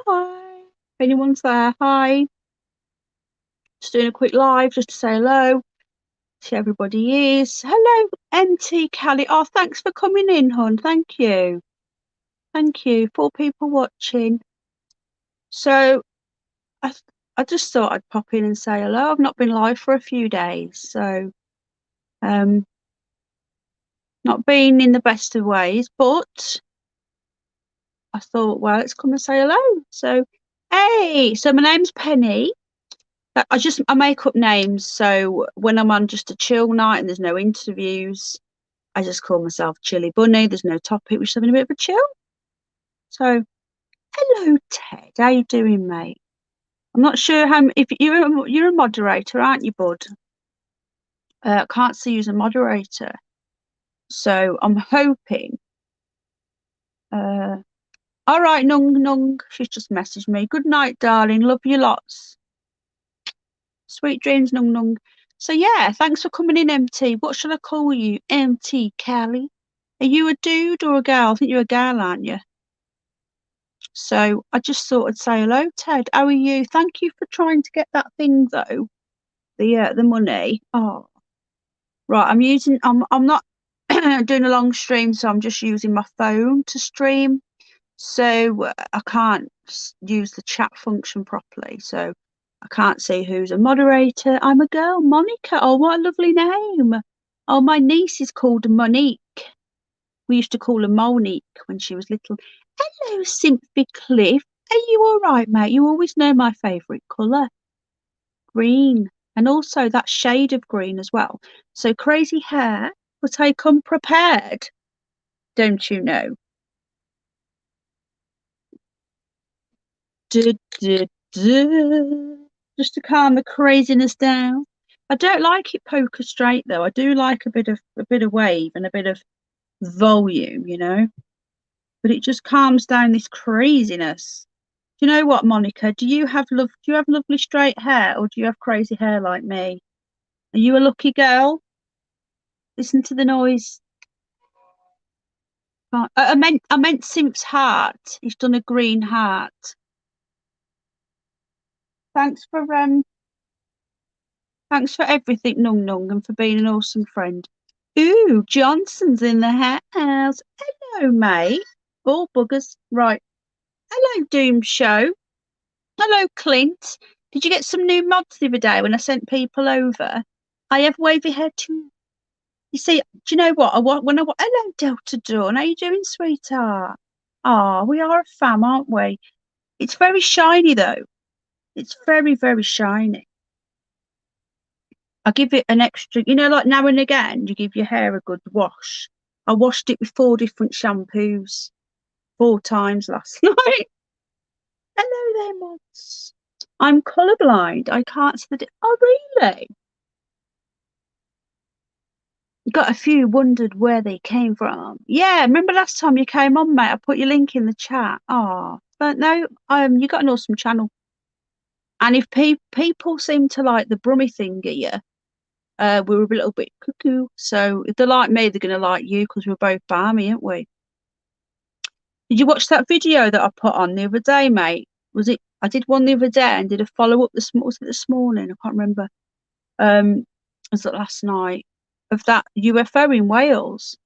Hi. If anyone's there, hi. Just doing a quick live just to say hello. See everybody is. Hello, MT Callie. Oh, thanks for coming in, hon. Thank you. Thank you. 4 people watching. So I I just thought I'd pop in and say hello. I've not been live for a few days, so not been in the best of ways, but I thought, well, let's come and say hello. So hey, so my name's Penny. I make up names, so when I'm on just a chill night and there's no interviews, I just call myself Chilly Bunny. There's no topic, we're just having a bit of a chill. So, hello Ted, how you doing, mate? I'm not sure how if you're a moderator, aren't you, bud? I can't see you as a moderator, so I'm hoping. All right, Nung Nung, she's just messaged me. Good night, darling. Love you lots. Sweet dreams, Nung Nung. So yeah, thanks for coming in, MT. What should I call you? MT Callie? Are you a dude or a girl? I think you're a girl, aren't you? So I just thought I'd say hello, Ted. How are you? Thank you for trying to get that thing though. The money. Oh, right. I'm not doing a long stream, so I'm just using my phone to stream. So I can't use the chat function properly. So I can't see who's a moderator. I'm a girl, Monica. Oh, what a lovely name. Oh, my niece is called Monique. We used to call her Monique when she was little. Hello, Cynthia Cliff. Are you all right, mate? You always know my favourite colour, green, and also that shade of green as well. So crazy hair, but I come prepared, don't you know? Duh, duh, duh. Just to calm the craziness down. I don't like it poker straight though. I do like a bit of wave and a bit of volume, you know. But it just calms down this craziness. Do you know what, Monica? Do you have lovely straight hair or do you have crazy hair like me? Are you a lucky girl? Listen to the noise. I meant Simp's heart. He's done a green heart. Thanks for um thanks for everything, Nung Nung, and for being an awesome friend. Ooh, Johnson's in the house. Hello, mate. All buggers. Right. Hello, Doom Show. Hello, Clint. Did you get some new mods the other day when I sent people over? I have wavy hair too. You see, do you know what? Hello, Delta Dawn. How you doing, sweetheart? Ah, we are a fam, aren't we? It's very shiny though. It's very, very shiny. I give it an extra, like now and again, you give your hair a good wash. I washed it with 4 different shampoos 4 times last night. Hello there, mods. I'm colourblind. I can't see the. Oh, really? Got a few wondered where they came from. Yeah, remember last time you came on, mate? I put your link in the chat. Oh, but no, you got an awesome channel. And if people seem to like the Brummy thing here, we're a little bit cuckoo. So if they like me, they're gonna like you because we're both balmy, aren't we? Did you watch that video that I put on the other day, mate? Was it? I did one the other day and did a follow up was it this morning? I can't remember. Was it last night of that UFO in Wales?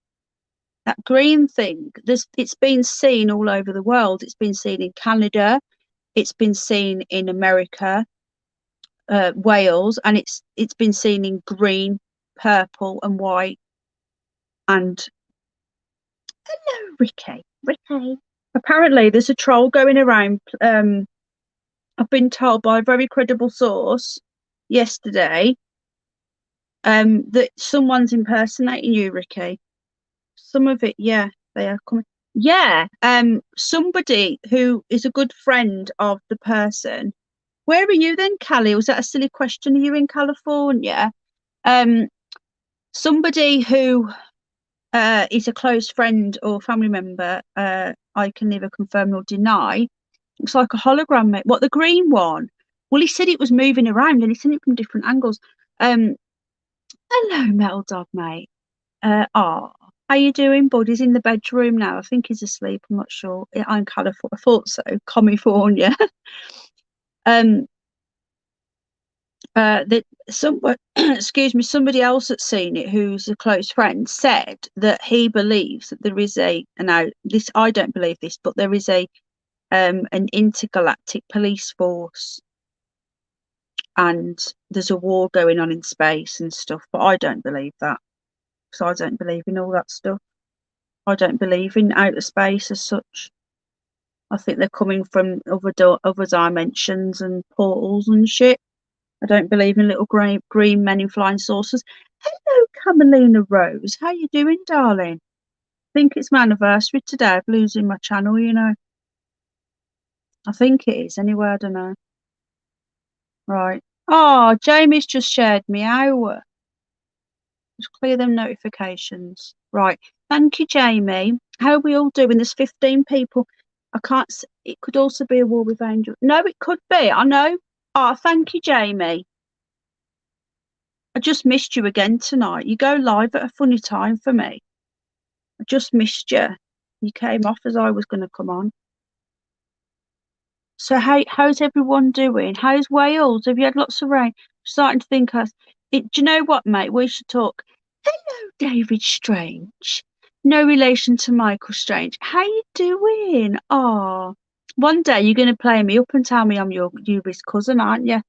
That green thing. It's been seen all over the world. It's been seen in Canada. It's been seen in America, Wales, and it's been seen in green, purple, and white. And hello, Ricky. Ricky. Apparently, there's a troll going around. I've been told by a very credible source yesterday that someone's impersonating you, Ricky. Some of it, yeah, they are coming. Yeah, somebody who is a good friend of the person. Where are you then, Callie? Was that a silly question? Are you in California? Um, somebody who is a close friend or family member, I can neither confirm nor deny. Looks like a hologram, mate. What, the green one? Well, he said it was moving around and he seen it from different angles. Hello, Metal Dog, mate. Ah. How you doing, bud? He's in the bedroom now. I think he's asleep. I'm not sure. I'm California. I thought so. California. um. That someone, excuse me, somebody else that's seen it, who's a close friend, said that he believes that there is and now this I don't believe this, but there is an intergalactic police force, and there's a war going on in space and stuff. But I don't believe that, because I don't believe in all that stuff. I don't believe in outer space as such. I think they're coming from other dimensions and portals and shit. I don't believe in little green men in flying saucers. Hello, Camelina Rose. How you doing, darling? I think it's my anniversary today of losing my channel, you know. I think it is. Anyway, I don't know. Right. Oh, Jamie's just shared me out. Just clear them notifications. Right. Thank you, Jamie. How are we all doing? There's 15 people. I can't. It could also be a war with angels. No, it could be. I know. Oh, thank you, Jamie. I just missed you again tonight. You go live at a funny time for me. I just missed you. You came off as I was going to come on. So how's everyone doing? How's Wales? Have you had lots of rain? I'm starting to think do you know what, mate? We should talk. Hello, David Strange. No relation to Michael Strange. How you doing? Oh, one day you're going to play me up and tell me I'm your Yubi's cousin, aren't you?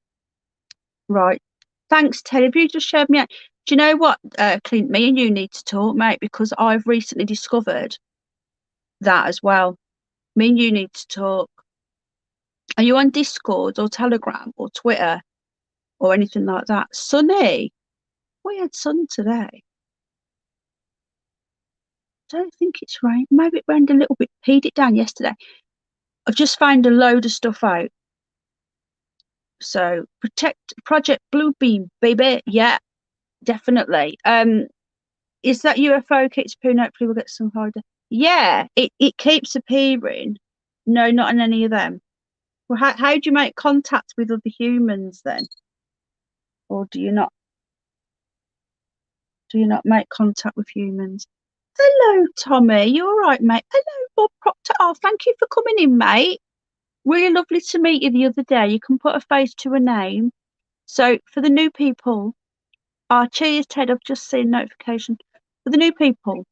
Right. Thanks, Ted. Have you just shared me out? Do you know what, Clint? Me and you need to talk, mate, because I've recently discovered that as well. Me and you need to talk. Are you on Discord or Telegram or Twitter or anything like that? Sunny. We had sun today. Don't think it's rain. Maybe it rained a little bit. Peed it down yesterday. I've just found a load of stuff out. So protect Project Bluebeam, baby. Yeah, definitely. Is that UFO keeps appearing? Hopefully we'll get some harder. Yeah, it keeps appearing. No, not in any of them. Well, how do you make contact with other humans then? Or do you not make contact with humans? Hello, Tommy. You all right, mate? Hello, Bob Proctor. Oh, thank you for coming in, mate. Really lovely to meet you the other day. You can put a face to a name. So for the new people, cheers, Ted. I've just seen notification. For the new people.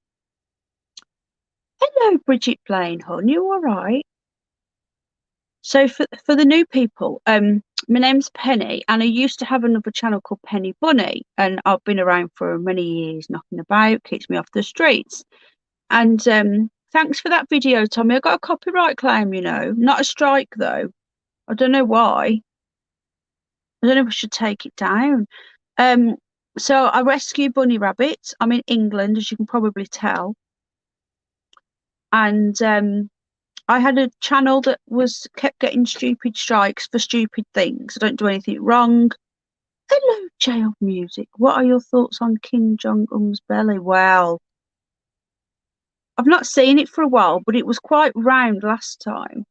Hello, Bridget Blaine, hon. You all right? So for the new people, my name's Penny, and I used to have another channel called Penny Bunny, and I've been around for many years, knocking about, keeps me off the streets. And thanks for that video, Tommy. I got a copyright claim, you know, not a strike though. I don't know why. I don't know if I should take it down. So I rescue bunny rabbits. I'm in England, as you can probably tell, and I had a channel that kept getting stupid strikes for stupid things. I don't do anything wrong. Hello, Jail Music. What are your thoughts on Kim Jong-un's belly? Well, I've not seen it for a while, but it was quite round last time.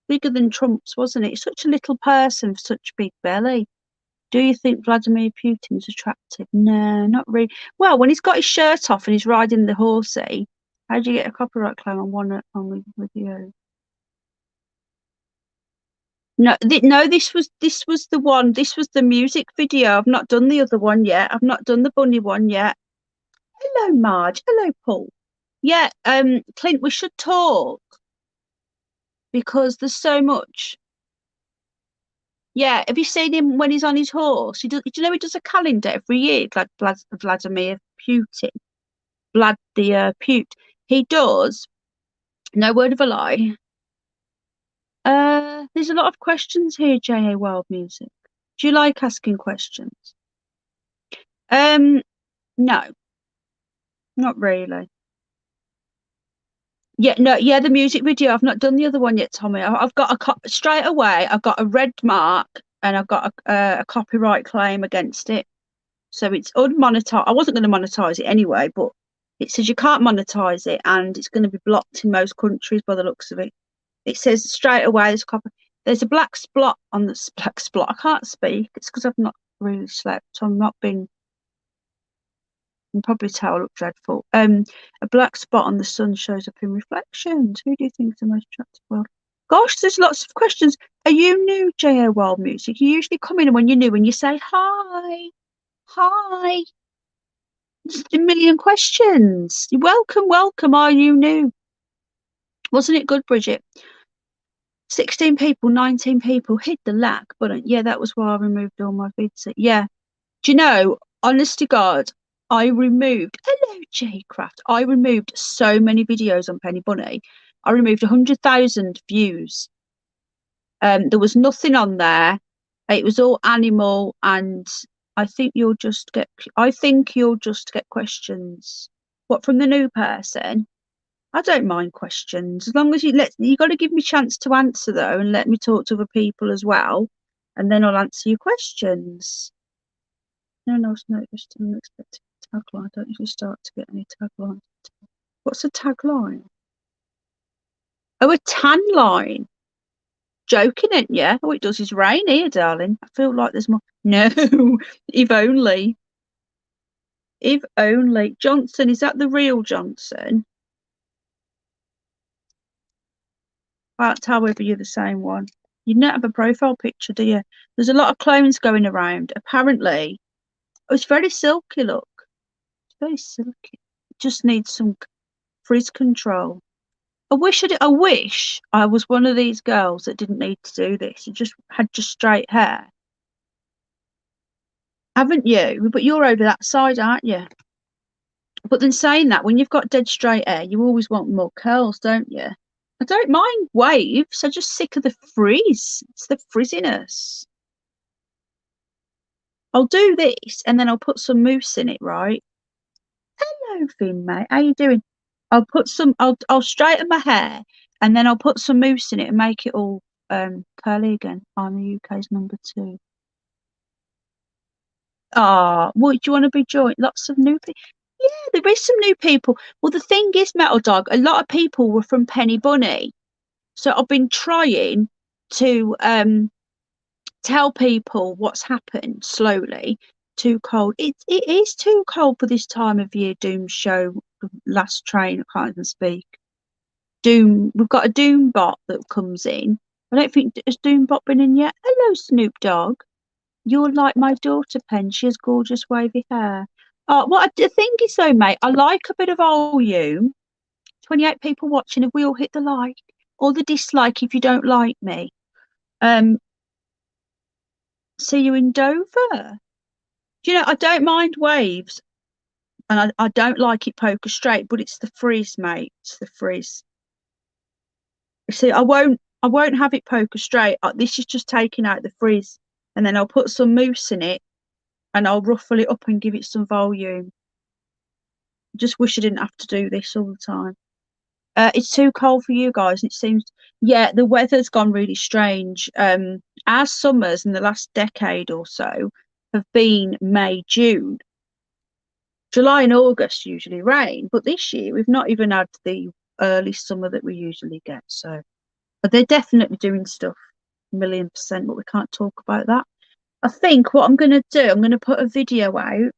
Bigger than Trump's, wasn't it? Such a little person for such big belly. Do you think Vladimir Putin's attractive? No, not really. Well, when he's got his shirt off and he's riding the horsey, how do you get a copyright claim on one with you? No, no. This was the one. This was the music video. I've not done the other one yet. I've not done the bunny one yet. Hello, Marge. Hello, Paul. Yeah, Clint, we should talk because there's so much. Yeah, have you seen him when he's on his horse? Do you know he does a calendar every year, like Vladimir Putin, Vlad the Pute. He does. No word of a lie. There's a lot of questions here, J.A. Wild Music. Do you like asking questions? No, not really. Yeah, no, yeah, the music video. I've not done the other one yet, Tommy. I've got straight away. I've got a red mark and I've got a copyright claim against it. So it's unmonetized. I wasn't going to monetize it anyway, but it says you can't monetize it and it's going to be blocked in most countries by the looks of it. It says straight away there's a black spot on the black spot. I can't speak. It's because I've not really slept. I've not been. You can probably tell I look dreadful. A black spot on the sun shows up in reflections. Who do you think is the most attractive world? Gosh, there's lots of questions. Are you new, JO Wild Music? You usually come in when you're new and you say hi, hi. Just a million questions. You're welcome, welcome. Are you new? Wasn't it good, Bridget? 16 people, 19 people hit the like button. Yeah, that was why I removed all my vids. Yeah. Do you know, honest to God, I removed, hello, J Craft. I removed so many videos on Penny Bunny. I removed 100,000 views. There was nothing on there. It was all animal, and I think you'll just get questions. What, from the new person? I don't mind questions as long as you got to give me a chance to answer though, and let me talk to other people as well, and then I'll answer your questions. No one else noticed an unexpected tagline. I don't usually start to get any taglines. What's a tagline? Oh, a tan line. Joking, ain't you? All it does is rain here, darling. I feel like there's more. No, if only. If only. Johnson, is that the real Johnson? Can't tell whether you're the same one. You don't have a profile picture, do you? There's a lot of clones going around. Apparently, it's very silky. Look, it's very silky. It just needs some frizz control. I wish I was one of these girls that didn't need to do this. You just had just straight hair, haven't you? But you're over that side, aren't you? But then saying that, when you've got dead straight hair, you always want more curls, don't you? I don't mind waves. I'm just sick of the frizz. It's the frizziness. I'll do this and then I'll put some mousse in it, right? Hello, Finn, mate. How you doing? I'll straighten my hair and then I'll put some mousse in it and make it all curly again. I'm the UK's #2. Ah, what do you want to be joined? Lots of new people. Yeah, there is some new people. Well, the thing is, Metal Dog, a lot of people were from Penny Bunny. So I've been trying to tell people what's happened slowly. Too cold. It is too cold for this time of year. Doom show, last train. I can't even speak. Doom. We've got a Doom bot that comes in. I don't think has Doom bot been in yet. Hello, Snoop Dogg. You're like my daughter, Pen. She has gorgeous wavy hair. What I think is though, mate, I like a bit of volume. 28 people watching. If we all hit the like or the dislike if you don't like me. See you in Dover. Do you know, I don't mind waves and I don't like it poker straight, but it's the frizz, mate. It's the frizz. See, I won't have it poker straight. This is just taking out the frizz, and then I'll put some mousse in it and I'll ruffle it up and give it some volume. Just wish I didn't have to do this all the time. It's too cold for you guys. It seems, yeah, the weather's gone really strange. Our summers in the last decade or so have been May, June. July and August usually rain, but this year we've not even had the early summer that we usually get. So, but they're definitely doing stuff, 1,000,000%, but we can't talk about that. I think what I'm going to do, I'm going to put a video out.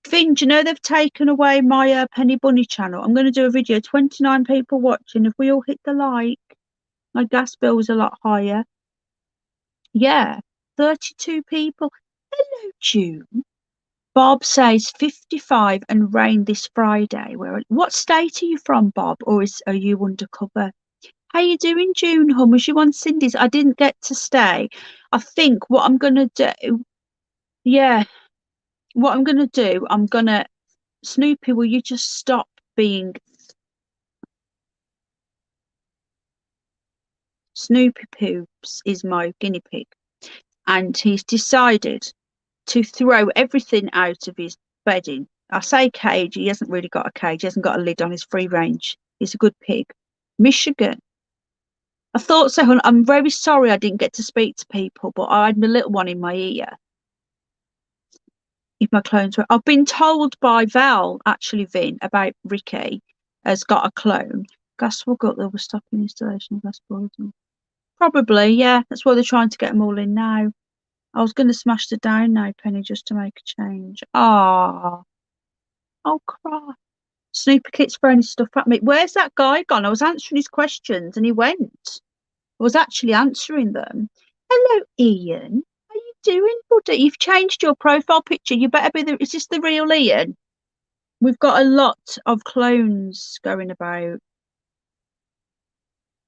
Finn, do you know they've taken away my Penny Bunny channel? I'm going to do a video, 29 people watching. If we all hit the like, my gas bill was a lot higher. Yeah, 32 people. Hello, June. Bob says 55 and rain this Friday. What state are you from, Bob? Or are you undercover? How you doing, June? Hum, was you on Cindy's? I didn't get to stay. I think what I'm gonna do, yeah, what I'm gonna do, Snoopy, will you just stop being Snoopy Poops is my guinea pig, and he's decided to throw everything out of his bedding. I say cage, he hasn't really got a cage, he hasn't got a lid on his free range. He's a good pig. Michigan. I thought so. I'm very sorry I didn't get to speak to people, but I had my little one in my ear. If my clones were, I've been told by Val, actually, Vin, about Ricky has got a clone. Gas will go, they were stopping installation of gas boilers. Probably, yeah. That's why they're trying to get them all in now. I was going to smash the down now, Penny, just to make a change. Ah, Oh, cry. Snooper keeps throwing his stuff at me. Where's that guy gone? I was answering his questions and he went. I was actually answering them. Hello, Ian. How you doing, buddy? You've changed your profile picture. You better be the. Is this the real Ian? We've got a lot of clones going about.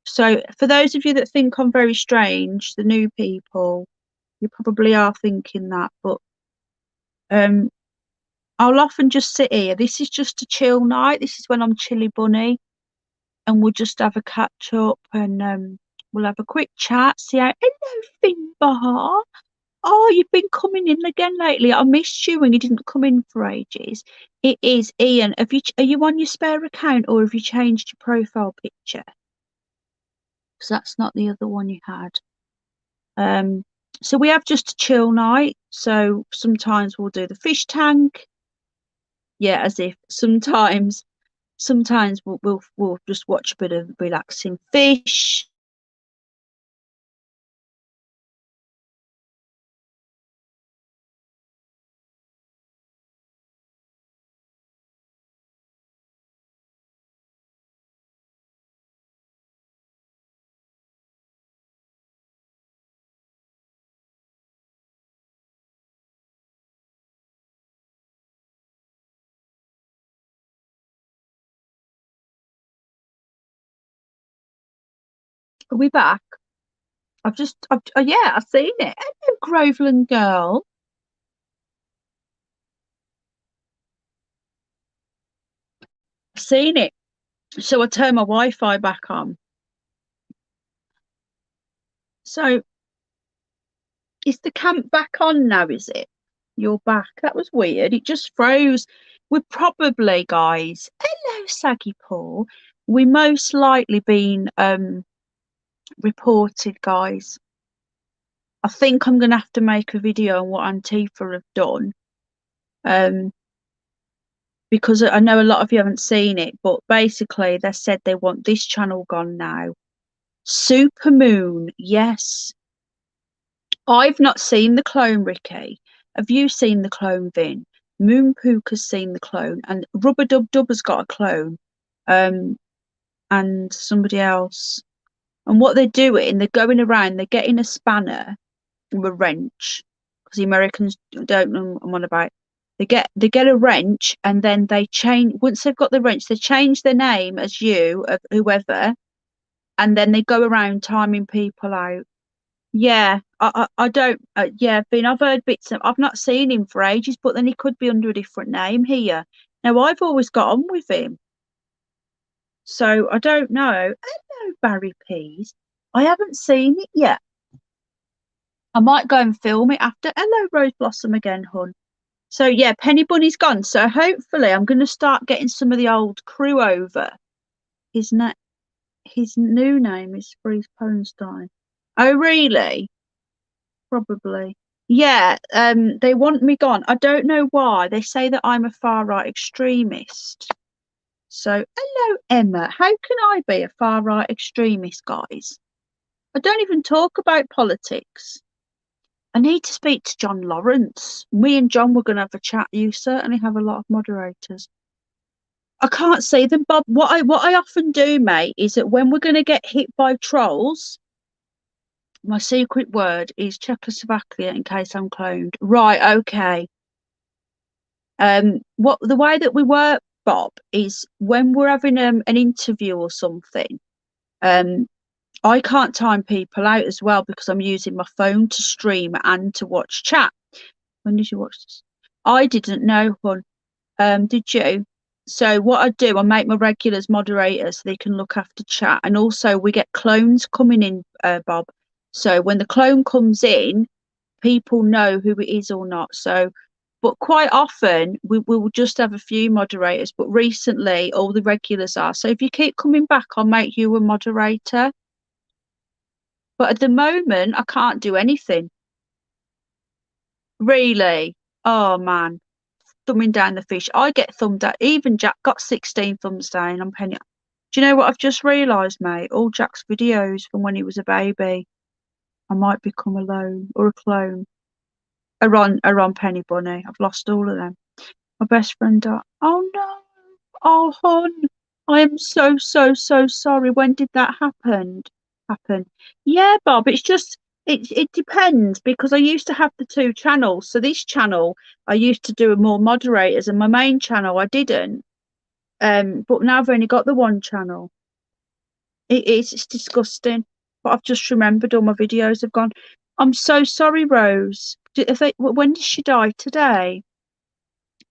So, for those of you that think I'm very strange, the new people, you probably are thinking that. But um, I'll often just sit here. This is just a chill night. This is when I'm chilly bunny, and we'll just have a catch up and we'll have a quick chat. See how. Hello, Finbar. Oh, you've been coming in again lately. I missed you when you didn't come in for ages. It is Ian. Are you on your spare account or have you changed your profile picture? Because that's not the other one you had. Um, so we have just a chill night. So sometimes we'll do the fish tank. Yeah, as if sometimes we'll just watch a bit of relaxing fish. Are we back? Yeah, I've seen it. Hello, Groveland girl. I've seen it. So I turned my Wi-Fi back on. So is the camp back on now, is it? You're back. That was weird. It just froze. We're probably, guys. Hello, Saggy Paul. We most likely been reported, guys. I think I'm gonna have to make a video on what Antifa have done. Because I know a lot of you haven't seen it, but basically they said they want this channel gone now. Super Moon, yes. I've not seen the clone, Ricky. Have you seen the clone, Vin? Moon Pook has seen the clone, and Rubber Dub Dub has got a clone, and somebody else. And what they're doing, they're going around, they're getting a spanner or a wrench, because the Americans don't know what I'm on about. They get a wrench, and then they change. Once they've got the wrench, they change their name as you, of whoever, and then they go around timing people out. Yeah, I don't. Yeah, Finn, I've heard bits of. I've not seen him for ages, but then he could be under a different name here. Now I've always got on with him, so I don't know. Hello, Barry Peas. I haven't seen it yet. I might go and film it after. Hello, Rose Blossom again, hun. So yeah, Penny Bunny's gone. So hopefully, I'm going to start getting some of the old crew over. His his new name is Freeze Polenstein. Oh, really? Probably. Yeah, they want me gone. I don't know why. They say that I'm a far right extremist. So, hello, Emma. How can I be a far right extremist, guys? I don't even talk about politics. I need to speak to John Lawrence. Me and John were going to have a chat. You certainly have a lot of moderators. I can't see them, Bob. What I often do, mate, is that when we're going to get hit by trolls, my secret word is Czechoslovakia in case I'm cloned. Right, okay. What the way that we work, Bob, is when we're having an interview or something, I can't time people out as well because I'm using my phone to stream and to watch chat. When did you watch this? I didn't know, hon. Did you? So what I do, I make my regulars moderators so they can look after chat, and also we get clones coming in, Bob. So when the clone comes in, people know who it is or not. So, but quite often we will just have a few moderators, but recently all the regulars are. So if you keep coming back, I'll make you a moderator. But at the moment, I can't do anything. Really? Oh man, thumbing down the fish. I get thumbed down. Even Jack got 16 thumbs down on Penny. Do you know what I've just realised, mate? All Jack's videos from when he was a baby. I might become alone or a clone. Are on Penny Bunny. I've lost all of them. My best friend died. Oh no. Oh hon. I am so so sorry. When did that happen? Yeah, Bob, it's just it depends because I used to have the two channels. So this channel I used to do more moderators and my main channel I didn't. But now I've only got the one channel. It's disgusting. But I've just remembered all my videos have gone. I'm so sorry, Rose. When did she die? Today?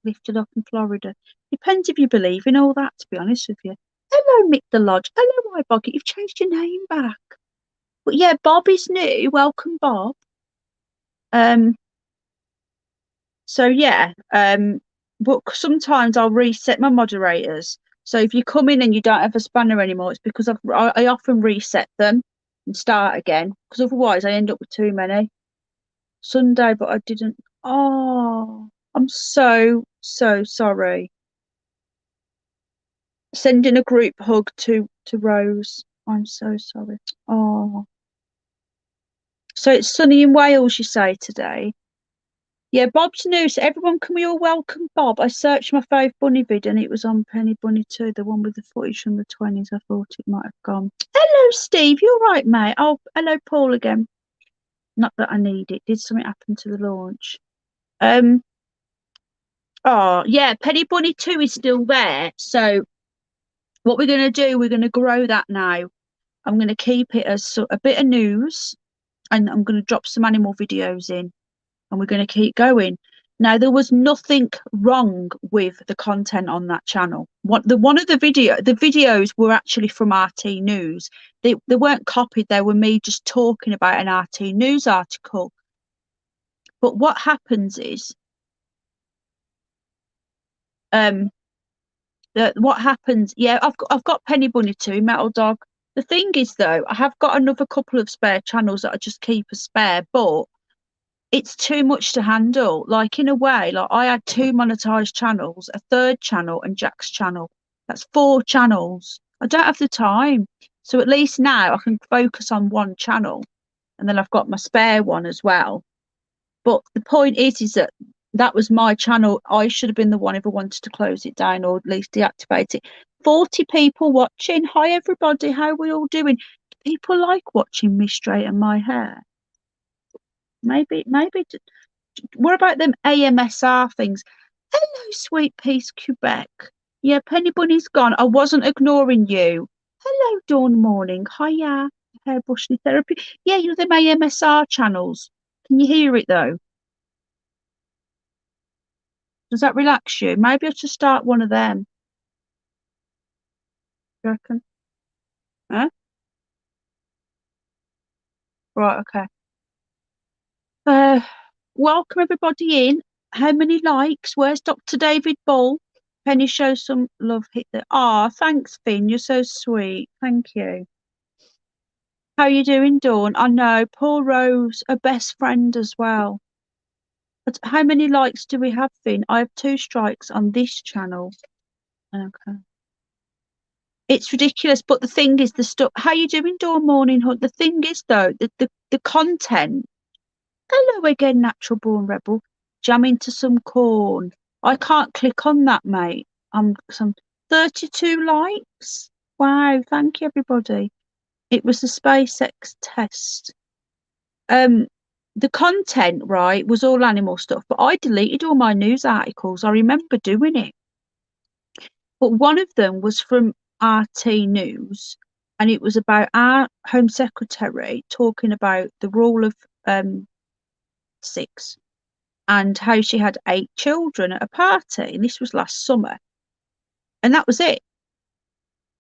Lifted up in Florida. Depends if you believe in all that, to be honest with you. Hello, Mick the Lodge. Hello, iBoggit. You've changed your name back. But yeah, Bob is new. Welcome, Bob. Um, so yeah, but sometimes I'll reset my moderators. So if you come in and you don't have a spanner anymore, it's because I often reset them and start again. Because otherwise I end up with too many. Sunday, but I didn't. Oh, I'm so sorry. Sending a group hug to Rose. I'm so sorry. Oh, so it's sunny in Wales, you say today? Yeah, Bob's new. So everyone, can we all welcome Bob? I searched my fave bunny vid and it was on Penny Bunny too, the one with the footage from the 20s. I thought it might have gone. Hello, Steve. You're right, mate. Oh, hello, Paul again. Not that I need it. Did something happen to the launch? Um. Oh, yeah. Penny Bunny 2 is still there. So what we're gonna do? We're gonna grow that now. I'm gonna keep it as a bit of news, and I'm gonna drop some animal videos in. And we're going to keep going. Now, there was nothing wrong with the content on that channel. One of the videos were actually from RT News. They weren't copied. They were me just talking about an RT News article. But what happens is, um, what happens? Yeah, I've got Penny Bunny too, Metal Dog. The thing is, though, I have got another couple of spare channels that I just keep as spare, but it's too much to handle. Like in a way, like I had two monetized channels, a third channel and Jack's channel. That's four channels. I don't have the time. So at least now I can focus on one channel and then I've got my spare one as well. But the point is that that was my channel. I should have been the one if I wanted to close it down or at least deactivate it. 40 people watching. Hi everybody, how are we all doing? People like watching me straighten my hair. Maybe what about them AMSR things? Hello, sweet peace, Quebec. Yeah, Penny Bunny's gone. I wasn't ignoring you. Hello, Dawn Morning. Hiya, Hairbrush Therapy. Yeah, you know them AMSR channels. Can you hear it though? Does that relax you? Maybe I should start one of them. You reckon? Huh? Right, okay. Uh, welcome everybody in. How many likes? Where's Dr. David Ball? Penny shows some love. Hit the thanks, Finn. You're so sweet. Thank you. How you doing, Dawn? I know. Poor Rose, a best friend as well. But how many likes do we have, Finn? I have 2 strikes on this channel. Okay. It's ridiculous, but the thing is the stuff. How you doing, Dawn Morning Hunt? The thing is though, the content. Hello again, Natural Born Rebel. Jam into some corn. I can't click on that, mate. I'm some 32 likes. Wow, thank you everybody. It was the SpaceX test. The content, right, was all animal stuff, but I deleted all my news articles. I remember doing it. But one of them was from RT News, and it was about our Home Secretary talking about the rule of 6 and how she had 8 children at a party. And this was last summer. And that was it.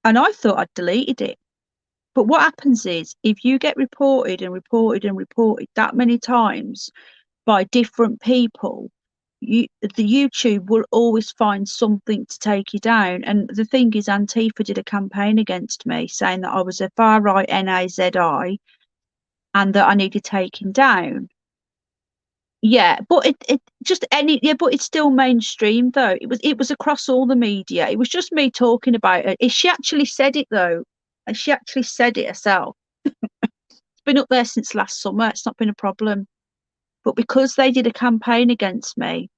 And I thought I'd deleted it. But what happens is if you get reported and reported and reported that many times by different people, the YouTube will always find something to take you down. And the thing is, Antifa did a campaign against me saying that I was a far right NAZI and that I needed taken down. Yeah, but it just but it's still mainstream though. It was across all the media. It was just me talking about it. She actually said it though. And she actually said it herself. It's been up there since last summer. It's not been a problem. But because they did a campaign against me,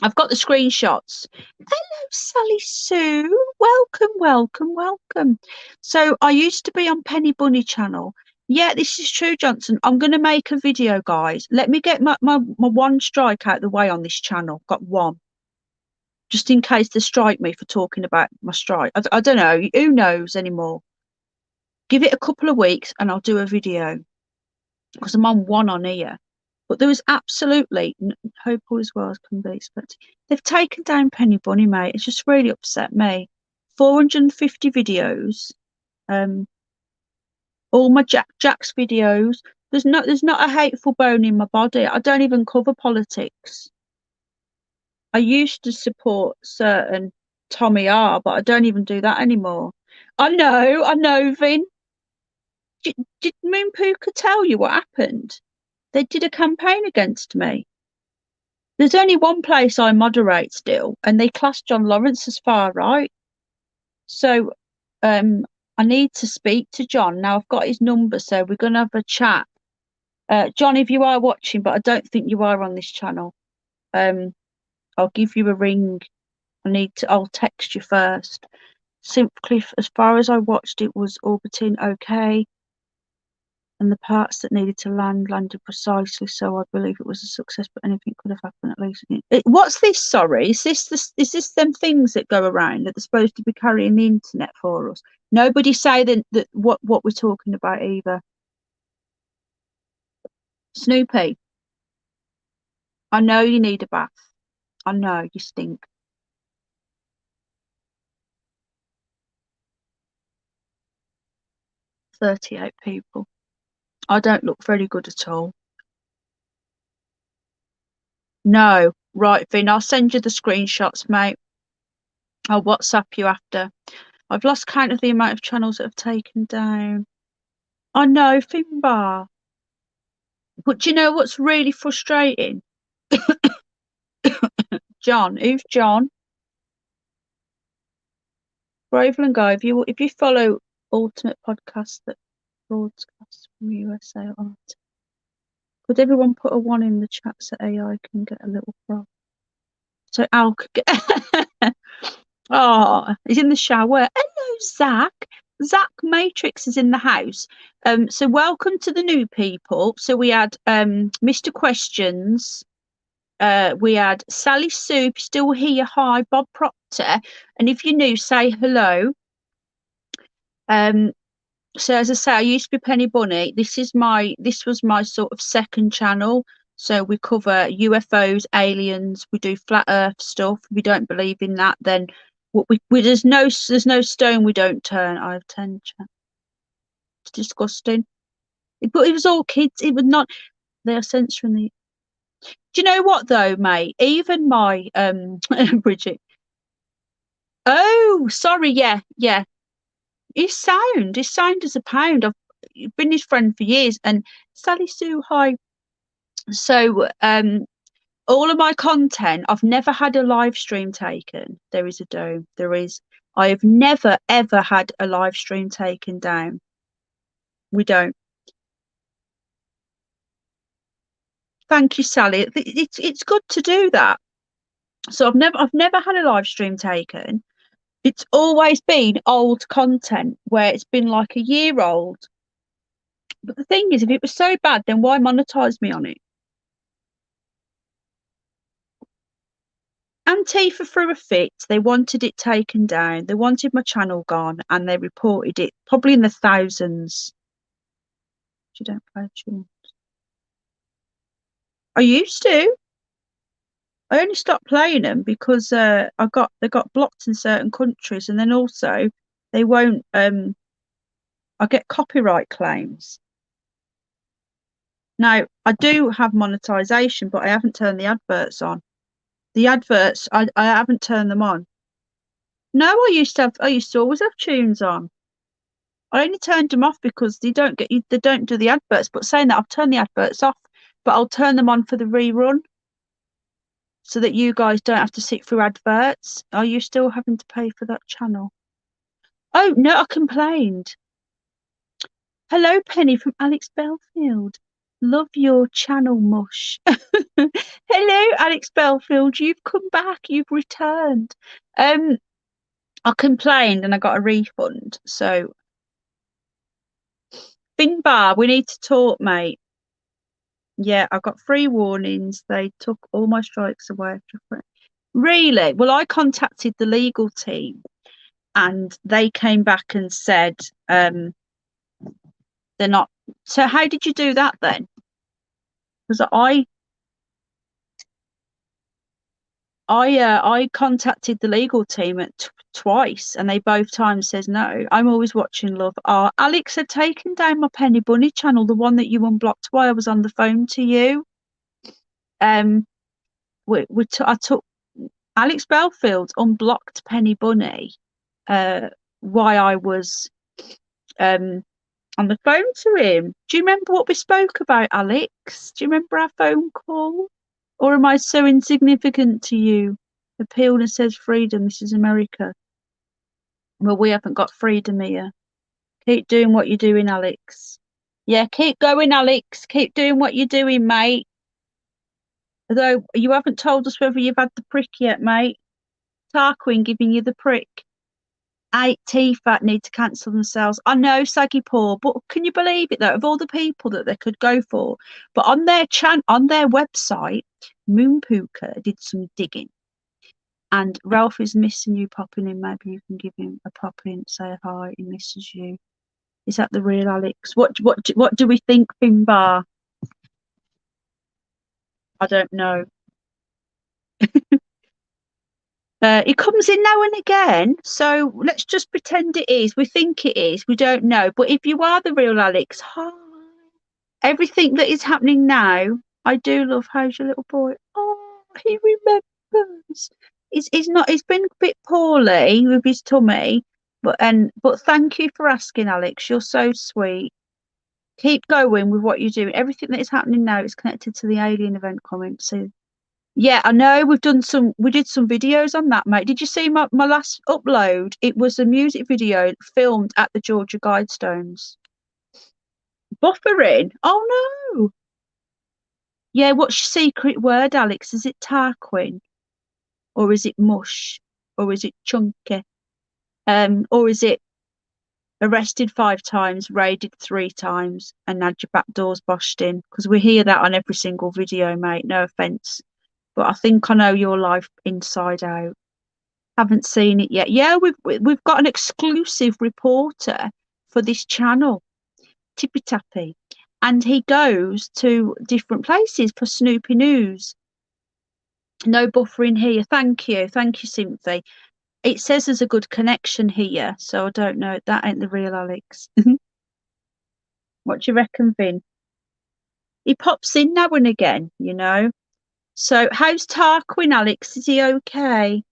I've got the screenshots. Hello, Sally Sue. Welcome, welcome, welcome. So I used to be on Penny Bunny channel. Yeah, this is true, Johnson. I'm going to make a video, guys. Let me get my one strike out of the way on this channel. Got one. Just in case they strike me for talking about my strike. I don't know. Who knows anymore? Give it a couple of weeks and I'll do a video because I'm on one on here. But there was absolutely hope all as well as can be expected. They've taken down Penny Bunny, mate. It's just really upset me. 450 videos. All my Jack's videos. There's not a hateful bone in my body. I don't even cover politics. I used to support certain Tommy R, but I don't even do that anymore. I know, Vin. Did Moon Puka tell you what happened? They did a campaign against me. There's only one place I moderate still, and they class John Lawrence as far right. So I need to speak to John. Now I've got his number, so we're gonna have a chat. John, if you are watching, but I don't think you are on this channel, I'll give you a ring. I'll text you first. Simpcliffe, as far as I watched, it was orbiting okay. And the parts that needed to landed precisely, so I believe it was a success, but anything could have happened at least. What's this, sorry? Is this them things that go around that they're supposed to be carrying the internet for us? Nobody say that what we're talking about either. Snoopy, I know you need a bath. I know you stink. 38 people. I don't look very good at all. No. Right, Vin, I'll send you the screenshots, mate. I'll WhatsApp you after. I've lost count of the amount of channels that have taken down. I know, Finbar. But do you know what's really frustrating? John. Who's John? Graveland Guy, if you follow Ultimate Podcast that broadcasts from USA Art, could everyone put a 1 in the chat so AI can get a little frog? So Al could get. Oh, he's in the shower. Hello, Zach. Zach Matrix is in the house. So welcome to the new people. So we had Mr. Questions. We had Sally Soup still here. Hi, Bob Proctor. And if you're new, say hello. So as I say, I used to be Penny Bunny. This was my sort of second channel. So we cover UFOs, aliens. We do flat Earth stuff. If we don't believe in that, then there's no stone we don't turn. I have 10. It's disgusting. But it was all kids. It was not. They are censoring the. Do you know what though, mate? Even my Bridget. Oh, sorry. Yeah, yeah. His sound as a pound. I've been his friend for years. And Sally Sue, hi. So all of my content, I've never had a live stream taken. There is a dome. There is. I have never ever had a live stream taken down. We don't. Thank you, Sally. It's good to do that. So I've never had a live stream taken. It's always been old content where it's been like a year old. But the thing is, if it was so bad, then why monetize me on it? Antifa threw a fit. They wanted it taken down. They wanted my channel gone, and they reported it probably in the thousands. You don't play tunes. I used to. I only stopped playing them because they got blocked in certain countries, and then also they won't. I get copyright claims. Now I do have monetization, but I haven't turned the adverts on. The adverts, I haven't turned them on. No, I used to always have tunes on. I only turned them off because they don't do the adverts. But saying that, I've turned the adverts off, but I'll turn them on for the rerun so that you guys don't have to sit through adverts. Are you still having to pay for that channel? Oh no, I complained. Hello, Penny from Alex Belfield. Love your channel, mush. Hello, Alex Belfield. You've come back. You've returned. Um, I complained and I got a refund. So, Finbar, we need to talk, mate. Yeah, I got 3 warnings. They took all my strikes away after three. Really? Well, I contacted the legal team and they came back and said they're not. So, how did you do that then? Because I contacted the legal team at twice, and they both times says no. I'm always watching love. Alex had taken down my Penny Bunny channel, the one that you unblocked while I was on the phone to you. I took Alex Belfield unblocked Penny Bunny, while I was um on the phone to him. Do you remember what we spoke about, Alex? Do you remember our phone call? Or am I so insignificant to you? Appeal and says freedom. This is America. Well, we haven't got freedom here. Keep doing what you're doing, Alex. Yeah, keep going, Alex. Keep doing what you're doing, mate. Although you haven't told us whether you've had the prick yet, mate. Tarquin giving you the prick. 8 teeth that need to cancel themselves. I know, saggy paw, but can you believe it though? Of all the people that they could go for, but on their website, Moon Puka did some digging, and Ralph is missing you popping in. Maybe you can give him a pop in, say hi. He misses you. Is that the real Alex? What do we think, Finbar? I don't know. He comes in now and again, so let's just pretend it is. We think it is. We don't know. But if you are the real Alex, hi. Everything that is happening now, I do love. How's your little boy? Oh, he remembers. He's not. He's been a bit poorly with his tummy, but thank you for asking, Alex. You're so sweet. Keep going with what you're doing. Everything that is happening now is connected to the alien event coming. So yeah, I know we did some videos on that, mate. Did you see my last upload? It was a music video filmed at the Georgia Guidestones. Buffering? Oh no. Yeah, what's your secret word, Alex? Is it Tarquin? Or is it mush? Or is it chunky? Or is it arrested 5 times, raided 3 times, and had your back doors boshed in? Because we hear that on every single video, mate. No offense. But I think I know your life inside out. Haven't seen it yet. Yeah, we've got an exclusive reporter for this channel, Tippy Tappy, and he goes to different places for Snoopy News. No buffering here. Thank you, Cynthia. It says there's a good connection here, so I don't know. That ain't the real Alex. What do you reckon, Vin? He pops in now and again, you know. So how's Tarquin, Alex? Is he okay?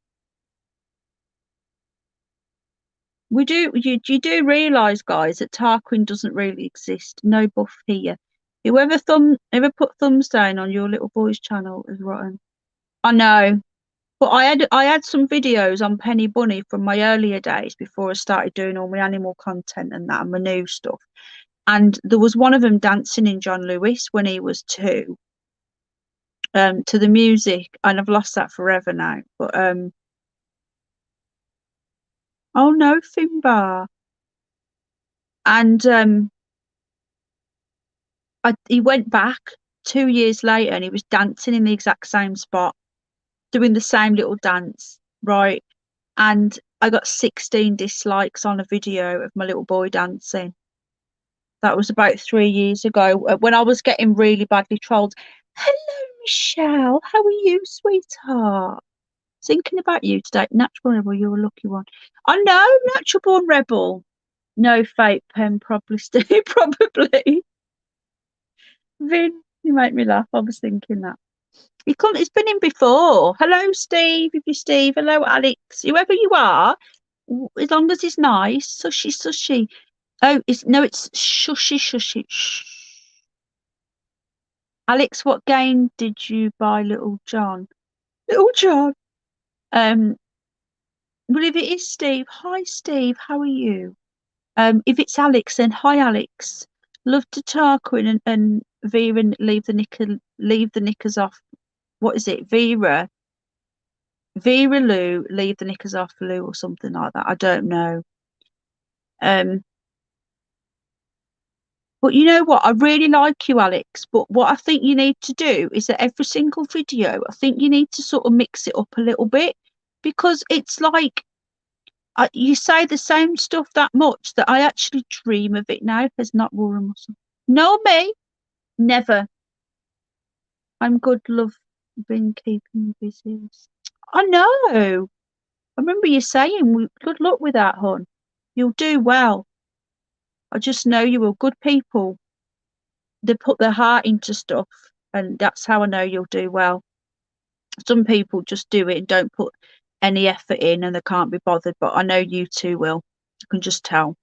You do realise, guys, that Tarquin doesn't really exist. No buff here. Whoever put thumbs down on your little boy's channel is rotten. I know. But I had some videos on Penny Bunny from my earlier days before I started doing all my animal content and that and my new stuff. And there was one of them dancing in John Lewis when he was 2, to the music, and I've lost that forever now. But oh no, Finbar. And he went back 2 years later and he was dancing in the exact same spot, doing the same little dance, right? And I got 16 dislikes on a video of my little boy dancing. That was about 3 years ago, when I was getting really badly trolled. Hello, Michelle. How are you, sweetheart? Thinking about you today. Natural Rebel, you're a lucky one. I know, Natural Born Rebel. No fake pen, probably, Steve. Probably. Vin, you make me laugh. I was thinking that. He's been in before. Hello, Steve. If you're Steve. Hello, Alex. Whoever you are, as long as it's nice. Sushy, sushy. Oh, it's shushy, shushy. Shh. Alex, what game did you buy, Little John? Little John. Um, well, if it is Steve, hi, Steve. How are you? If it's Alex, then hi, Alex. Love to Tarquin and Vera leave the knickers off. What is it? Vera Lou, leave the knickers off Lou or something like that. I don't know. Um, but you know what? I really like you, Alex. But what I think you need to do is that every single video, I think you need to sort of mix it up a little bit because it's like you say the same stuff that much that I actually dream of it now. If there's not Laura Muscle. No, me, never. I'm good, love, been keeping busy. I know. I remember you saying, good luck with that, hon. You'll do well. I just know you are good people. They put their heart into stuff, and that's how I know you'll do well. Some people just do it and don't put any effort in and they can't be bothered, but I know you two will. I can just tell.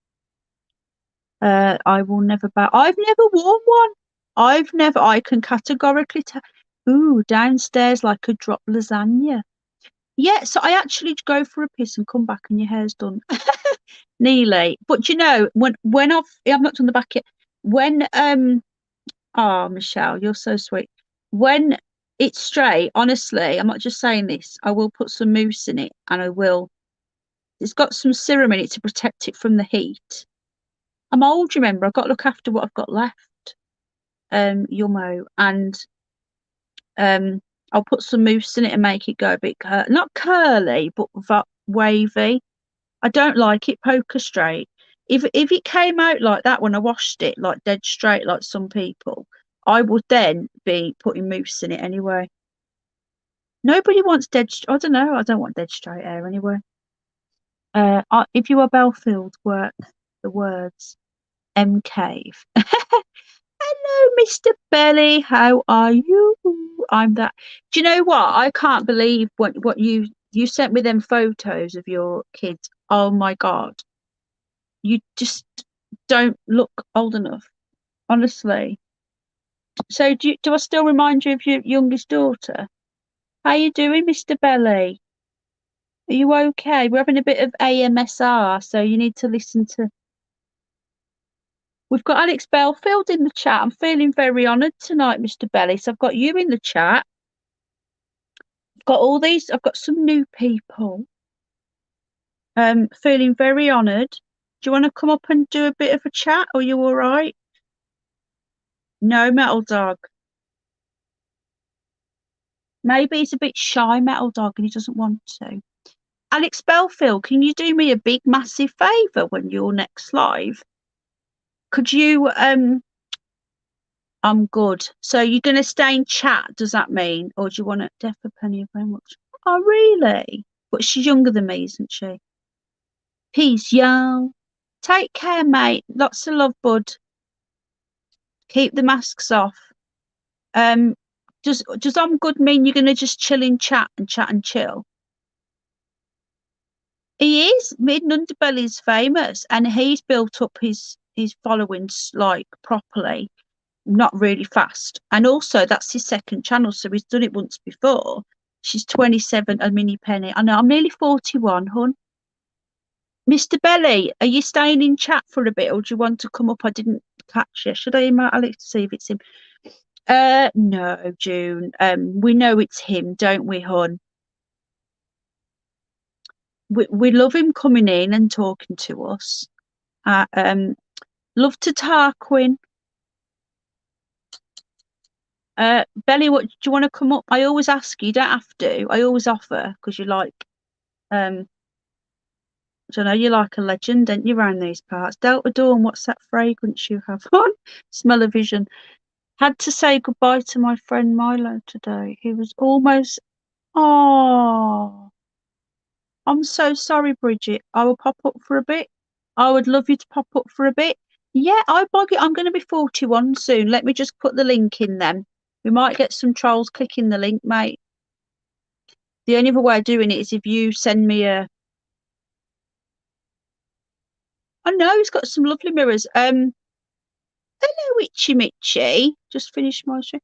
I will never buy. I've never worn one. I can categorically tell. Ooh, downstairs like a drop lasagna. Yeah, so I actually go for a piss and come back and your hair's done. Nearly. But you know, when I've not done the back yet. When oh Michelle, you're so sweet. When it's straight, honestly, I'm not just saying this, I will put some mousse in it and I will it's got some serum in it to protect it from the heat. I'm old, remember, I've got to look after what I've got left. Yummo. And um I'll put some mousse in it and make it go a bit not curly, but wavy. I don't like it poker straight. If it came out like that when I washed it, like dead straight, like some people, I would then be putting mousse in it anyway. Nobody wants I don't know. I don't want dead straight hair anyway. If you are Belfield, work the words M Cave. Hello, Mr. Belly. How are you? I'm that. Do you know what? I can't believe what you sent me them photos of your kids. Oh my God. You just don't look old enough, honestly. So do I still remind you of your youngest daughter? How you doing, Mr. Belly? Are you okay? We're having a bit of AMSR, so you need to listen to. We've got Alex Belfield in the chat. I'm feeling very honoured tonight, Mr. Belly. So I've got you in the chat. I've got all these. I've got some new people. Feeling very honoured. Do you want to come up and do a bit of a chat? Are you all right? No, Metal Dog. Maybe he's a bit shy, Metal Dog, and he doesn't want to. Alex Belfield, can you do me a big, massive favour when you're next live? Could you I'm good. So you're gonna stay in chat, does that mean? Or do you want to Deaf a Penny very much? Oh really? But she's younger than me, isn't she? Peace, y'all. Take care, mate. Lots of love, bud. Keep the masks off. Does I'm good mean you're gonna just chill in chat and chill? He is. Mid Underbelly's famous and he's built up his followings like properly, not really fast. And also that's his second channel, so he's done it once before. She's 27, a mini penny. I know I'm nearly 41, hun. Mr. Belly, are you staying in chat for a bit or do you want to come up? I didn't catch you. Should I email Alex to see if it's him? No, June. We know it's him, don't we, hun? We love him coming in and talking to us. Love to Tarquin. Belly, what do you want to come up? I always ask you, you don't have to. I always offer because you like I don't know, you're like a legend, aren't you, around these parts? Delta Dawn, what's that fragrance you have on? Smell-o-vision. Had to say goodbye to my friend Milo today. He was almost oh I'm so sorry, Bridget. I will pop up for a bit. I would love you to pop up for a bit. Yeah, I bog it. I'm going to be 41 soon. Let me just put the link in then. We might get some trolls clicking the link, mate. The only other way of doing it is if you send me a. I know he's got some lovely mirrors. Hello, Itchy Mitchy. Just finished my stream.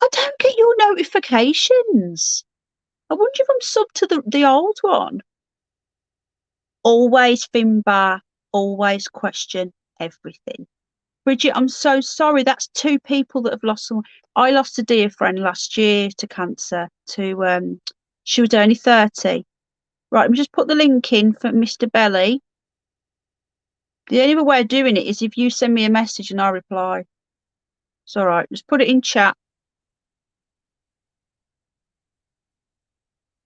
I don't get your notifications. I wonder if I'm subbed to the old one. Always Finbar. Always question everything. Bridget, I'm so sorry. That's 2 people that have lost someone. I lost a dear friend last year to cancer. She was only 30. Right, let me just put the link in for Mr. Belly. The only way of doing it is if you send me a message and I reply. It's all right. Just put it in chat.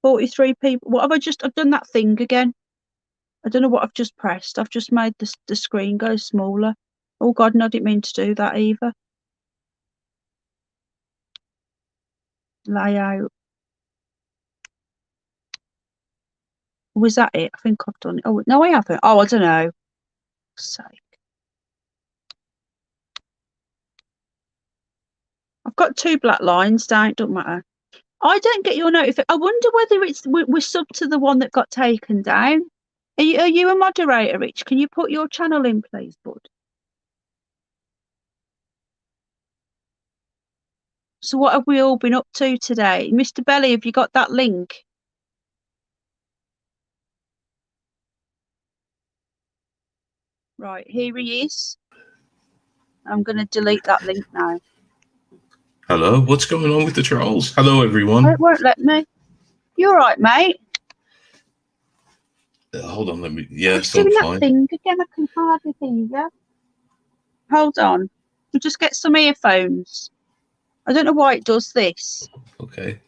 43 people. What have I just? I've done that thing again. I don't know what I've just pressed. I've just made the screen go smaller. Oh God, no, I didn't mean to do that either. Layout. Was that it? I think I've done it. Oh no, I haven't. Oh, I don't know. Sake. I've got 2 black lines down. It doesn't matter. I don't get your notification. I wonder whether we're sub to the one that got taken down. Are you a moderator, Rich? Can you put your channel in, please, bud? So what have we all been up to today? Mr. Belly, have you got that link? Right, here he is. I'm going to delete that link now. Hello, what's going on with the trolls? Hello, everyone. Oh, it won't let me. You all right, mate? Hold on, let me. Yes, I'm I'm doing fine. that thing again. I can hardly hear you. Hold on. We'll just get some earphones. I don't know why it does this. Okay.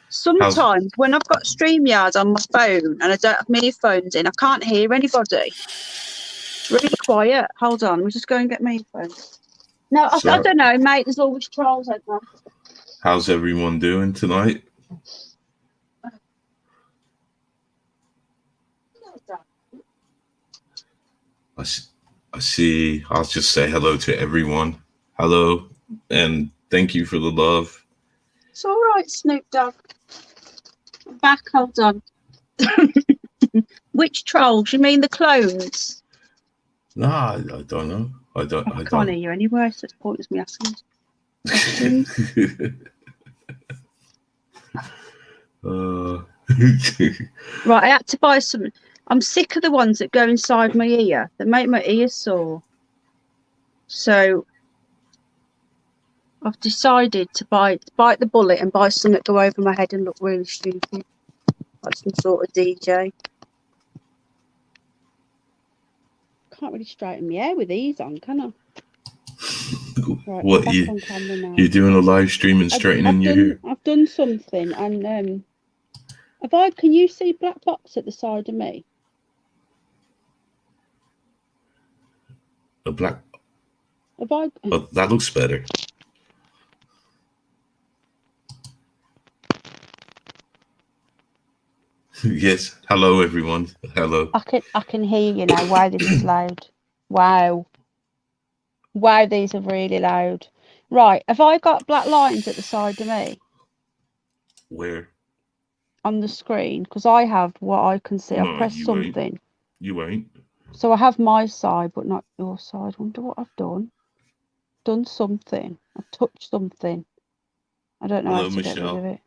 Sometimes when I've got StreamYard on my phone and I don't have my earphones in, I can't hear anybody. It's really quiet. Hold on. We'll just go and get my earphones. No, I don't know, mate. There's always trolls out there. How's everyone doing tonight? I see. I'll just say hello to everyone. Hello, and thank you for the love. It's all right, Snoop Dogg. I'm back. Hold on. Which trolls? You mean the clones? Nah, I don't know. I can't hear you anyway, so it's pointless me asking. Right, I had to buy some. I'm sick of the ones that go inside my ear. That make my ears sore. So I've decided to bite the bullet and buy some that go over my head and look really stupid, like some sort of DJ. Can't really straighten my hair with these on, can I? Right, what you're doing a live stream and straightening your hair? I've done something, and can you see black box at the side of me? A black. Oh, that looks better. Yes. Hello, everyone. Hello. I can hear you now. Wow, this is loud. Wow, these are really loud. Right, have I got black lines at the side of me? Where? On the screen, because I have what I can see. No, I've pressed something. You ain't. So I have my side, but not your side. Wonder what I've done. Done something. I've touched something. I don't know how to get rid of it.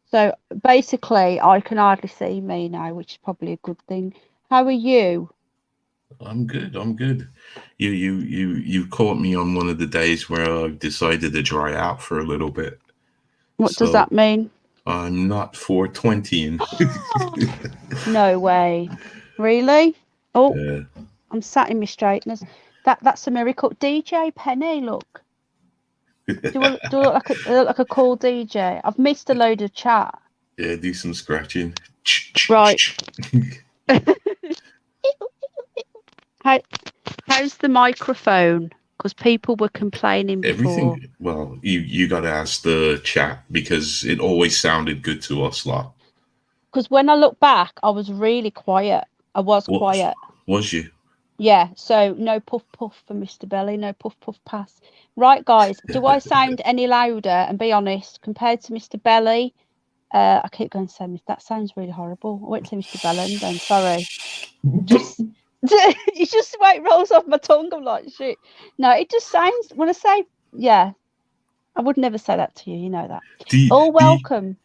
So basically, I can hardly see me now, which is probably a good thing. How are you? I'm good. You caught me on one of the days where I decided to dry out for a little bit. What does that mean? I'm not 420. No way. Really? Oh, yeah. I'm sat in my straighteners. That's a miracle. DJ Penny, look. Do I look like a cool DJ? I've missed a load of chat. Yeah, do some scratching. Right. How's the microphone? Because people were complaining before. Everything. Well, you got to ask the chat because it always sounded good to us lot. Because when I look back, I was really quiet. I was quiet. Was you? Yeah. So no puff puff for Mr. Belly. No puff puff pass. Right, guys. Do I sound any louder? And be honest, compared to Mr. Belly, I keep going to say that sounds really horrible. I went to Mr. Belland. I'm sorry. It's just the way it rolls off my tongue. I'm like, shit. No, it just sounds, when I say, yeah, I would never say that to you. You know that. Welcome.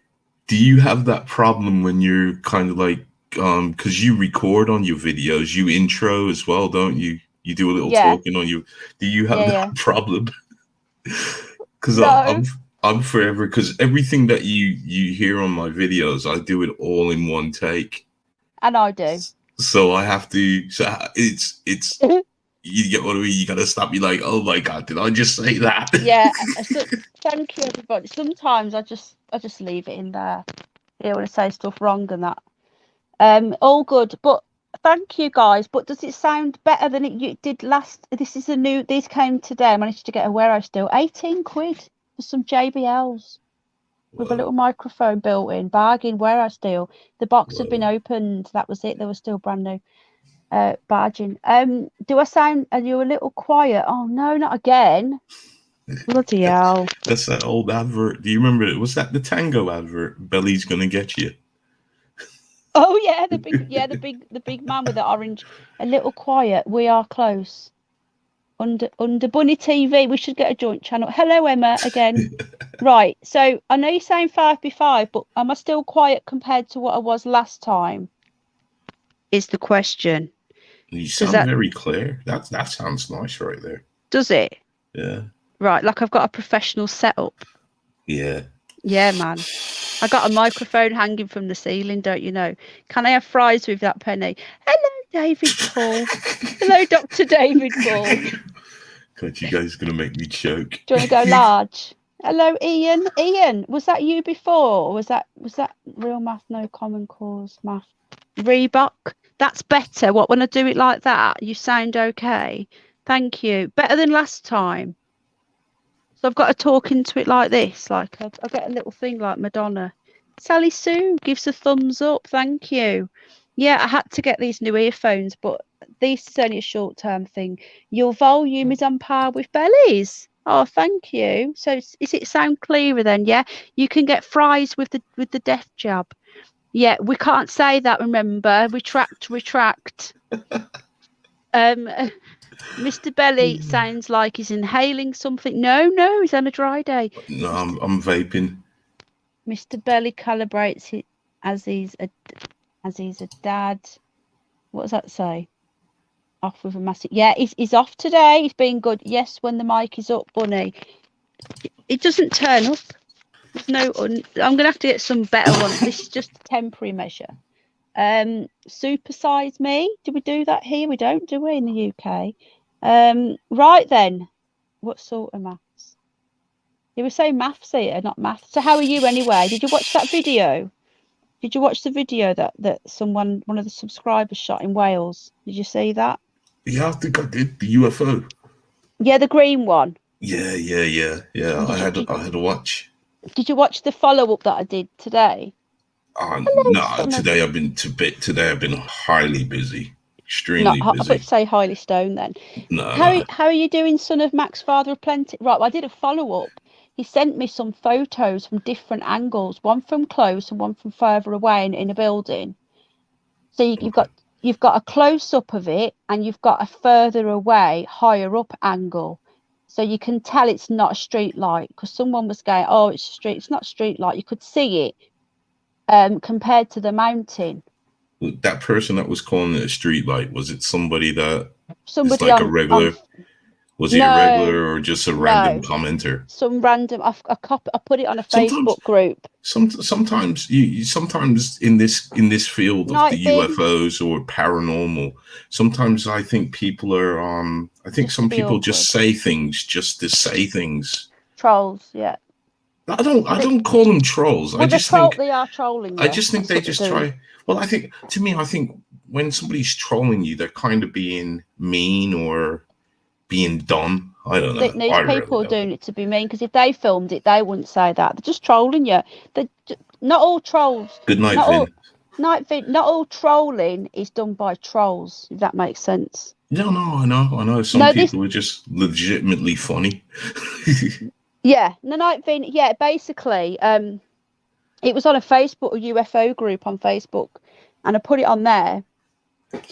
Do you have that problem when you're kind of like, because you record on your videos, you intro as well, don't you? You do a little Yeah. talking on you. Do you have Yeah, that problem? Because No. I'm forever, because everything that you hear on my videos, I do it all in one take. And I do. So I have to. So it's you get what I mean. You gotta stop. Me like, oh my god, did I just say that? Yeah. So, thank you, everybody. Sometimes I just leave it in there. Yeah, when I say stuff wrong and that. All good. But thank you, guys. But does it sound better than it did last? This is a new. These came today. I managed to get a warehouse deal. 18 quid for some JBLs. With a little microphone built in, bargain warehouse deal. The box had been opened. That was it. They were still brand new. Bargain. Do I sound? Are you a little quiet? Oh no, not again. Bloody hell! That's that old advert. Do you remember it? Was that the Tango advert? Belly's gonna get you. Oh yeah, the big man with the orange. A little quiet. We are close. Under Bunny TV. We should get a joint channel. Hello, Emma, again. Right. So I know you're saying 5v5, but am I still quiet compared to what I was last time? Is the question. You sound very clear. That sounds nice right there. Does it? Yeah. Right, like I've got a professional setup. Yeah. Yeah, man. I got a microphone hanging from the ceiling, don't you know? Can I have fries with that penny? Hello, David Paul. Hello, Dr. David Paul. God, you guys are gonna make me choke. Do you want to go large? Hello, Ian. Ian, was that you before? Or was that real math, no common cause math? Reebok. That's better. What, when I do it like that, you sound okay. Thank you. Better than last time. So I've got to talk into it like this. Like I get a little thing like Madonna. Sally Sue gives a thumbs up. Thank you. Yeah, I had to get these new earphones, but this is only a short-term thing. Your volume is on par with Belly's. Oh, thank you. So is it sound clearer then? Yeah, you can get fries with the death jab. Yeah, we can't say that. Remember, retract. Mr. Belly sounds like he's inhaling something. No, he's on a dry day. No, I'm vaping. Mr. Belly calibrates it as he's a dad. What does that say? Off with a massive. Yeah, he's off today. He's being good. Yes, when the mic is up, Bunny. It doesn't turn up. There's no. I'm gonna have to get some better ones. This is just a temporary measure. Supersize me. Do we do that here? We don't, do we, in the UK? Right then. What sort of maths? You were saying maths here, not maths. So how are you anyway? Did you watch that video? Did you watch the video that one of the subscribers shot in Wales? Did you see that? Yeah, I think I did. The UFO. Yeah, the green one. Yeah. I had to watch. Did you watch the follow-up that I did today? No, today I've been highly busy. Extremely busy. I would say highly stoned then. No. How are you doing, son of Max, father of plenty? Right, well, I did a follow-up. He sent me some photos from different angles, one from close and one from further away in a building. So you've got a close-up of it and you've got a further away, higher up angle. So you can tell it's not a street light, because someone was going, oh, it's a street. It's not street light. You could see it compared to the mountain. That person that was calling it a street light, was it somebody that is Somebody like a regular? Was he a regular or just a random commenter? Some random. I put it on a Facebook group. Sometimes in this field of the UFOs or paranormal, sometimes I think people are I think some people just say things just to say things. Trolls, yeah. I don't call them trolls. Well, I just think they are trolling you. I just think they just try. Well, I think when somebody's trolling you, they're kind of being mean or being dumb. I don't know. These people are doing it to be mean, because if they filmed it, they wouldn't say that. They're just trolling you. Not all trolls. Good night, Vin. Not all trolling is done by trolls, if that makes sense. No, I know. Some people are just legitimately funny. Yeah, Vin. Yeah, basically, it was on a UFO group on Facebook, and I put it on there.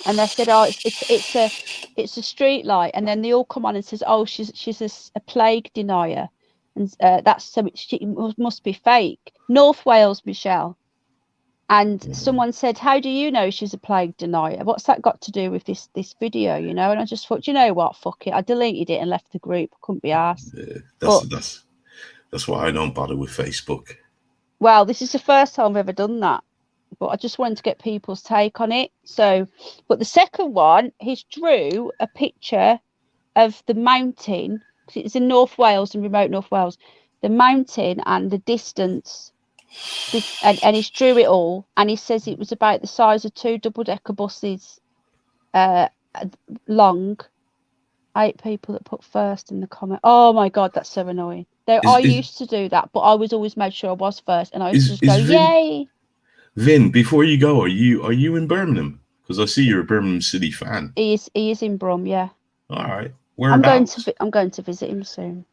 And they said, "Oh, it's a street light," and then they all come on and says, "Oh, she's a plague denier," and she must be fake. North Wales, Michelle. And someone said, "How do you know she's a plague denier? What's that got to do with this video?" And I just thought, you know what, fuck it. I deleted it and left the group. I couldn't be arsed. That's why I don't bother with Facebook. Well, this is the first time I've ever done that, but I just wanted to get people's take on it. So, but the second one, he drew a picture of the mountain. It's in North Wales, in remote North Wales, the mountain and the distance. And he's drew it all, and he says it was about the size of 2 double-decker buses long. 8 people that put first in the comment. Oh my god, that's so annoying. I used to do that, but I was always made sure I was first, and I used to just go, yay. Vin, before you go, are you in Birmingham? Because I see you're a Birmingham City fan. He is in Brum, yeah. All right. Whereabouts? I'm going to visit him soon.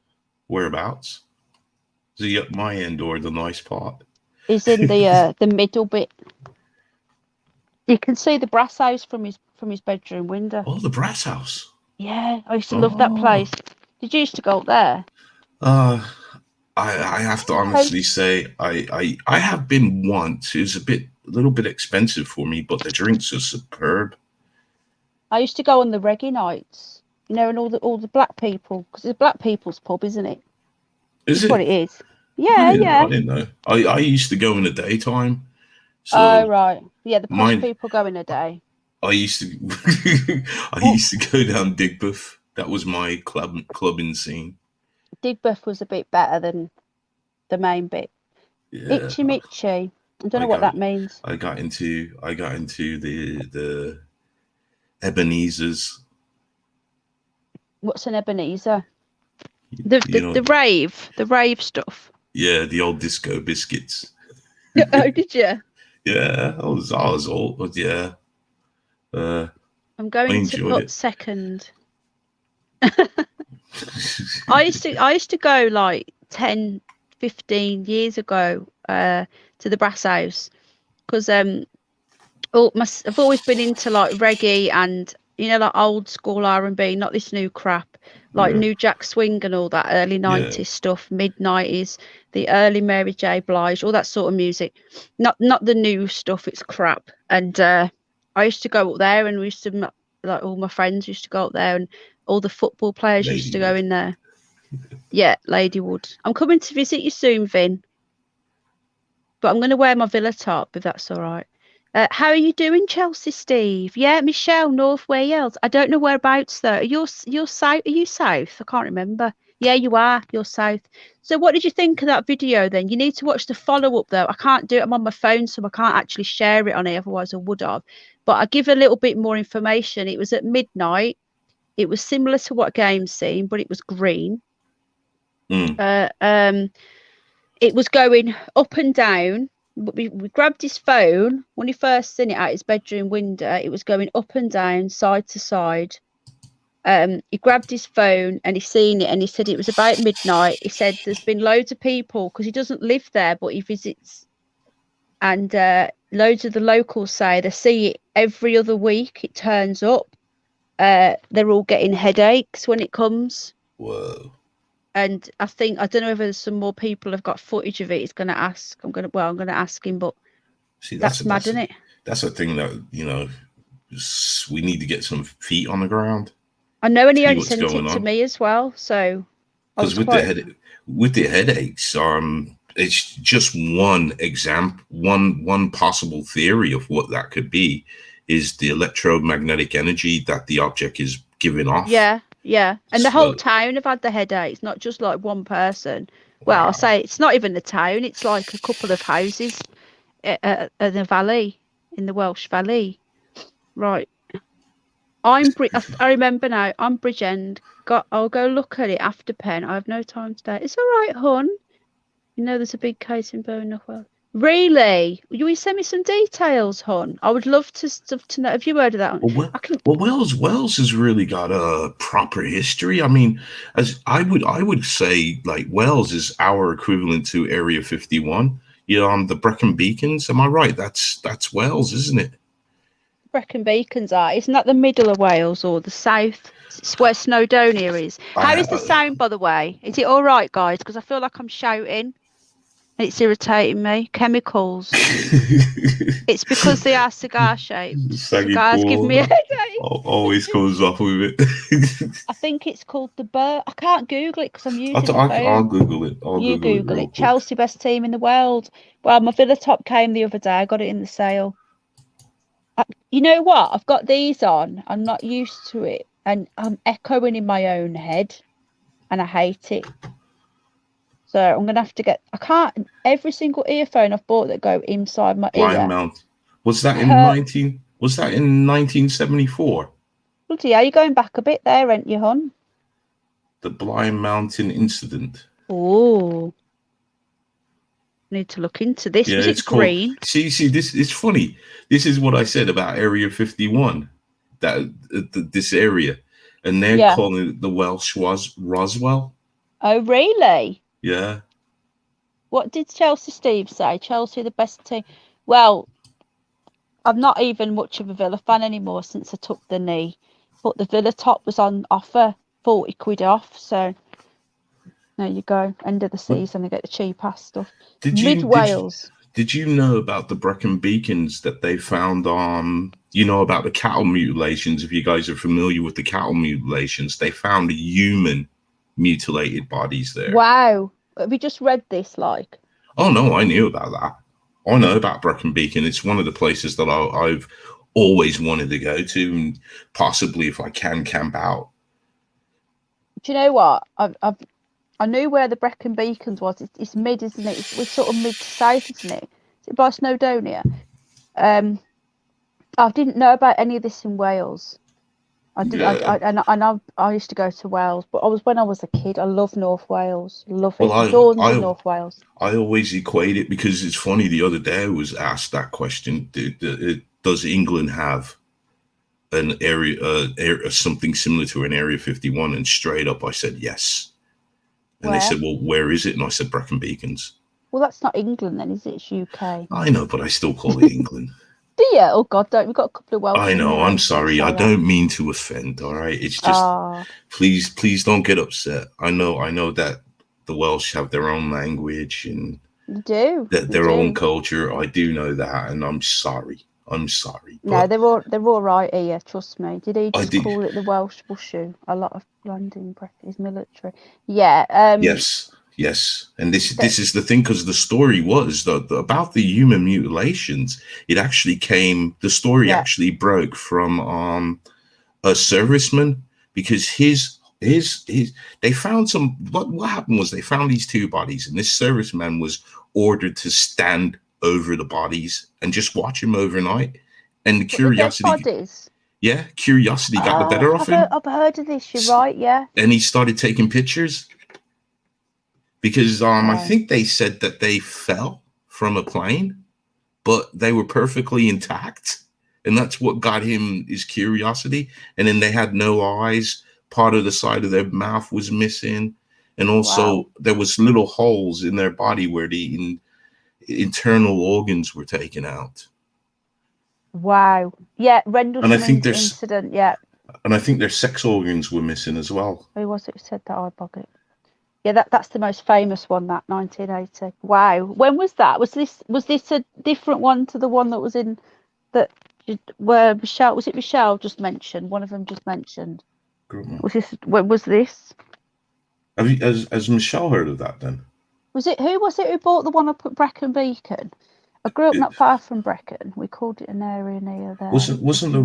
Whereabouts? Is he at my end or the nice part? He's in the middle bit. You can see the Brass House from his bedroom window. Oh, the Brass House. Yeah, I used to love that place. Did you used to go up there? I have to honestly say I have been once. It was a little bit expensive for me, but the drinks are superb. I used to go on the reggae nights, and all the black people, because it's black people's pub, isn't it? Is it? What it is. Yeah, I didn't know. I used to go in the daytime. So oh right, yeah. The posh people go in the day. I used to go down Digbeth. That was my clubbing scene. Digbeth was a bit better than the main bit. Yeah. Itchy Mitchy. I don't know what that means. I got into the Ebenezer's. What's an Ebenezer? The rave stuff. Yeah, the old disco biscuits. Oh, did you? Yeah, I was old, but yeah. I'm going to put second. I used to go like 10, 15 years ago to the Brass House because I've always been into like reggae and like old school R&B, not this new crap, like New Jack Swing and all that early 90s stuff, mid 90s, the early Mary J. Blige, all that sort of music. Not the new stuff, it's crap. And I used to go up there, and we used to, like, all my friends used to go up there, and all the football players used to go in there. Yeah, Ladywood. I'm coming to visit you soon, Vin. But I'm going to wear my Villa top, if that's all right. How are you doing, Chelsea Steve? Yeah, Michelle, North Wales. I don't know whereabouts, though. You're south. Are you south? I can't remember. Yeah, you are. You're south. So what did you think of that video, then? You need to watch the follow-up, though. I can't do it. I'm on my phone, so I can't actually share it on it. Otherwise, I would have. But I'll give a little bit more information. It was at midnight. It was similar to what Game's seen, but it was green. It was going up and down. We grabbed his phone when he first seen it out his bedroom window. It was going up and down, side to side. He grabbed his phone and he seen it, and he said it was about midnight. He said there's been loads of people, because he doesn't live there, but he visits, and loads of the locals say they see it every other week. It turns up. They're all getting headaches when it comes. Whoa. And I don't know whether some more people have got footage of it. He's going to ask. I'm going to ask him, but see, that's mad, isn't it? That's a thing that, we need to get some feet on the ground. I know, and he only sent it to me as well. So, because with the headaches, it's just one example, one possible theory of what that could be, is the electromagnetic energy that the object is giving off. Yeah. Yeah, and the whole town have had the headaches, not just like one person. Well, I'll say it's not even the town; it's like a couple of houses in the valley, in the Welsh Valley. Right, I remember now. I'm Bridgend. I'll go look at it after Pen. I have no time today. It's all right, hon. There's a big case in Birmingham. Really? You send me some details, hon. I would love to know. Have you heard of that one? Well, Wales has really got a proper history. I mean, as I would say, like, Wales is our equivalent to Area 51. The Brecon Beacons. Am I right? That's Wales, isn't it? Brecon Beacons are. Isn't that the middle of Wales or the south? It's where Snowdonia is. How is the sound, by the way? Is it all right, guys? Because I feel like I'm shouting. It's irritating me. Chemicals. It's because they are cigar shaped. Saggy Cigars give me a Paul headache. always comes up with it. I think it's called the Burr. I can't Google it because I'm using my I'll phone. Google it. You Google real it. quick. Chelsea, best team in the world. Well, my Villa top came the other day. I got it in the sale. You know what? I've got these on. I'm not used to it. And I'm echoing in my own head. And I hate it. So I'm going to have to get... I can't... Every single earphone I've bought that go inside my Blind ear... Mount. Was that in 1974? Bloody hell, you're going back a bit there, ain't you, hon? The Blind Mountain incident. Oh. Need to look into this. Yeah, Was it green? See, this is funny. This is what I said about Area 51, this area, and they're calling it the Welsh Roswell. Oh, really? Yeah. What did Chelsea Steve say? Chelsea the best team. Well, I'm not even much of a Villa fan anymore since I took the knee, but the Villa top was on offer, 40 quid off. So there you go. End of the season, I get the cheap ass stuff. Wales. Did you know about the Brecon Beacons that they found on? You know about the cattle mutilations. If you guys are familiar with the cattle mutilations, they found human mutilated bodies there. Wow. Have you just read this? Like? Oh no, I knew about that. I know about Brecon Beacon. It's one of the places that I've always wanted to go to, and possibly if I can camp out. Do you know what? I knew where the Brecon Beacons was. It's mid, isn't it? It's sort of mid to south, isn't it? Is it by Snowdonia? I didn't know about any of this in Wales. I did, yeah. I used to go to Wales, but when I was a kid. I love North Wales. Love it. Well, North Wales. I always equate it because it's funny. The other day I was asked that question: does England have an area, something similar to an Area 51? And straight up, I said yes. And they said, well, where is it? And I said, Brecon Beacons. Well, that's not England then, is it? It's UK. I know, but I still call it England. Do you? Oh, God, don't. We've got a couple of Welsh. I know, I'm sorry. I don't mean to offend, all right? It's just, please don't get upset. I know that the Welsh have their own language and their own culture. I do know that, and I'm sorry. No, they're all right here. Trust me. Did he just call it the Welsh Bushu? A lot of London is military. Yeah. Yes. And this is the thing, because the story was about the human mutilations. It actually came. The story actually broke from a serviceman, because they found some. What happened was they found these two bodies, and this serviceman was ordered to stand over the bodies and just watch him overnight, and the curiosity got the better of him. I've heard of this. You're right, yeah. And he started taking pictures because I think they said that they fell from a plane, but they were perfectly intact, and that's what got him his curiosity. And then they had no eyes. Part of the side of their mouth was missing, and also there was little holes in their body where the internal organs were taken out. Wow. Yeah, Rendlesham incident, yeah. And I think their sex organs were missing as well. Who was it who said that? I bug it. Yeah, that's the most famous one, that 1980. Wow. When was that? Was this a different one to the one that was in that where Michelle just mentioned? One of them just mentioned. When was this? Has Michelle heard of that then? Who was it who bought the one up at Brecon Beacon? I grew up not far from Brecon. We called it an area near there. Wasn't the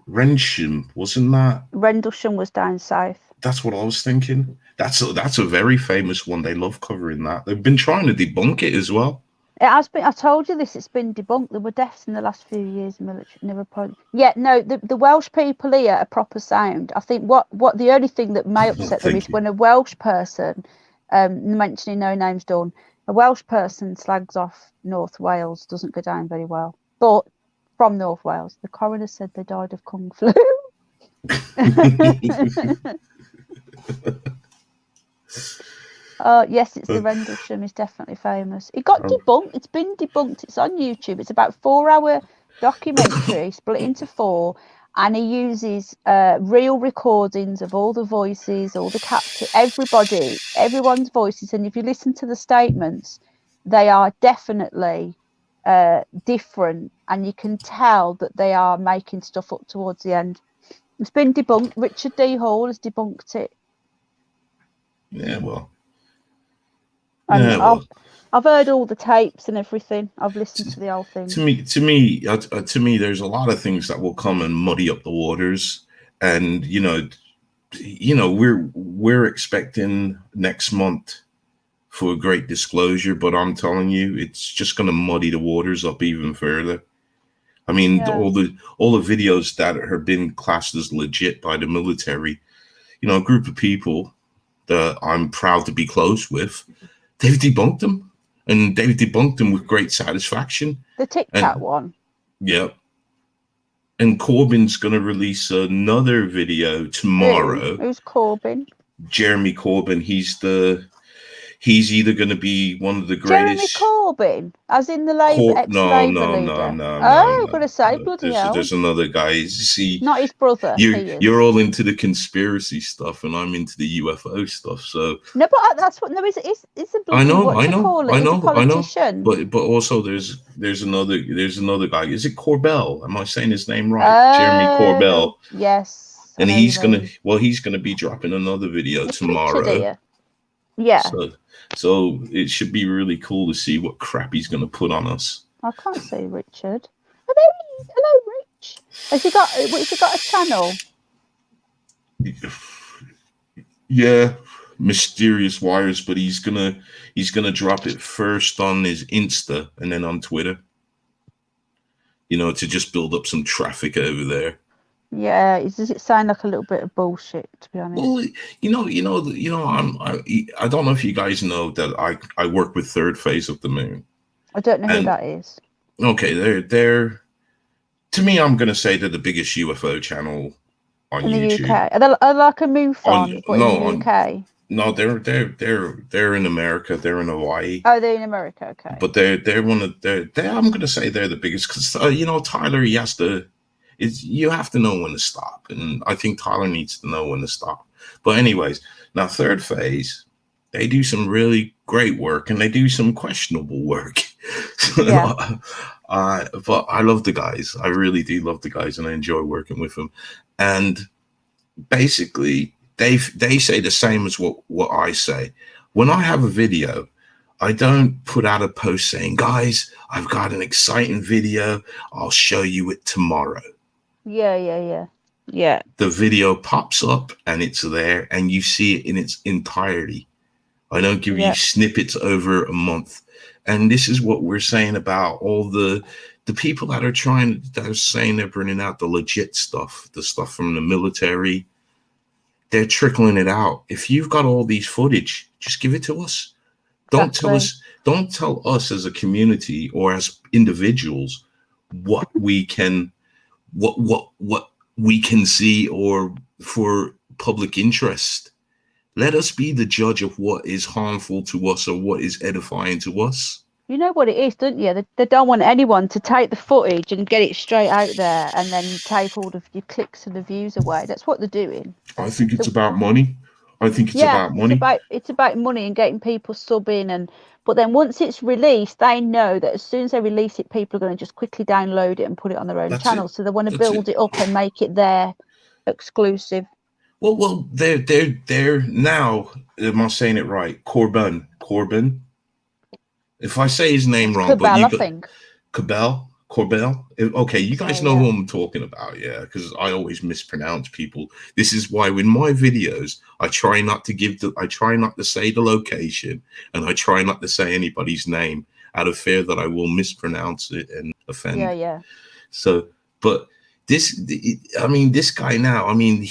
Rendlesham? Wasn't that? Rendlesham was down south. That's what I was thinking. That's a very famous one. They love covering that. They've been trying to debunk it as well. It has been. I told you this. It's been debunked. There were deaths in the last few years in military. Yeah, no. The Welsh people here are proper sound. I think what the only thing that may upset them is when a Welsh person. Mentioning no names done, a Welsh person slags off North Wales doesn't go down very well. But from North Wales, the coroner said they died of Kung flu. Yes, it's the Rendlesham is definitely famous. It got debunked. It's been debunked. It's on YouTube. It's about 4-hour documentary split into 4. And he uses real recordings of all the voices, all the everyone's voices. And if you listen to the statements, they are definitely different, and you can tell that they are making stuff up towards the end. It's been debunked. Richard D. Hall has debunked it. Yeah, well. And yeah, I've heard all the tapes and everything. I've listened to the whole thing. To me, there's a lot of things that will come and muddy up the waters, and we're expecting next month for a great disclosure, but I'm telling you, it's just going to muddy the waters up even further. I mean, all the videos that have been classed as legit by the military, a group of people that I'm proud to be close with, they've debunked them, and they've debunked them with great satisfaction. The Tic Tac one. Yeah. And Corbyn's going to release another video tomorrow. Who's Corbyn? Jeremy Corbyn. He's either going to be one of the greatest. Jeremy Corbyn, as in the Labour ex-Labour leader. No. I'm going to say, bloody hell. There's another guy. You see, not his brother. You're all into the conspiracy stuff, and I'm into the UFO stuff. So no, but that's what. No, it's a bloody, I know. Politician. But also there's another guy. Is it Corbell? Am I saying his name right? Jeremy Corbell. Yes. And he's gonna be dropping another video tomorrow. Yeah. So it should be really cool to see what crap he's going to put on us. I can't see Richard. Hello, Rich. Has he got a channel? Yeah, Mysterious Wires, but he's gonna drop it first on his Insta and then on Twitter. To just build up some traffic over there. Yeah, does it sound like a little bit of bullshit, to be honest? Well, I don't know if you guys know that I work with Third Phase of the Moon. I don't know who that is. Okay, they're to me, I'm gonna say they're the biggest UFO channel on YouTube. The UK. Are they like a MUFON, in the UK? No, they're in America. They're in Hawaii. Oh, they're in America. Okay. But they're one of I'm gonna say they're the biggest because Tyler, he has to. You have to know when to stop, and I think Tyler needs to know when to stop. But anyways, now Third Phase, they do some really great work, and they do some questionable work. Yeah. But I love the guys. I really do love the guys, and I enjoy working with them. And basically, they say the same as what I say. When I have a video, I don't put out a post saying, "Guys, I've got an exciting video. I'll show you it tomorrow." Yeah. The video pops up and it's there and you see it in its entirety. I don't give you snippets over a month. And this is what we're saying about all the people that are saying they're bringing out the legit stuff, the stuff from the military. They're trickling it out. If you've got all these footage, just give it to us. Don't tell us as a community or as individuals what we can see or for public interest. Let us be the judge of what is harmful to us or what is edifying to us. You know what it is, don't you? They don't want anyone to take the footage and get it straight out there and then take all of your clicks and the views away. That's what they're doing. I think it's about money. It's about money and getting people subbing, but then once it's released, they know that as soon as they release it, people are going to just quickly download it and put it on their own channel. So they want to build it up and make it their exclusive. Well, they're now. Am I saying it right? Corbyn. If I say his name wrong, I think. Corbell. Okay, you guys know who I'm talking about, yeah? Because I always mispronounce people. This is why in my videos I try not to say the location, and I try not to say anybody's name out of fear that I will mispronounce it and offend. Yeah. So, but this guy now. I mean, I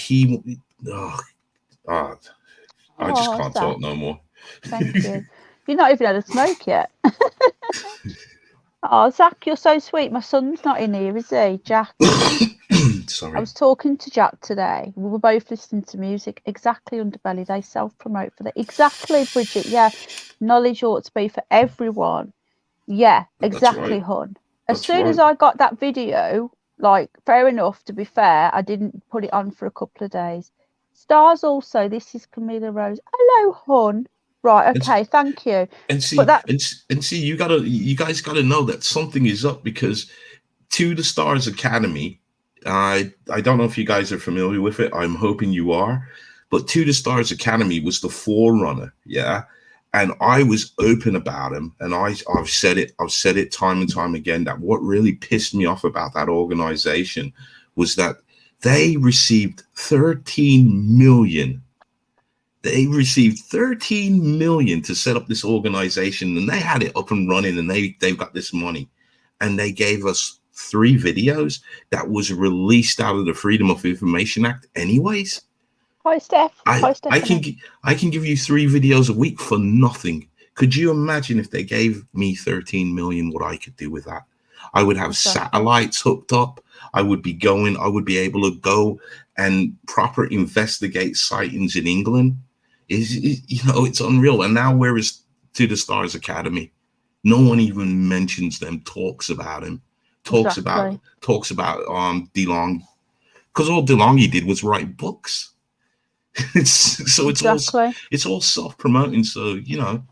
just can't talk no more. Thank you. You've not even had a smoke yet. Oh, Zach, you're so sweet. My son's not in here, is he? Jack. Sorry. I was talking to Jack today. We were both listening to music. Exactly, Underbelly. They self-promote for that. Exactly, Bridget. Yeah. Knowledge ought to be for everyone. Yeah, exactly, hon. As soon as I got that video, fair enough, to be fair, I didn't put it on for a couple of days. Stars also. This is Camilla Rose. Hello, hon. Right. Okay. Thank you. And see, but that and see, you guys gotta know that something is up, because To the Stars Academy, I don't know if you guys are familiar with it. I'm hoping you are, but To the Stars Academy was the forerunner, yeah. And I was open about him, and I've said it time and time again, that what really pissed me off about that organization was that they received 13 million. They received 13 million to set up this organization, and they had it up and running, and they've got this money, and they gave us 3 videos that was released out of the Freedom of Information Act anyways. Hi, Steph. I can give you 3 videos a week for nothing. Could you imagine if they gave me 13 million, what I could do with that? I would have satellites hooked up. I would be able to go and proper investigate sightings in England. It's unreal. And now where is To the Stars Academy? No one even mentions them, talks about him, talks about DeLong, because all DeLonghi did was write books. It's all self-promoting. So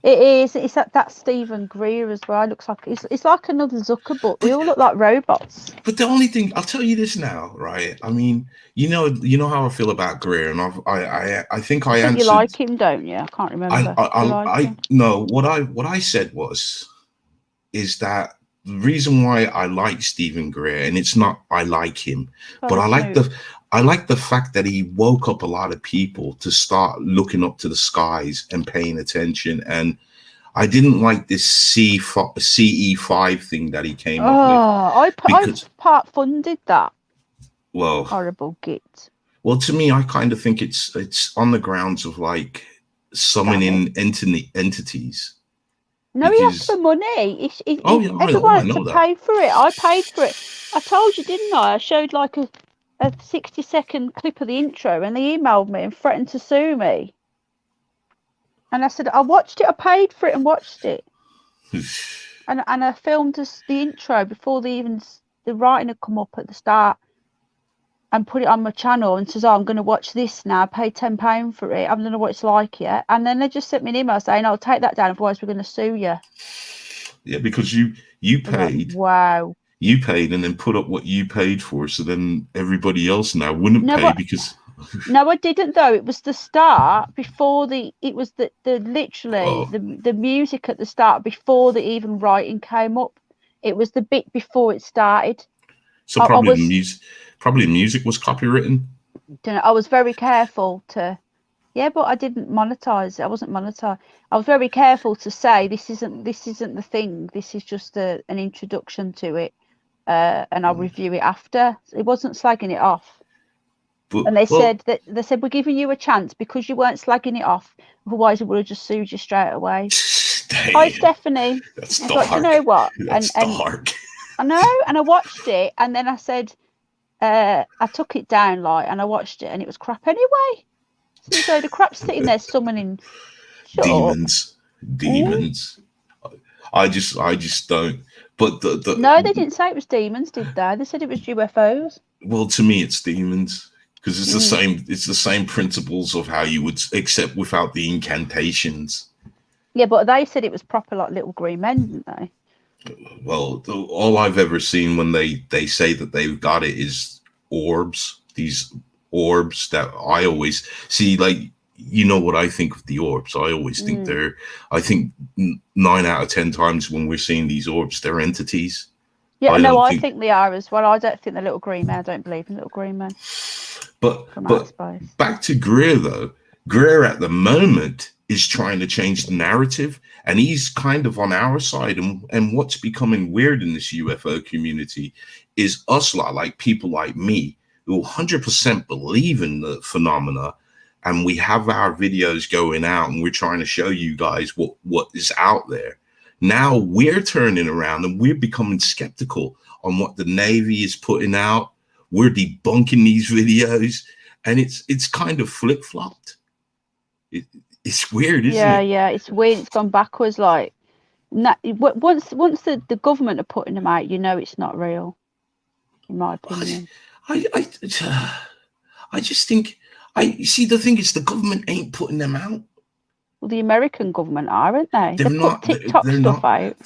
it is. It's that Stephen Greer as well. It looks like it's like another Zuckerberg. We all look like robots. But the only thing, I'll tell you this now, right? I mean, you know how I feel about Greer, and I think I answered. You like him, don't you? I can't remember. No. What I said is that the reason why I like Stephen Greer, and it's not I like him, but I like the fact that he woke up a lot of people to start looking up to the skies and paying attention. And I didn't like this CE5 thing that he came up with. I part funded that. Well, horrible git. Well, to me, I kind of think it's on the grounds of like summoning entities. No, he asked for money. Everyone had to pay for it. I paid for it. I told you, didn't I? I showed like a 60-second clip of the intro, and they emailed me and threatened to sue me. And I said, I watched it. I paid for it and watched it. and I filmed the intro before the writing had come up at the start, and put it on my channel, and says, I'm going to watch this now. I paid £10 for it. I don't know what it's like yet. And then they just sent me an email saying, I'll take that down, otherwise we're going to sue you. Yeah, because you paid. Like, wow. You paid and then put up what you paid for, so then everybody else now wouldn't pay because. No, I didn't though. It was the start before it was the music at the start before the even writing came up. It was the bit before it started. So probably the music was copywritten. I was very careful to. Yeah, but I didn't monetize it. I wasn't monetized. I was very careful to say this isn't the thing. This is just an introduction to it. And I'll review it after. It wasn't slagging it off. And they said we're giving you a chance because you weren't slagging it off. Otherwise, we would have just sued you straight away. Hi, Stephanie. That's dark. You know what? That's dark. I know. And I watched it, and then I said, I took it down, and I watched it, and it was crap anyway. So the crap sitting there summoning demons. I just don't. But no, they didn't say it was demons, did they? They said it was UFOs. Well, to me, it's demons because it's the same. It's the same principles of how you would, except without the incantations. Yeah, but they said it was proper like little green men, didn't they? Well, all I've ever seen when they say that they've got it is orbs. These orbs that I always see, like. You know what I think of the orbs. I always think I think 9 out of 10 times when we're seeing these orbs, they're entities. Yeah, I think they are as well. I don't think they're little green men. I don't believe in little green men. But back to Greer though. Greer at the moment is trying to change the narrative, and he's kind of on our side. And what's becoming weird in this UFO community is us like people like me who 100% believe in the phenomena. And we have our videos going out and we're trying to show you guys what is out there. Now we're turning around and we're becoming skeptical on what the Navy is putting out. We're debunking these videos, and it's kind of flip-flopped. It's weird, isn't it? Yeah, it's weird. It's gone backwards. Like once the government are putting them out, it's not real, in my opinion. I just think. You see, the thing is, the government ain't putting them out. Well, the American government are, aren't they? They're They not. put TikTok They're stuff not. out.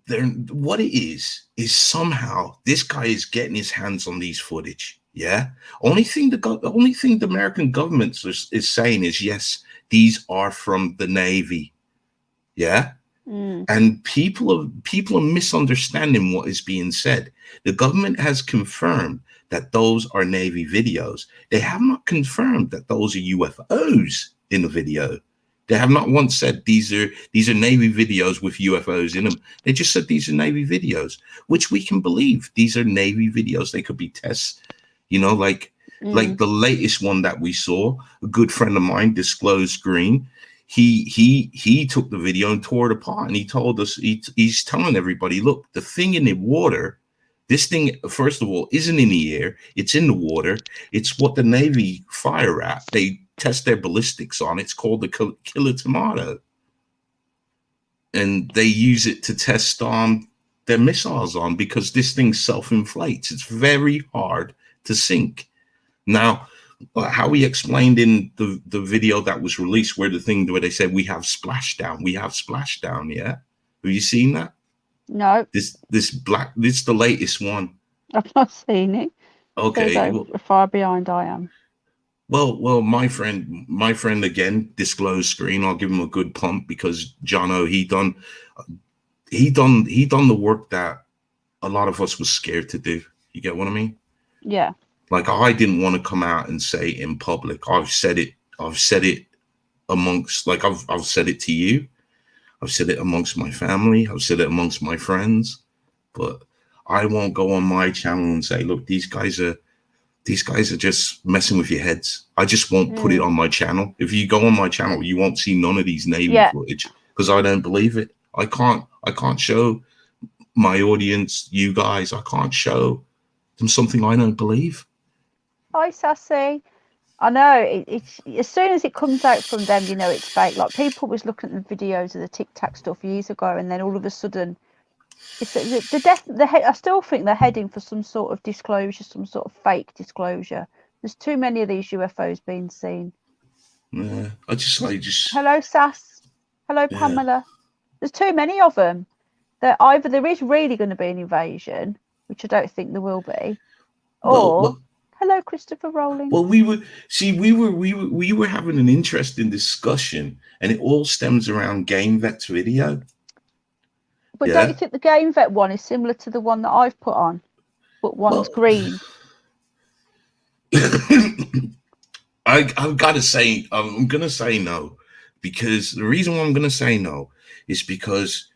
They're what it is somehow this guy is getting his hands on these footage. Yeah. Only thing the American government is saying is, yes, these are from the Navy. Yeah. And people are misunderstanding what is being said. The government has confirmed that those are Navy videos. They have not confirmed that those are UFOs in the video. They have not once said these are Navy videos with UFOs in them. They just said these are Navy videos, which we can believe. These are Navy videos. They could be tests, like the latest one that we saw. A good friend of mine, Disclosed Green, he took the video and tore it apart, and he told us he's telling everybody, look, the thing in the water, this thing, first of all, isn't in the air, it's in the water. It's what the Navy fire at. They test their ballistics on. It's called the Killer Tomato, and they use it to test their missiles on, because this thing self-inflates. It's very hard to sink. Now, how he explained in the video that was released, where they said we have splashdown. Yeah, have you seen that? No. This the latest one. I've not seen it. Okay. So far behind I am. Well, my friend again, Disclosed Screen. I'll give him a good pump, because Jono, he done the work that a lot of us was scared to do. You get what I mean? Yeah. Like, I didn't want to come out and say it in public. I've said it amongst, like, I've said it to you. I've said it amongst my family. I've said it amongst my friends. But I won't go on my channel and say, look, these guys are just messing with your heads. I just won't put it on my channel. If you go on my channel, you won't see none of these Navy footage, because I don't believe it. I can't show my audience, you guys, I can't show them something I don't believe. Hi, Sassy. I know it's as soon as it comes out from them, it's fake. Like, people was looking at the videos of the Tic Tac stuff years ago, and then all of a sudden, it's I still think they're heading for some sort of disclosure, some sort of fake disclosure. There's too many of these UFOs being seen. Yeah, I just. Hello, Sass. Hello, Pamela. There's too many of them. That either there is really going to be an invasion, which I don't think there will be, or hello, Christopher Rowling. Well, we were having an interesting discussion, and it all stems around Game Vet's video. But don't you think the Game Vet one is similar to the one that I've put on, but one's green? I've got to say, I'm going to say no, because the reason why I'm going to say no is because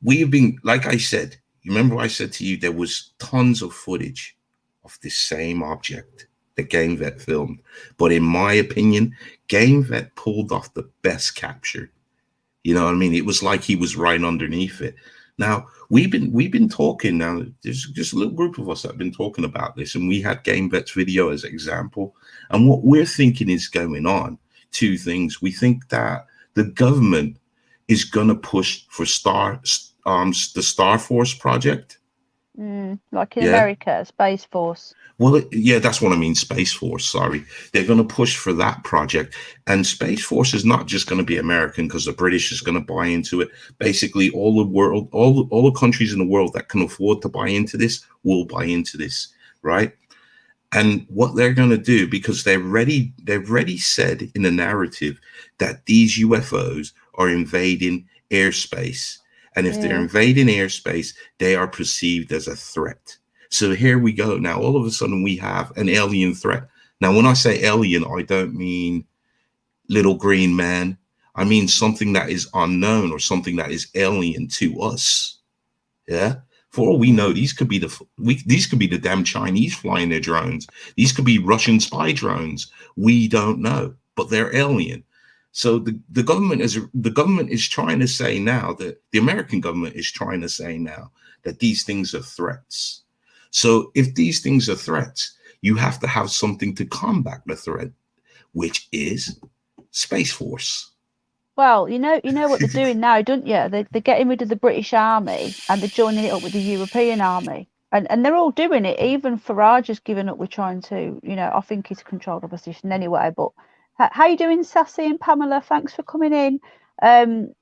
we've been, like I said, you remember I said to you, there was tons of footage of this same object that Game Vet filmed. But in my opinion, Game Vet pulled off the best capture. You know what I mean? It was like he was right underneath it. Now, we've been talking now. There's just a little group of us that have been talking about this, and we had Game Vet's video as an example. And what we're thinking is going on, two things. We think that the government is going to push for the Star Force project. Like in America, Space Force. Well, yeah, that's what I mean. Space Force. Sorry, they're going to push for that project, and Space Force is not just going to be American, because the British is going to buy into it. Basically, all the world, all the countries in the world that can afford to buy into this will buy into this, right? And what they're going to do, because they've already said in the narrative that these UFOs are invading airspace, and if they're invading airspace, they are perceived as a threat. So here we go. Now, all of a sudden, we have an alien threat. Now, when I say alien, I don't mean little green man. I mean something that is unknown, or something that is alien to us. Yeah. For all we know, these could be the damn Chinese flying their drones. These could be Russian spy drones. We don't know, but they're alien. So the government is trying to say now, that the American government is trying to say now that these things are threats. So if these things are threats, you have to have something to combat the threat, which is Space Force. Well, you know what they're doing now, don't you? They're getting rid of the British Army, and they're joining it up with the European Army. And they're all doing it. Even Farage has given up with trying to, I think he's controlled opposition anyway, but How you doing, Sassy and Pamela? Thanks for coming in.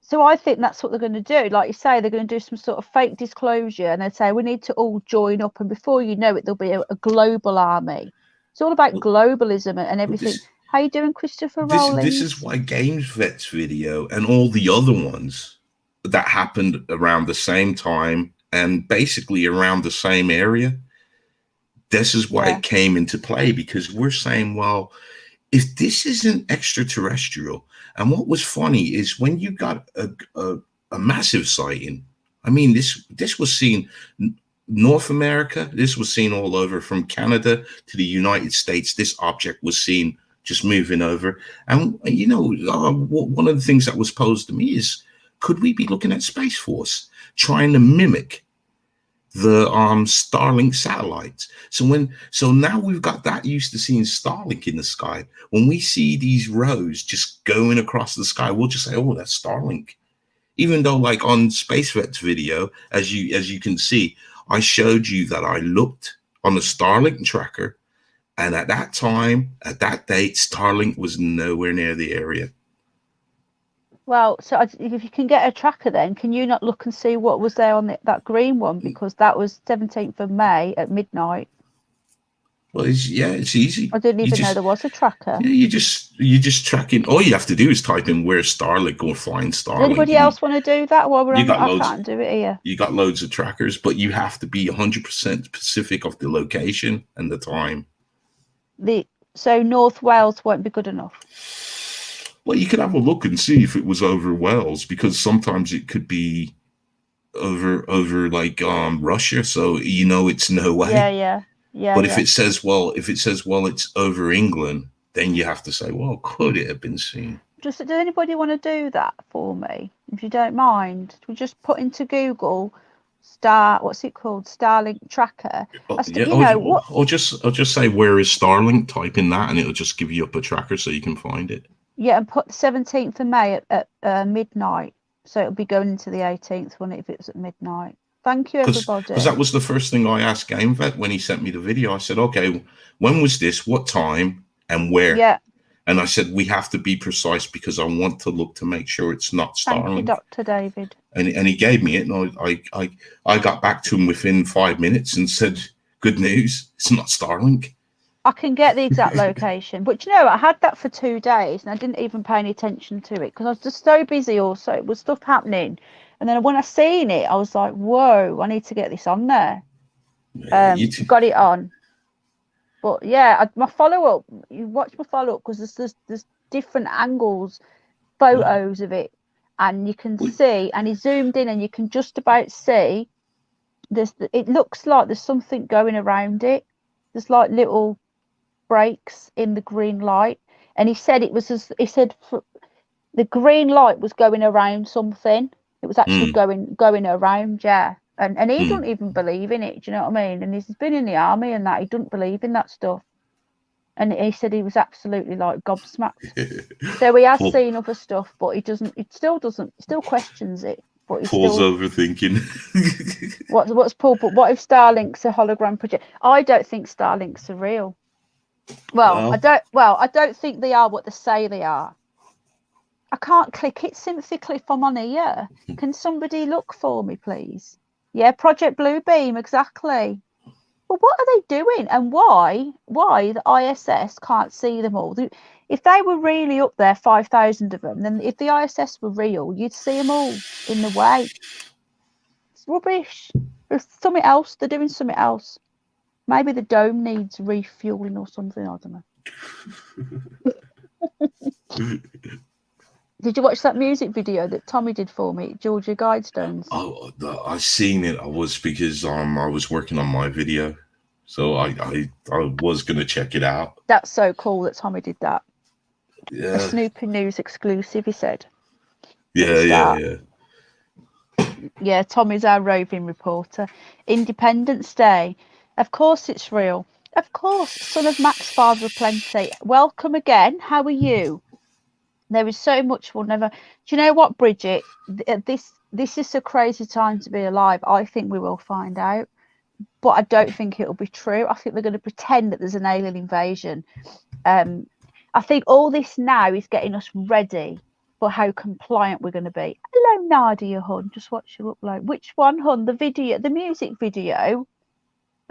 So I think that's what they're going to do. Like you say, they're going to do some sort of fake disclosure, and they say we need to all join up, and before you know it, there'll be a global army. It's all about globalism and everything. How you doing, Christopher Rowling? This is why GamesVet's video and all the other ones that happened around the same time and basically around the same area, this is why it came into play, because we're saying, well, if this isn't extraterrestrial, and what was funny is when you got a massive sighting, I mean, this was seen North America, this was seen all over, from Canada to the United States. This object was seen just moving over. And, you know, one of the things that was posed to me is, could we be looking at Space Force trying to mimic the Starlink satellites? So now we've got that used to seeing Starlink in the sky. When we see these rows just going across the sky, we'll just say, oh, that's Starlink. Even though, like on SpaceVet's video, as you can see, I showed you that I looked on the Starlink tracker, and at that time, at that date, Starlink was nowhere near the area. Well, so if you can get a tracker, then can you not look and see what was there on that green one? Because that was 17th of May at midnight. Well, it's easy. I didn't even know there was a tracker. Yeah, you just tracking. All you have to do is type in where's Starlink or find Starlink. Does anybody else want to do that? Well, I can't do it here. You got loads of trackers, but you have to be 100% specific of the location and the time. So North Wales won't be good enough. Well, you could have a look and see if it was over Wales, because sometimes it could be over like Russia. So you know it's no way. Yeah. But if it says it's over England, then you have to say, well, could it have been seen? Does anybody want to do that for me, if you don't mind? We just put into Google what's it called, Starlink tracker. Or just say where is Starlink, type in that, and it'll just give you up a tracker so you can find it. Yeah, and put 17th of May at midnight, so it'll be going into the 18th, won't it, if it's at midnight? Thank you, everybody. Because that was the first thing I asked GameVet when he sent me the video. I said, okay, when was this, what time, and where? Yeah. And I said, we have to be precise because I want to look to make sure it's not Starlink. Thank you, Dr. David. And he gave me it, and I got back to him within 5 minutes and said, good news, it's not Starlink. I can get the exact location, but you know, I had that for 2 days and I didn't even pay any attention to it because I was just so busy. Also, it was stuff happening, and then when I seen it, I was like, "Whoa, I need to get this on there." Got it on, but yeah, my follow up. You watch my follow up because there's different angles, photos of it, and you can see. And he zoomed in, and you can just about see. It looks like there's something going around it. There's like little breaks in the green light, and he said the green light was going around something. It was actually going around, yeah. And he doesn't even believe in it. Do you know what I mean? And he's been in the army and that, he doesn't believe in that stuff. And he said he was absolutely like gobsmacked. So he has seen other stuff, but he still questions it. But Paul's overthinking. What's Paul? But what if Starlink's a hologram project? I don't think Starlinks are real. I don't think they are what they say they are. I can't click it, Cynthia, if I'm on here. Can somebody look for me, please? Yeah, Project Bluebeam, exactly. Well, what are they doing, and why the ISS can't see them all? If they were really up there, 5,000 of them, then if the ISS were real, you'd see them all in the way. It's rubbish. There's something else. They're doing something else. Maybe the dome needs refueling or something. I don't know. Did you watch that music video that Tommy did for me, Georgia Guidestones? Oh, I seen it. I was working on my video, so I was gonna check it out. That's so cool that Tommy did that. Yeah. A Snoopy News exclusive, he said. Yeah. Yeah, Tommy's our roving reporter. Independence Day. Of course it's real. Of course, son of Max, father of plenty. Welcome again. How are you? There is so much we'll never. Do you know what, Bridget? This is a crazy time to be alive. I think we will find out, but I don't think it'll be true. I think they're going to pretend that there's an alien invasion. I think all this now is getting us ready for how compliant we're going to be. Hello, Nadia, hun. Just watch your upload. Which one, hun? The video, the music video.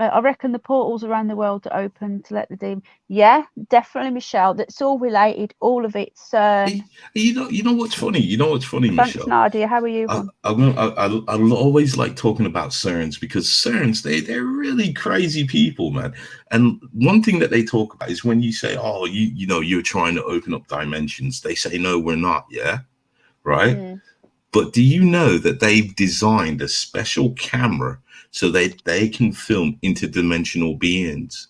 I reckon the portals around the world are open to let the demon. Yeah, definitely, Michelle. That's all related. All of it. CERN. You know what's funny? You know what's funny, Thanks, Michelle? Nadia. How are you, hun? I'll always like talking about CERNs, because CERNs, they're really crazy people, man. And one thing that they talk about is when you say, oh, you know, you're trying to open up dimensions, they say, no, we're not. Yeah. Right. But do you know that they've designed a special camera so they can film interdimensional beings?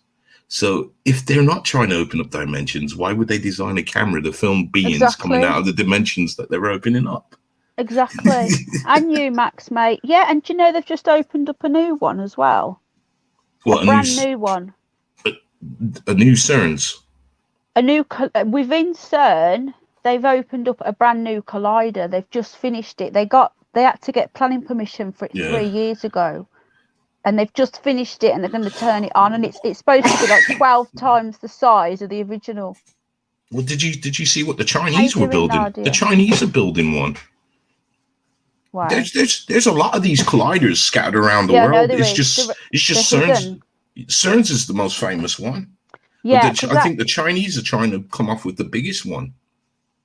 So if they're not trying to open up dimensions, why would they design a camera to film beings coming out of the dimensions that they're opening up? Exactly. And you, Max, mate. Yeah, and do you know they've just opened up a new one as well? Well, a brand new one. A new CERNs. Within CERN, they've opened up a brand new collider. They've just finished it. They had to get planning permission for it 3 years ago. And they've just finished it, and they're going to turn it on, and it's supposed to be like 12 times the size of the original. Well, did you see what the Chinese were building? Nadia? The Chinese are building one. Wow. There's a lot of these colliders scattered around the world. It's just CERN's. CERN's is the most famous one. Yeah, I think the Chinese are trying to come off with the biggest one.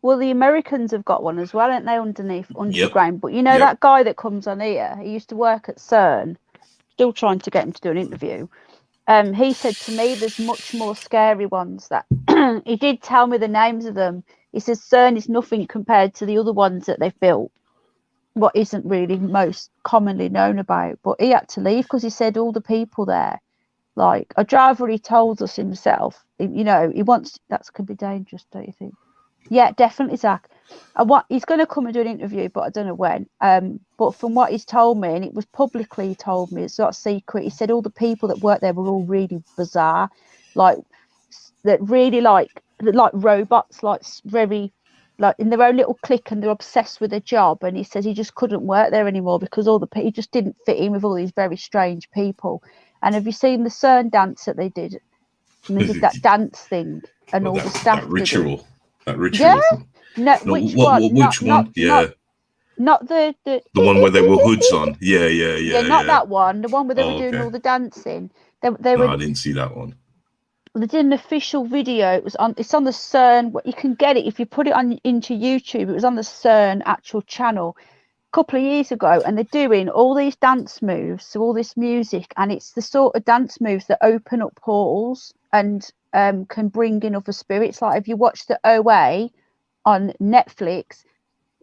Well, the Americans have got one as well, aren't they, underground? But you know that guy that comes on here, he used to work at CERN. Still trying to get him to do an interview. He said to me there's much more scary ones that he did tell me the names of them. He says CERN is nothing compared to the other ones that they've built, what isn't really most commonly known about. But he had to leave because he said all the people there, like a driver, he told us himself, you know, he wants, that could be dangerous, don't you think? Yeah, definitely, Zach. He's going to come and do an interview, but I don't know when. But from what he's told me, and it was publicly he told me, it's not a secret. He said all the people that worked there were all really bizarre, like that, really like robots, like very, like in their own little clique, and they're obsessed with their job. And he says he just couldn't work there anymore because he just didn't fit in with all these very strange people. And have you seen the CERN dance that they did? And they did that dance thing, and all the staff. That ritual. That ritual. Yeah. No, which one? Which one? Not the one where there were hoods on. Yeah. Not that one. The one where they were doing all the dancing. They were. I didn't see that one. They did an official video. It's on the CERN. You can get it if you put it into YouTube. It was on the CERN actual channel a couple of years ago, and they're doing all these dance moves, so all this music, and it's the sort of dance moves that open up portals and can bring in other spirits. Like if you watch the OA on Netflix,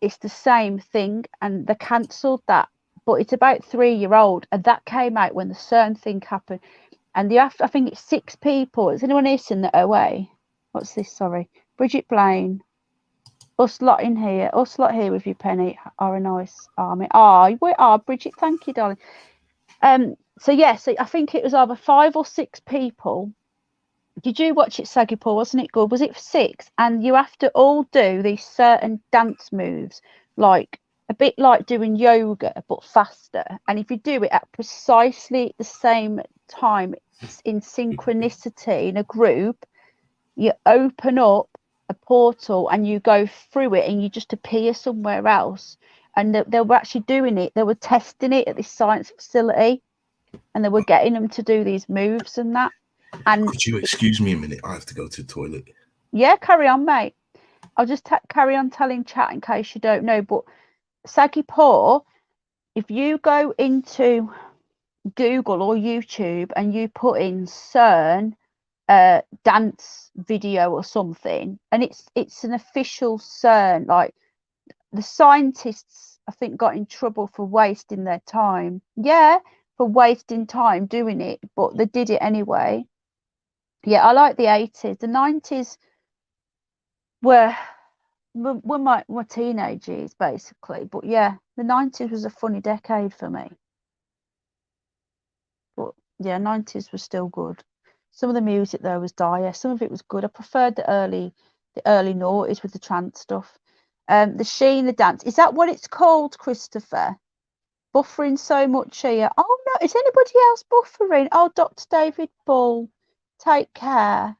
it's the same thing, and they cancelled that, but it's about 3-year-old, and that came out when the CERN thing happened. And I think it's 6 people. Has anyone here seen the OA? What's this? Sorry, Bridget Blaine. Us lot here with you, Penny, are a nice army. We are, Bridget. Thank you, darling. So I think it was either 5 or 6 people. Did you watch it, Saggy Paul? Wasn't it good? Was it 6? And you have to all do these certain dance moves, like a bit like doing yoga, but faster. And if you do it at precisely the same time, in synchronicity in a group, you open up a portal and you go through it, and you just appear somewhere else. And they were actually doing it. They were testing it at this science facility, and they were getting them to do these moves and that. And could you excuse me a minute? I have to go to the toilet. Yeah, carry on, mate. I'll just carry on telling chat in case you don't know. But Saggy Paw, if you go into Google or YouTube and you put in CERN dance video or something, and it's an official CERN, like the scientists, I think, got in trouble for wasting their time. Yeah, for wasting time doing it, but they did it anyway. Yeah, I like the 80s. The 90s were my teenage years, basically. But yeah, the 90s was a funny decade for me. But yeah, 90s was still good. Some of the music though was dire. Some of it was good. I preferred the early noughties with the trance stuff. The Sheen, the dance. Is that what it's called, Christopher? Buffering so much here. Oh no, is anybody else buffering? Oh, Dr. David Bull. Take care.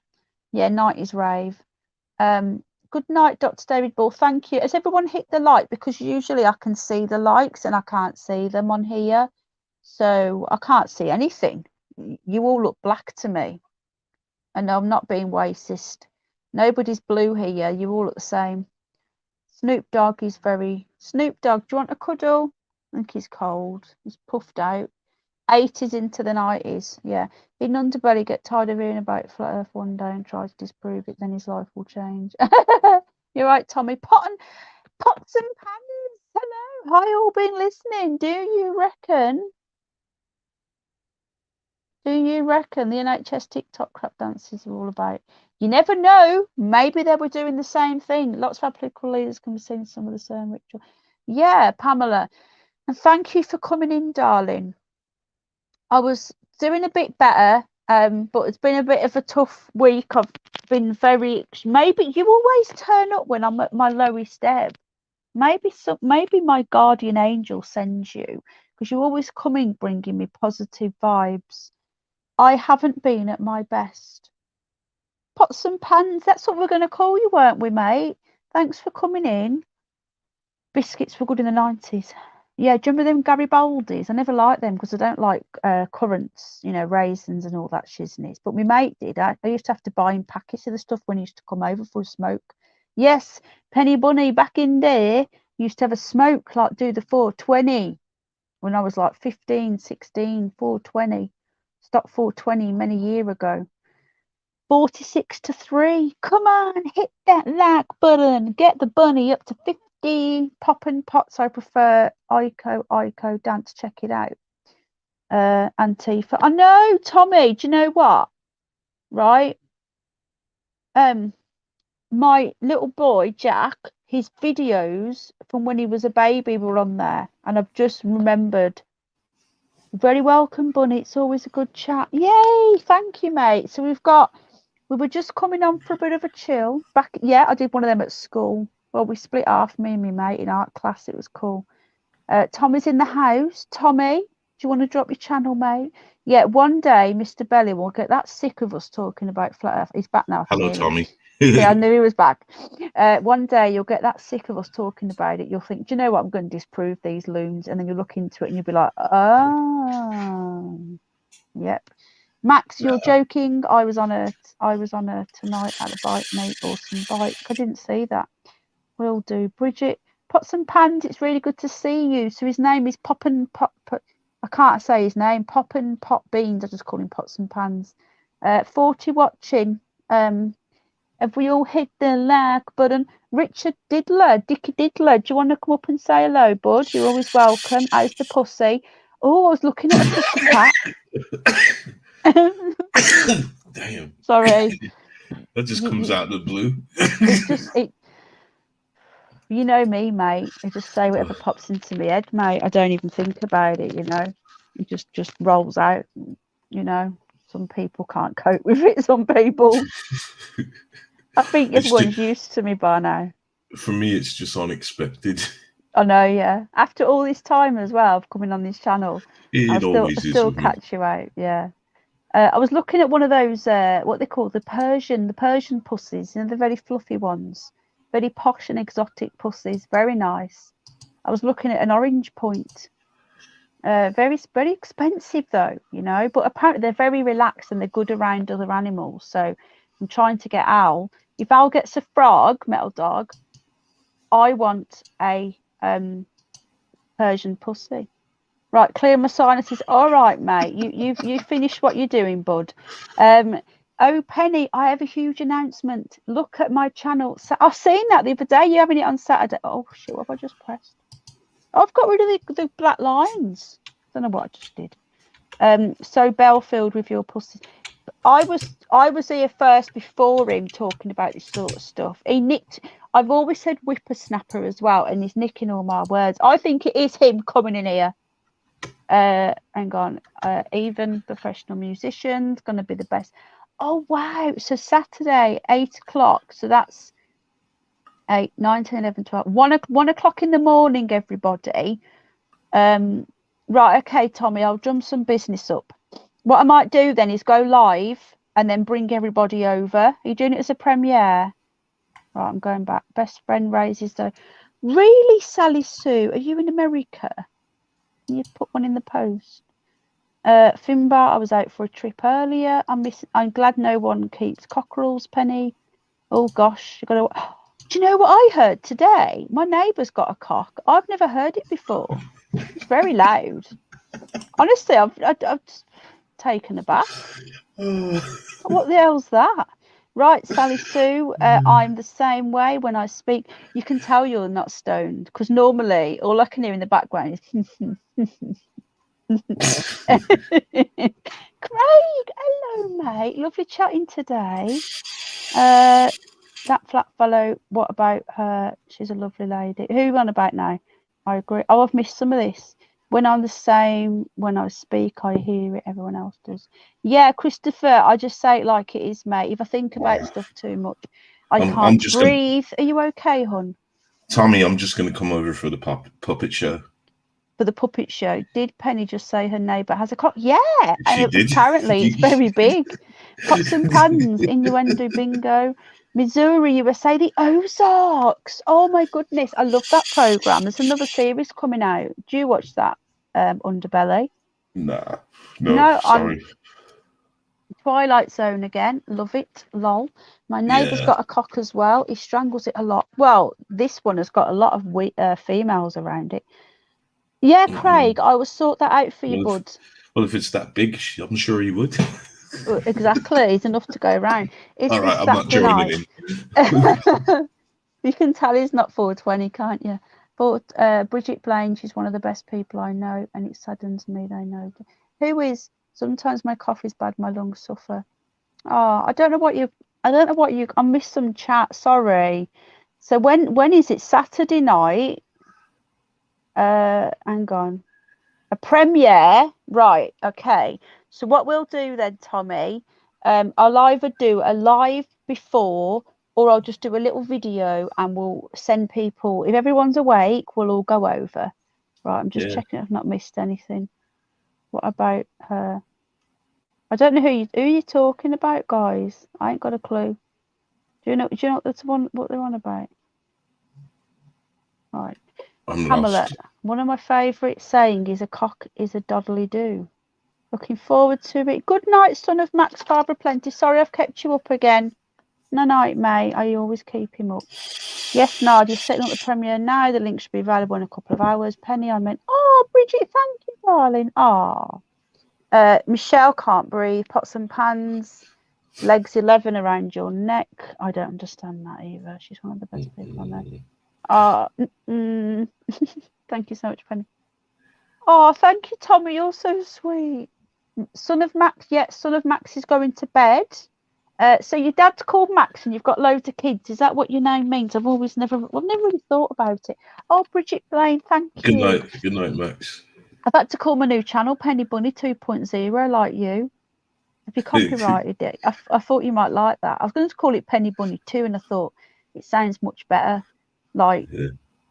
Yeah, 90s rave. Good night, Dr. David Ball. Thank you. Has everyone hit the like? Because usually I can see the likes and I can't see them on here. So I can't see anything. You all look black to me. And I'm not being racist. Nobody's blue here. You all look the same. Snoop Dogg is very... Snoop Dogg, do you want a cuddle? I think he's cold. He's puffed out. 80s into the 90s. Yeah. Didn't Underbelly get tired of hearing about Flat Earth one day and try to disprove it? Then his life will change. You're right, Tommy. Pots and Pans. Hello. Hi, all been listening. Do you reckon the NHS TikTok crap dances are all about? You never know. Maybe they were doing the same thing. Lots of our political leaders can be seeing some of the same ritual. Yeah, Pamela. And thank you for coming in, darling. I was doing a bit better, but it's been a bit of a tough week. I've been maybe you always turn up when I'm at my lowest ebb. Maybe my guardian angel sends you, because you always coming bringing me positive vibes. I haven't been at my best. Pots and Pans, that's what we're going to call you, weren't we, mate? Thanks for coming in. Biscuits were good in the 90s. Yeah, do you remember them Garibaldi's? I never liked them because I don't like currants, raisins and all that shizness. But my mate did. I used to have to buy him packets of the stuff when he used to come over for a smoke. Yes, Penny Bunny back in there used to have a smoke, like do the 420 when I was like 15, 16, 420. Stopped 420 many years ago. 46-3. Come on, hit that like button. Get the bunny up to 50. Poppin' Pots, I prefer Ico dance. Check it out. Antifa. I know, Tommy. Do you know what? Right. My little boy Jack, his videos from when he was a baby were on there, and I've just remembered. Very welcome, Bunny. It's always a good chat. Yay! Thank you, mate. So we were just coming on for a bit of a chill. I did one of them at school. Well, we split half, me and my mate, in art class. It was cool. Tommy's in the house. Tommy, do you want to drop your channel, mate? Yeah, one day Mr. Belly will get that sick of us talking about Flat Earth. He's back now. Hello, Tommy. Yeah, I knew he was back. One day you'll get that sick of us talking about it. You'll think, do you know what? I'm going to disprove these loons. And then you'll look into it and you'll be like, oh, yep. Max, you're joking. I was on a tonight at a bike, mate. Awesome bike. I didn't see that. Will do. Bridget, Pots and Pans, it's really good to see you. So his name is Poppin' Pop. I can't say his name. Poppin' Pop Beans. I just call him Pots and Pans. 40 watching. Have we all hit the like button? Richard Diddler, Dickie Diddler, do you want to come up and say hello, bud? You're always welcome. How's the pussy? Oh, I was looking at a pussycat. Damn. Sorry. That just comes out of the blue. You know me, mate. I just say whatever pops into my head, mate. I don't even think about it, It just rolls out, Some people can't cope with it, some people. I think everyone's used to me by now. For me, it's just unexpected. I know, yeah. After all this time as well of coming on this channel, I still catch you out, yeah. I was looking at one of those, what they call the Persian pussies, the very fluffy ones. Very posh and exotic pussies, very nice. I was looking at an orange point. Very expensive though, but apparently they're very relaxed and they're good around other animals. So I'm trying to get Al. If Al gets a frog, Metal Dog, I want a Persian pussy. Right, clear my sinuses. All right, mate. You finish what you're doing, bud. Oh, Penny, I have a huge announcement. Look at my channel. I've seen that the other day. You're having it on Saturday. Oh, shit, what have I just pressed? I've got rid of the black lines. Don't know what I just did. So Belfield with your pussy. I was here first before him talking about this sort of stuff. I've always said whippersnapper as well, and he's nicking all my words. I think it is him coming in here. Hang on. Even professional musicians, going to be the best. Oh, wow. So Saturday, 8 o'clock. So that's 8, 9, 10, 11, 12. 1 o'clock in the morning, everybody. Right, okay, Tommy, I'll drum some business up. What I might do then is go live and then bring everybody over. Are you doing it as a premiere? Right, I'm going back. Best friend raises though. Really, Sally Sue? Are you in America? Can you put one in the post? Finbar, I was out for a trip earlier. I'm glad no one keeps cockerels, Penny. Oh gosh, you gotta. Do you know what I heard today? My neighbour's got a cock. I've never heard it before. It's very loud. Honestly, I've just taken aback. What the hell's that? Right, Sally Sue, I'm the same way when I speak. You can tell you're not stoned because normally all I can hear in the background is Craig, hello, mate. Lovely chatting today. That flat fellow, what about her? She's a lovely lady. Who are you on about now? I agree. Oh, I've missed some of this. When I'm the same, when I speak, I hear it. Everyone else does. Yeah, Christopher, I just say it like it is, mate. If I think about stuff too much, I can't breathe. Are you okay, hon? Tommy, I'm just going to come over for the puppet show. For the puppet show. Did Penny just say her neighbour has a cock? Yeah, she did. Apparently it's very big. Pots and pans, innuendo bingo. Missouri, USA, the Ozarks. Oh my goodness, I love that program. There's another series coming out. Do you watch that, Underbelly? No, sorry. Twilight Zone again, love it. Lol. My neighbour's got a cock as well. He strangles it a lot. Well, this one has got a lot of females around it. Yeah, Craig, I will sort that out for you, bud. Well, if it's that big, I'm sure he would. Exactly, it's enough to go around. All right, I'm not joining in. You can tell he's not 420, can't you? But Bridget Blaine, she's one of the best people I know, and it saddens me they know. Who is? Sometimes my cough is bad, my lungs suffer. Oh, I don't know what you. I missed some chat. Sorry. So when is it? Saturday night. Hang on. A premiere, right? Okay. So what we'll do then, Tommy, I'll either do a live before, or I'll just do a little video, and we'll send people. If everyone's awake, we'll all go over. Right. I'm just checking if I've not missed anything. What about her? I don't know who you're talking about, guys. I ain't got a clue. Do you know what they're on about? Right. Pamela, one of my favourite saying is a cock is a doddly do. Looking forward to it. Good night, son of Max, Barbara Plenty. Sorry I've kept you up again. No night, mate. I always keep him up. Yes, Nadia, setting up the premiere now. The link should be available in a couple of hours. Penny, I meant, oh, Bridget, thank you, darling. Oh. Michelle can't breathe. Pots and pans. Legs 11 around your neck. I don't understand that either. She's one of the best people I know. Thank you so much, Penny. Oh, thank you, Tommy. You're so sweet. Son of Max. Yes, son of Max is going to bed. So your dad's called Max, and you've got loads of kids. Is that what your name means? I've never really thought about it. Oh, Bridget Blaine, thank you. Good night. Good night, Max. I've had to call my new channel Penny Bunny 2.0, like you. Have you copyrighted it? I thought you might like that. I was going to call it Penny Bunny 2, and I thought it sounds much better. Like,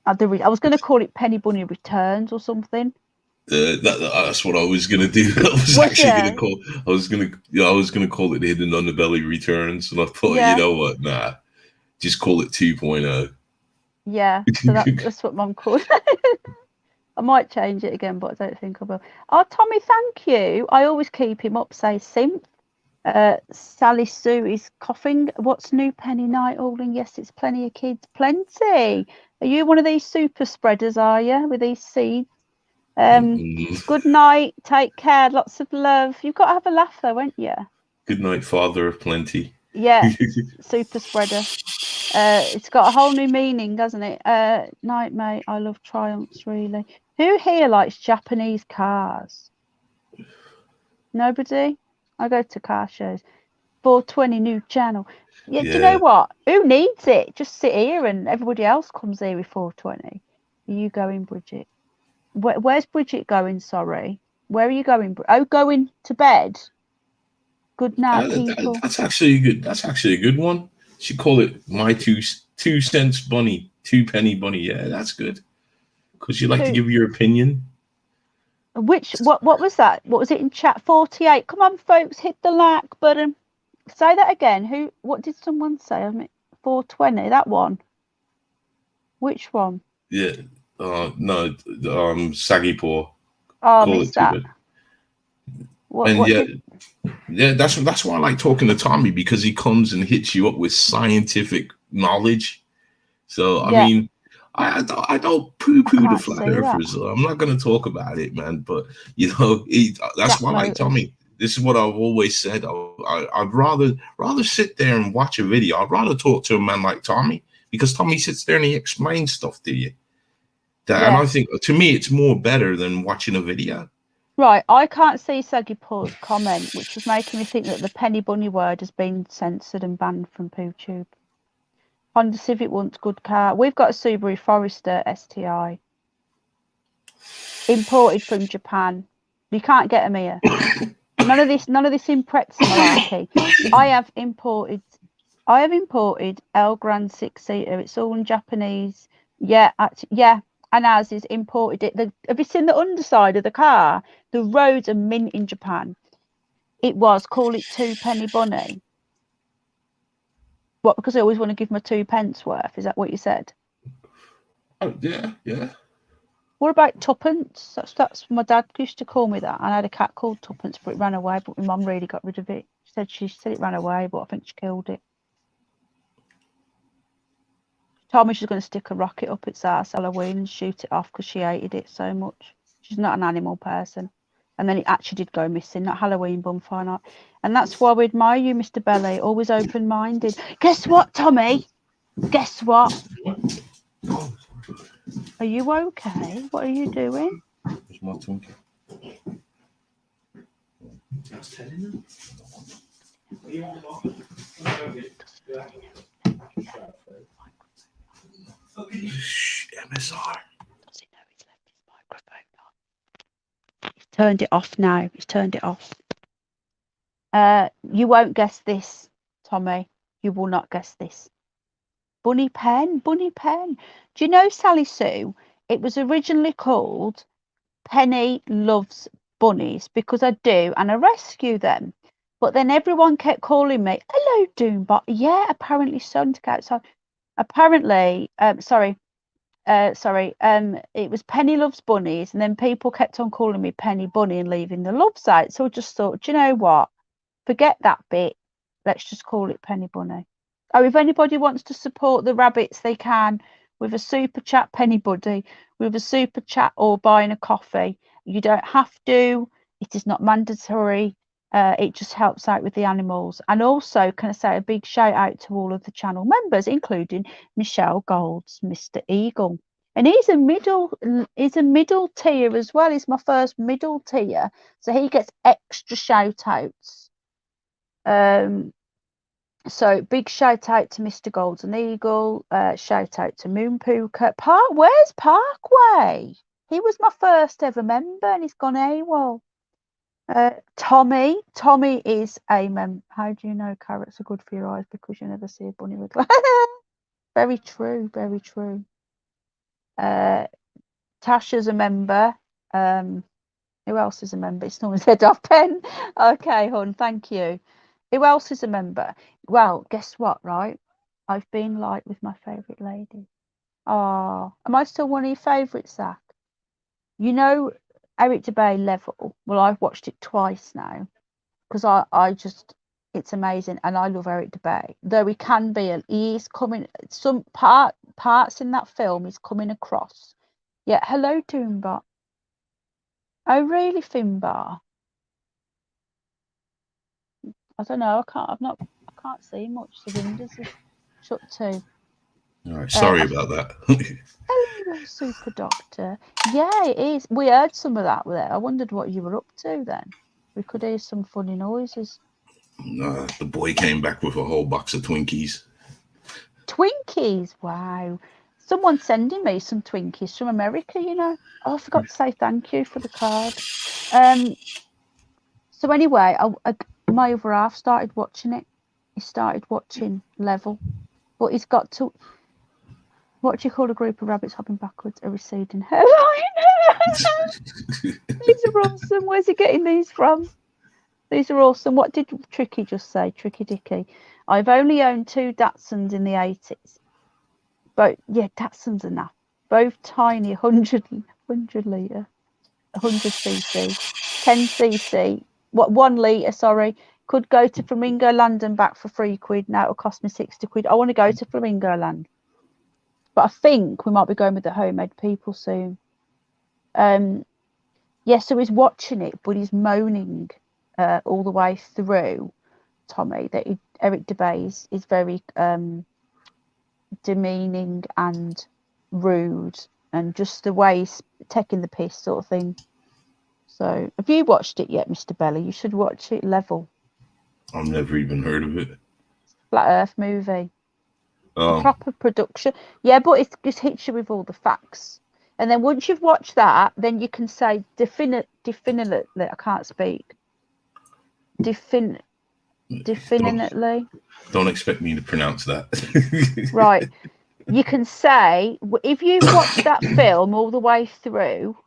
I was going to call it Penny Bunny Returns or something. That's what I was going to do. I was going to call it Hidden Underbelly Returns, and I thought, you know what? Nah, just call it 2.0. Yeah, so that's what Mum called. I might change it again, but I don't think I will. Oh, Tommy, thank you. I always keep him up, say simp. Sally Sue is coughing. What's new, Penny Nighthawling? Yes, it's plenty of kids. Plenty. Are you one of these super spreaders, are you, with these seeds? Good night. Take care. Lots of love. You've got to have a laugh, though, won't you? Good night, father of plenty. Yeah, super spreader. It's got a whole new meaning, doesn't it? Night, mate. I love Triumphs, really. Who here likes Japanese cars? Nobody? I go to car shows. 420 new channel. Yeah, do you know what? Who needs it? Just sit here and everybody else comes here with 420. Are you going, Bridget? Where's Bridget going? Sorry. Where are you going? Oh, going to bed. Good night, people. That's actually a good one. She call it my 2 cents bunny, 2 penny bunny. Yeah, that's good. Because you like to give your opinion. What was that? What was it in chat? 48. Come on, folks, hit the like button. Say that again. What did someone say? I mean, 420, that one. Which one? Yeah. No, Saggy Paw. Oh, I missed that. Yeah, that's why I like talking to Tommy, because he comes and hits you up with scientific knowledge. So I mean, I don't poo-poo the flat earthers. I'm not going to talk about it, man. But you know, that's why I like Tommy. This is what I've always said. I'd rather sit there and watch a video. I'd rather talk to a man like Tommy, because Tommy sits there and he explains stuff to you. And I think, to me, it's more better than watching a video. Right, I can't see Saggy Paw's comment, which was making me think that the penny bunny word has been censored and banned from PooTube. Honda Civic wants good car. We've got a Subaru Forester STI. Imported from Japan. You can't get them here. None of this Impreza malarkey. I have imported El Grand 6-seater. It's all in Japanese. Yeah. And ours is imported it. Have you seen the underside of the car? The roads are mint in Japan. It was, call it 2 penny bunny. What, because I always want to give my 2 pence worth? Is that what you said? Oh, yeah. What about tuppence? That's my dad used to call me that. I had a cat called Tuppence, but it ran away. But my mum really got rid of it. She said it ran away, but I think she killed it. Told me she's going to stick a rocket up its ass Halloween and shoot it off because she hated it so much. She's not an animal person. And then it actually did go missing, not Halloween bonfire night. And that's why we admire you, Mr. Belly, always open-minded. Guess what, Tommy? Guess what? Are you okay? What are you doing? It's my Twinkie. MSR. Does he know he's left his microphone on? He's turned it off now. He's turned it off. You won't guess this, Tommy. You will not guess this. Bunny Pen. Do you know, Sally Sue? It was originally called Penny Loves Bunnies because I do and I rescue them. But then everyone kept calling me, hello, Doombot. Yeah, apparently so. To go outside. Apparently, it was Penny Loves Bunnies, and then people kept on calling me Penny Bunny and leaving the love site. So I just thought, do you know what? Forget that bit. Let's just call it Penny Bunny. Oh, if anybody wants to support the rabbits, they can with a super chat, Penny Buddy, with a super chat or buying a coffee. You don't have to. It is not mandatory. It just helps out with the animals. And also, can I say a big shout out to all of the channel members, including Michelle Gold's Mr. Eagle. And he's a middle tier as well. He's my first middle tier. So he gets extra shout outs. So big shout out to Mr. Golden Eagle. Shout out to Moon Pooka. Where's Parkway? He was my first ever member and he's gone AWOL. Tommy is a member. How do you know carrots are good for your eyes? Because you never see a bunny with very true. Tasha's a member. Who else is a member? It's normally said off pen. Okay, hon, thank you. Who else is a member? Well, guess what, right? I've been like with my favourite lady. Oh, am I still one of your favourites, Zach? You know Eric Dubay Level? Well, I've watched it twice now because I just, it's amazing. And I love Eric Dubay. Though he can be, he's coming, some parts in that film he's coming across. Yeah, hello, Doombot. Oh, really, Finbar? I don't know. I can't see much. The windows are shut too. All right, sorry about that. Hello, Super Doctor. Yeah, it is. We heard some of that there. I wondered what you were up to then. We could hear some funny noises. The boy came back with a whole box of Twinkies. Twinkies? Wow. Someone's sending me some Twinkies from America, you know. Oh, I forgot to say thank you for the card. So anyway, my other half started watching it. He started watching Level. But he's got to... What do you call a group of rabbits hopping backwards? A receding hairline. These are awesome. Where's he getting these from? These are awesome. What did Tricky just say? Tricky Dicky. I've only owned 2 Datsuns in the 80s. But yeah, Datsuns enough. Both tiny 100 litre, 100cc, 10cc, 1 litre, sorry. Could go to Flamingo Land and back for £3. Now it'll cost me 60 quid. I want to go to Flamingo Land. But I think we might be going with the homemade people soon. Yeah, so he's watching it, but he's moaning all the way through, Tommy, that Eric DeBase is very demeaning and rude, and just the way he's taking the piss sort of thing. So, have you watched it yet, Mr. Belly? You should watch it. Level. I've never even heard of it. Flat Earth movie. Oh. Proper production. Yeah, but it just hits you with all the facts. And then once you've watched that, then you can say definitely, I can't speak. Definitely. Don't expect me to pronounce that. Right. You can say, if you've watched that film all the way through,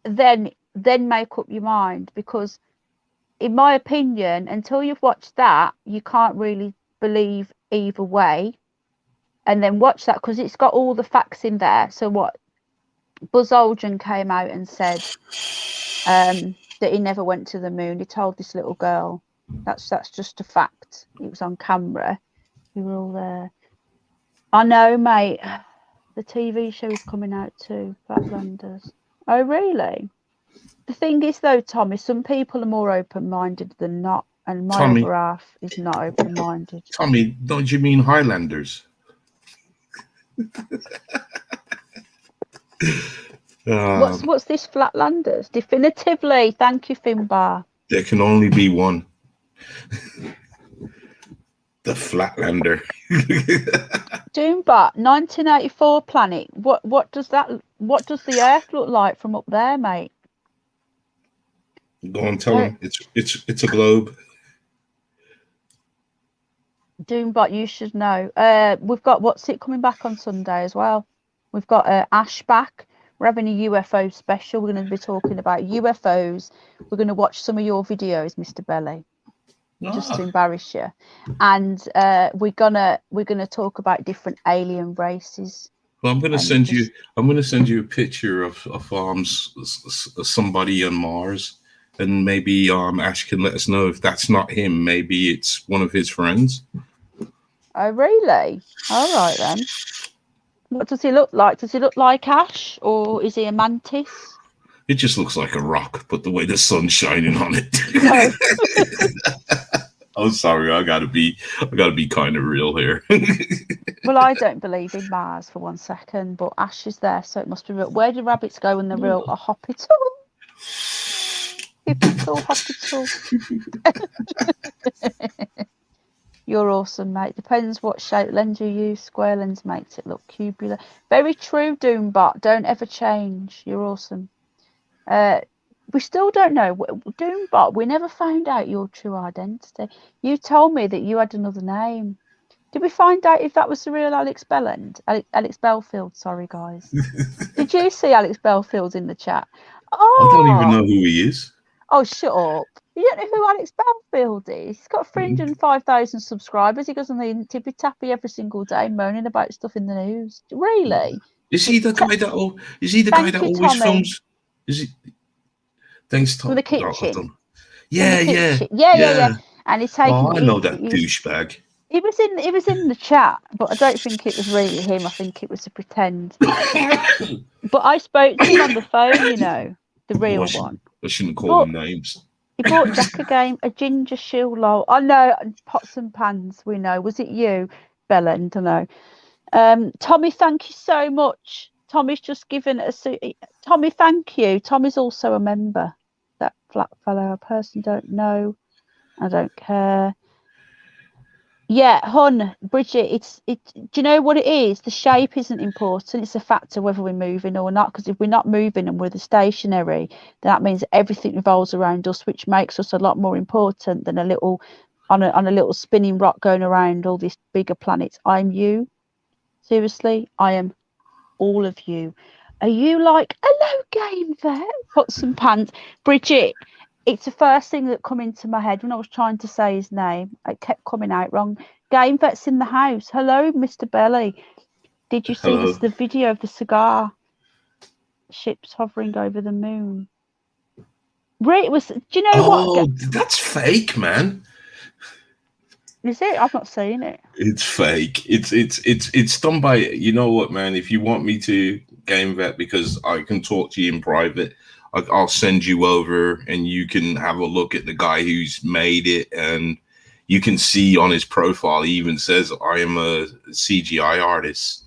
then make up your mind, because in my opinion, until you've watched that, you can't really believe either way. And then watch that, because it's got all the facts in there. So what Buzz Aldrin came out and said that he never went to the moon. He told this little girl. That's just a fact. It was on camera. We were all there. I know, mate. The TV show is coming out too, Flatlanders. Oh, really? The thing is, though, Tommy, some people are more open-minded than not, and my other half is not open-minded. Tommy, don't you mean Highlanders? What's this, Flatlanders? Definitively. Thank you, Finbar. There can only be one. The Flatlander. Doombot, 1984 planet. What does the Earth look like from up there, mate? Go on, tell him. It's a globe. Doombot, you should know. We've got What's It coming back on Sunday as well. We've got Ash back. We're having a UFO special. We're going to be talking about UFOs. We're going to watch some of your videos, Mr. Belly, just to embarrass you. And we're gonna talk about different alien races. Well, I'm going to send you a picture of somebody on Mars, and maybe Ash can let us know if that's not him. Maybe it's one of his friends. Oh, really? All right then. What does he look like? Does he look like Ash, or is he a mantis? It just looks like a rock, but the way the sun's shining on it. No. I'm sorry, I gotta be kind of real here. Well, I don't believe in Mars for 1 second, but Ash is there, so it must be real. Where do rabbits go when they're real? A hospital. Hospital. You're awesome, mate. Depends what shape lens you use. Square lens makes it look cubular. Very true, Doombot. Don't ever change. You're awesome. We still don't know. Doombot, we never found out your true identity. You told me that you had another name. Did we find out if that was the real Alex Belland? Alex Belfield, sorry, guys. Did you see Alex Belfield in the chat? Oh, I don't even know who he is. Oh, shut up. You don't know who Alex Belfield is? He's got 305,000 subscribers. He goes on the Tippy Tappy every single day moaning about stuff in the news. Really? Is he the guy that always films? Is he? Thanks, Tom. From the kitchen. Yeah. And he's taking. Oh, I know that douchebag. He was in the chat, but I don't think it was really him. I think it was a pretend. But I spoke to him on the phone, you know, the real one. I shouldn't call them names. He bought Jack a game, a ginger shield lol. I know, pots and pans, we know. Was it you, Belland? I know. Tommy, thank you so much. Tommy's just given a Tommy, thank you. Tommy's also a member. That flat fellow, a person don't know. I don't care. Yeah, Hun, Bridget, do you know what it is? The shape isn't important. It's a factor whether we're moving or not, because if we're not moving and we're stationary, then that means everything revolves around us, which makes us a lot more important than a little spinning rock going around all these bigger planets. I'm you. Seriously, I am all of you. Are you like, hello, game there? Pots and pans. Bridget, It's the first thing that come into my head when I was trying to say his name. It kept coming out wrong. Game Vet's in the house. Hello, Mr. Belly. Did you see the video of the cigar ships hovering over the moon? It was. Do you know what? Oh, that's fake, man. Is it? I've not seen it. It's fake. It's done by. You know what, man? If you want me to, Game Vet, because I can talk to you in private, I'll send you over, and you can have a look at the guy who's made it, and you can see on his profile he even says, "I am a CGI artist."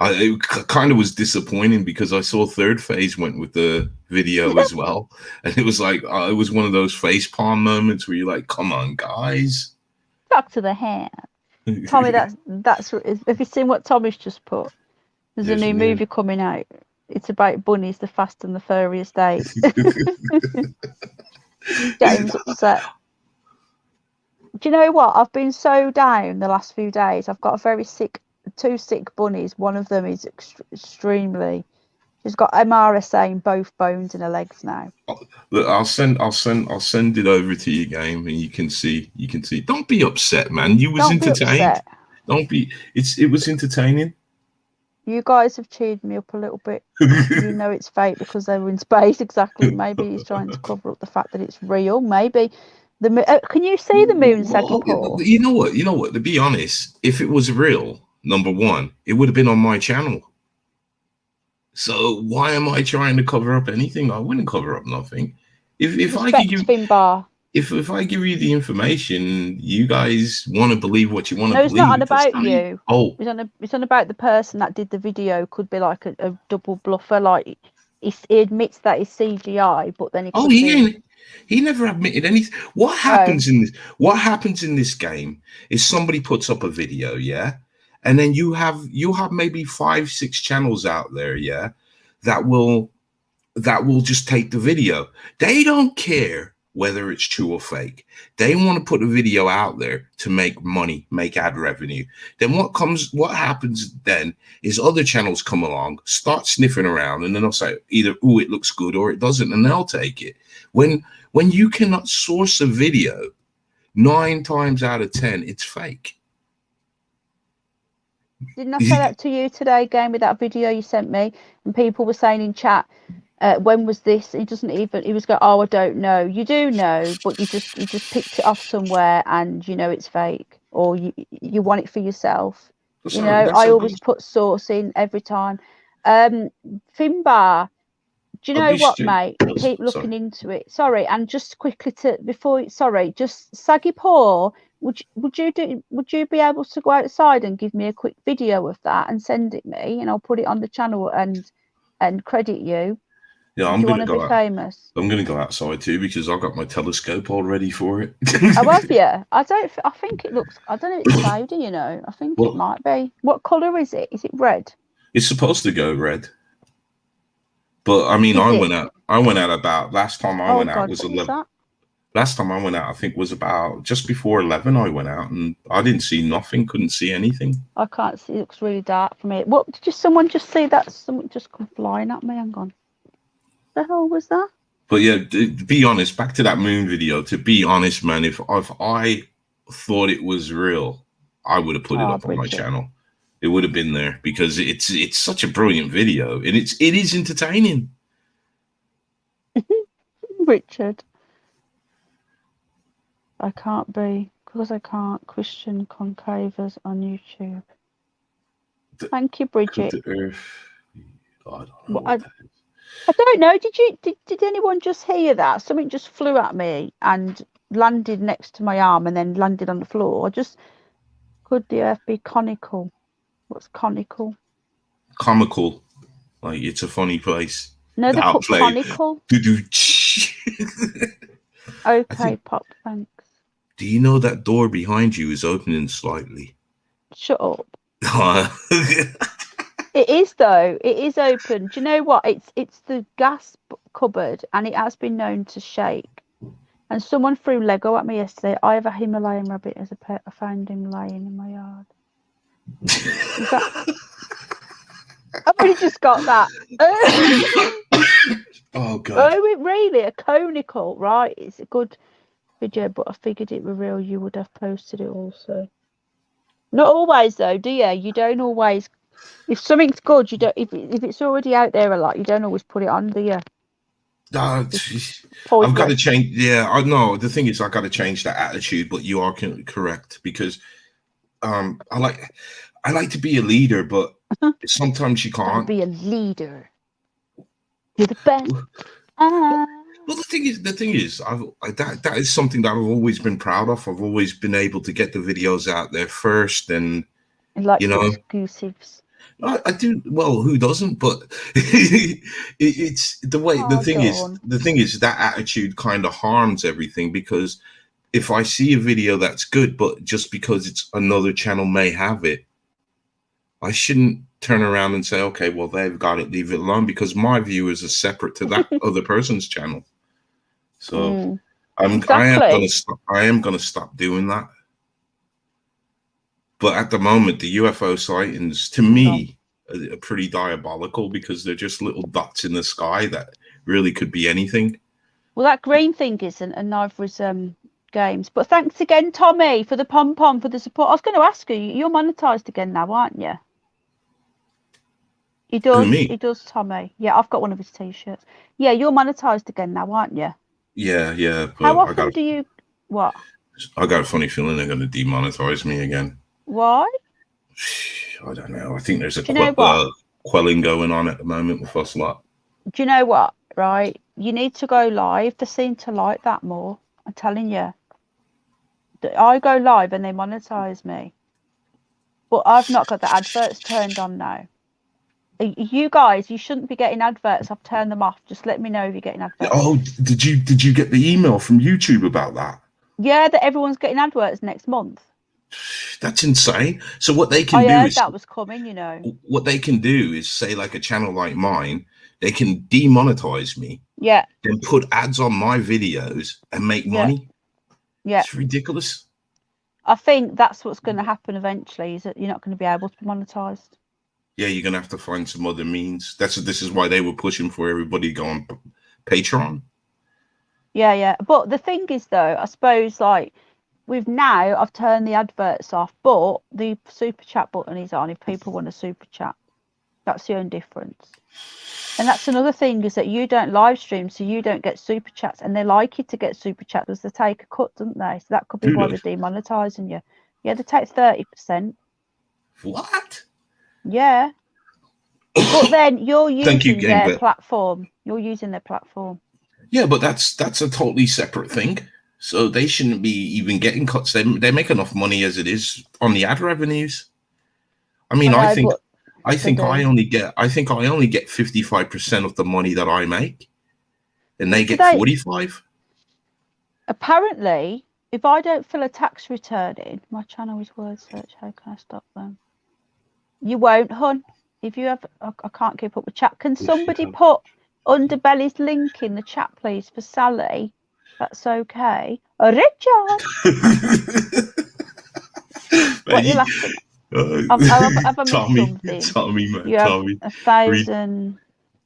It kind of was disappointing because I saw Third Phase went with the video as well, and it was like it was one of those facepalm moments where you're like, "Come on, guys!" Back to the hand, Tommy. That's. Have you seen what Tommy's just put? There's a new movie coming out. It's about bunnies, the Fast and the Furious days. James upset. Do you know what? I've been so down the last few days. I've got two sick bunnies. One of them is extremely. She's got MRSA in both bones in her legs now. Look, I'll send it over to you, Game, and you can see. Don't be upset, man. You was entertained. Don't be. It was entertaining. You guys have cheered me up a little bit. You know it's fake because they were in space. Exactly. Maybe he's trying to cover up the fact that it's real. Maybe can you see the moon, Saggy Paw? You know what? To be honest, if it was real, number one, it would have been on my channel. So why am I trying to cover up anything? I wouldn't cover up nothing. If I could give Finbar. If I give you the information, you guys want to believe what you want to believe. No, it's not about you. Oh, it's on about the person that did the video. Could be like a double bluffer. Like he admits that it's CGI, but then he never admitted anything. What happens in this game is somebody puts up a video, yeah, and then you have maybe 5-6 channels out there, yeah, that will just take the video. They don't care whether it's true or fake. They want to put a video out there to make money, make ad revenue. Then what happens then is other channels come along, start sniffing around, and then they'll say either, "Ooh, it looks good," or it doesn't, and they'll take it. When you cannot source a video, 9 times out of 10, it's fake. Didn't I say that to you today, Game, with that video you sent me? And people were saying in chat, when was this? He was going, "Oh, I don't know." You do know, but you just picked it off somewhere, and you know it's fake, or you want it for yourself. I always put source in every time. Finbar, do you know what, mate? Keep looking into it. Sorry, and just quickly just Saggy Paw. Would you be able to go outside and give me a quick video of that and send it me, and I'll put it on the channel and credit you. Yeah, I'm going to go famous. I'm going to go outside too because I've got my telescope all ready for it. Oh, have you? I think it looks. I don't know if it's cloudy. I think it might be. What colour is it? Is it red? It's supposed to go red. But I mean, I went out about last time I went out was 11. Last time I went out, I think was about just before 11. I went out and I didn't see nothing. Couldn't see anything. I can't see. It looks really dark for me. What did someone just see that? Someone just come flying at me. Hang on. The hell was that? But yeah, to be honest, back to that moon video. To be honest, man, if I thought it was real, I would have put it up on my channel. It would have been there because it's such a brilliant video and it is entertaining. Richard, I can't be because I can't. Christian Concavers on YouTube. Thank you, Bridget. I don't know. Did anyone just hear that? Something just flew at me and landed next to my arm and then landed on the floor. Could the earth be conical? What's conical? Comical. Like it's a funny place. No, they put conical. Okay, Pop, thanks. Do you know that door behind you is opening slightly? Shut up. It is though. It is open. Do you know what? It's the gas cupboard, and it has been known to shake. And someone threw Lego at me yesterday. I have a Himalayan rabbit as a pet. I found him lying in my yard. I've only just got that. Oh God. Oh, it really a conical, right? It's a good video, but I figured it were real. You would have posted it also. Not always though, do you? You don't always. If something's good, you don't. If it's already out there a lot, you don't always put it on, do you? I've got to change. Yeah, I know. The thing is, I got to change that attitude. But you are correct, because I like to be a leader, but sometimes you can't be a leader. You're the best. Well, the thing is, that is something that I've always been proud of. I've always been able to get the videos out there first, and like, you know, exclusives. I do. Well, who doesn't? But it's the way. The thing is that attitude kind of harms everything, because if I see a video that's good, but just because it's another channel may have it, I shouldn't turn around and say, okay, well, they've got it, leave it alone, because my viewers are separate to that other person's channel. So I am gonna stop doing that. But at the moment, the UFO sightings, to me, are pretty diabolical, because they're just little dots in the sky that really could be anything. Well, that green thing isn't, and neither is games. But thanks again, Tommy, for the pom-pom, for the support. I was going to ask you, you're monetized again now, aren't you? He does. He does, Tommy. Yeah, I've got one of his t-shirts. Yeah, you're monetized again now, aren't you? Yeah. How often do you... What? I got a funny feeling they're going to demonetize me again. Why? I don't know. I think there's a quelling going on at the moment with us lot. Do you know what? Right? You need to go live. They seem to like that more. I'm telling you. I go live and they monetize me. But I've not got the adverts turned on now. You guys, you shouldn't be getting adverts. I've turned them off. Just let me know if you're getting adverts. Oh, did you get the email from YouTube about that? Yeah, that everyone's getting adverts next month. That's insane. So what they can do is, that was coming, you know. What they can do is, say, like a channel like mine, they can demonetize me. Yeah. Then put ads on my videos and make money. Yeah. It's ridiculous. I think that's what's going to happen eventually, is that you're not going to be able to be monetized. Yeah, you're going to have to find some other means. This is why they were pushing for everybody to go on Patreon. Yeah. But the thing is, though, I suppose, like, I've turned the adverts off, but the super chat button is on if people want a super chat. That's the only difference. And that's another thing, is that you don't live stream, so you don't get super chats, and they like you to get super chats because they take a cut, don't they? So that could be why they're demonetizing you. Yeah, they take 30%. What? Yeah. But then you're using their platform. You're using their platform. Yeah, but that's a totally separate thing. So they shouldn't be even getting cuts. They make enough money as it is on the ad revenues. I mean, I think I only get 55% of the money that I make, and they get 45. Apparently, if I don't fill a tax return in, my channel is word search. How can I stop them? You won't, hun. If you have, I can't keep up with chat. Can somebody put Underbelly's link in the chat, please, for Sally? That's okay. Richard. What are you laughing at? Have I missed something? Tommy, man. You have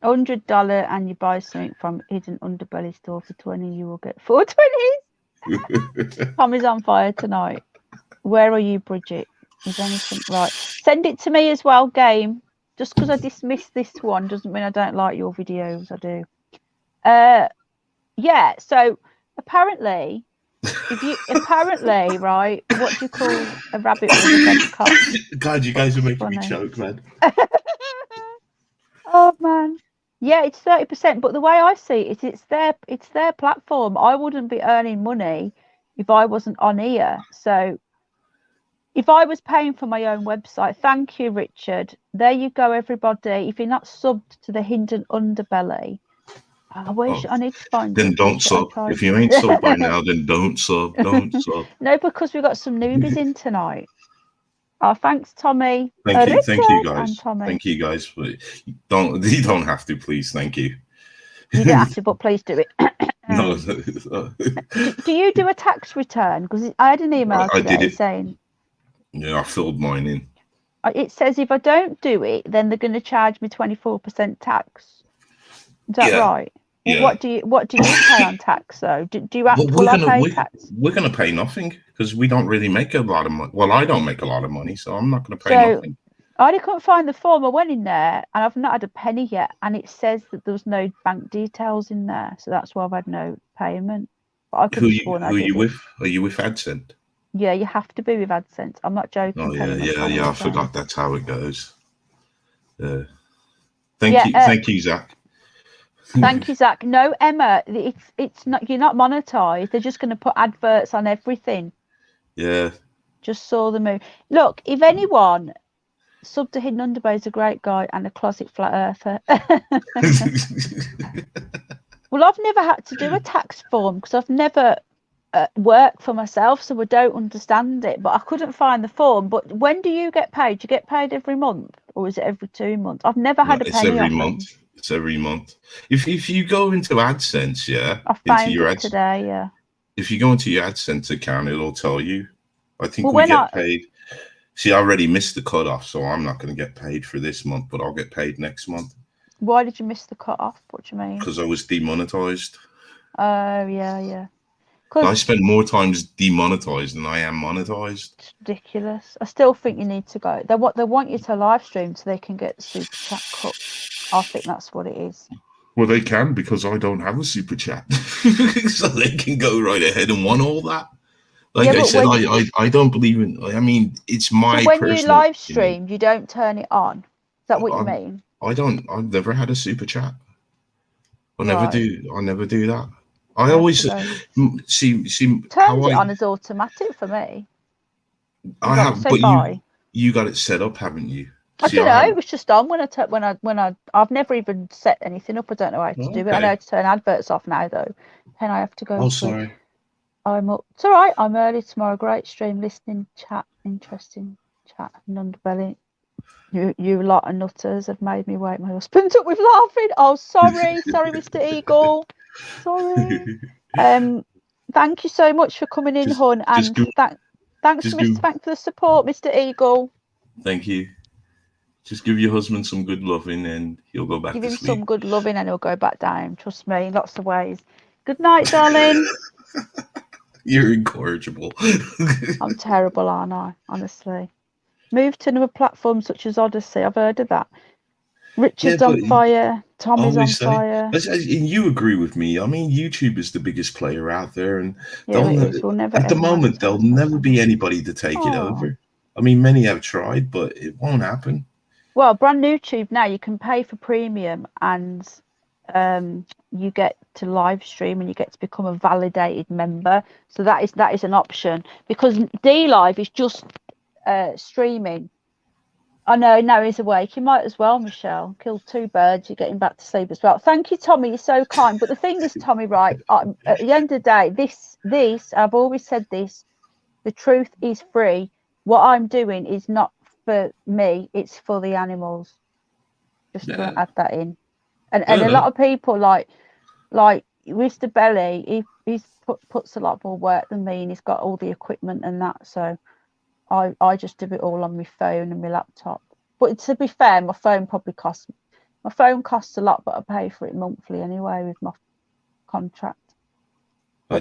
$1,100 and you buy something from Hidden Underbelly store for 20, you will get 420. Tommy's on fire tonight. Where are you, Bridget? Is anything right? Send it to me as well, game. Just because I dismissed this one doesn't mean I don't like your videos. I do. Yeah, so apparently, right, what do you call a rabbit with a dead cock? God, you guys are making me choke, man. Oh man. Yeah, it's 30%, but the way I see it, it's their platform. I wouldn't be earning money if I wasn't on here. So if I was paying for my own website, thank you, Richard. There you go, everybody. If you're not subbed to the Hidden Underbelly, I wish I need to find. Then don't sub. If you ain't subbed by now, then don't sub. Don't sub. No, because we've got some newbies in tonight. Oh, thanks, Tommy. Thank you guys. Thank you guys. You don't have to, please. Thank you. You don't have to, but please do it. No. Do you do a tax return? Because I had an email today saying. Yeah, I filled mine in. It says if I don't do it, then they're going to charge me 24% tax. Is that right? Yeah. What do you pay on tax though? Do you will I pay tax? We're gonna pay nothing because we don't really make a lot of money. Well, I don't make a lot of money, so I'm not gonna pay nothing. I couldn't find the form. I went in there and I've not had a penny yet, and it says that there was no bank details in there, so that's why I've had no payment. But I could have sworn I did. Who are you with? Are you with AdSense? Yeah, you have to be with AdSense. I'm not joking. Oh yeah. I forgot that's how it goes. Thank you, Zach. Thank you, Zach. No, Emma, it's not. You're not monetized. They're just going to put adverts on everything. Yeah. Just saw the move. Look, if anyone, sub to Hidden Underbelly is a great guy and a closet flat earther. Well, I've never had to do a tax form because I've never worked for myself, so I don't understand it. But I couldn't find the form. But when do you get paid? Do you get paid every month, or is it every 2 months? I've never had a penny. It's every month. It's every month. If you go into AdSense, I found it today. Yeah. If you go into your AdSense account, it'll tell you. I think we get paid. See, I already missed the cutoff, so I'm not going to get paid for this month, but I'll get paid next month. Why did you miss the cutoff? What do you mean? Because I was demonetized. Oh, yeah. I spend more times demonetized than I am monetized. It's ridiculous. I still think you need to go. They want you to live stream so they can get the super chat cut. I think that's what it is. Well, they can because I don't have a super chat, so they can go right ahead and want all that. Like I said, I don't believe in. I mean, it's my. So when you live stream, you don't turn it on. Is that what you mean? I've never had a super chat. I never do that. I always see. Turns it on as automatic for me. I have, but you got it set up, haven't you? I don't know. It was just on when I've never even set anything up. I don't know how to do it. I know how to turn adverts off now though. And I have to go. Oh, sorry. I'm up. It's all right. I'm early tomorrow. Great stream, listening, chat, interesting chat, and Underbelly. You lot of nutters have made me wake my husband up with laughing. Oh, sorry, Mr. Eagle. Sorry. Thank you so much for coming in, Hun, and thanks to Mr. Bank for the support, Mr. Eagle. Thank you. Just give your husband some good loving, and he'll go back to sleep. Give him some good loving, and he'll go back down. Trust me, lots of ways. Good night, darling. You're incorrigible. I'm terrible, aren't I? Honestly. Move to another platform such as Odyssey. I've heard of that. Richard's on fire. Tommy's on fire. And you agree with me. I mean, YouTube is the biggest player out there, and at the moment there'll never be anybody to take it over. I mean, many have tried, but it won't happen. Well, brand new YouTube now, you can pay for premium, and you get to live stream, and you get to become a validated member. So that is an option, because DLive is just streaming. I know, now he's awake. You might as well, Michelle. Kill 2 birds. You're getting back to sleep as well. Thank you, Tommy. You're so kind. But the thing is, Tommy, right, at the end of the day, this, I've always said this, the truth is free. What I'm doing is not for me. It's for the animals. Just to add that in. And a lot of people, like Mr. Belly, he's puts a lot more work than me, and he's got all the equipment and that. So I just do it all on my phone and my laptop. But to be fair, my phone costs a lot, but I pay for it monthly anyway with my contract. I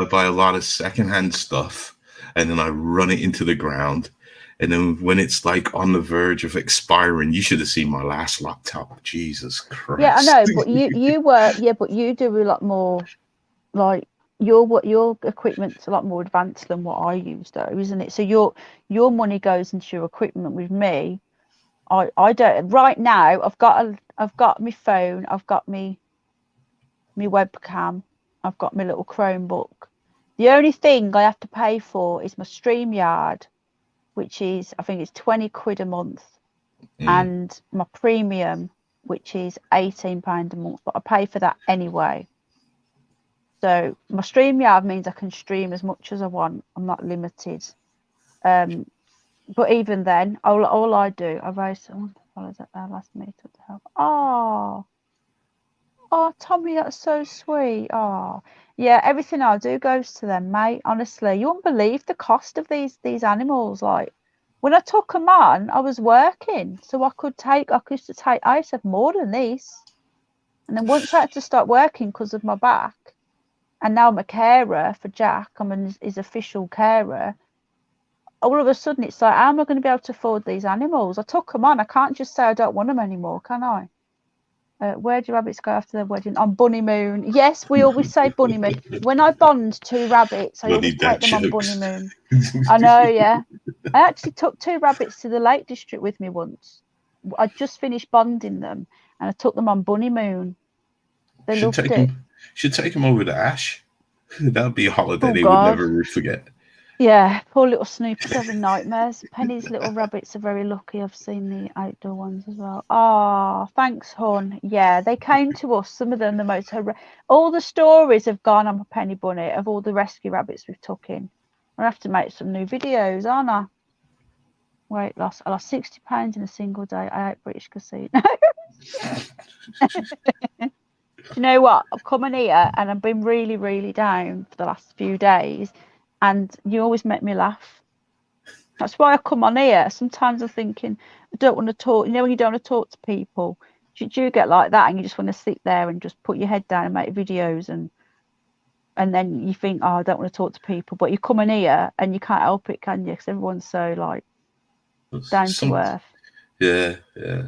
buy a lot of secondhand stuff, and then I run it into the ground. And then when it's like on the verge of expiring, you should have seen my last laptop. Jesus Christ. Yeah, I know, but but you do a lot more, like, your equipment's a lot more advanced than what I use though, isn't it? So your money goes into your equipment. With me, I don't. Right now, I've got my phone, I've got my webcam, I've got my little Chromebook. The only thing I have to pay for is my StreamYard, which is, I think it's 20 quid a month, and my premium, which is £18 a month, but I pay for that anyway. So my StreamYard means I can stream as much as I want. I'm not limited. But even then, all I do, I raise someone follows at their last meetup to help. Oh, Tommy, that's so sweet. Oh, yeah, everything I do goes to them, mate. Honestly, you won't believe the cost of these animals. Like, when I took them on, I was working, so I used to have more than this. And then once I had to start working because of my back, and now I'm a carer for Jack, I'm his official carer, all of a sudden it's like, how am I going to be able to afford these animals? I took them on. I can't just say I don't want them anymore, can I? Where do rabbits go after their wedding? On Bunny Moon. Yes, we always say Bunny Moon. When I bond 2 rabbits, I always take them on Bunny Moon. I know, yeah. I actually took 2 rabbits to the Lake District with me once. I just finished bonding them, and I took them on Bunny Moon. They loved it. Should take them over to Ash. That would be a holiday they would never forget. Yeah, poor little Snoopy's having nightmares. Penny's little rabbits are very lucky. I've seen the outdoor ones as well. Oh, thanks, hon. Yeah, they came to us. Some of them, the most all the stories have gone on Penny Bunny of all the rescue rabbits we've took in. I'll have to make some new videos, aren't I? Weight loss. I lost 60 pounds in a single day. I ate British Casino. Do you know what? I've come in here and I've been really, really down for the last few days. And you always make me laugh. That's why I come on here. Sometimes I'm thinking, I don't want to talk. You know, when you don't want to talk to people, do you get like that and you just want to sit there and just put your head down and make videos and then you think, oh, I don't want to talk to people. But you come in here and you can't help it, can you? Because everyone's so like down to earth. Yeah, yeah.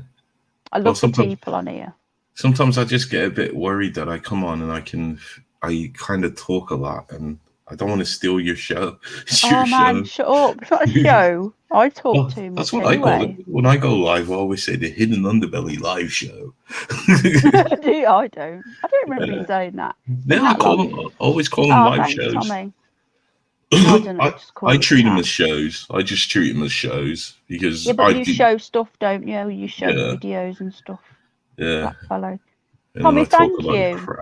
I love the people on here. Sometimes I just get a bit worried that I come on and I kind of talk a lot and I don't want to steal your show. Man, shut up. It's not a show. I talk too much. That's what anyway. I call it. When I go live, I always say the Hidden Underbelly live show. I don't remember you saying that. Yeah, I always call them live shows. Tommy. I treat them as shows. I just treat them as shows because you show stuff, don't you? You show videos and stuff. Yeah. Fellow. Tommy, thank you.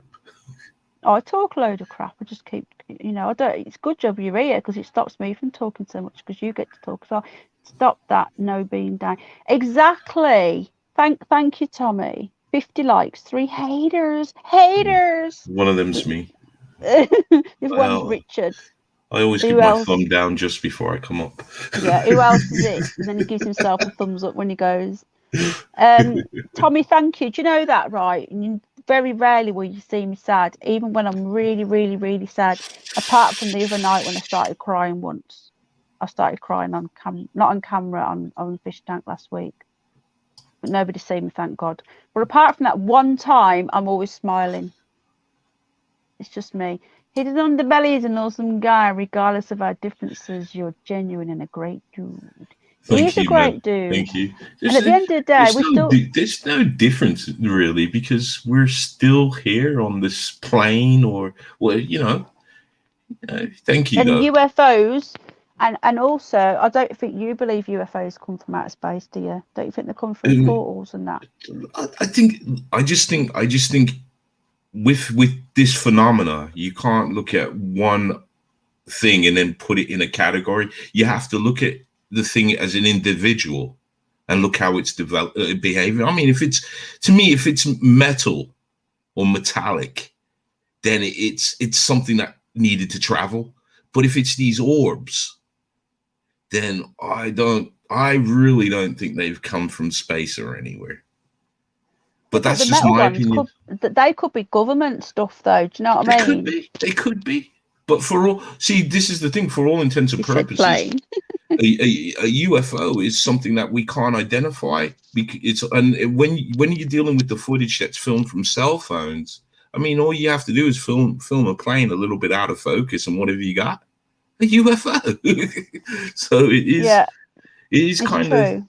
I talk a load of crap. I just keep, I don't. It's a good job you're here because it stops me from talking so much because you get to talk. So stop that being down. Exactly. Thank you, Tommy. 50 likes, 3 haters. One of them's me. This one's Richard. I always give my thumb down just before I come up. Yeah. Who else is it? And then he gives himself a thumbs up when he goes. Tommy, thank you. Do you know that, right? Very rarely will you see me sad, even when I'm really, really, really sad. Apart from the other night when I started crying once. I started crying not on camera, on Fish Tank last week. But nobody seen me, thank God. But apart from that one time, I'm always smiling. It's just me. Hidden Underbelly is an awesome guy, regardless of our differences. You're genuine and a great dude. He's a great dude. Thank you. And at the end of the day, there's no difference really because we're still here on this plane, thank you. And though. UFOs, and also, I don't think you believe UFOs come from outer space, do you? Don't you think they come from portals and that? I just think with this phenomena, you can't look at one thing and then put it in a category. You have to look at the thing as an individual and look how it's behaving. I mean, if it's metal or metallic, then it's something that needed to travel. But if it's these orbs, then I really don't think they've come from space or anywhere. But that's just my opinion. They could be government stuff, though. Do you know what I mean? They could be. But this is the thing. For all intents and purposes, a UFO is something that we can't identify. And when you're dealing with the footage that's filmed from cell phones, I mean, all you have to do is film a plane a little bit out of focus, and what have you got? A UFO. So it is. Yeah, it is kind of.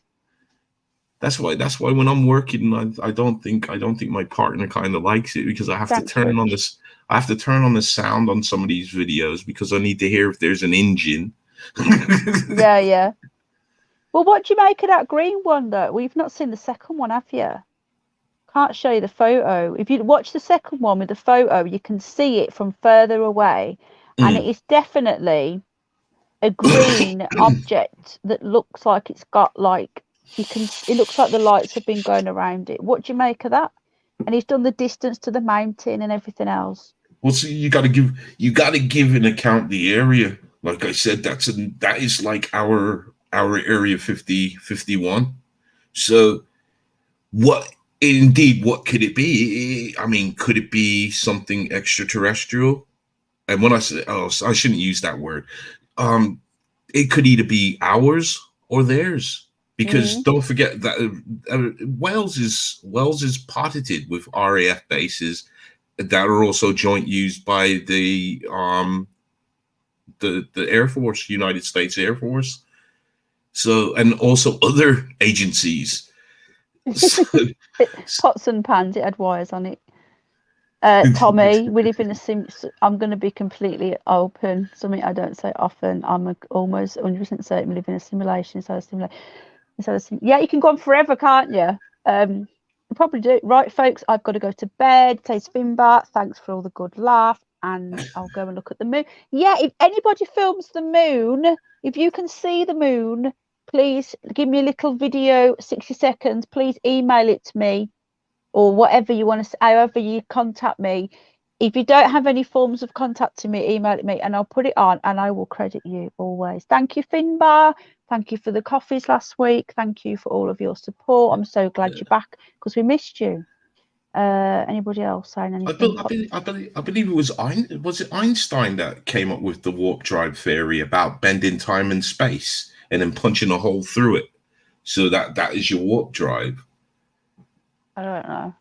That's why when I'm working, I don't think my partner kind of likes it because I have to turn on this. I have to turn on the sound on some of these videos because I need to hear if there's an engine. Yeah. Well, what do you make of that green one, though? We've not seen the second one, have you? Can't show you the photo. If you watch the second one with the photo, you can see it from further away. And it is definitely a green object that looks like it's got it looks like the lights have been going around it. What do you make of that? And he's done the distance to the mountain and everything else. Well, see, you got to give an account the area. Like I said, that is like our area 51. So what Indeed, what could it be? I mean, could it be something extraterrestrial? And when I say, oh, I shouldn't use that word. It could either be ours or theirs, because don't forget that Wales is parted with RAF bases that are also joint used by the Air Force, United States Air Force. So, and also other agencies. Pots and pans, it had wires on it. Tommy, we live in a I'm going to be completely open. Something I don't say often. I'm almost 100% certain we live in a simulation. Yeah, you can go on forever, can't you? You probably do. Right, folks, I've got to go to bed. Says Finbar. Thanks for all the good laugh. And I'll go and look at the moon. Yeah, if anybody films the moon, if you can see the moon, please give me a little video, 60 seconds. Please email it to me, or whatever you want to say, however you contact me. If you don't have any forms of contacting me, email it me and I'll put it on and I will credit you always. Thank you, Finbar. Thank you for the coffees last week. Thank you for all of your support. I'm so glad you're back because we missed you. Anybody else saying anything? I believe it was Einstein that came up with the warp drive theory about bending time and space and then punching a hole through it. So that is your warp drive. I don't know.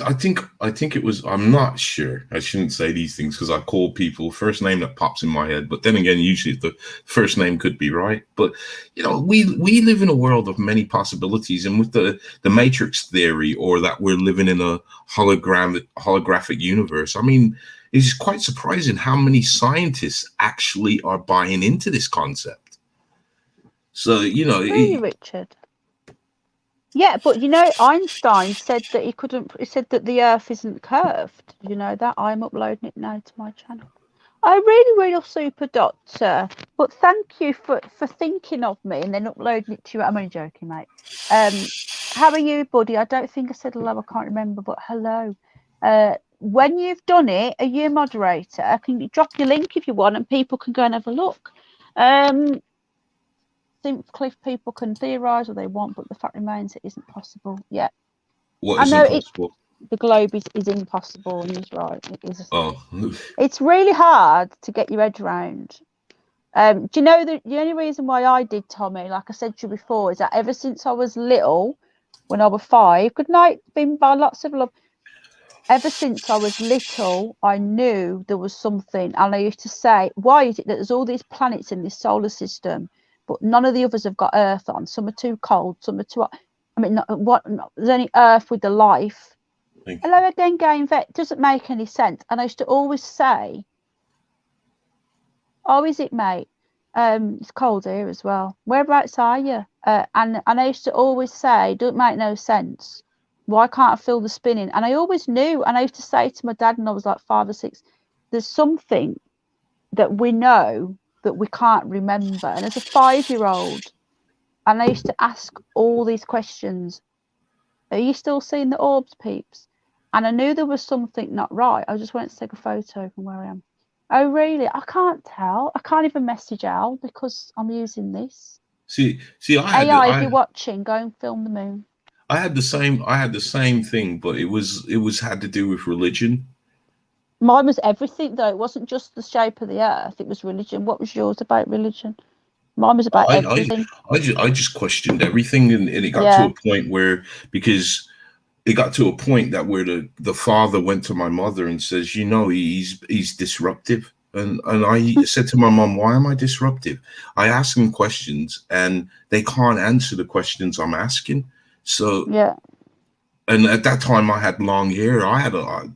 I think it was. I'm not sure. I shouldn't say these things because I call people first name that pops in my head. But then again, usually the first name could be right. But we live in a world of many possibilities, and with the Matrix theory, or that we're living in a holographic universe. I mean, it's quite surprising how many scientists actually are buying into this concept. So really, Richard. Yeah, but Einstein said that he couldn't. He said that the Earth isn't curved. You know that. I'm uploading it now to my channel. I really super doctor. But thank you for thinking of me and then uploading it to you. I'm only joking, mate. How are you, buddy? I don't think I said hello. I can't remember, but hello. When you've done it, are you a moderator? Can you drop your link if you want, and people can go and have a look. Cliff, people can theorize what they want, but the fact remains it isn't possible yet. What is impossible? The globe is impossible, and he's right. It is. Oh, it's really hard to get your head around. Do you know that the only reason why I did, Tommy, like I said to you before, is that ever since I was little, when I was 5, good night, Bimba, lots of love. Ever since I was little, I knew there was something, and I used to say, why is it that there's all these planets in this solar system, but none of the others have got Earth on? Some are too cold, some are too hot. I mean, there's only Earth with the life. Hello again, Game Vet. Doesn't make any sense. And I used to always say, oh, is it, mate? It's cold here as well. Whereabouts are you? And I used to always say, doesn't make no sense. Why can't I feel the spinning? And I always knew. And I used to say to my dad when I was like 5 or 6, there's something that we know that we can't remember. And as a 5-year-old, and I used to ask all these questions. Are you still seeing the orbs, peeps? And I knew there was something not right. I just wanted to take a photo from where I am. Oh, really? I can't tell. I can't even message Al because I'm using this. See, if you're watching, go and film the moon. I had the same thing, but it was had to do with religion. Mine was everything, though. It wasn't just the shape of the Earth. It was religion. What was yours about religion? Mine was about everything. I just questioned everything, and it got to a point where, because it got to a point that where the father went to my mother and says, he's disruptive. And I said to my mom, why am I disruptive? I ask them questions and they can't answer the questions I'm asking. So yeah. And at that time, I had long hair.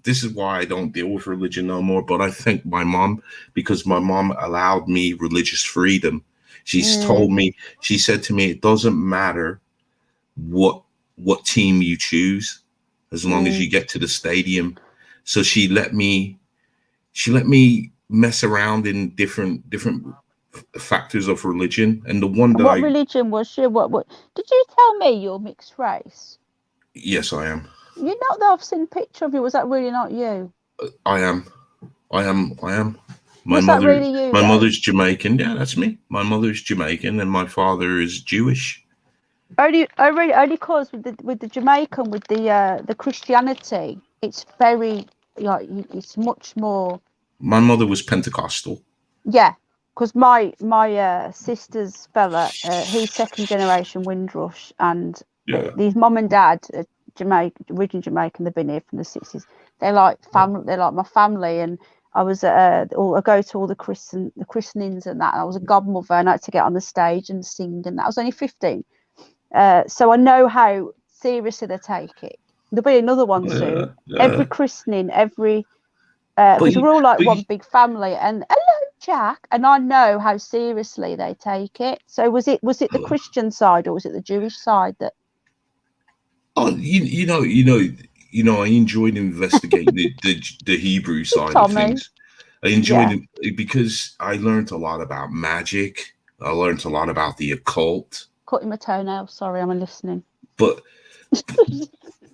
This is why I don't deal with religion no more. But I thank my mom, because my mom allowed me religious freedom. She's told me, she said to me, it doesn't matter what team you choose, as long as you get to the stadium. So she let me mess around in different factors of religion. And the one that what religion was she? What did you tell me you're mixed race? Yes, I am. You're not though. I've seen a picture of you. Was that really not you? I am. My mother's Jamaican. Yeah, that's me. My mother's Jamaican and my father is Jewish. Only cause with the Jamaican, with the Christianity, it's very, it's much more. My mother was Pentecostal. Yeah, because my sister's fella, he's second generation Windrush, and his mum and dad are originally Jamaican. They've been here from the 60s. They're like family. They're like my family, and I was I go to all the christenings and that. And I was a godmother, and I had to get on the stage and sing, and that. I was only 15, so I know how seriously they take it. There'll be another one soon. Every christening, because we're all like one big family, and hello Jack, and I know how seriously they take it. So was it the Christian side, or was it the Jewish side that? Oh, you know, I enjoyed investigating the Hebrew side of things. I enjoyed it because I learned a lot about magic. I learned a lot about the occult. Cutting my toenail. Sorry, I'm listening. But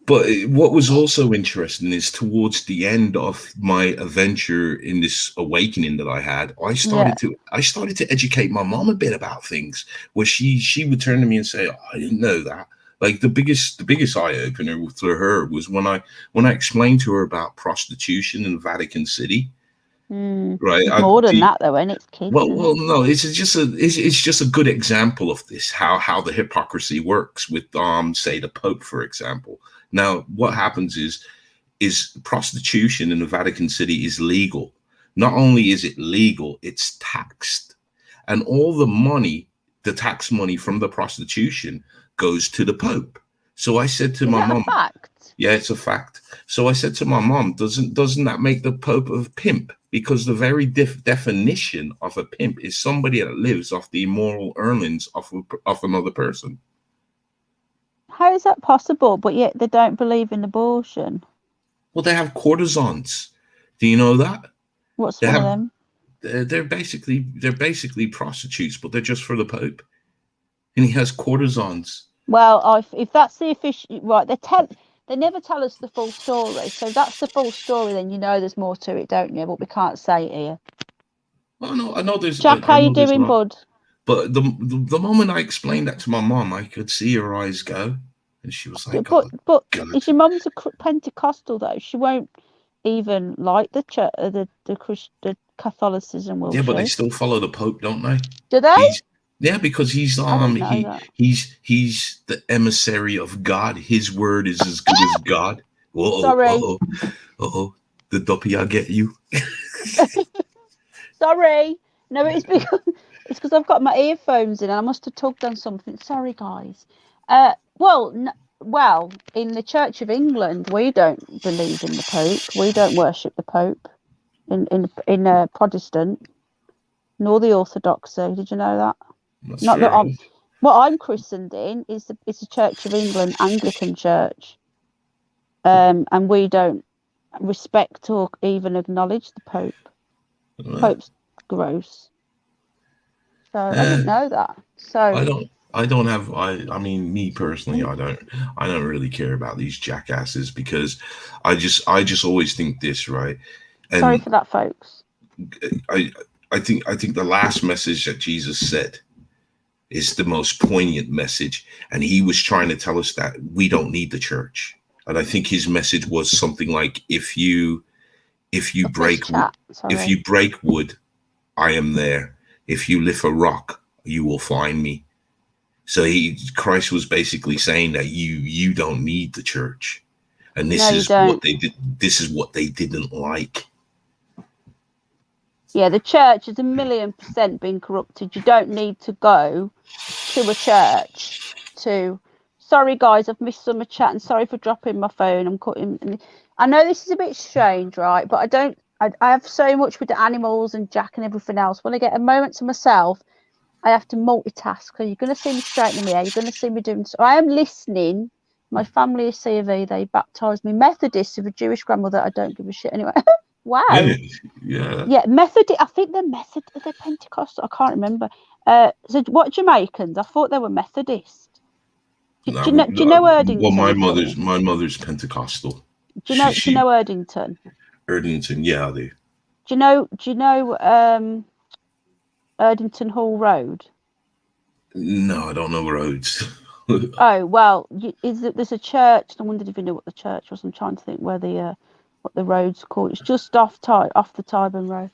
what was also interesting is towards the end of my adventure in this awakening that I had, I started to educate my mom a bit about things, where she would turn to me and say, oh, I didn't know that. Like the biggest eye opener for her was when I explained to her about prostitution in Vatican City. Right, it's more than that though, and it's kids. Well, no, it's just a good example of this, how the hypocrisy works with say the Pope, for example. Now, what happens is prostitution in the Vatican City is legal. Not only is it legal, it's taxed, and all the money, the tax money from the prostitution, goes to the Pope. So I said to my mom, yeah, it's a fact. So I said to my mom, doesn't that make the Pope a pimp? Because the very definition of a pimp is somebody that lives off the immoral earnings of another person. How is that possible? But yet they don't believe in abortion. Well, they have courtesans. Do you know that? What's one of them? They're basically prostitutes, but they're just for the Pope, and he has courtesans. Well, if that's the official, right? They never tell us the full story. So that's the full story. Then you know there's more to it, don't you? But we can't say it here. Well, I know there's. Jack, how you doing, bud? But the moment I explained that to my mom, I could see her eyes go, and she was like, "But if your mum's a Pentecostal, though, she won't even like the church, the Catholicism, will she? Yeah, but they still follow the Pope, don't they? Do they? Yeah, because he's he's the emissary of God. His word is as good as God. Sorry. The duppy, I get you. Sorry. No, it's because I've got my earphones in and I must have tugged on something. Sorry, guys. Well, in the Church of England, we don't believe in the Pope. We don't worship the Pope in Protestant, nor the Orthodoxy. Did you know that? That's Not that what I'm christened in is the Church of England Anglican Church, and we don't respect or even acknowledge the Pope. Pope's gross. So I didn't know that. So I mean, me personally, I don't really care about these jackasses, because I just always think this, right? And sorry for that, folks. I think the last message that Jesus said is the most poignant message, and he was trying to tell us that we don't need the church. And I think his message was something like, if you break wood, I am there. If you lift a rock, you will find me. So Christ was basically saying that you don't need the church, and this is what they did. This is what they didn't like. Yeah, the church is 1,000,000% been corrupted. You don't need to go to a church to. Sorry, guys, I've missed some of chat, and sorry for dropping my phone. I'm cutting. I know this is a bit strange, right? But I have so much with the animals and Jack and everything else. When I get a moment to myself, I have to multitask. So you're going to see me straightening my hair. You're going to see me doing. So I am listening. My family is C of E. They baptised me Methodist with a Jewish grandmother. I don't give a shit anyway. Wow. Yeah. Methodist. I think they're They're Pentecostal. I can't remember. So what Jamaicans? I thought they were Methodist. Do you know Erdington? Well, my mother's Pentecostal. Do you know Erdington? Erdington, yeah, I do. Do you know Erdington Hall Road? No, I don't know roads. Oh well, there's a church. I wondered if you knew what the church was. I'm trying to think where the what the road's called. It's just off the Tyburn Road.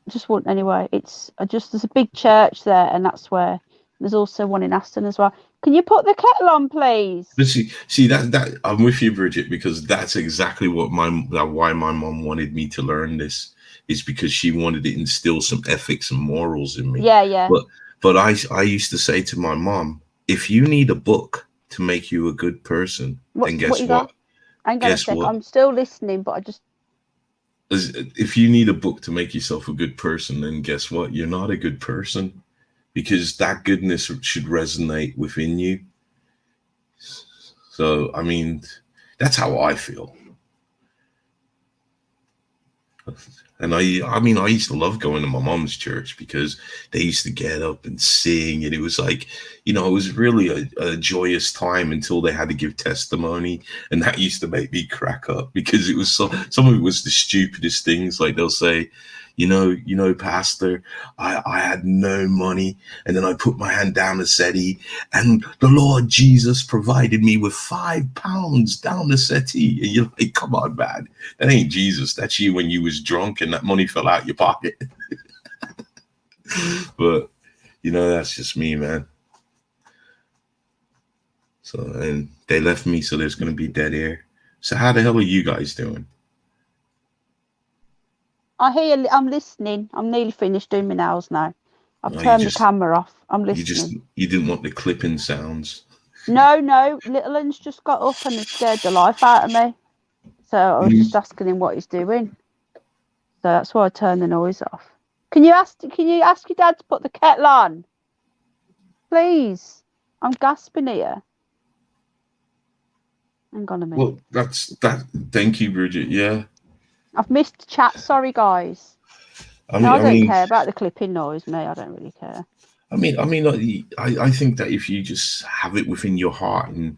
Just one anyway. It's there's a big church there, and that's where there's also one in Aston as well. Can you put the kettle on, please? But see that I'm with you, Bridget, because that's exactly what why my mom wanted me to learn this, is because she wanted to instill some ethics and morals in me. Yeah. But I used to say to my mom, if you need a book to make you a good person, then guess what? Hang on a sec. I'm still listening, but I just. If you need a book to make yourself a good person, then guess what? You're not a good person, because that goodness should resonate within you. So, I mean, that's how I feel. And I used to love going to my mom's church because they used to get up and sing, and it was like, it was really a joyous time until they had to give testimony, and that used to make me crack up, because it was some of it was the stupidest things. Like they'll say, Pastor, I had no money, and then I put my hand down the settee, and the Lord Jesus provided me with £5 down the settee. And you're like, come on, man, that ain't Jesus. That's you when you was drunk and that money fell out your pocket. But that's just me, man. So, and they left me, so there's gonna be dead air. So how the hell are you guys doing? I hear. I'm listening. I'm nearly finished doing my nails now. I've turned the camera off. I'm listening. You didn't want the clipping sounds. No. Little Un's just got up and it scared the life out of me. So I was just asking him what he's doing. So that's why I turned the noise off. Can you ask your dad to put the kettle on, please? I'm gasping here. Hang on a minute. Well, that's that. Thank you, Bridget. Yeah. I've missed chat. Sorry, guys. I don't care about the clipping noise, mate. I don't really care. I think that if you just have it within your heart, and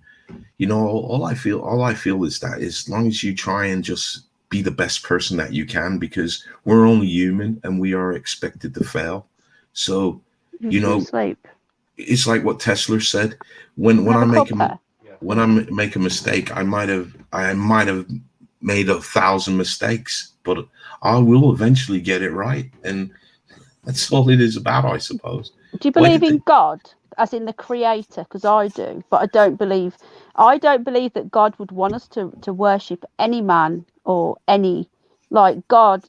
all I feel is that as long as you try and just be the best person that you can, because we're only human and we are expected to fail. So sleep. It's like what Tesla said. When I make a mistake, I might have made 1,000 mistakes, but I will eventually get it right, and that's all it is about, I suppose. Do you believe in God, as in the Creator? Because I do, but I don't believe that God would want us to worship any man or any, like, God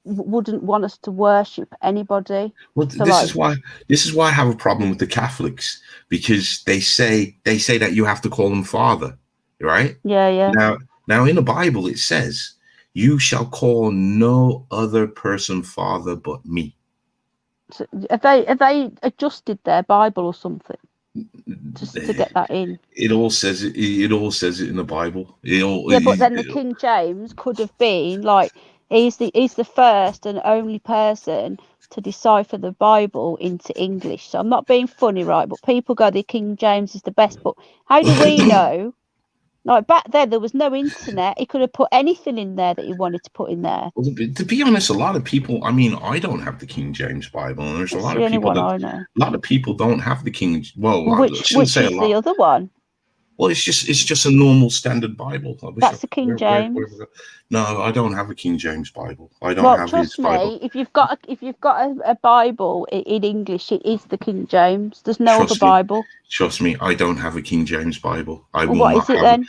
wouldn't want us to worship anybody. Well, so this is why I have a problem with the Catholics, because they say that you have to call him Father, right? Yeah. Now, in the Bible, it says, you shall call no other person father but me. So have they adjusted their Bible or something just to get that in? It all says it in the Bible. But then the King James could have been like, he's the first and only person to decipher the Bible into English. So I'm not being funny, right? But people go, the King James is the best. But how do we know? Like back then, there was no internet. He could have put anything in there that he wanted to put in there. Well, to be honest, a lot of people. I mean, I don't have the King James Bible, and there's a lot of people. A lot of people don't have the King. Well, which is the other one? Well, it's just a normal standard Bible. That's the King James. No, I don't have a King James Bible. I don't have his Bible. If you've got a Bible in English, it is the King James. There's no other Bible. Trust me, I don't have a King James Bible. What is it then?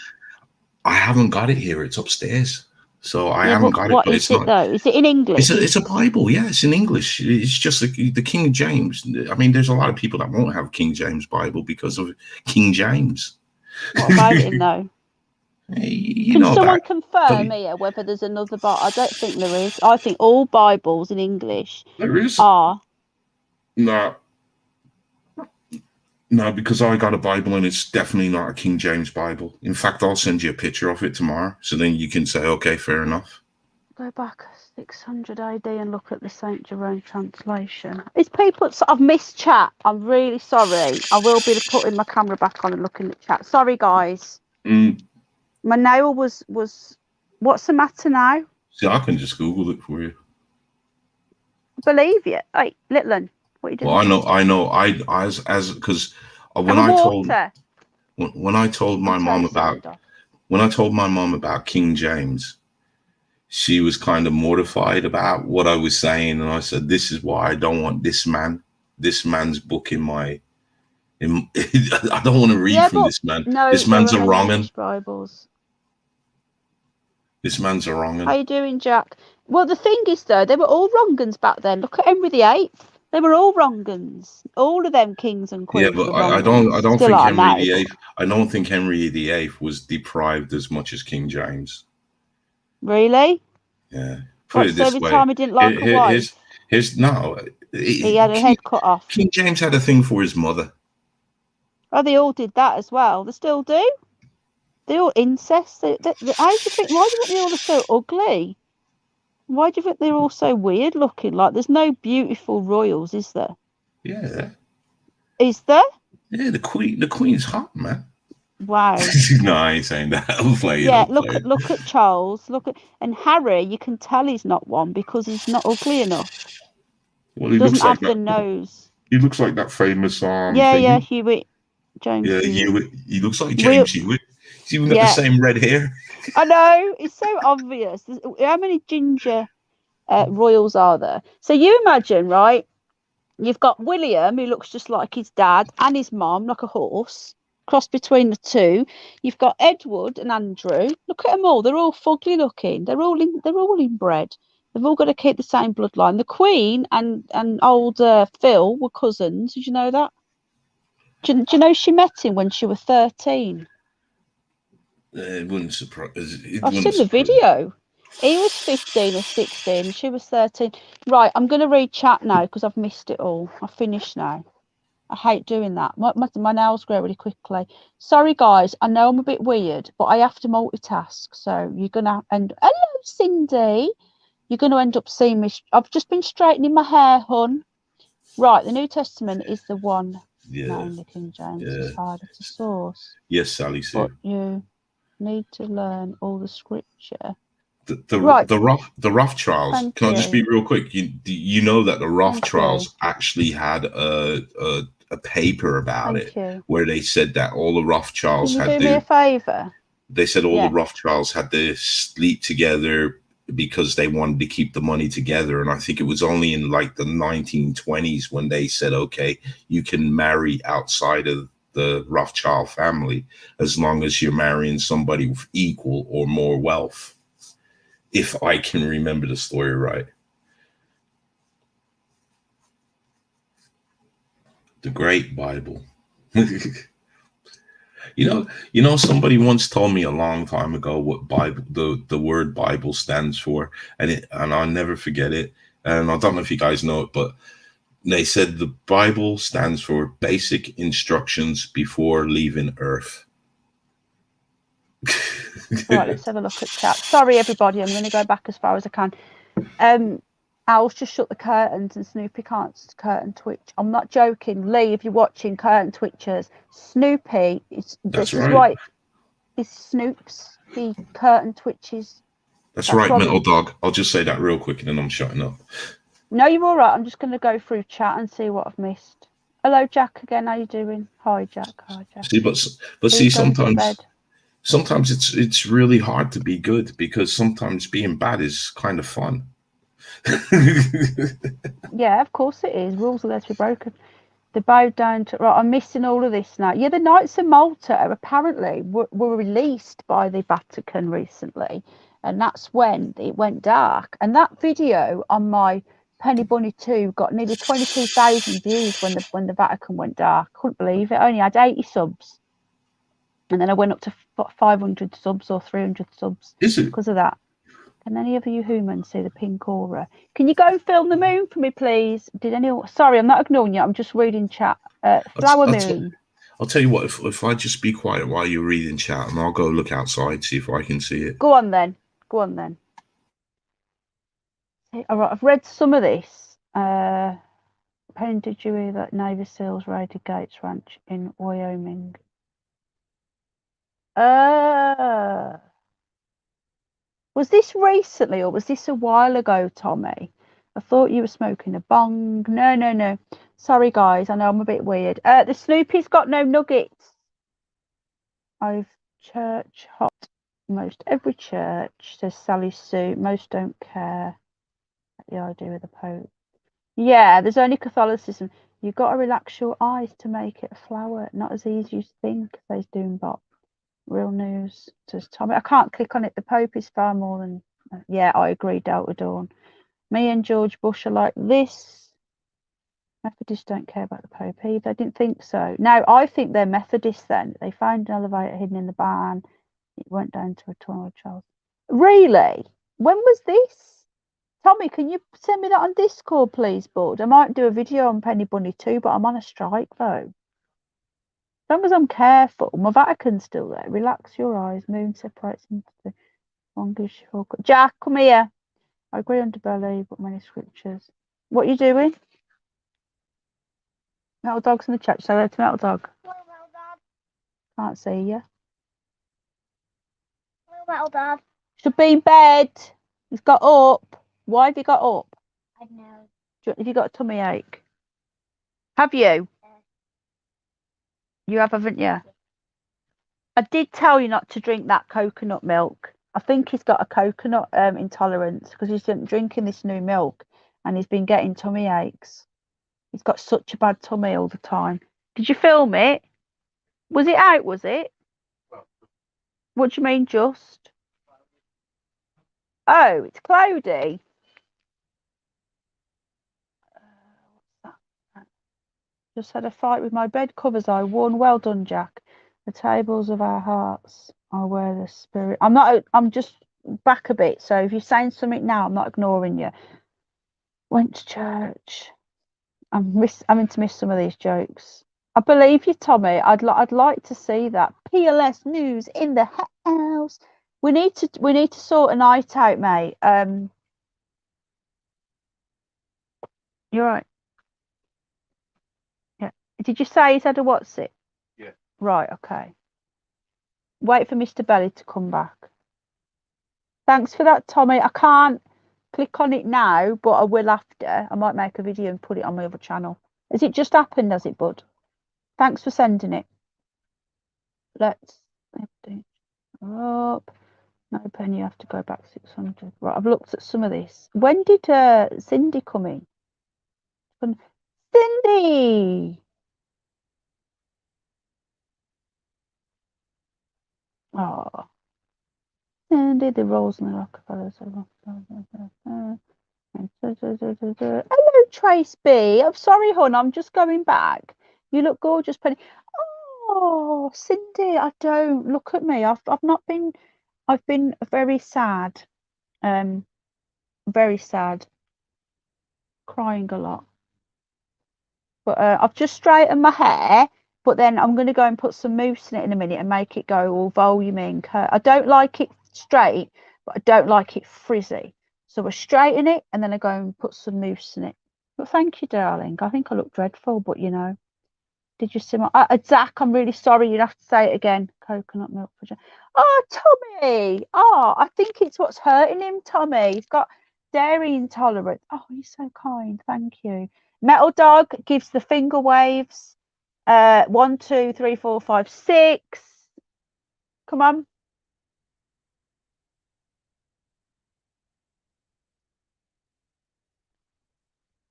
I haven't got it here. It's upstairs. So I haven't got it. What is it though? Is it in English? It's a Bible. Yeah, it's in English. It's just the King James. I mean, there's a lot of people that won't have King James Bible because of King James. What about it though? Can someone confirm here whether there's another Bible? I don't think there is. I think all Bibles in English are. No, because I got a Bible and it's definitely not a King James Bible. In fact, I'll send you a picture of it tomorrow, so then you can say, okay, fair enough. Go back 600 AD and look at the St. Jerome translation. It's people. I've missed chat. I'm really sorry. I will be putting my camera back on and looking at chat. Sorry, guys. My nail was. What's the matter now? See, I can just Google it for you. Believe you. Hey, Little Un, what are you doing? Well, I know. Because when I told my mom about King James, she was kind of mortified about what I was saying, and I said, "This is why I don't want this man's book in my." I don't want to read from this man. No, this man's a wrong un. Bibles. This man's a wrong un. How you doing, Jack? Well, the thing is, though, they were all wrong uns back then. Look at Henry VIII. They were all wrong uns. All of them kings and queens. Yeah, but were wrong I don't think Henry VIII. I don't think Henry VIII was deprived as much as King James. Really? Yeah. Put it this way. Time he didn't like a wife. He had a head cut off. King James had a thing for his mother. Oh, they all did that as well. They still do. They're all incest. How do you think? Why do you think they all are so ugly? Why do you think they're all so weird looking? Like, there's no beautiful royals, is there? Yeah. Is there? Yeah, the queen's hot, man. Wow. No, I ain't saying that. I'm playing. Yeah, look at Charles. And Harry. You can tell he's not one because he's not ugly enough. Well, he doesn't looks have the nose. He looks like that famous Yeah, Hewitt. James. Yeah, Hewitt. He looks like James Hewitt. He's even got the same red hair. I know, it's so obvious. How many ginger royals are there? So you imagine, right? You've got William, who looks just like his dad, and his mom, like a horse, crossed between the two. You've got Edward and Andrew. Look at them all; they're all fugly looking. They're all inbred. They've all got to keep the same bloodline. The Queen and old Phil were cousins. Did you know that? Do you know she met him when she was 13? It wouldn't surprise. I've seen the video. He was 15 or 16. She was 13. Right, I'm going to read chat now because I've missed it all. I've finished now. I hate doing that. My nails grow really quickly. Sorry, guys. I know I'm a bit weird, but I have to multitask. So you're going to end... Hello, Cindy. You're going to end up seeing me. I've just been straightening my hair, hun. Right, the New Testament is the one. Yeah. Known the King James is harder to source. Yes, Sally Sue. But you need to learn all the scripture. The Rothschilds. Thank Can you. I just be real quick? You know that the Rothschilds actually had a paper about where they said that all the Rothschilds Can you do me a favour? They said all the Rothschilds had to sleep together because they wanted to keep the money together. And I think it was only in like the 1920s when they said, okay, you can marry outside of the Rothschild family as long as you're marrying somebody with equal or more wealth. If I can remember the story right. The Great Bible. You know, somebody once told me a long time ago what Bible, the word Bible stands for, and I'll never forget it. And I don't know if you guys know it, but they said the Bible stands for basic instructions before leaving Earth. Right, let's have a look at chat. Sorry, everybody, I'm going to go back as far as I can. Al's just shut the curtains and Snoopy can't curtain twitch. I'm not joking. Lee, if you're watching, curtain twitchers. Snoopy, this is right. It's Snoops, the curtain twitches. That's right, Metal Dog. I'll just say that real quick and then I'm shutting up. No, you're all right. I'm just going to go through chat and see what I've missed. Hello, Jack, again. How you doing? Hi, Jack. Hi, Jack. See, but see, sometimes it's really hard to be good because sometimes being bad is kind of fun. Yeah, of course it is. Rules are there to be broken. They bowed down to... Right, I'm missing all of this now. Yeah, the Knights of Malta apparently were released by the Vatican recently, and that's when it went dark. And that video on my Penny Bunny 2 got nearly 22,000 views when the Vatican went dark. Couldn't believe it. Only had 80 subs. And then I went up to 500 subs or 300 subs. Is it? Because of that. Can any of you humans see the pink aura? Can you go and film the moon for me, please? Did anyone... Sorry, I'm not ignoring you. I'm just reading chat. Flower moon. I'll tell you what, if I just be quiet while you're reading chat and I'll go look outside, see if I can see it. Go on then. All right, I've read some of this. Penny, did you hear that Navy SEALs raided Gates Ranch in Wyoming? Was this recently or was this a while ago, Tommy? I thought you were smoking a bong. No. Sorry, guys. I know I'm a bit weird. The Snoopy's got no nuggets. I've church hot. Most every church, says Sally Sue. Most don't care. The idea of the Pope. Yeah, there's only Catholicism. You've got to relax your eyes to make it a flower. Not as easy as you think, says Doombot. Real news, says Tommy. I can't click on it. The Pope is far more than... Yeah, I agree, Delta Dawn. Me and George Bush are like this. Methodists don't care about the Pope either. I didn't think so. No, I think they're Methodists then. They found an elevator hidden in the barn. It went down to a tunnel, Charles. Really? When was this? Tommy, can you send me that on Discord, please, bud? I might do a video on Penny Bunny too, but I'm on a strike, though. As long as I'm careful. My Vatican's still there. Relax your eyes. Moon separates into the longish. Jack, come here. I agree underbelly, but many scriptures. What are you doing? Metal Dog's in the chat. Say hello to Metal Dog. Hello, Metal Dog. Can't see you. Hello, Metal Dog. Should be in bed. He's got up. Why have you got up? I know. Have you got a tummy ache? Have you? You have, haven't you? I did tell you not to drink that coconut milk. I think he's got a coconut intolerance because he's been drinking this new milk and he's been getting tummy aches. He's got such a bad tummy all the time. Did you film it? Was it out, was it? What do you mean, just? Oh, it's cloudy. What's that? Just had a fight with my bed covers I won. Well done, Jack. The tables of our hearts are where the spirit... I'm just back a bit. So if you're saying something now, I'm not ignoring you. Went to church. I'm having to miss some of these jokes. I believe you, Tommy. I'd like to see that. PLS news in the house. We need to sort a night out, mate. You're right. Yeah. Did you say he's had a what's it? Yeah. Right. Okay. Wait for Mr. Belly to come back. Thanks for that, Tommy. I can't click on it now, but I will after. I might make a video and put it on my other channel. Has it just happened, has it, bud? Thanks for sending it. Let's lift it up. No, Penny, you have to go back 600. Right, I've looked at some of this. When did Cindy come in? Cindy! Oh. Cindy, the Rolls and the Rockefellers. Hello, Trace B. I'm sorry, hon. I'm just going back. You look gorgeous, Penny. Oh, Cindy, I don't look at me. I've not been. I've been very sad. Very sad. Crying a lot. But I've just straightened my hair. But then I'm going to go and put some mousse in it in a minute and make it go all voluming. I don't like it straight, but I don't like it frizzy. So I straighten it and then I go and put some mousse in it. But thank you, darling. I think I look dreadful, but you know. Did you see my... Zach, I'm really sorry. You'd have to say it again. Coconut milk. Oh, Tommy. Oh, I think it's what's hurting him, Tommy. He's got dairy intolerance. Oh, you're so kind. Thank you. Metal Dog gives the finger waves. 1, 2, 3, 4, 5, 6. Come on.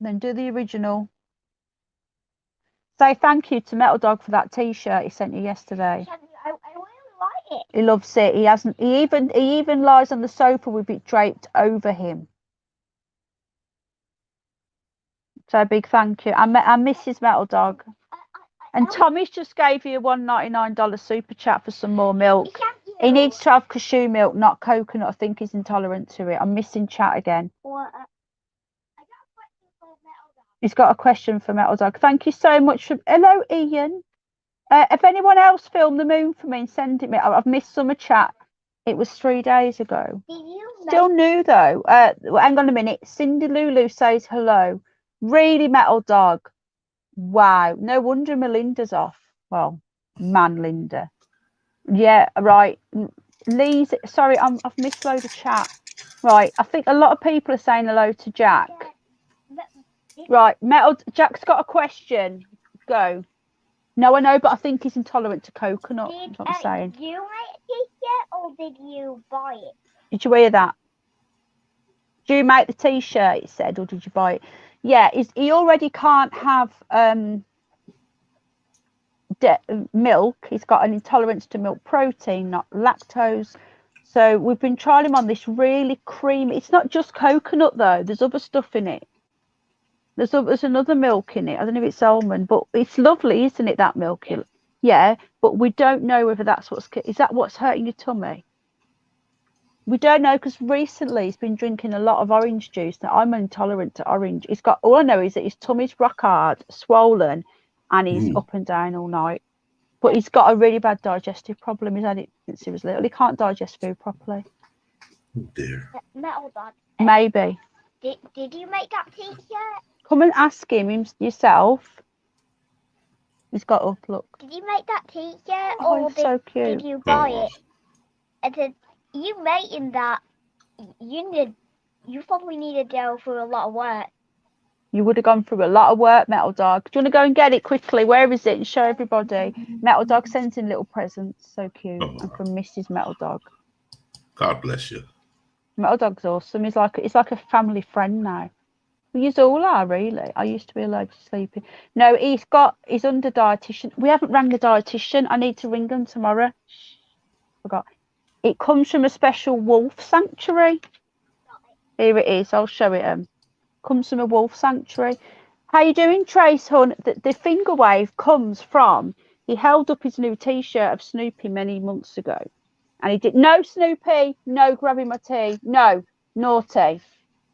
Then do the original. Say thank you to Metal Dog for that T-shirt he sent you yesterday. I really like it. He loves it. He hasn't. He even lies on the sofa with it draped over him. So a big thank you. And Mrs. Metal Dog. And Tommy's just gave you a $1.99 super chat for some more milk. He needs to have cashew milk, not coconut. I think he's intolerant to it. I'm missing chat again. He's got a question for Metal Dog. Thank you so much. Hello, Ian. If anyone else filmed the moon for me and send it me, I've missed summer chat. It was 3 days ago. Still new though. Hang on a minute. Cindy Lulu says hello. Really, Metal Dog. Wow. No wonder Melinda's off. Well, man, Linda. Yeah, right. Lee's. Sorry, I've missed loads of chat. Right. I think a lot of people are saying hello to Jack. Right, Metal Jack's got a question. Go. No, I know, but I think he's intolerant to coconut. That's what I'm saying. Did you make a t-shirt or did you buy it? Did you hear that? Do you make the t-shirt? It said, or did you buy it? Yeah, he already can't have milk. He's got an intolerance to milk protein, not lactose. So we've been trying him on this really creamy. It's not just coconut though. There's other stuff in it. There's another milk in it. I don't know if it's almond, but it's lovely, isn't it? That milk. Yeah, but we don't know whether that's is that what's hurting your tummy? We don't know because recently he's been drinking a lot of orange juice. Now I'm intolerant to orange. All I know is that his tummy's rock hard, swollen, and he's up and down all night. But he's got a really bad digestive problem. He's had it since he was little. He can't digest food properly. Oh dear. Metal Dog. Maybe. Did you make that t-shirt? Come and ask him yourself. He's got up, look. Did you make that t-shirt Oh, or it's so cute. did you buy it? And then you making that, you probably need to go through a lot of work. You would have gone through a lot of work, Metal Dog. Do you want to go and get it quickly? Where is it? And show everybody. Metal Dog sends in little presents. So cute. And from Mrs. Metal Dog. God bless you. Metal Dog's awesome. He's like a family friend now. We all are, really. I used to be allergic to sleeping. No, he's under dietitian. We haven't rang the dietitian. I need to ring them tomorrow. Forgot. It comes from a special wolf sanctuary. Here it is. I'll show it. Comes from a wolf sanctuary. How you doing, Trace Hunt? The finger wave comes from. He held up his new T-shirt of Snoopy many months ago, and he did no Snoopy, no grabbing my tea, no naughty.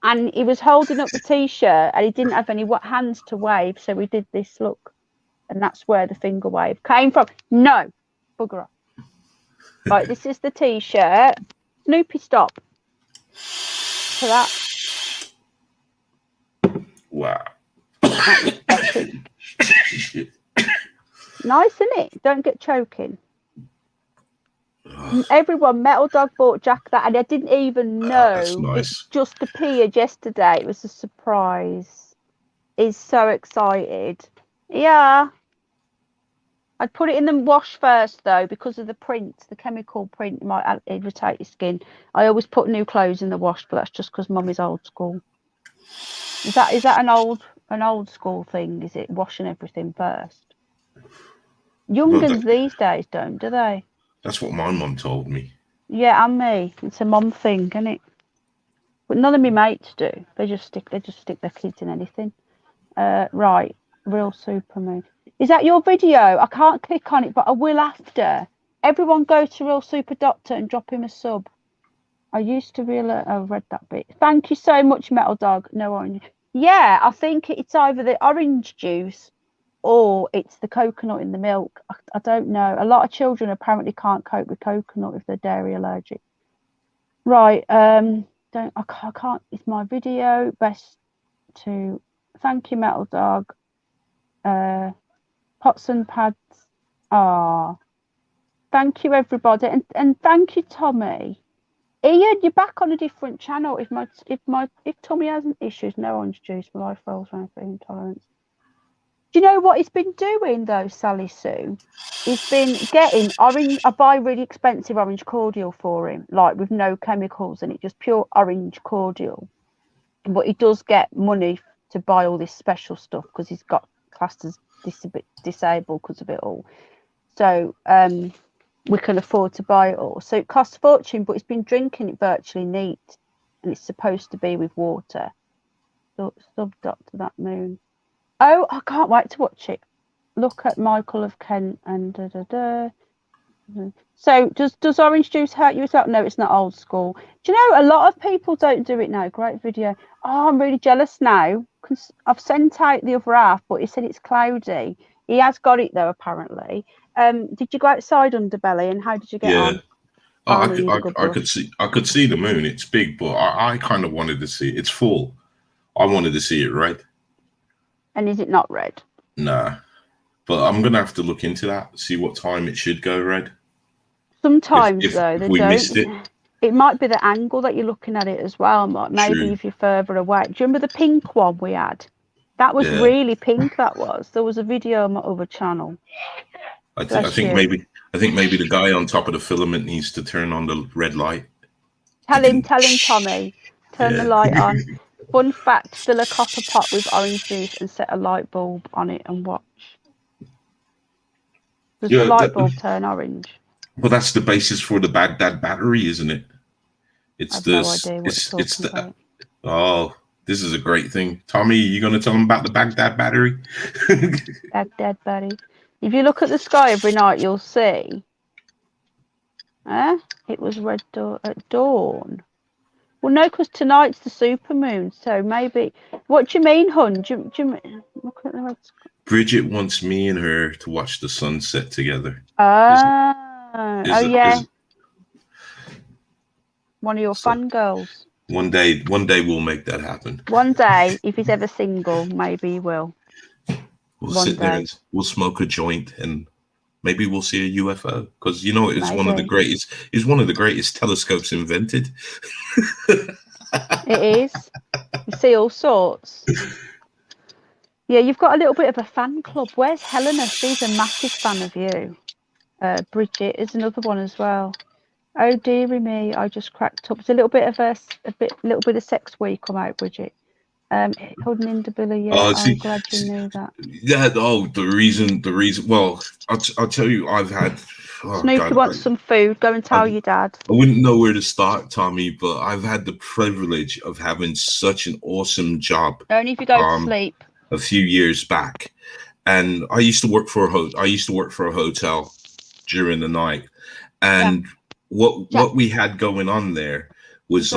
And he was holding up the T-shirt and he didn't have any hands to wave. So we did this look. And that's where the finger wave came from. No. Bugger off. Right, this is the T-shirt. Snoopy, stop. For that. Wow. Nice, isn't it? Don't get choking. Everyone, Metal Dog bought Jack that, and I didn't even know. That's nice. It just appeared yesterday. It was a surprise. He's so excited. Yeah. I'd put it in the wash first though, because of the print, the chemical print might irritate your skin. I always put new clothes in the wash, but that's just because Mum is old school. Is that an old school thing? Is it washing everything first? Young'uns these days don't, do they? That's what my mum told me. Yeah, and me. It's a mum thing, isn't it? But none of my mates do. They just stick their kids in anything. Right, Real Supermoon. Is that your video? I can't click on it, but I will after. Everyone go to Real Super Doctor and drop him a sub. I used to I've read that bit. Thank you so much, Metal Dog. No orange. Yeah, I think it's either the orange juice or it's the coconut in the milk. I don't know. A lot of children apparently can't cope with coconut if they're dairy allergic. Right. I can't. It's my video. Best to thank you, Metal Dog. Pots and pads. Thank you, everybody, and thank you, Tommy. Ian, you're back on a different channel. If Tommy has issues, no orange juice, my life rolls around for intolerance. Do you know what he's been doing though, Sally Sue? He's been getting orange. I buy really expensive orange cordial for him, like with no chemicals in it, just pure orange cordial. But he does get money to buy all this special stuff because he's got classed as disabled because of it all. So we can afford to buy it all. So it costs a fortune, but he's been drinking it virtually neat, and it's supposed to be with water. Sub Doctor That Moon. Oh, I can't wait to watch it. Look at Michael of Kent and da da da. So does orange juice hurt you? No, it's not old school. Do you know a lot of people don't do it now? Great video. Oh, I'm really jealous now because I've sent out the other half, but he said it's cloudy. He has got it though, apparently. Did you go outside, Underbelly, and how did you get on? I could see the moon. It's big, but I kind of wanted to see it. It's full. I wanted to see it red. And is it not red? Nah. But I'm gonna have to look into that, see what time it should go red. Sometimes if though, they we don't. missed it. It might be the angle that you're looking at it as well. Maybe True. if you're further away. Do you remember the pink one we had? That was really pink. That was. There was a video on my other channel. I think maybe the guy on top of the filament needs to turn on the red light. Tell him, Tommy. Turn the light on. Fun fact: fill a copper pot with orange juice and set a light bulb on it and watch. Does the light bulb turn orange? Well, that's the basis for the Baghdad battery, isn't it? It's no idea what it's about. Oh, this is a great thing. Tommy, you going to tell them about the Baghdad battery? Baghdad battery. If you look at the sky every night, you'll see. It was red at dawn. Well, no, because tonight's the supermoon, so maybe. What do you mean, hun? Look at the red sky. Bridget wants me and her to watch the sunset together. Yeah. One of your fangirls. One day we'll make that happen. One day, if he's ever single, maybe he will. We'll sit there and we'll smoke a joint and maybe we'll see a UFO because it's one of the greatest. It's one of the greatest telescopes invented. It is. You see all sorts. Yeah, you've got a little bit of a fan club. Where's Helena? She's a massive fan of you. Bridget is another one as well. Oh dearie me, I just cracked up. It's a little bit of little bit of sex week come out, Bridget. Holding into Billy, yeah. I'm glad you knew that. Yeah. Oh, the reason. Well, I'll tell you. I've had. Snoopy wants some food. Go and tell your dad. I wouldn't know where to start, Tommy, but I've had the privilege of having such an awesome job. Only if you go to sleep. A few years back, and I used to work for a hotel during the night, and what we had going on there was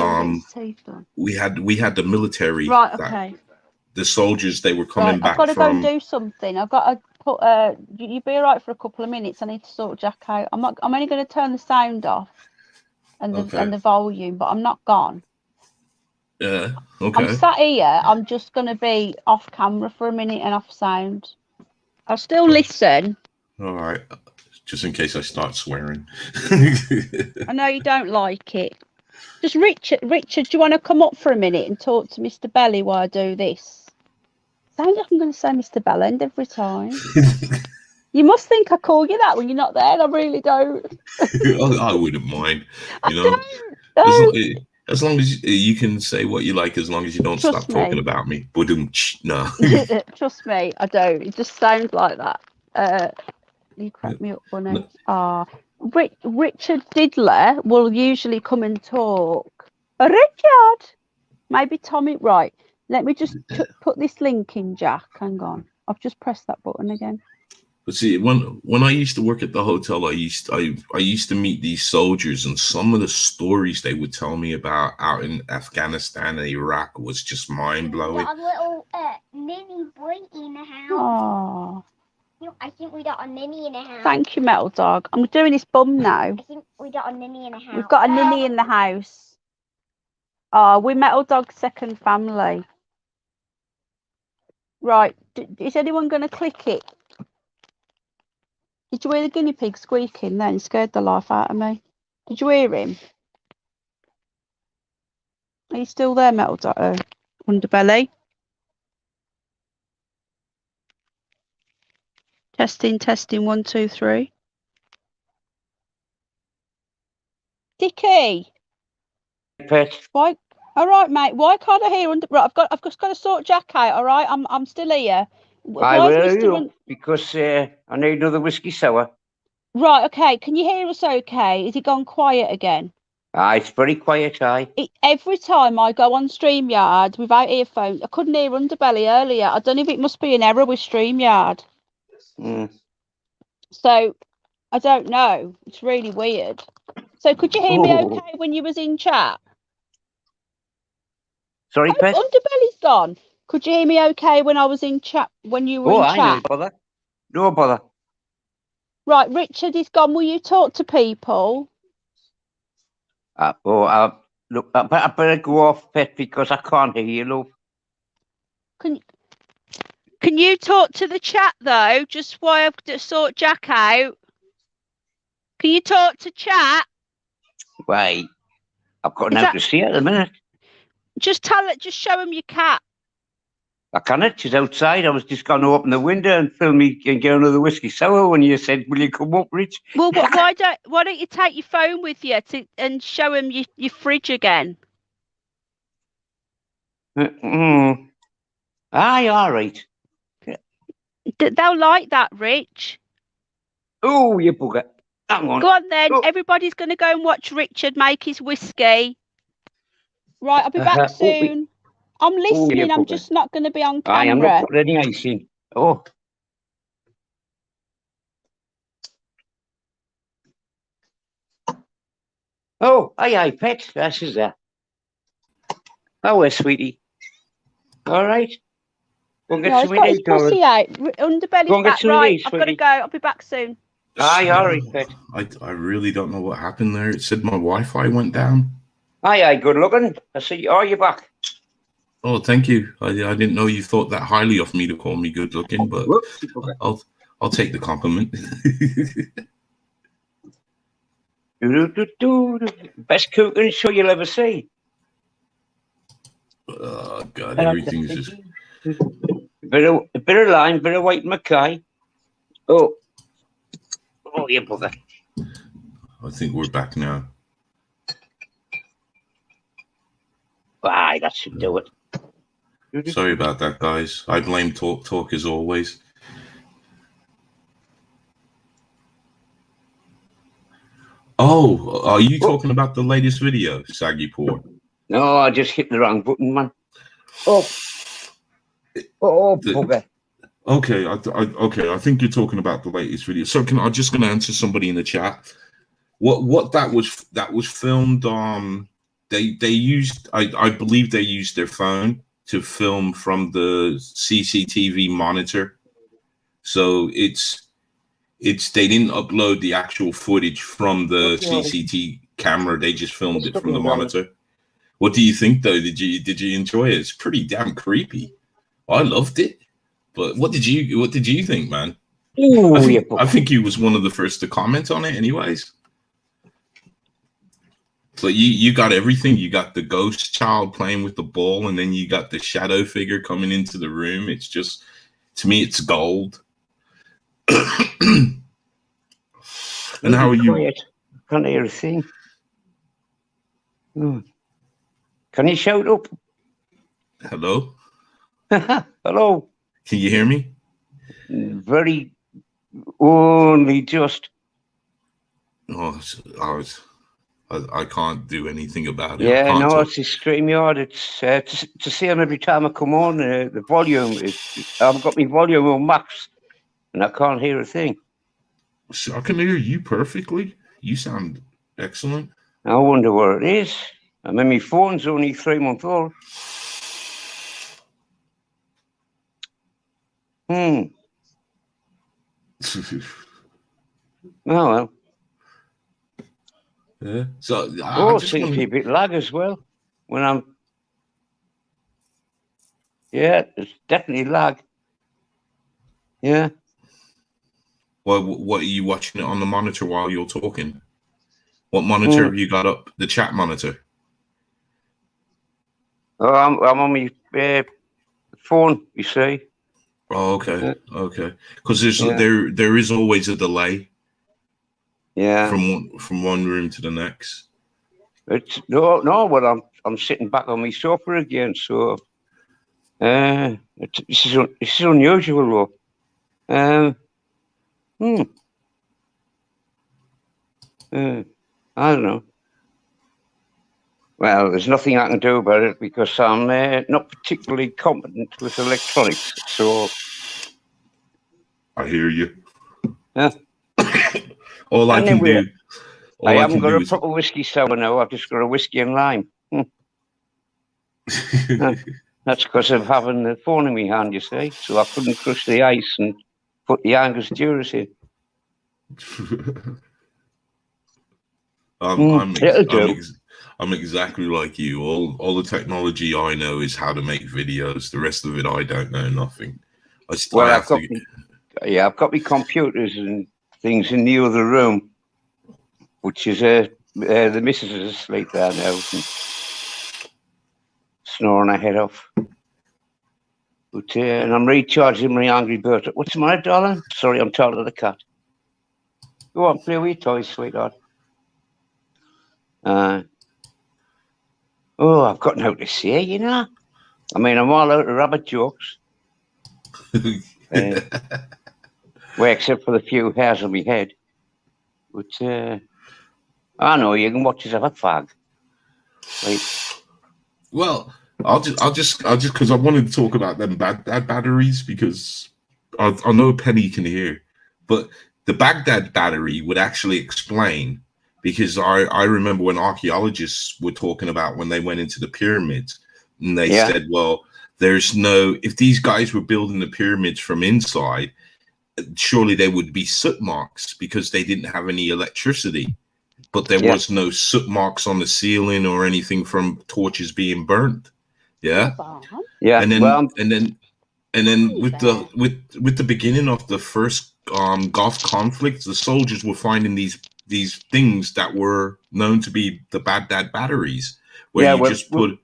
we had the military, right? Okay. The soldiers, they were coming back. I've got to go and do something. I've got to put. You be all right for a couple of minutes. I need to sort Jack out. I'm only going to turn the sound off and the volume, but I'm not gone. Yeah. Okay. I'm sat here. I'm just going to be off camera for a minute and off sound. I'll still listen. All right. Just in case I start swearing. I know you don't like it. Just Richard, do you want to come up for a minute and talk to Mr. Belly while I do this? Sounds like I'm going to say Mr. Belland every time. You must think I call you that when you're not there. I really don't. I wouldn't mind. As long as you can say what you like, as long as you don't stop talking about me. No. Trust me, I don't. It just sounds like that. You crack me up, Bunny. Richard Diddler will usually come and talk. Richard! Maybe Tommy. Right. Let me just put this link in, Jack. Hang on. I've just pressed that button again. But see, when I used to work at the hotel, I used to meet these soldiers, and some of the stories they would tell me about out in Afghanistan and Iraq was just mind blowing. Got a little mini boy in the house. Oh. I think we got a ninny in the house. Thank you, Metal Dog. I'm doing this bum now. I think we got a ninny in the house. We've got a ninny in the house. Oh, we're Metal Dog's second family. Right. Is anyone going to click it? Did you hear the guinea pig squeaking then? It scared the life out of me. Did you hear him? Are you still there, Metal Dog? Underbelly? Testing, 1, 2, 3. Dickie. Why? All right, mate. Why can't I hear? Right, I've just got to sort Jack out. All right, I'm still here. I will, because I need another whiskey sour. Right. Okay. Can you hear us? Okay. Is it gone quiet again? It's very quiet. Every time I go on StreamYard without earphones, I couldn't hear Underbelly earlier. I don't know if it must be an error with StreamYard. So I don't know. It's really weird. So could you hear me okay when you was in chat? Sorry, Pet? Underbelly's gone. Could you hear me okay when I was in chat when you were in chat? No bother. Right, Richard is gone. Will you talk to people? Look, I better go off, Pet, because I can't hear you, love. Can you talk to the chat though? Just while I've to sort Jack out. Can you talk to chat? Wait, I've got nothing to see at the minute. Just show him your cat. I can't. She's outside. I was just going to open the window and fill me and get another whiskey sour when you said, "Will you come up, Rich?" Well, why don't you take your phone with you and show them your fridge again? Aye, all right. They'll like that, Rich. Oh, you bugger. Hang on. Go on then. Oh. Everybody's going to go and watch Richard make his whiskey. Right, I'll be back soon. I'm listening. I'm just not going to be on camera. I am not putting any ice in. Oh. Oh, aye, pet. This is that. Oh, well, sweetie. All right. Go and get No, some he's got his pussy out. Underbelly's back. Right, I've got to go. I'll be back soon. Aye, all right, pet. I really don't know what happened there. It said my Wi-Fi went down. Aye, good looking. I see. Oh, you're back. Oh, thank you. I didn't know you thought that highly of me to call me good looking, but I'll take the compliment. Best cooking show you'll ever see. Oh God, everything's just a bit of lime, bit of white Mackay. Oh, you bugger. I think we're back now. Aye, that should do it. Sorry about that, guys. I blame Talk as always. Oh, are you talking about the latest video, Saggy Port? No, I just hit the wrong button, man. Oh, bugger. Okay, I think you're talking about the latest video. So I'm just going to answer somebody in the chat. What that was filmed. They used, I believe they used their phone to film from the CCTV monitor. So it's they didn't upload the actual footage from the CCTV camera. They just filmed it from the monitor. What do you think though? Did you enjoy it? It's pretty damn creepy. I loved it. But what did you think, man? Ooh, I think you was one of the first to comment on it anyways. So you got everything. You got the ghost child playing with the ball, and then you got the shadow figure coming into the room. It's just, to me, it's gold. And how are you? Can't hear a thing. Can you shout up? Hello? Hello. Can you hear me? Very only just. Oh, I can't do anything about it. Yeah, no, it's a StreamYard. It's to see him every time I come on. The volume is. I've got my volume on max, and I can't hear a thing. So I can hear you perfectly. You sound excellent. I wonder where it is. I mean, my phone's only 3 months old. Oh well. Yeah. So seems to be a bit lag as well. When I'm. Yeah, it's definitely lag. Yeah. Well, what are you watching it on the monitor while you're talking? What monitor have you got up? The chat monitor. Oh, I'm on my phone. You see. Oh, okay, yeah. Okay. Because there is always a delay. Yeah. From one room to the next. It's no. Well, I'm sitting back on my sofa again, so this is unusual, though. I don't know. Well, there's nothing I can do about it because I'm not particularly competent with electronics. So I hear you. Yeah. All I can do. I haven't got a proper whiskey sour now. I've just got a whiskey and lime. That's because of having the phone in my hand, you see. So I couldn't crush the ice and put the Angostura in. I'm exactly like you. All the technology I know is how to make videos. The rest of it, I don't know nothing. I've got my computers and things in the other room, which is the missus is asleep there now, and snoring her head off. But and I'm recharging my Angry Bird. What's the matter, darling? Sorry, I'm talking to the cat. Go on, play with your toys, sweetheart. Oh, I've got no to say, you know. I mean, I'm all out of rabbit jokes. Well, except for the few hairs on my head. But I know you can watch us have a fag. Like, well, I'll just because I wanted to talk about them Baghdad batteries, because I know Penny can hear, but the Baghdad battery would actually explain, because I remember when archaeologists were talking about when they went into the pyramids, and they said, well, there's no, if these guys were building the pyramids from inside, surely there would be soot marks because they didn't have any electricity, but there was no soot marks on the ceiling or anything from torches being burnt. Yeah. And then with the beginning of the first Gulf conflict, the soldiers were finding these things that were known to be the Baghdad batteries, where just put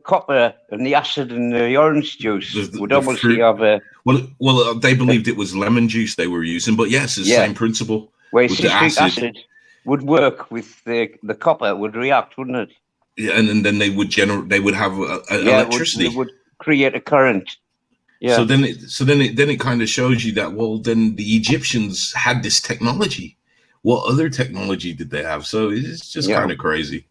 copper and the acid and the orange juice would obviously have a well they believed it was lemon juice they were using, but yes, it's the same principle. Where citric acid would work with the copper, would react, wouldn't it? Yeah, and then they would have electricity. It would create a current. Yeah. So then it kind of shows you that, well, then the Egyptians had this technology. What other technology did they have? So it's just kind of crazy.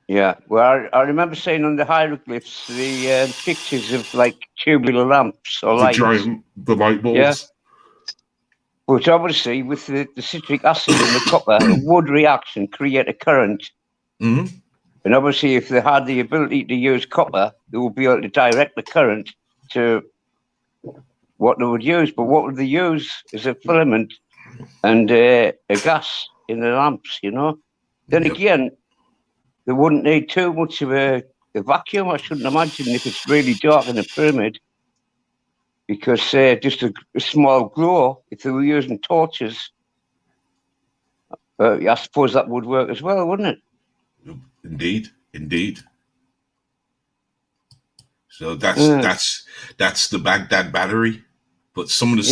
Yeah. Well, I remember seeing on the hieroglyphs the pictures of like tubular lamps or lights. The light bulbs. Yeah. But obviously, with the citric acid and the copper, it would react and create a current. Mm-hmm. And obviously, if they had the ability to use copper, they would be able to direct the current to what they would use. But what would they use is a filament and a gas in the lamps, you know? Then again, they wouldn't need too much of a vacuum, I shouldn't imagine, if it's really dark in a pyramid. Because just a small glow, if they were using torches, I suppose that would work as well, wouldn't it? Indeed. So that's the Baghdad battery. But some of the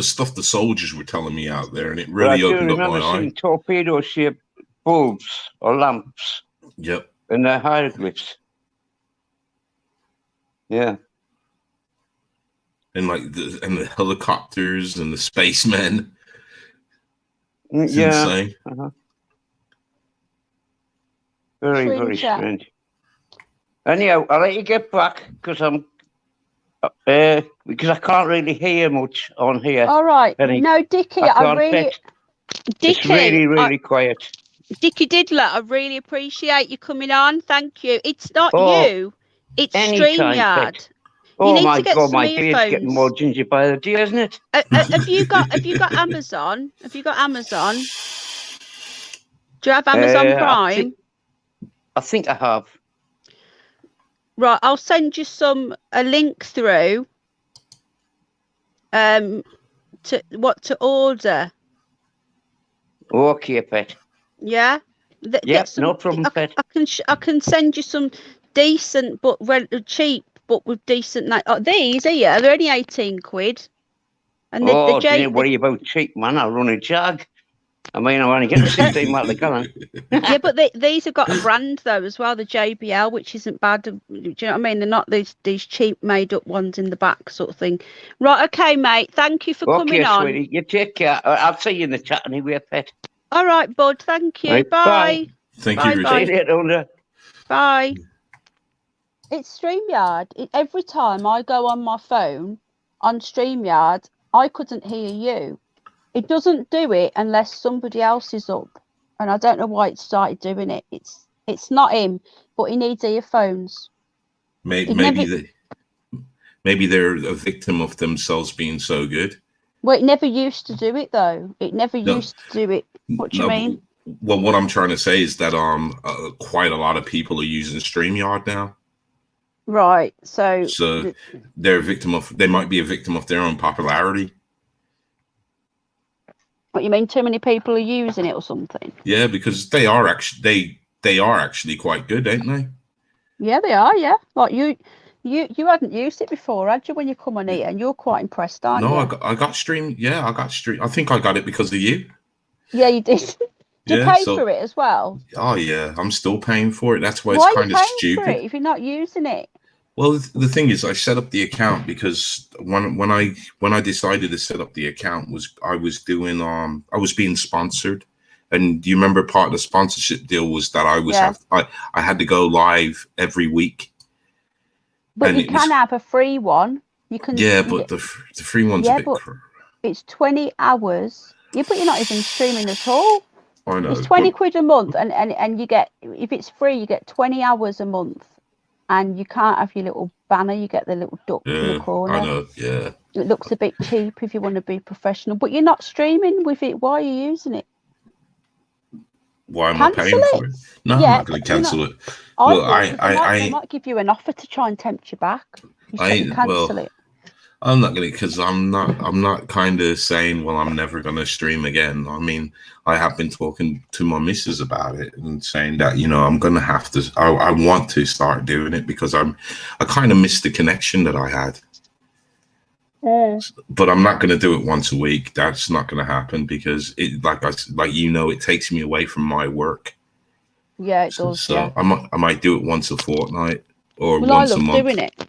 stuff the soldiers were telling me out there, and it really opened up my eye. Torpedo-shaped bulbs or lamps. Yep. And their hieroglyphs. Yeah. And the helicopters and the spacemen. It's insane. Very, very strange. Anyhow, I'll let you get back because because I can't really hear much on here. All right. Penny. No, Dickie, it's really, really quiet. Dickie Diddler, I really appreciate you coming on. Thank you. It's not you. It's StreamYard. Oh my God, my beard's getting more ginger by the day, isn't it? Have you got Amazon? Have you got Amazon? Do you have Amazon Prime? I think I have. Right, I'll send you a link through to what to order. Okay, pet. Yeah. No problem, pet. I can send you some decent but cheap, but with decent. These here, they're only 18 quid. And don't worry about cheap, man. I'll run a Jag. I mean, I want to get 16 miles a gallon. Yeah, but these have got a brand though as well, the JBL, which isn't bad. Do you know what I mean? They're not these cheap made up ones in the back sort of thing. Right, okay, mate. Thank you for coming on. Okay, sweetie. You take care. I'll see you in the chat anyway, pet. All right, bud. Thank you. Right, bye. Thank you, Richard. See you later. Bye. It's StreamYard. Every time I go on my phone on StreamYard, I couldn't hear you. It doesn't do it unless somebody else is up, and I don't know why it started doing it. It's not him, but he needs earphones. Maybe they're a victim of themselves being so good. Well, it never used to do it though. It never used to do it. What do you mean? Well, what I'm trying to say is that quite a lot of people are using StreamYard now. Right. So they're a victim of. They might be a victim of their own popularity. What you mean? Too many people are using it or something? Yeah, because they are actually quite good, ain't they? Yeah, they are. Yeah, like you You hadn't used it before, had you? When you come on here, and you're quite impressed, aren't you? No, I got Stream. Yeah, I got Stream. I think I got it because of you. Yeah, you did. Did you pay for it as well? Oh yeah, I'm still paying for it. That's why it's kind of stupid. For it if you're not using it? Well, the thing is, I set up the account because when I decided to set up the account I was being sponsored, and do you remember part of the sponsorship deal was that I had to go live every week. But you can have a free one. You can. Yeah, but the free one's a bit. It's 20 hours. Yeah, but you're not even streaming at all. I know. It's 20 quid a month, and you get, if it's free, you get 20 hours a month, and you can't have your little banner. You get the little duck in the corner. I know. Yeah. It looks a bit cheap if you want to be professional, but you're not streaming with it. Why are you using it? Why am I paying for it? No, I'm not going to cancel it. Well, I might give you an offer to try and tempt you back. You said cancel it. I'm not going to, because I'm not kind of saying, well, I'm never going to stream again. I mean, I have been talking to my missus about it and saying that, I'm going to have to, I want to start doing it because I kind of missed the connection that I had. But I'm not going to do it once a week. That's not going to happen because it, it takes me away from my work. Yeah, it does. So yeah. I might do it once a fortnight or once a month. I love doing it.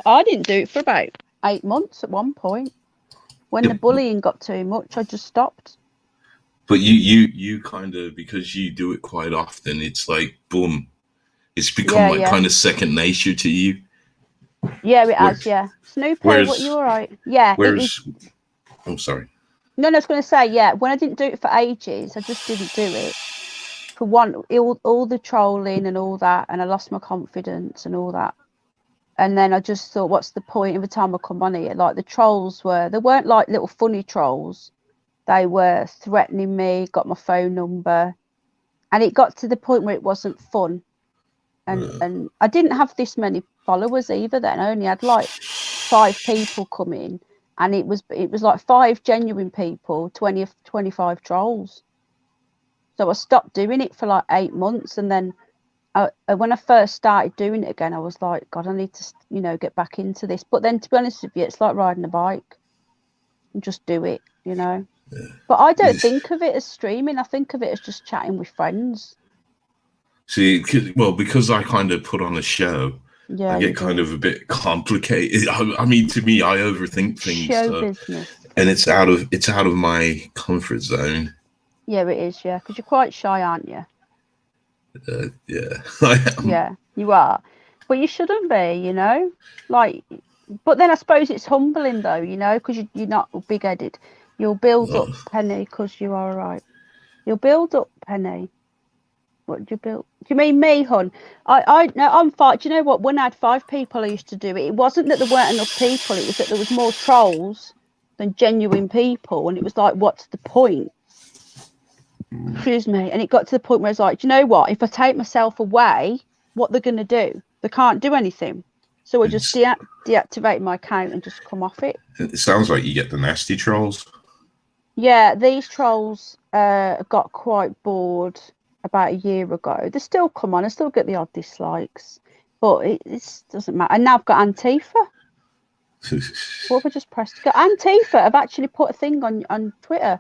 I didn't do it for about 8 months at one point. When the bullying got too much, I just stopped. But you kind of, because you do it quite often, it's like boom, it's become kind of second nature to you. Yeah, it has. Yeah, Snoopy, what you all right? Yeah. I'm sorry. No, I was going to say, yeah. When I didn't do it for ages, I just didn't do it. For one, all the trolling and all that, and I lost my confidence and all that. And then I just thought, what's the point? Every time I come on here, like the trolls they weren't like little funny trolls. They were threatening me, got my phone number, and it got to the point where it wasn't fun. And I didn't have this many followers either then. I only had like 5 people come in, and it was like 5 genuine people, 20 or 25 trolls. So I stopped doing it for like 8 months, and then when I first started doing it again, I was like, God, I need to, get back into this. But then, to be honest with you, it's like riding a bike. And just do it, Yeah. But I don't think of it as streaming. I think of it as just chatting with friends. See, because I kind of put on a show, I get kind of a bit complicated. I mean, to me, I overthink things. Show business. And it's out of my comfort zone. Yeah, it is. Yeah, because you're quite shy, aren't you? Yeah, I am. Yeah, you are, but you shouldn't be, but then I suppose it's humbling though, because you're not big-headed. You'll build up, Penny, because you are right. You'll build up, Penny. What do you build? Do you mean me, hon? I'm fine. Do you know what? When I had 5 people, I used to do it. It wasn't that there weren't enough people. It was that there was more trolls than genuine people, and it was like, what's the point? Excuse me. And it got to the point where it's like, do you know what? If I take myself away, what they're going to do? They can't do anything. So I just deactivate my account and just come off it. It sounds like you get the nasty trolls. Yeah, these trolls got quite bored about a year ago. They still come on. I still get the odd dislikes. But it doesn't matter. And now I've got Antifa. What have I just pressed? Antifa have actually put a thing on Twitter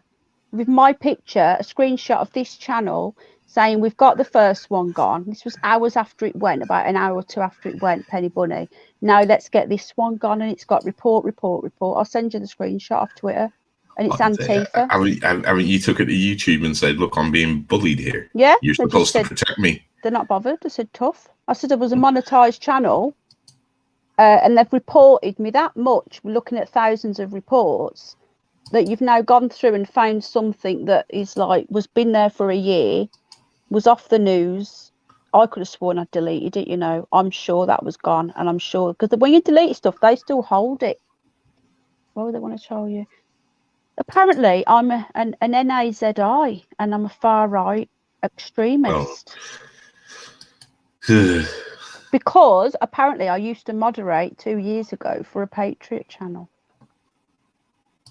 with my picture, a screenshot of this channel saying we've got the first one gone. This was hours after it went, about an hour or 2 after it went, Penny Bunny. Now let's get this one gone, and it's got report. I'll send you the screenshot off Twitter, and it's Antifa. Haven't you took it to YouTube and said, look, I'm being bullied here. Yeah. You're supposed to protect me. They're not bothered. I said, tough. I said, there was a monetized channel, and they've reported me that much. We're looking at thousands of reports, that you've now gone through and found something that is was been there for a year, was off the news. I could have sworn I deleted it, I'm sure that was gone, and I'm sure, because when you delete stuff, they still hold it. Why would they want to tell you? Apparently, I'm an NAZI, and I'm a far-right extremist. Oh. Because, apparently, I used to moderate 2 years ago for a Patriot channel.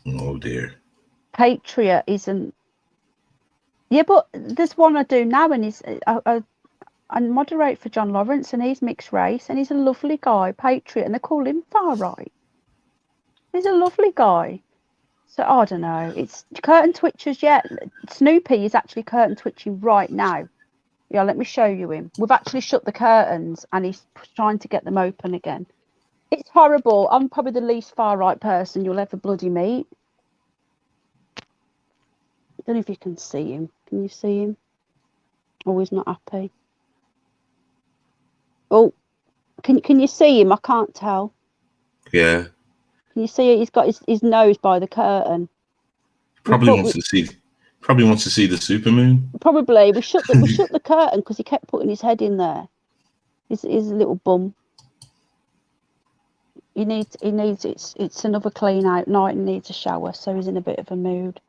Oh dear. Patriot isn't. Yeah, but there's one I do now, and moderate for John Lawrence, and he's mixed race, and he's a lovely guy, patriot, and they call him far right. He's a lovely guy. So I don't know. It's curtain twitchers. Yeah, Snoopy is actually curtain twitching right now. Yeah, let me show you him. We've actually shut the curtains, and he's trying to get them open again. It's horrible. I'm probably the least far right person you'll ever bloody meet. I don't know if you can see him. Can you see him? Oh, he's not happy. Oh, can you see him? I can't tell. Yeah. Can you see it? He's got his nose by the curtain. Probably wants to see the supermoon. Probably. We shut the curtain because he kept putting his head in there. His little bum. He needs it's another clean out night and needs a shower, so he's in a bit of a mood.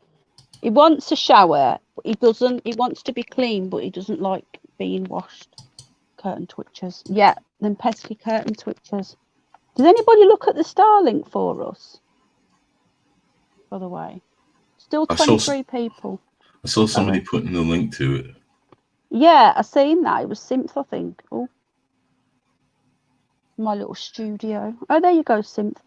He wants a shower, but he doesn't. He wants to be clean, but he doesn't like being washed. Curtain twitchers. Yeah, them pesky curtain twitchers. Does anybody look at the Starlink for us? By the way, still 23 people. I saw somebody putting the link to it. Yeah, I seen that. It was Synth, I think. Oh, my little studio. Oh, there you go, Synth.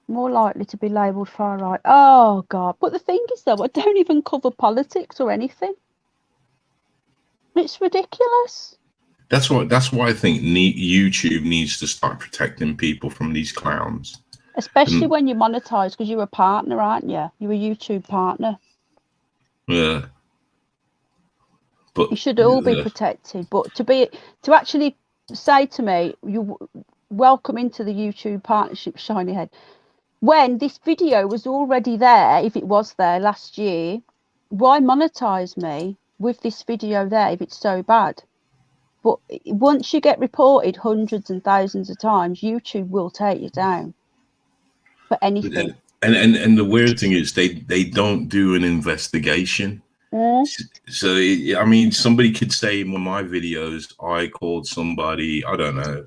More likely to be labelled far right. Oh God! But the thing is, though, I don't even cover politics or anything. It's ridiculous. That's why I think YouTube needs to start protecting people from these clowns. Especially when you monetize, because you're a partner, aren't you? You're a YouTube partner. Yeah. But you should all be protected. But to actually say to me, you welcome into the YouTube partnership, Shiny Head, when this video was already there, if it was there last year, why monetize me with this video there if it's so bad? But once you get reported hundreds and thousands of times, YouTube will take you down for anything. And the weird thing is they don't do an investigation. So I mean, somebody could say in one of my videos, I called somebody, I don't know,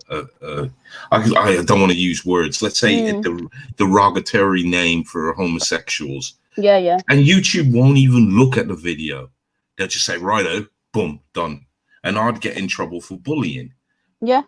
I don't want to use words. Let's say the derogatory name for homosexuals. Yeah. And YouTube won't even look at the video. They'll just say, righto, boom, done. And I'd get in trouble for bullying. Yeah.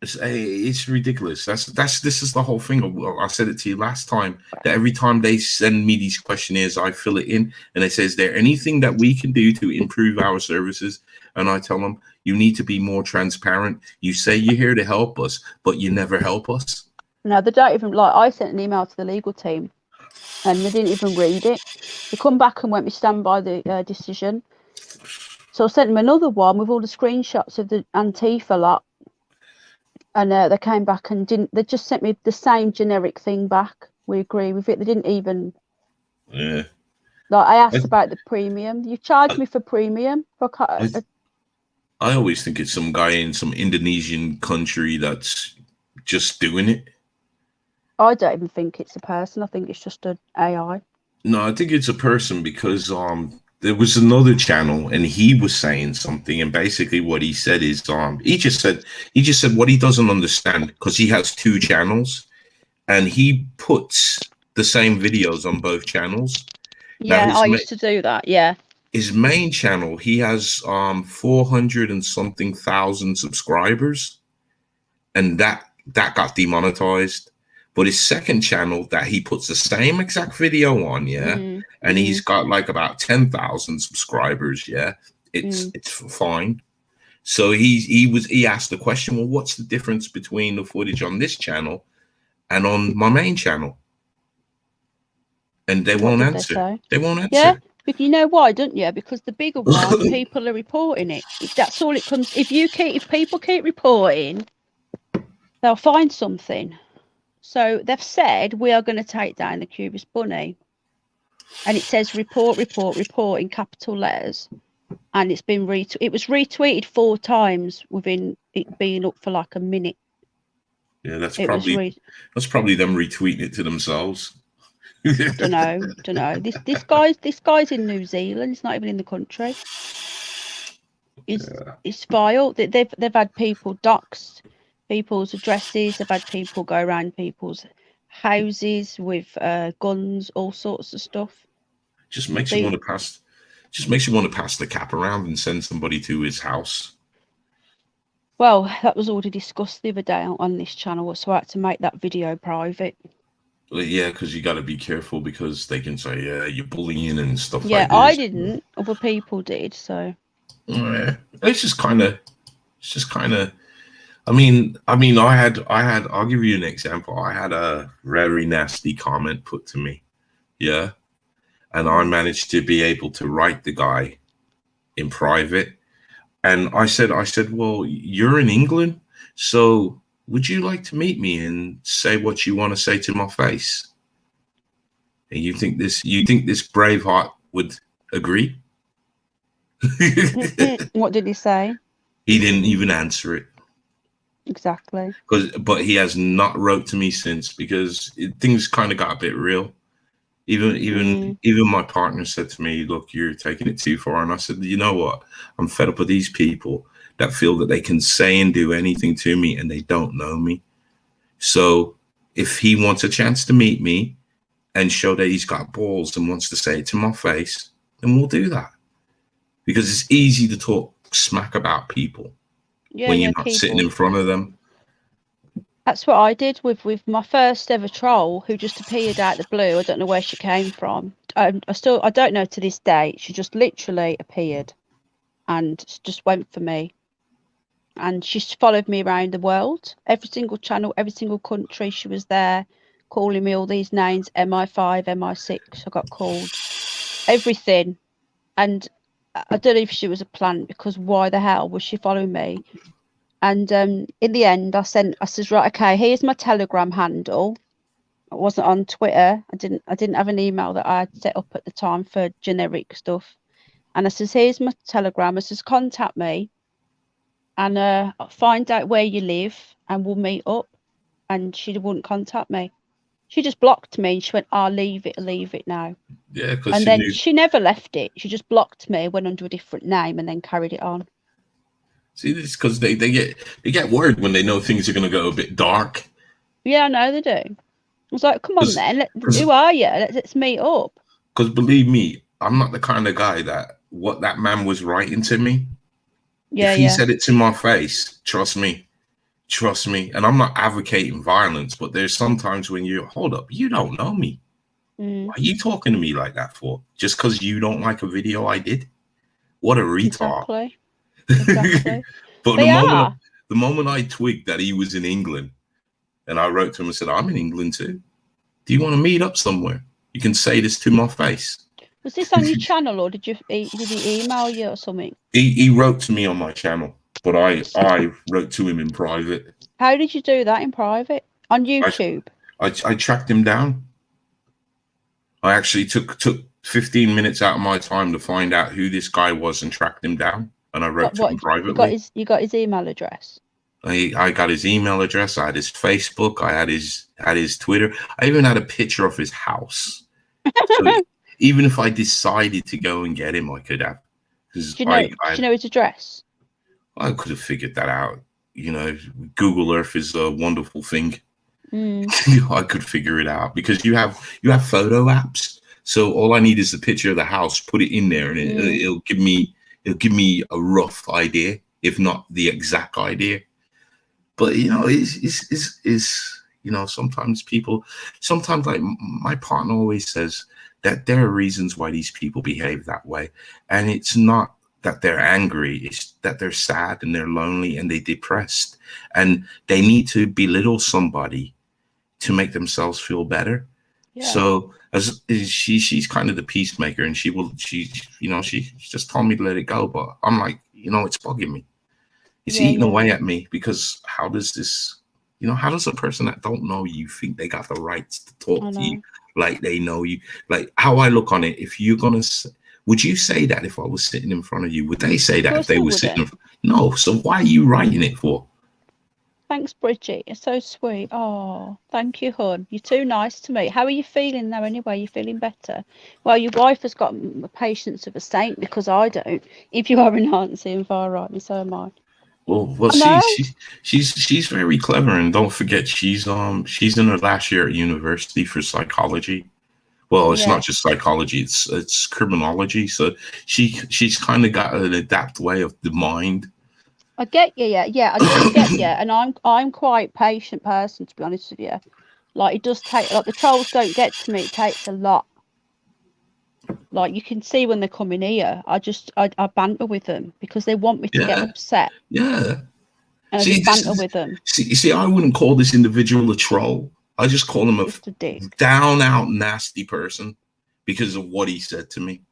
It's ridiculous. This is the whole thing. I said it to you last time, that every time they send me these questionnaires, I fill it in and it says, is there anything that we can do to improve our services? And I tell them, you need to be more transparent. You say you're here to help us, but you never help us. No, they don't even, like, I sent an email to the legal team and they didn't even read it. They come back and went, we stand by the decision. So I sent them another one with all the screenshots of the Antifa lot. And they came back and they just sent me the same generic thing back. We agree with it. They didn't even. Yeah. Like, I asked about the premium. You charged me for premium. I always think it's some guy in some Indonesian country that's just doing it. I don't even think it's a person. I think it's just an AI. No, I think it's a person because there was another channel and he was saying something, and basically what he said is he just said what he doesn't understand, because he has two channels and he puts the same videos on both channels. Yeah, I used to do that. Yeah. His main channel, he has 400 and something thousand subscribers, and that got demonetized. But his second channel that he puts the same exact video on, and he's got like about 10,000 subscribers, it's fine. So he asked the question, well, what's the difference between the footage on this channel and on my main channel? And they won't answer. They won't answer. Yeah, but you know why, don't you? Because the bigger one, people are reporting it. That's all it comes. If people keep reporting, they'll find something. So they've said we are going to take down the Cubist bunny, and it says report in capital letters, and it's been it was retweeted 4 times within it being up for like a minute. Yeah, that's probably them retweeting it to themselves. Don't know. This guy's in New Zealand. He's not even in the country. It's vile. They've had people doxed people's addresses. They've had people go around people's houses with guns, all sorts of stuff. Just makes you want to pass the cap around and send somebody to his house. Well, that was already discussed the other day on this channel, so I had to make that video private. Well, yeah, because you got to be careful because they can say, yeah, you're bullying and stuff Yeah, like this. I didn't. Other people did. So Yeah, it's just kind of. I mean, I'll give you an example. I had a very nasty comment put to me. Yeah. And I managed to be able to write the guy in private. And I said, well, you're in England, so would you like to meet me and say what you want to say to my face? And you think this Braveheart would agree? what did he say? He didn't even answer it. Exactly. But he has not wrote to me since because things kind of got a bit real. Even my partner said to me, look, you're taking it too far. And I said, you know what? I'm fed up with these people that feel that they can say and do anything to me and they don't know me. So if he wants a chance to meet me and show that he's got balls and wants to say it to my face, then we'll do that. Because it's easy to talk smack about people when you're not sitting in front of them. That's what I did with my first ever troll, who just appeared out of the blue. I don't know where she came from. I don't know to this day. She just literally appeared and just went for me. And she's followed me around the world, every single channel, every single country. She was there calling me all these names, MI5, MI6. I got called everything. And I don't know if she was a plant, because why the hell was she following me? And in the end, I said, right, okay, here's my Telegram handle. I wasn't on Twitter. I didn't have an email that I had set up at the time for generic stuff. And I says, here's my Telegram. I says, contact me and find out where you live and we'll meet up. And she wouldn't contact me. She just blocked me and she went, I'll leave it now. Yeah, because and then she never left it. She just blocked me, went under a different name and then carried it on. See, it's because they get worried when they know things are going to go a bit dark. Yeah, I know they do. I was like, come on then, who are you? Let's meet up. Because believe me, I'm not the kind of guy that what that man was writing to me. Yeah, if he said it to my face, trust me. And I'm not advocating violence, but there's sometimes when you hold up, you don't know me. Why are you talking to me like that for? Just because you don't like a video I did? What a retard. Exactly. But the moment I twigged that he was in England, and I wrote to him and said, I'm in England too. Do you want to meet up somewhere? You can say this to my face. Was this on your channel or did he email you or something? He wrote to me on my channel, but I wrote to him in private. How did you do that in private? On YouTube? I tracked him down. I actually took 15 minutes out of my time to find out who this guy was and tracked him down. And I wrote to him privately. You got his email address? I got his email address. I had his Facebook. I had his Twitter. I even had a picture of his house. So even if I decided to go and get him, I could have. Do you know his address? I could have figured that out. You know, Google Earth is a wonderful thing. I could figure it out because you have photo apps. So all I need is a picture of the house, put it in there, and it'll give me a rough idea, if not the exact idea. But you know, is you know, sometimes like my partner always says that there are reasons why these people behave that way, and it's not that they're angry, it's that they're sad and they're lonely and they're depressed, and they need to belittle somebody to make themselves feel better. Yeah. So as she's kind of the peacemaker, and she just told me to let it go, but I'm like, you know, it's bugging me. It's eating away at me, because how does a person that don't know you think they got the rights to talk to you like they know you? Like how I look on it, if you're gonna, would you say that if I was sitting in front of you? Would they say that if they were sitting? No. So why are you writing it for? Thanks, Bridget. You're so sweet. Oh, thank you, hon. You're too nice to me. How are you feeling now anyway? You feeling better? Well, your wife has got the patience of a saint, because I don't. If you are a Nancy and far right, so am I. Well, she's very clever, and don't forget she's in her last year at university for psychology. Well, it's not just psychology; it's criminology. So she's kind of got an adept way of the mind. I get you, yeah, I do get you, and I'm quite patient person, to be honest with you. Like, it does take, like, the trolls don't get to me. It takes a lot. Like, you can see when they're coming here, I banter with them because they want me to get upset. Yeah. And I just banter with them. See, I wouldn't call this individual a troll. I just call him a down out nasty person because of what he said to me.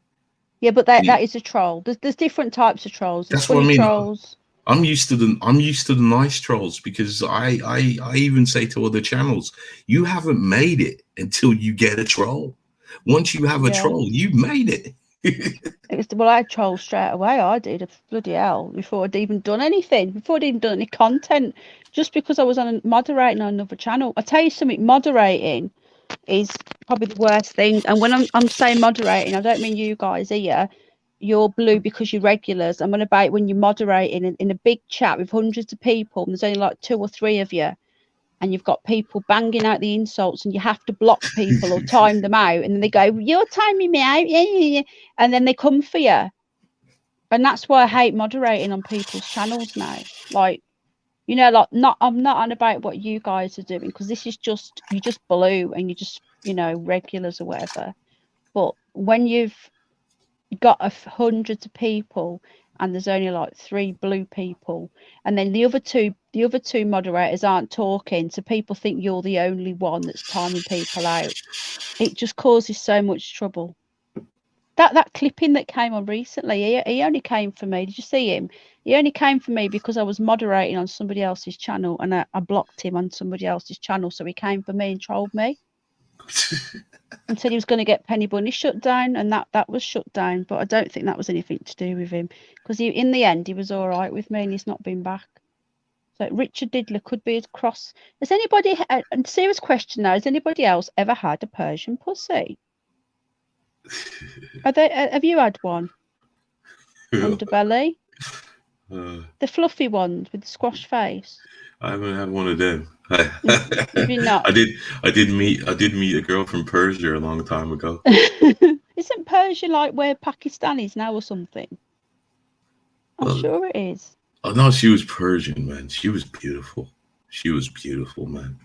Yeah, but that is a troll. There's different types of trolls. There's funny trolls. I'm used to the nice trolls because I even say to other channels, you haven't made it until you get a troll. Once you have a troll, you've made it. Well, I had trolls straight away. I did, bloody hell, before I'd even done anything, before I'd even done any content, just because I was moderating on another channel. I tell you something, moderating is probably the worst thing. And when I'm saying moderating, I don't mean you guys here. You're blue because you're regulars. I'm on about when you're moderating in a big chat with hundreds of people, and there's only like 2 or 3 of you, and you've got people banging out the insults, and you have to block people or time them out, and then they go, "You're timing me out," yeah, and then they come for you. And that's why I hate moderating on people's channels now. Like, you know, like, I'm not on about what you guys are doing, because this is just, you just blue and you just, you know, regulars or whatever. But when you've got hundreds of people and there's only like 3 blue people, and then the other two moderators aren't talking, so people think you're the only one that's timing people out, it just causes so much trouble. That clipping that came on recently, he only came for me. Did you see him? He only came for me because I was moderating on somebody else's channel, and I blocked him on somebody else's channel, so he came for me and trolled me. And said he was going to get Penny Bunny shut down, and that was shut down. But I don't think that was anything to do with him, because in the end he was all right with me, and he's not been back. So Richard Diddler could be a cross. Has anybody, a serious question now, has anybody else ever had a Persian pussy? Have you had one? Underbelly? The fluffy ones with the squash face? I haven't had one of them. Have you not? I did meet a girl from Persia a long time ago. Isn't Persia like where Pakistan is now or something? I'm sure it is. Oh no, she was Persian, man. She was beautiful. She was beautiful, man.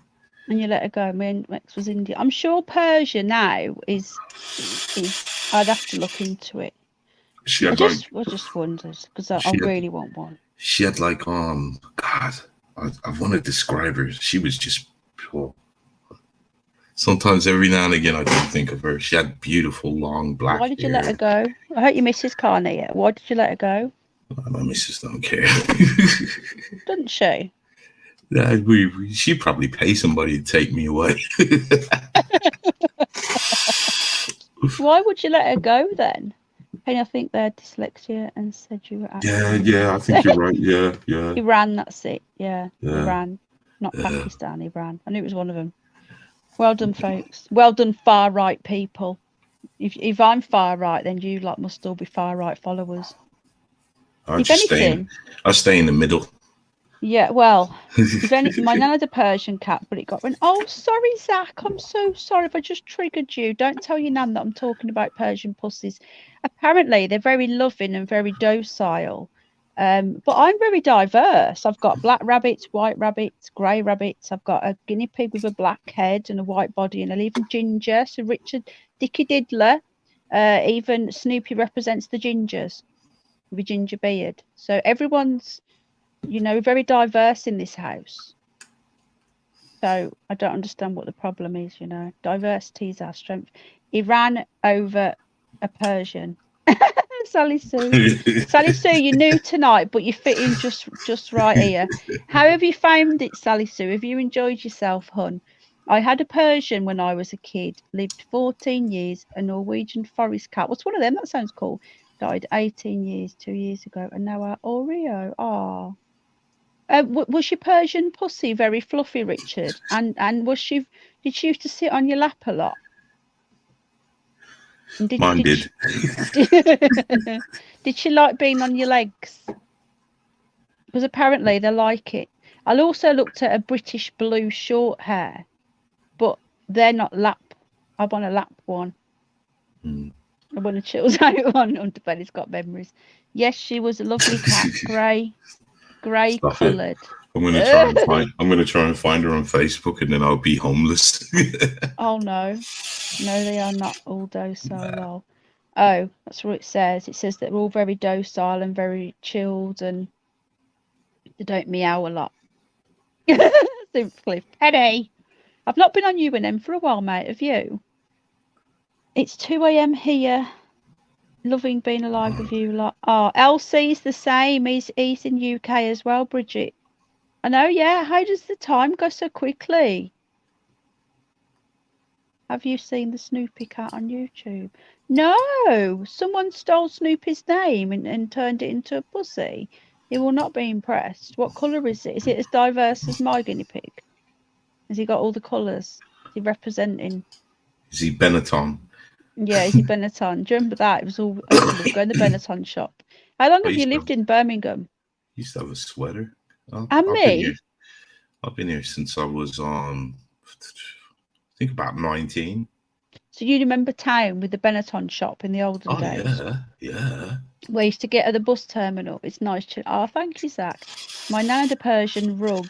And you let her go. My ex was India. I'm sure Persia now is. I'd have to look into it. I just wondered, because I really want one. She had like God, I want to describe her. She was just pure. Sometimes every now and again I do think of her. She had beautiful long black hair. Why did you let her go? I hope your missus can't hear. Why did you let her go? My missus don't care. Doesn't she? Yeah, she'd probably pay somebody to take me away. Why would you let her go then? And I think they had dyslexia and said you were Yeah, I think you're right. Yeah. Iran, that's it. Yeah. Iran, not Pakistan, Iran. I knew it was one of them. Well done, folks. Well done, far right people. If I'm far right, then you must all be far right followers. I stay in the middle. Yeah, well, my nan had a Persian cat, but it got went. Oh, sorry, Zach. I'm so sorry if I just triggered you. Don't tell your nan that I'm talking about Persian pussies. Apparently, they're very loving and very docile. But I'm very diverse. I've got black rabbits, white rabbits, grey rabbits. I've got a guinea pig with a black head and a white body, and I'll even ginger. So Richard Dicky Diddler, even Snoopy represents the gingers with a ginger beard. So everyone's, very diverse in this house. So I don't understand what the problem is, Diversity is our strength. Iran over a Persian. Sally Sue. Sally Sue, you're new tonight, but you fit in just right here. How have you found it, Sally Sue? Have you enjoyed yourself, hun? I had a Persian when I was a kid, lived 14 years, a Norwegian forest cat. What's one of them? That sounds cool. Died 18 years, 2 years ago, and now our Oreo. Oh. Was your Persian pussy very fluffy, Richard? And did she used to sit on your lap a lot? Mine did. Did she like being on your legs? Because apparently they like it. I also looked at a British blue short hair, but they're not lap. I want a lap one. I want a chills out one. Underbelly's got memories. Yes, she was a lovely cat, grey. grey Stop it. coloured. I'm gonna try and find. I'm gonna try and find her on Facebook, and then I'll be homeless. Oh no, they are not all docile. Lol. Oh, that's what it says. It says that they're all very docile and very chilled, and they don't meow a lot. Simply, Penny. I've not been on UNM for a while, mate. Have you? It's 2 a.m. here. Loving being alive with you lot. Oh, LC's the same. He's in UK as well, Bridget. I know, yeah. How does the time go so quickly? Have you seen the Snoopy cat on YouTube? No! Someone stole Snoopy's name and turned it into a pussy. He will not be impressed. What colour is it? Is it as diverse as my guinea pig? Has he got all the colours? Is he representing? Is he Benetton? Yeah, is he Benetton? Do you remember that? It was all go in the Benetton shop. How long have you lived in Birmingham? Used to have a sweater. And me? I've been here since I was I think about 19. So you remember town with the Benetton shop in the olden days? Yeah. We used to get at the bus terminal. It's nice. Oh, thank you, Zach. My nan had a Persian rug.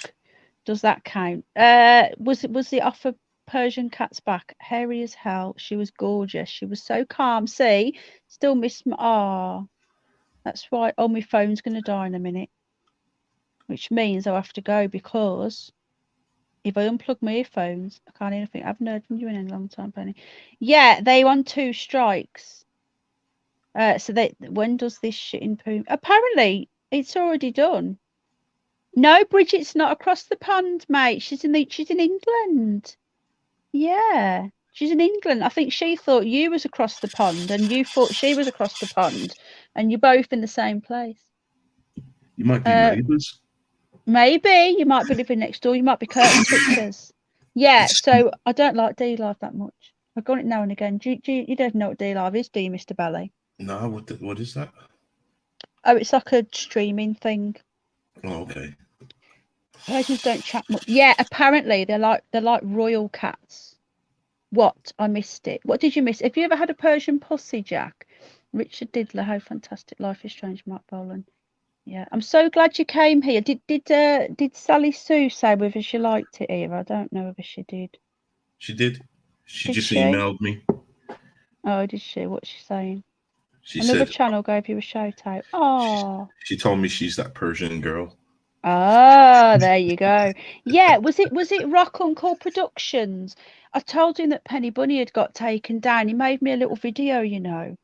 Does that count? Was it off a Persian cat's back? Hairy as hell. She was gorgeous. She was so calm. See, still miss my. Oh, that's why. Oh, my phone's gonna die in a minute, which means I'll have to go because if I unplug my earphones, I can't hear anything. I haven't heard from you in a long time, Penny. Yeah, they on 2 strikes. So when does this shit in Poom? Apparently, it's already done. No, Bridget's not across the pond, mate. She's in England. Yeah, she's in England. I think she thought you was across the pond, and you thought she was across the pond, and you're both in the same place. You might be neighbours. Maybe you might be living next door. You might be curtain twitchers. Yeah. So I don't like DLive that much. I've got it now and again. You don't know what DLive is, do you, Mr. Belly? No. What is that? Oh, it's like a streaming thing. Oh, okay. Persians don't chat much. Yeah, apparently they're like royal cats. What? I missed it. What did you miss? Have you ever had a Persian pussy, Jack? Richard Diddler, how fantastic life is strange, Mark Boland. Yeah, I'm so glad you came here. Did Sally Sue say whether she liked it here? I don't know whether she did. She did. She just emailed me. Oh, did she? What's she saying? Another said, channel gave you a shout out. Oh. She told me she's that Persian girl. Ah, there you go. Yeah, was it Rock Uncle Productions? I told him that Penny Bunny had got taken down. He made me a little video, you know.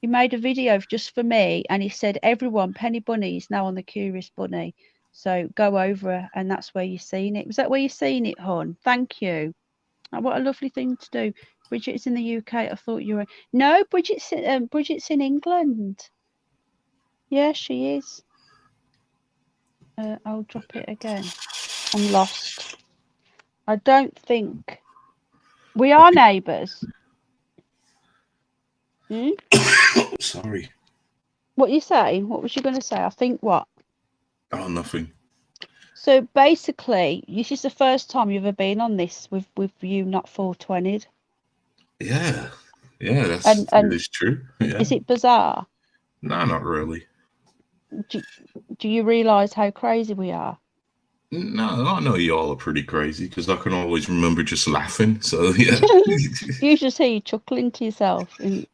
He made a video just for me, and he said, everyone, Penny Bunny is now on the Curious Bunny. So go over, and that's where you've seen it. Was that where you've seen it, hon? Thank you. Oh, what a lovely thing to do. Bridget's in the UK. I thought you were. No, Bridget's in England. Yeah, she is. I'll drop it again. I'm lost. I don't think we are neighbours. Hmm? Sorry. What you say? What was you going to say? I think what? Oh, nothing. So basically, this is the first time you've ever been on this with you not 420'd. Yeah, that's true. Yeah. Is it bizarre? No, not really. Do you realise how crazy we are? No, I know y'all are pretty crazy because I can always remember just laughing. So yeah. You just hear you chuckling to yourself in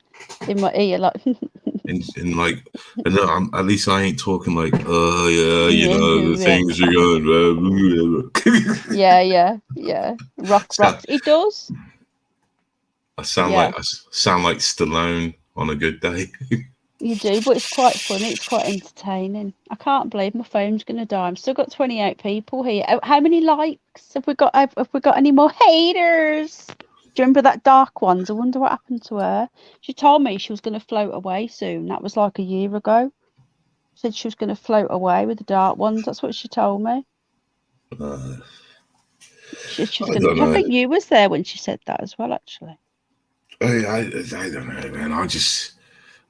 my ear, like. and like, and at least I ain't talking like, yeah, you know, the things are going. Yeah. Rock. It does. I sound like Stallone on a good day. You do, but it's quite funny. It's quite entertaining. I can't believe my phone's going to die. I've still got 28 people here. How many likes have we got? Have we got any more haters? Do you remember that Dark Ones? I wonder what happened to her. She told me she was going to float away soon. That was like a year ago. She said she was going to float away with the Dark Ones. That's what she told me. She was I think you was there when she said that as well, actually. I don't know, man.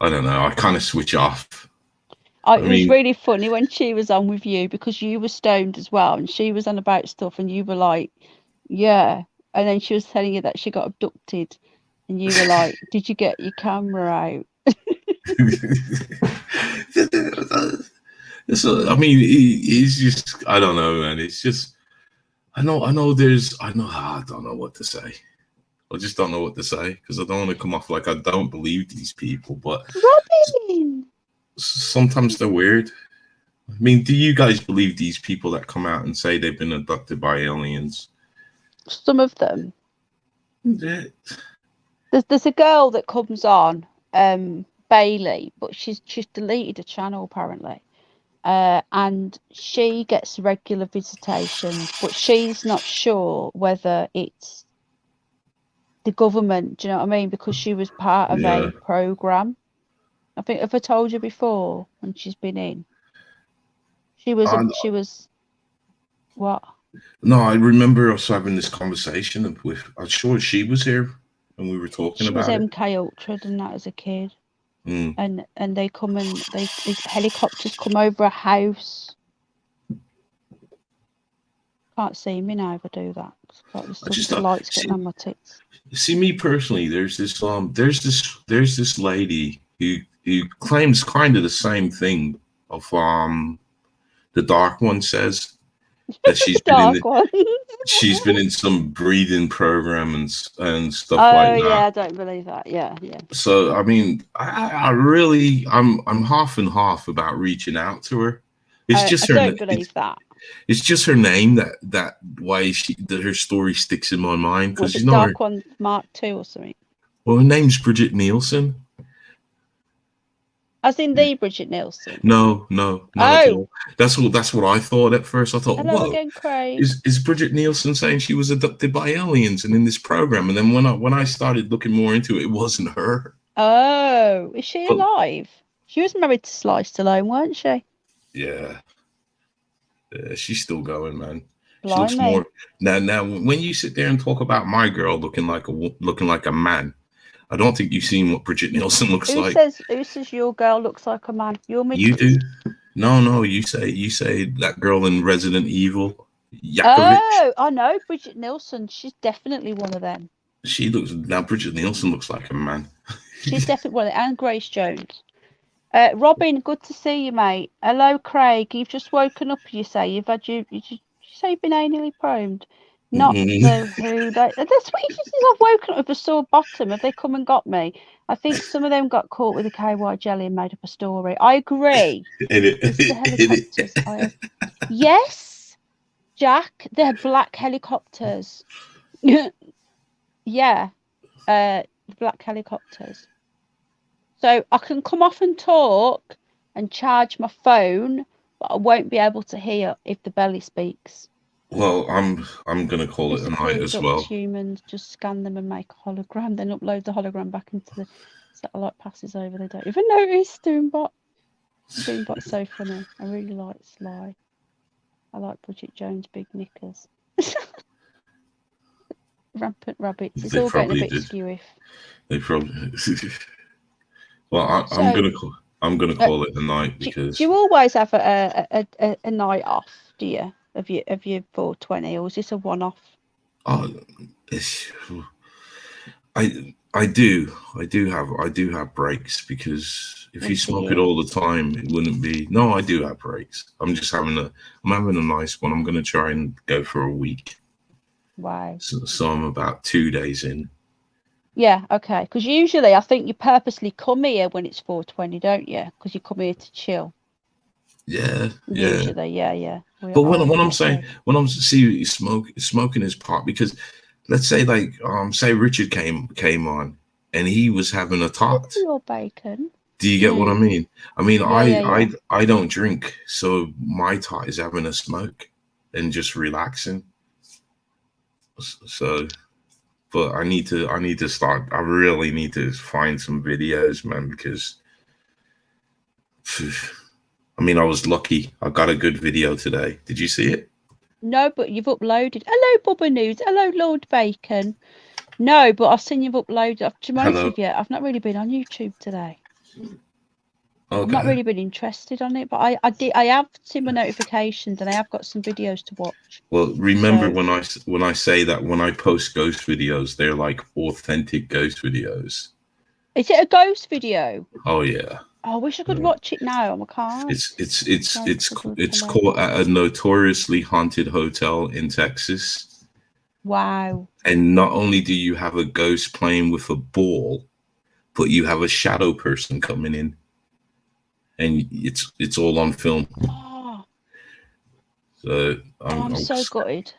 I don't know. I kind of switch off. It was really funny when she was on with you because you were stoned as well, and she was on about stuff, and you were like, "Yeah," and then she was telling you that she got abducted, and you were like, "Did you get your camera out?" I mean, he's just, I don't know, man. It's just, I don't know what to say. I just don't know what to say because I don't want to come off like I don't believe these people, but Robin, sometimes they're weird. I mean, do you guys believe these people that come out and say they've been abducted by aliens? some of them. Yeah. There's a girl that comes on, Bailey, but she's deleted a channel apparently. And she gets regular visitations, but she's not sure whether it's the government. Do you know what I mean? Because she was part of a program. I think, have I told you before when she's been in? She was what? No, I remember us having this conversation with. I'm sure she was here and we were talking about it. She was MK Ultra and that as a kid. And they come and these helicopters come over a house. Can't see me now if I do that. The lights getting on my tits. See, me personally, there's this lady who claims kind of the same thing of the Dark One says that she's been in some breeding program and stuff like that. Oh yeah, I don't believe that. Yeah. So I mean, I'm half and half about reaching out to her. It's just her. I don't believe that. It's just her name that way her story sticks in my mind because you know Dark One Mark II or something. Well, her name's Bridget Nielsen. As in the Bridget Nielsen? No. At all. That's what I thought at first. I thought, hello again, Craig. Is Bridget Nielsen saying she was abducted by aliens and in this program? And then when I started looking more into it, it wasn't her. Oh, is she alive? She was married to Sly Stallone, weren't she? Yeah, she's still going, man. Blimey. She looks more now. When you sit there and talk about my girl looking like a man, I don't think you've seen what Bridget Nielsen looks like. Who says your girl looks like a man? You do. No. You say that girl in Resident Evil. Yakovich. Oh, I know Bridget Nielsen. She's definitely one of them. Bridget Nielsen looks like a man. She's definitely one of them. And Grace Jones. Robin, good to see you, mate. Hello, Craig. You've just woken up. You say you've had you say you've been anally probed. Not the who. That's what he just says. I've woken up with a sore bottom. Have they come and got me? I think some of them got caught with a KY jelly and made up a story. I agree. Yes, Jack. They're black helicopters. Yeah, black helicopters. So I can come off and talk and charge my phone, but I won't be able to hear if the belly speaks. Well, I'm gonna call it a night as well. Humans just scan them and make a hologram, then upload the hologram back into the satellite passes over. They don't even notice. Doombot. Doombot's so funny. I really like Sly. I like Bridget Jones' big knickers. Rampant rabbits. It's all getting a bit skewy. They probably. Well, I'm gonna call it a night because. Do you always have a night off? Do you? Of your 420, or is this a one-off? I do have breaks because if you smoke it all the time, it wouldn't be. No, I do have breaks. I'm having a nice one. I'm gonna try and go for a week. Wow. So I'm about 2 days in. Yeah, okay. Because usually I think you purposely come here when it's 420, don't you? Because you come here to chill. Yeah. Usually, yeah. But when I'm smoking is part because let's say say Richard came on and he was having a tot. Your bacon. Do you get what I mean? I mean, I don't drink, so my tot is having a smoke and just relaxing. So, but I need to start. I really need to find some videos, man, because. I mean, I was lucky. I got a good video today. Did you see it? No, but you've uploaded. Hello, Bubba News. Hello, Lord Bacon. No, but I've seen you've uploaded. To be honest with you, I've not really been on YouTube today. Okay. I've not really been interested on it, but I have seen my notifications and I have got some videos to watch. Well, remember when I say that when I post ghost videos, they're like authentic ghost videos. Is it a ghost video? Oh yeah. I wish I could watch it now. I can't. It's caught at a notoriously haunted hotel in Texas. Wow. And not only do you have a ghost playing with a ball, but you have a shadow person coming in, and it's all on film. Oh. So I'm so gutted.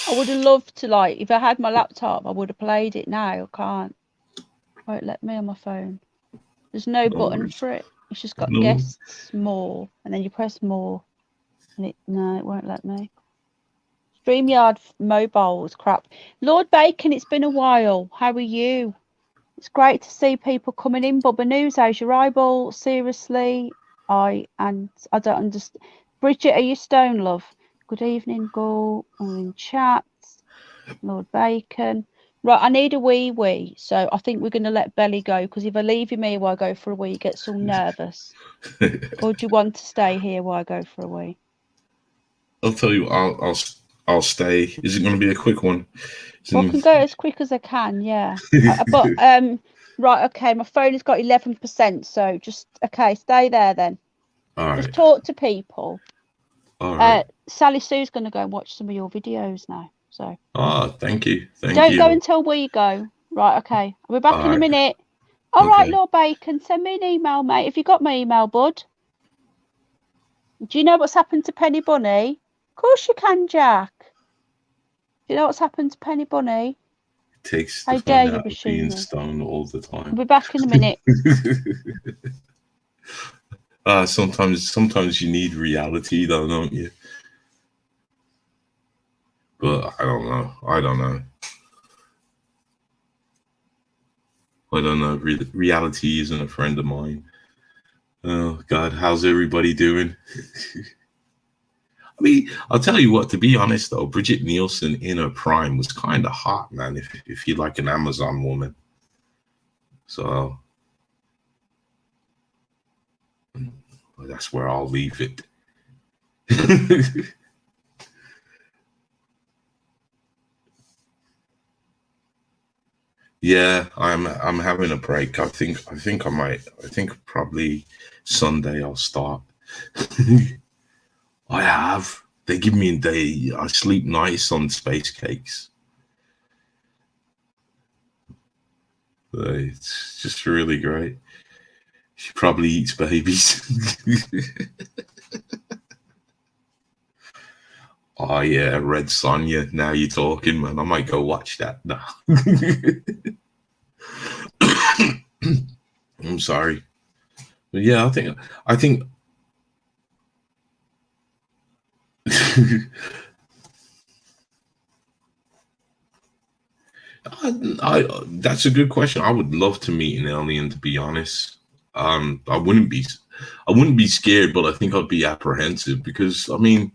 I would have loved to, like, if I had my laptop, I would have played it now. I can't. Won't let me on my phone. There's no button for it. It's just got guests, more, and then you press more, and it won't let me. StreamYard mobile's crap. Lord Bacon, it's been a while. How are you? It's great to see people coming in. Bubba News, how's your eyeball? Seriously, I don't understand. Bridget, are you stone, love? Good evening, go. I'm in chat. Lord Bacon. Right, I need a wee. So I think we're going to let Belly go, because if I leave him here while I go for a wee, he gets all nervous. Or do you want to stay here while I go for a wee? I'll tell you, I'll stay. Is it going to be a quick one? Well, I can go as quick as I can, yeah. But right, okay, my phone has got 11%, so just stay there then. All right. Just talk to people. All right. Sally Sue's going to go and watch some of your videos now. So. Oh, thank you. Don't go until we go. Right, okay. I'll be back in a minute. All right, Lord Bacon, send me an email, mate. Have you got my email, bud? Do you know what's happened to Penny Bunny? Of course you can, Jack. Do you know what's happened to Penny Bunny? It takes How to dare find you out be being shooting? stoned all the time. I'll be back in a minute. Sometimes you need reality, though, don't you? But I don't know. Reality isn't a friend of mine. Oh God, how's everybody doing? I mean, I'll tell you what, to be honest though, Bridget Nielsen in her prime was kind of hot, man, if you like an Amazon woman. So that's where I'll leave it. Yeah, I'm having a break. I think probably Sunday I'll start. I have. They give me a day. I sleep nice on space cakes. It's just really great. She probably eats babies. Oh yeah, Red Sonja. Now you're talking, man. I might go watch that now. I'm sorry, but yeah, I think. That's a good question. I would love to meet an alien, to be honest. I wouldn't be scared, but I think I'd be apprehensive, because I mean,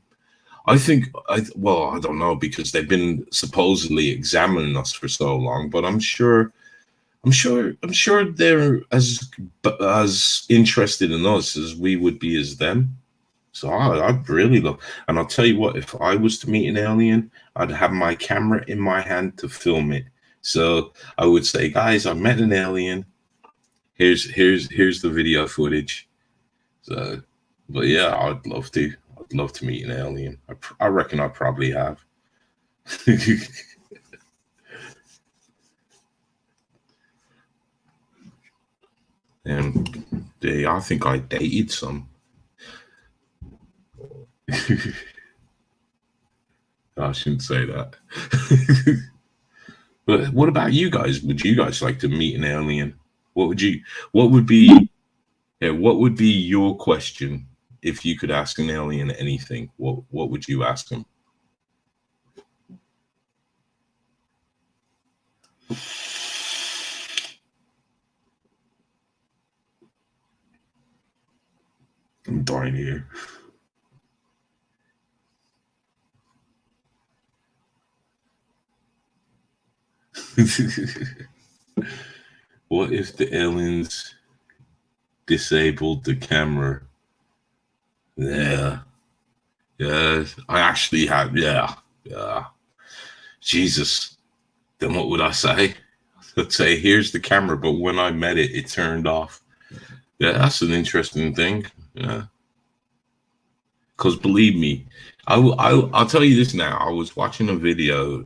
I don't know, because they've been supposedly examining us for so long, but I'm sure they're as interested in us as we would be as them. So I'd really love, and I'll tell you what, if I was to meet an alien, I'd have my camera in my hand to film it. So I would say, guys, I met an alien. Here's the video footage. So, but yeah, I'd love to meet an alien. I reckon I probably have. And I think I dated some. I shouldn't say that. But what about you guys? Would you guys like to meet an alien? What would be your question if you could ask an alien anything? What would you ask them? I'm dying here. What if the aliens disabled the camera? Yeah. I actually had. Yeah. Jesus. Then what would I say? I'd say, here's the camera, but when I met it, it turned off. Yeah, that's an interesting thing. Yeah. Because believe me, I'll tell you this now. I was watching a video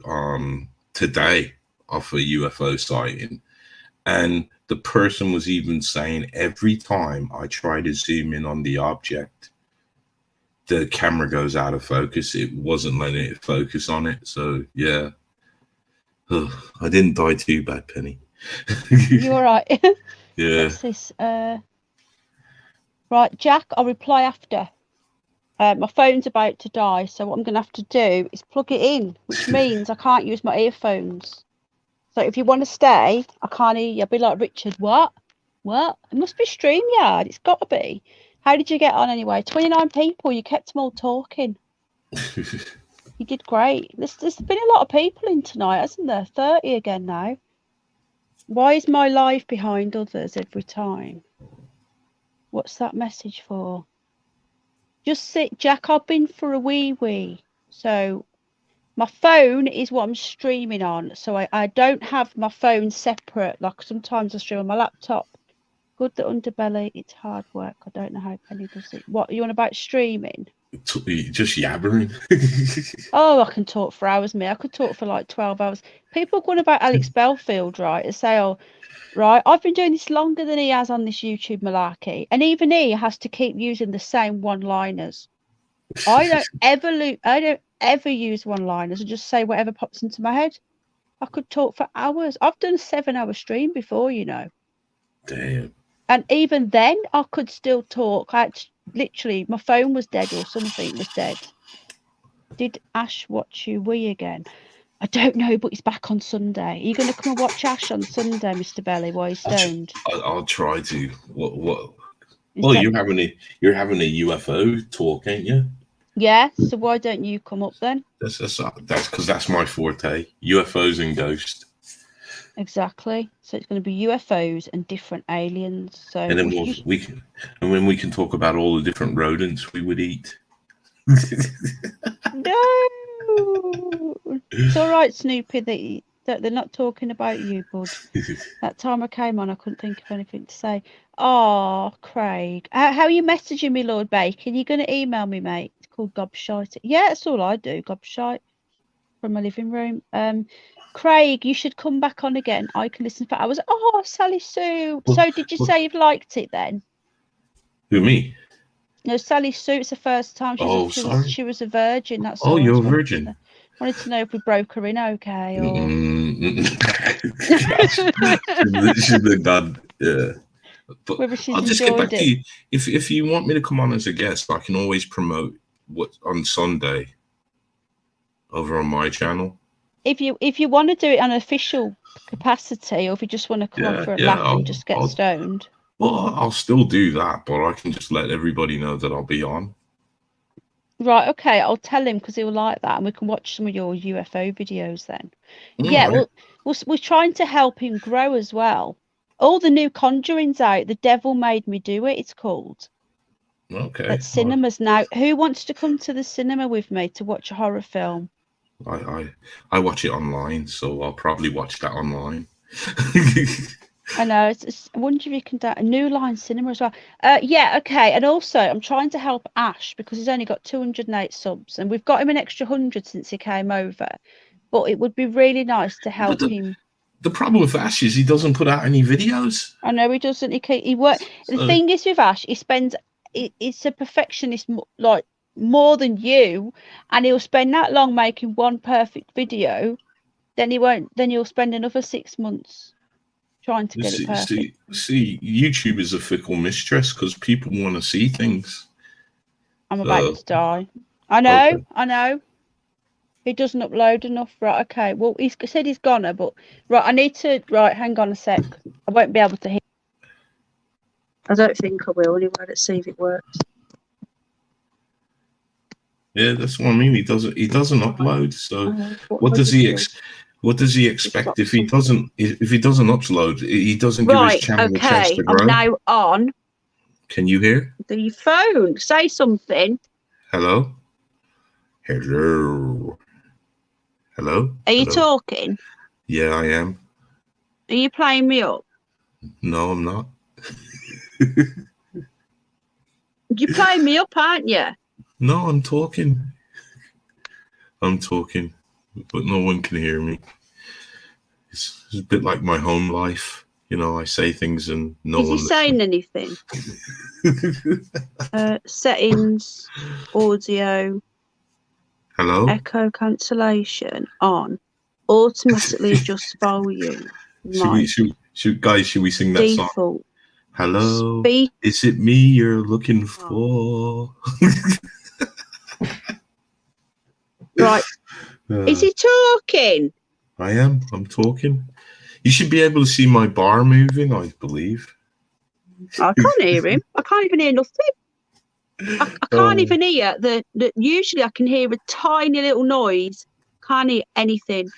today of a UFO sighting, and the person was even saying every time I try to zoom in on the object, the camera goes out of focus. It wasn't letting it focus on it. So yeah. Ugh, I didn't die too bad, Penny. You all right? Yeah. What's this? Right, Jack, I'll reply after. My phone's about to die, so what I'm going to have to do is plug it in, which means I can't use my earphones. So if you want to stay, I can't hear you. I'll be like, Richard, what? What? It must be StreamYard. It's got to be. How did you get on anyway? 29 people. You kept them all talking. You did great. There's been a lot of people in tonight, hasn't there? 30 again now. Why is my life behind others every time? What's that message for? Just sit, Jack. I've been for a wee. So my phone is what I'm streaming on. So I don't have my phone separate. Like sometimes I stream on my laptop. Good, the underbelly. It's hard work. I don't know how Penny does it. What you on about streaming? Just yabbering. Oh, I can talk for hours, me. I could talk for like 12 hours. People going about Alex Belfield, right? And say, oh, right, I've been doing this longer than he has on this YouTube malarkey. And even he has to keep using the same one-liners. I don't ever use one-liners. I just say whatever pops into my head. I could talk for hours. I've done a 7-hour stream before, you know. Damn. And even then, I could still talk. Literally, my phone was dead or something was dead. Did Ash watch you again? I don't know, but he's back on Sunday. Are you going to come and watch Ash on Sunday, Mr. Belly, while he's stoned? I'll try to. What? Well, you're having a UFO talk, ain't you? Yeah. So why don't you come up then? That's because that's my forte. UFOs and ghosts. Exactly. So it's going to be UFOs and different aliens. So and then we can talk about all the different rodents we would eat. No, it's all right, Snoopy. That they're not talking about you, bud. That time I came on, I couldn't think of anything to say. Oh, Craig, how are you messaging me, Lord Bacon? You going to email me, mate? It's called Gobshite. Yeah, that's all I do, Gobshite, from my living room. Craig, you should come back on again. I can listen for hours. Oh, Sally Sue. So did you say you've liked it then? Who, me? No, Sally Sue. It's the first time she was a virgin. That's all. You're a virgin. Wanted to know if we broke her in okay. Or... She's been done. Yeah. But I'll just get back to you. If you want me to come on as a guest, I can always promote what on Sunday over on my channel. If you want to do it on an official capacity, or if you just want to come on for a laugh and just get stoned. Well, I'll still do that, but I can just let everybody know that I'll be on. Right, okay, I'll tell him because he'll like that, and we can watch some of your UFO videos then. Yeah, right. We're trying to help him grow as well. All the new Conjuring's out. The Devil Made Me Do It, it's called. Okay. At cinemas now. Who wants to come to the cinema with me to watch a horror film? I watch it online, so I'll probably watch that online. I know. I wonder if you can do a New Line Cinema as well. Yeah, okay. And also, I'm trying to help Ash because he's only got 208 subs, and we've got him an extra 100 since he came over. But it would be really nice to help him. The problem with Ash is he doesn't put out any videos. I know he doesn't. He work. The thing is with Ash, he spends. It's a perfectionist, like more than you, and he'll spend that long making one perfect video. Then he won't. Then he'll spend another 6 months trying to get it perfect. See, YouTube is a fickle mistress because people want to see things. I'm about to die. I know. Okay. I know. He doesn't upload enough. Right, okay. Well, he said he's gonna, but right, I need to. Right, hang on a sec. I won't be able to hear. I don't think I will. Anyway, let's see if it works. Yeah, that's what I mean. He doesn't upload. So what does he expect if he doesn't upload? He doesn't give his channel a chance to grow. I'm now on. Can you hear? The phone. Say something. Hello. Hello. Hello. Are you talking? Yeah, I am. Are you playing me up? No, I'm not. You're playing me up, aren't you? No, I'm talking. I'm talking, but no one can hear me. It's a bit like my home life. You know, I say things and no Is one he saying anything? Settings, audio, Hello? echo cancellation on, automatically adjust volume. Mic, Should we sing that song? default. Hello, Speak. is it me you're looking for? Right. Is he talking? I am. I'm talking. You should be able to see my bar moving, I believe. I can't hear him. I can't even hear nothing. I can't even hear the. Usually I can hear a tiny little noise. Can't hear anything.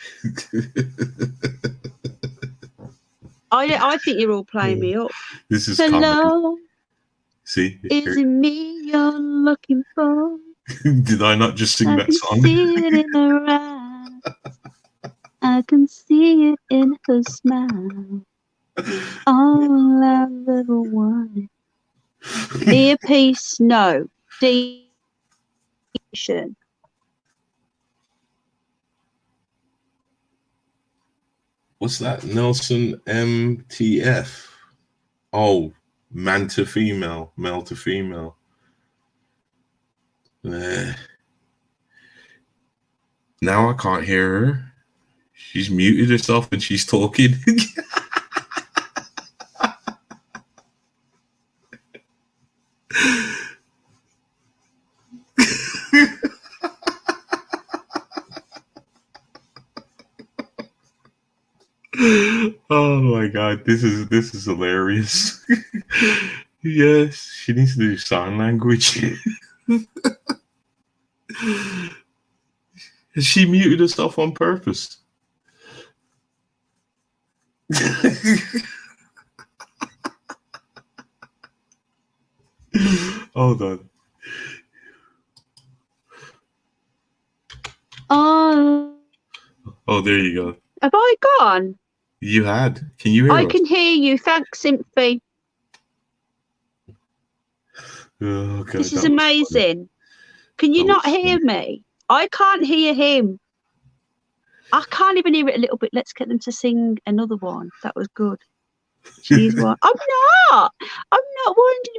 I think you're all playing me up. This is Hello, comedy. See? is it me you're looking for? Did I not just sing that song? I can see it in her eyes. I can see it in her smile. All I've ever wanted. Earpiece, no. Deletion. What's that? Nelson MTF. Oh, man to female, male to female. Now I can't hear her. She's muted herself when she's talking. Oh my god, this is hilarious. Yes, she needs to do sign language. She muted herself on purpose. Hold on. Oh, there you go. Have I gone? You had. Can you hear I us? can hear you. Thanks, Symphy. Oh, God, This is that was funny. amazing. Can you That not was hear funny. me? I can't hear him. I can't even hear it a little bit. Let's get them to sing another one. That was good. She's what? I'm not.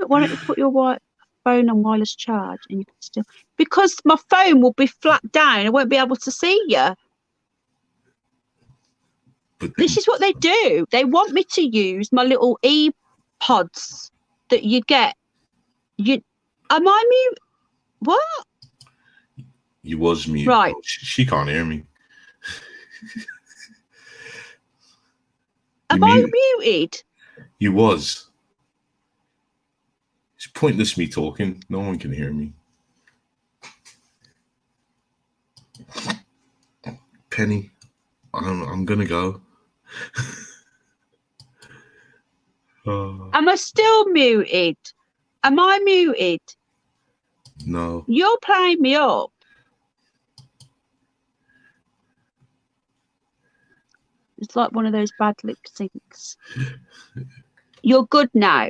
Why don't you put your phone on wireless charge and you can still, because my phone will be flat down. I won't be able to see you. But This is what they do. They want me to use my little earpods that you get. Am I mute? What? you was mute. Right. Oh, she can't hear me. Am I muted? You was. It's pointless me talking. No one can hear me. Penny, I'm gonna go. Am I still muted? Am I muted? No. You're playing me up. It's like one of those bad lip syncs. You're good now.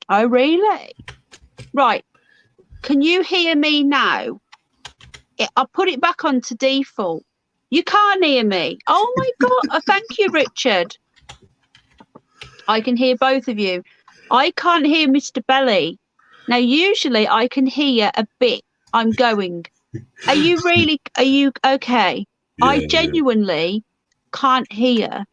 Oh, really? Right. Can you hear me now? I'll put it back on to default. You can't hear me. Oh, my God. Thank you, Richard. I can hear both of you. I can't hear Mr. Belly. Now, usually I can hear a bit. I'm going. Are you okay? Yeah, I genuinely can't hear.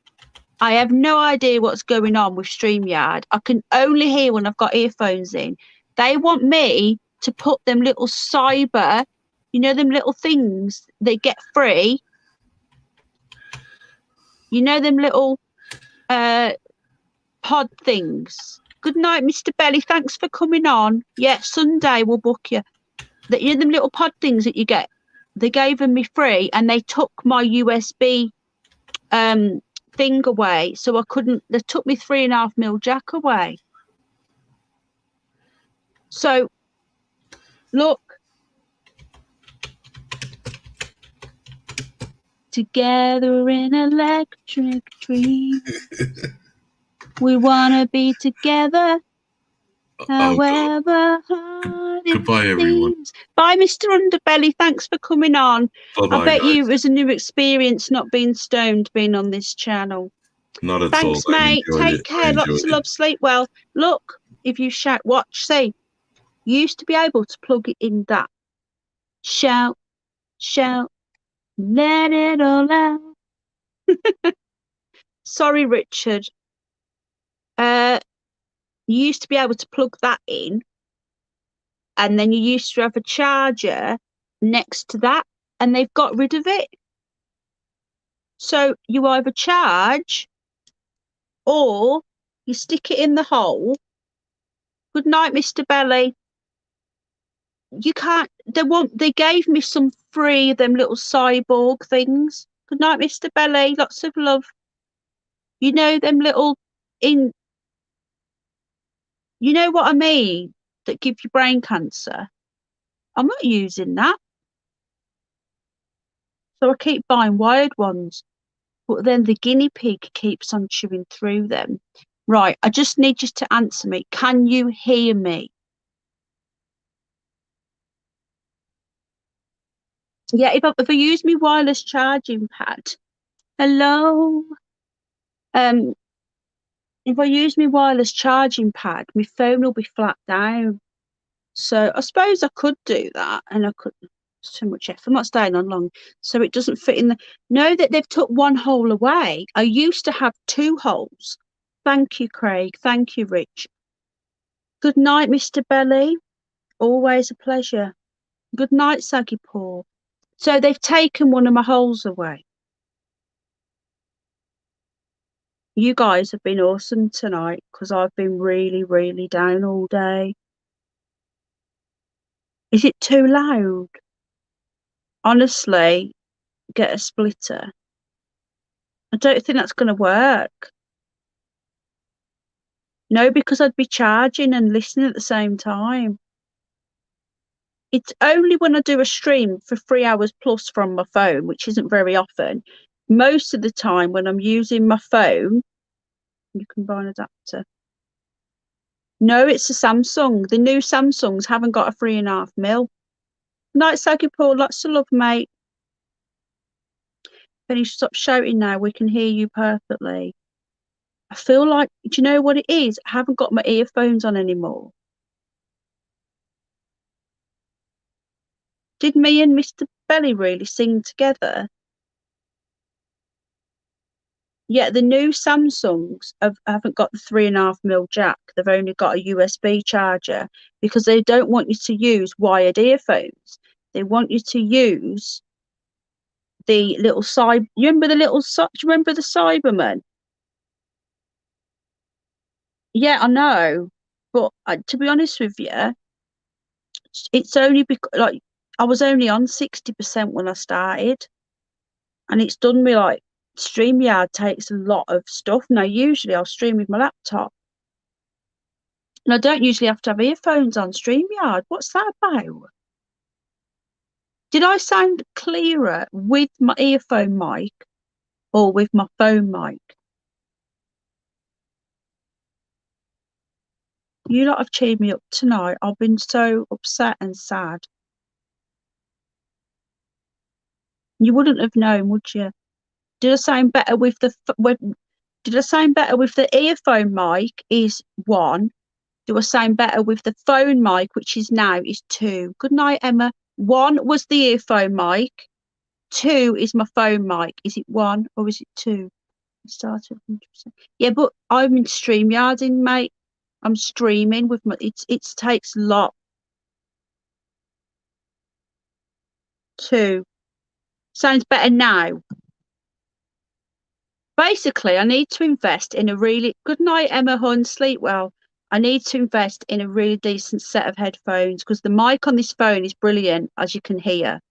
I have no idea what's going on with StreamYard. I can only hear when I've got earphones in. They want me to put them little cyber, them little things they get free. Them little pod things. Good night, Mr. Belly. Thanks for coming on. Yeah, Sunday we'll book you. Them little pod things that you get. They gave them me free, and they took my USB thing away, so I couldn't. They took me 3.5mm jack away. So, look. together in electric dreams. We wanna be together, however hard it Goodbye, everyone. seems. Bye, Mr. Underbelly. Thanks for coming on. Bye-bye, I bet guys. you it was a new experience not being stoned being on this channel. Not at Thanks, all. I mate. enjoyed Take it. care. Lots of love. Sleep well. Look, if you shout, watch, see. You used to be able to plug it in that. Shout, shout, let it all out. Sorry, Richard. You used to be able to plug that in, and then you used to have a charger next to that, and they've got rid of it. So you either charge or you stick it in the hole. Good night, Mr. Belly. You can't, they gave me some free of them little cyborg things. Good night, Mr. Belly. Lots of love. You know them little you know what I mean? That give you brain cancer. I'm not using that. So I keep buying wired ones. But then the guinea pig keeps on chewing through them. Right, I just need you to answer me. Can you hear me? Yeah, if I use my wireless charging pad. Hello? If I use my wireless charging pad, my phone will be flat down. So I suppose I could do that, and I could. It's too much effort. I'm not staying on long, so it doesn't fit in the. Know that they've took one hole away. I used to have 2 holes. Thank you, Craig. Thank you, Rich. Good night, Mr. Belly. Always a pleasure. Good night, Saggy Paw. So they've taken one of my holes away. You guys have been awesome tonight because I've been really, really down all day. Is it too loud? Honestly, get a splitter. I don't think that's going to work. No, because I'd be charging and listening at the same time. It's only when I do a stream for 3 hours plus from my phone, which isn't very often. Most of the time when I'm using my phone, you can buy an adapter. No, it's a Samsung. The new Samsungs haven't got a 3.5mm. Night, Saggy Paul. Lots of love, mate. Penny, stop shouting now. We can hear you perfectly. I feel like, do you know what it is? I haven't got my earphones on anymore. Did me and Mr. Belly really sing together? Yeah, the new Samsungs haven't got the 3.5mm jack. They've only got a USB charger because they don't want you to use wired earphones. They want you to use the little you remember the Cyberman? Yeah, I know, but to be honest with you, it's only because like I was only on 60% when I started, and it's done me like StreamYard takes a lot of stuff. Now usually I'll stream with my laptop, and I don't usually have to have earphones on StreamYard. What's that about? Did I sound clearer with my earphone mic or with my phone mic? You lot have cheered me up tonight. I've been so upset and sad. You wouldn't have known, would you? Did I sound better with the earphone mic is 1? Do I sound better with the phone mic, which is now is 2? Good night, Emma. 1 was the earphone mic. 2 is my phone mic. Is it 1 or is it 2? Started 100%. Yeah, but I'm in StreamYarding, mate. I'm streaming with my. It takes a lot. 2 sounds better now. Basically, I need to invest in a really good night, Emma Hun. Sleep well. I need to invest in a really decent set of headphones because the mic on this phone is brilliant, as you can hear.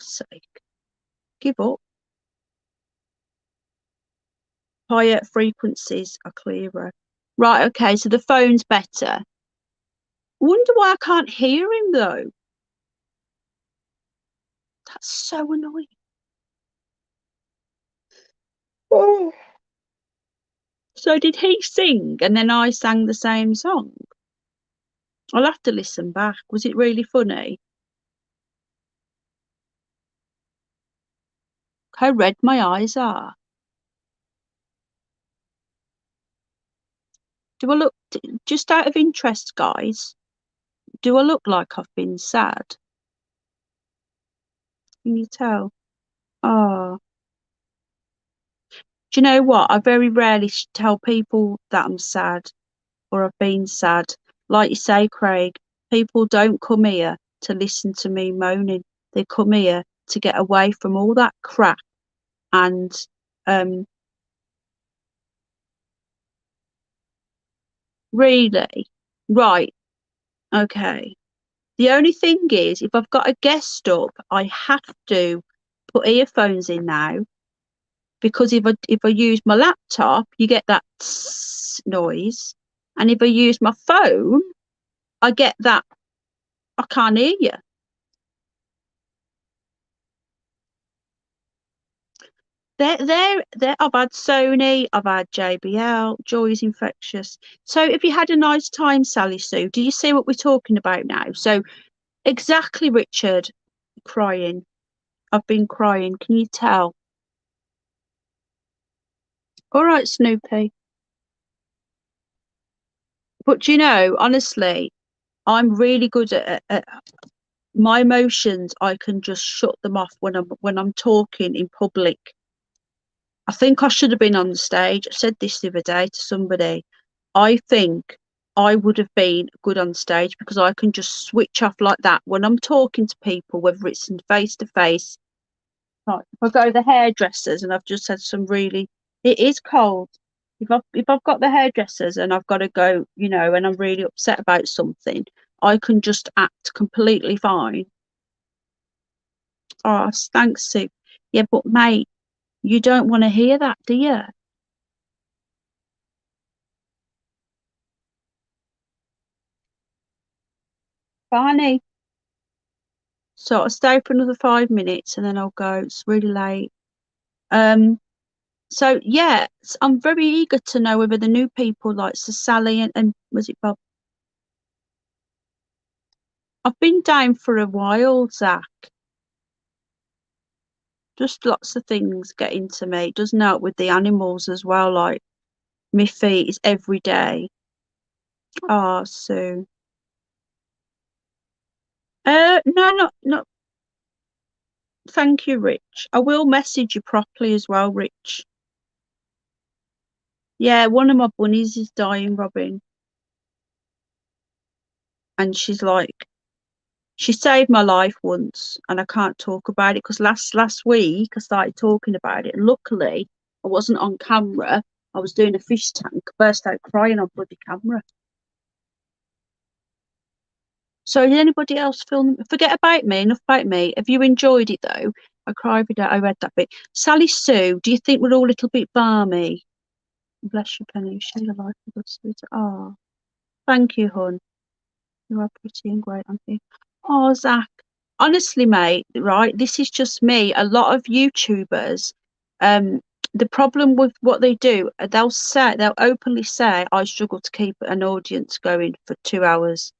Sake. Give up. Higher frequencies are clearer. Right, okay, so the phone's better. I wonder why I can't hear him though. That's so annoying. Oh. So did he sing and then I sang the same song? I'll have to listen back. Was it really funny? How red my eyes are. Do I look, just out of interest, guys, do I look like I've been sad? Can you tell? Oh. Do you know what? I very rarely tell people that I'm sad or I've been sad. Like you say, Craig, people don't come here to listen to me moaning. They come here to get away from all that crap and really? Right. Okay. The only thing is, if I've got a guest up, I have to put earphones in now because if I use my laptop, you get that noise, and if I use my phone, I get that I can't hear you. I've had Sony, I've had JBL, Joy's infectious. So if you had a nice time, Sally Sue, do you see what we're talking about now? So exactly, Richard, crying. I've been crying. Can you tell? All right, Snoopy. But you know, honestly, I'm really good at my emotions. I can just shut them off when I'm talking in public. I think I should have been on the stage. I said this the other day to somebody. I think I would have been good on stage because I can just switch off like that when I'm talking to people, whether it's in face to face. Right, if I go to the hairdressers and I've just had some really, it is cold. If I've got the hairdressers and I've got to go, you know, and I'm really upset about something, I can just act completely fine. Oh, thanks, Sue. Yeah, but mate, you don't want to hear that, do you? Barney. So I'll stay for another 5 minutes and then I'll go. It's really late. So yeah, I'm very eager to know whether the new people like Sir Sally and was it Bob? I've been down for a while, Zach. Just lots of things getting to me. It doesn't help with the animals as well, like my feet is every day. Oh, Sue. No, not. Thank you, Rich. I will message you properly as well, Rich. Yeah, one of my bunnies is dying, Robin. And she's like, she saved my life once, and I can't talk about it because last week I started talking about it, and luckily I wasn't on camera. I was doing a fish tank, burst out crying on bloody camera. So did anybody else film? Forget about me, enough about me. Have you enjoyed it though? I cry every day. I read that bit. Sally Sue, do you think we're all a little bit balmy? Bless you, Penny. You share your life with us, sweetie. Oh, thank you, hon. You are pretty and great, aren't you? Oh, Zach. Honestly, mate, right? This is just me. A lot of YouTubers, the problem with what they do, they'll openly say, I struggle to keep an audience going for 2 hours.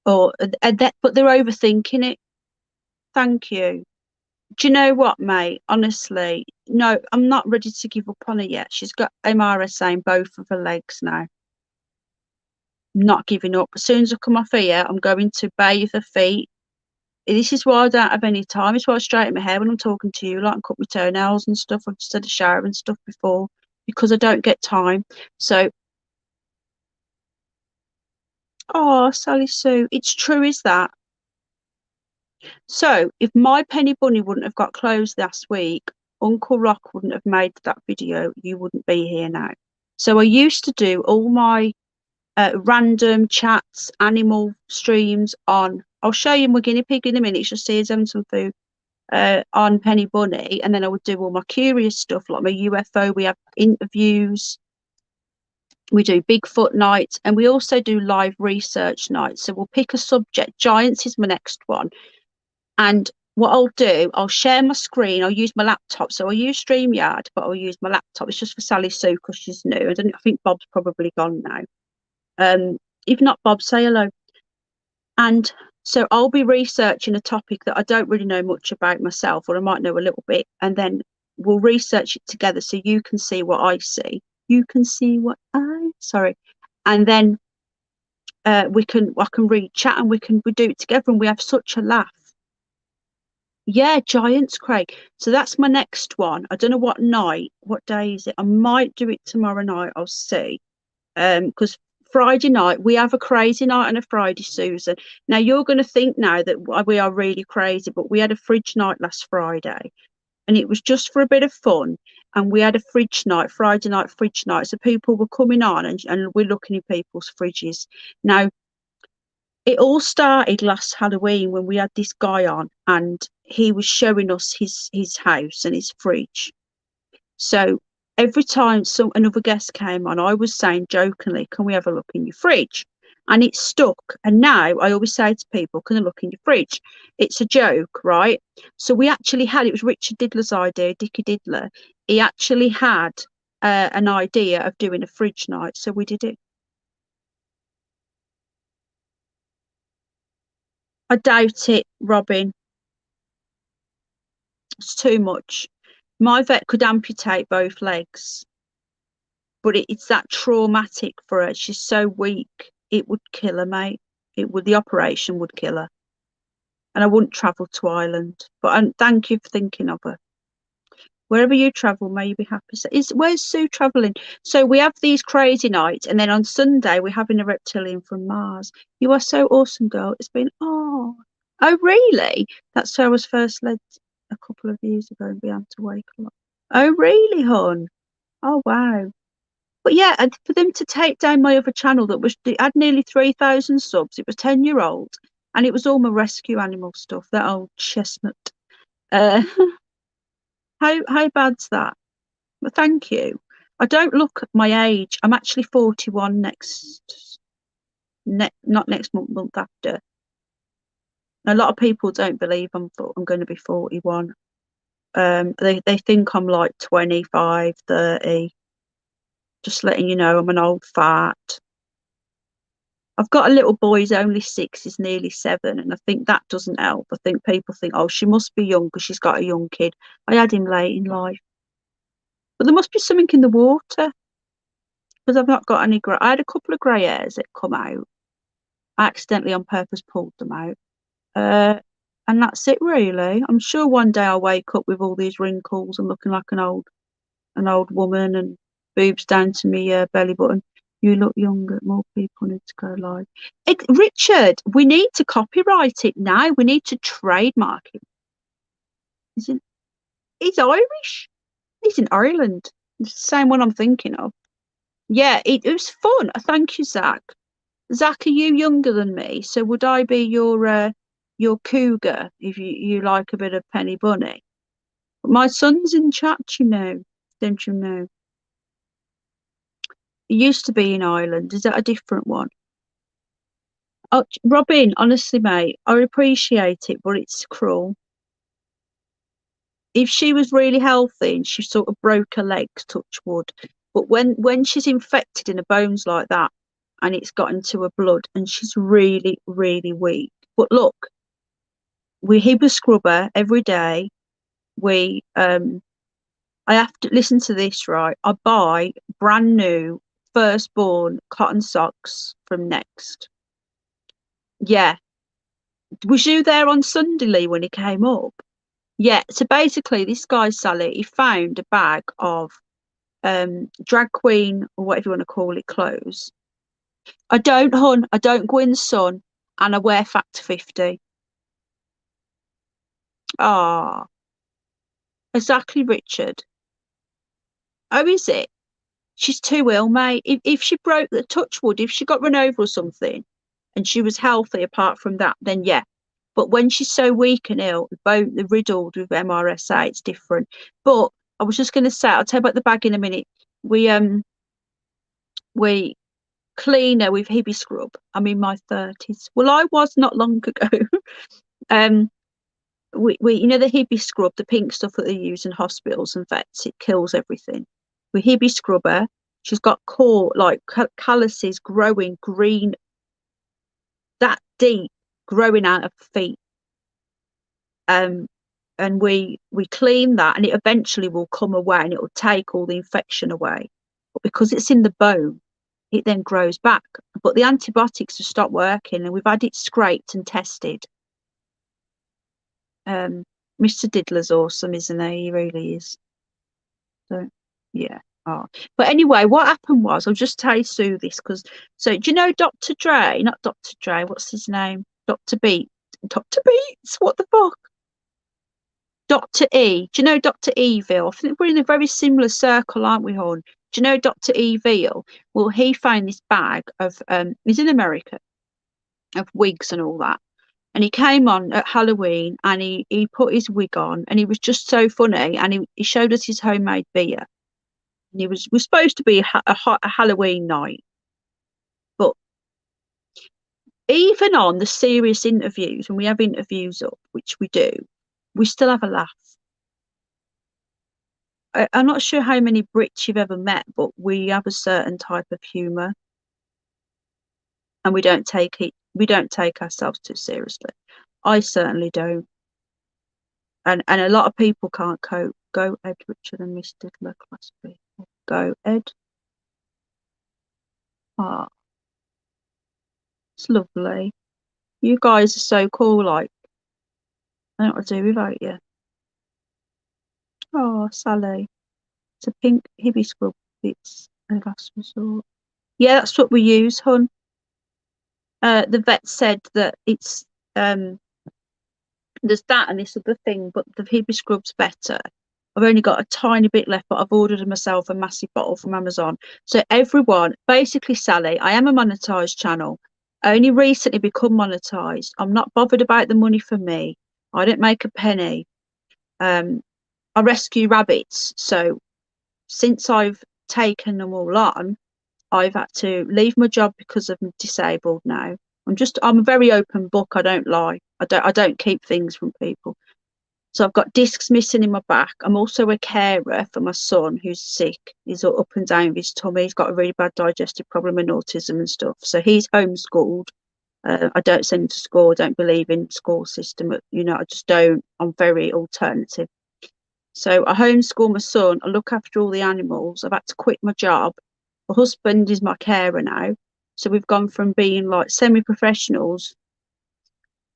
But they're overthinking it. Thank you. Do you know what, mate? Honestly, no, I'm not ready to give up on her yet. She's got MRSA in both of her legs now. I'm not giving up. As soon as I come off here, I'm going to bathe her feet. This is why I don't have any time. It's why I straighten my hair when I'm talking to you, like and cut my toenails and stuff. I've just had a shower and stuff before because I don't get time. So, oh, Sally Sue, it's true, is that? So, if my penny bunny wouldn't have got closed last week, Uncle Rock wouldn't have made that video. You wouldn't be here now. So, I used to do all my random chats, animal streams on. I'll show you my guinea pig in a minute. She'll see us having some food on Penny Bunny, and then I would do all my curious stuff like my UFO. We have interviews. We do Bigfoot nights, and we also do live research nights. So we'll pick a subject. Giants is my next one. And what I'll do, I'll share my screen. I'll use my laptop. So I'll use StreamYard, but I'll use my laptop. It's just for Sally Sue because she's new. I think Bob's probably gone now. If not, Bob, say hello. And so I'll be researching a topic that I don't really know much about myself, or I might know a little bit, and then we'll research it together so you can see what I see. You can see what and then I can read chat and we do it together and we have such a laugh. Yeah, Giants, Craig. So that's my next one. I don't know what day is it? I might do it tomorrow night. I'll see. Because Friday night we have a crazy night on a Friday, Susan. Now you're going to think now that we are really crazy, but we had a fridge night last Friday, and it was just for a bit of fun. And we had a fridge night, Friday night fridge night. So people were coming on and we're looking in people's fridges. Now, it all started last Halloween when we had this guy on and he was showing us his house and his fridge. So every time another guest came on, I was saying jokingly, can we have a look in your fridge? And it stuck. And now I always say to people, can I look in your fridge? It's a joke, right? So we actually it was Richard Diddler's idea, Dickie Diddler. He actually had an idea of doing a fridge night. So we did it. I doubt it, Robin. It's too much. My vet could amputate both legs, but it's that traumatic for her. She's so weak. It would kill her, mate. The operation would kill her. And I wouldn't travel to Ireland. But thank you for thinking of her. Wherever you travel, may you be happy. Where's Sue travelling? So we have these crazy nights, and then on Sunday we're having a reptilian from Mars. You are so awesome, girl. It's been oh really? That's where I was first led a couple of years ago and began to wake a lot. Oh really, hon? Oh wow. But yeah, and for them to take down my other channel that had nearly 3,000 subs, it was 10-year-old, and it was all my rescue animal stuff. That old chestnut. How bad's that? Well, thank you. I don't look at my age. I'm actually 41 not next month after. A lot of people don't believe I'm going to be 41. They think I'm like 25, 30. Just letting you know, I'm an old fart. I've got a little boy, he's only 6, he's nearly 7, and I think that doesn't help. I think people think, oh, she must be young because she's got a young kid. I had him late in life. But there must be something in the water because I've not got any I had a couple of grey hairs that come out. I accidentally on purpose pulled them out. And that's it really. I'm sure one day I'll wake up with all these wrinkles and looking like an old woman and boobs down to me belly button. You look younger. More people need to go live. Richard, we need to copyright it now. We need to trademark it. He's Irish. He's in Ireland. It's the same one I'm thinking of. Yeah, it was fun. Thank you, Zach. Zach, are you younger than me? So would I be your cougar if you like a bit of Penny Bunny? My son's in chat, you know. Don't you know? It used to be in Ireland. Is that a different one? Oh, Robin, honestly, mate, I appreciate it, but it's cruel. If she was really healthy and she sort of broke her legs, touch wood, but when she's infected in her bones like that and it's got into her blood and she's really, really weak. But look, we Hibber scrub her every day. I have to listen to this, right? I buy brand new firstborn cotton socks from Next. Yeah. Was you there on Sunday, Lee, when he came up? Yeah. So basically, this guy, Sally, he found a bag of drag queen or whatever you want to call it clothes. I don't go in the sun, and I wear Factor 50. Ah, exactly, Richard. Oh, is it? She's too ill, mate. If she broke the touch wood, if she got run over or something, and she was healthy apart from that, then yeah. But when she's so weak and ill, they're riddled with MRSA, it's different. But I was just going to say, I'll tell you about the bag in a minute. We clean her with Hibby Scrub. I'm in my 30s. Well, I was not long ago. you know the Hibby scrub, the pink stuff that they use in hospitals and vets, it kills everything. With Hibby scrubber, she's got calluses growing green, that deep, growing out of feet. And we clean that, and it eventually will come away, and it will take all the infection away. But because it's in the bone, it then grows back. But the antibiotics have stopped working, and we've had it scraped and tested. Mr. Diddler's awesome, isn't he? He really is. So, yeah. Oh. But anyway, what happened was, I'll just tell you Sue this, because, so do you know Dr. Dre? Not Dr. Dre, what's his name? Dr. Beats. Dr. Beats? What the fuck? Dr. E. Do you know Dr. Evil? I think we're in a very similar circle, aren't we, Hon? Do you know Dr. Evil? Well, he found this bag of, he's in America, of wigs and all that. And he came on at Halloween, and he put his wig on, and he was just so funny. And he showed us his homemade beer. And it was supposed to be a Halloween night. But even on the serious interviews, when we have interviews up, which we do, we still have a laugh. I'm not sure how many Brits you've ever met, but we have a certain type of humour. And we don't take ourselves too seriously. I certainly don't. And a lot of people can't cope. Go Ed, Richard and Miss Diddler, class B. Go Ed. Ah, it's lovely. You guys are so cool, like, I don't know what to do without you. Oh, Sally. It's a pink Hibby scrub. It's a last resort. Yeah, that's what we use, Hun. The vet said that it's there's that and this other thing, but the Hibby scrub's better. I've only got a tiny bit left, but I've ordered myself a massive bottle from Amazon. So everyone, basically, Sally, I am a monetized channel. I only recently become monetized. I'm not bothered about the money for me. I don't make a penny. I rescue rabbits. So since I've taken them all on, I've had to leave my job because I'm disabled now. I'm a very open book. I don't lie. I don't keep things from people. So I've got discs missing in my back. I'm also a carer for my son who's sick. He's all up and down with his tummy. He's got a really bad digestive problem and autism and stuff. So he's homeschooled. I don't send him to school. I don't believe in school system. I just don't. I'm very alternative. So I homeschool my son. I look after all the animals. I've had to quit my job. My husband is my carer now. So we've gone from being like semi-professionals.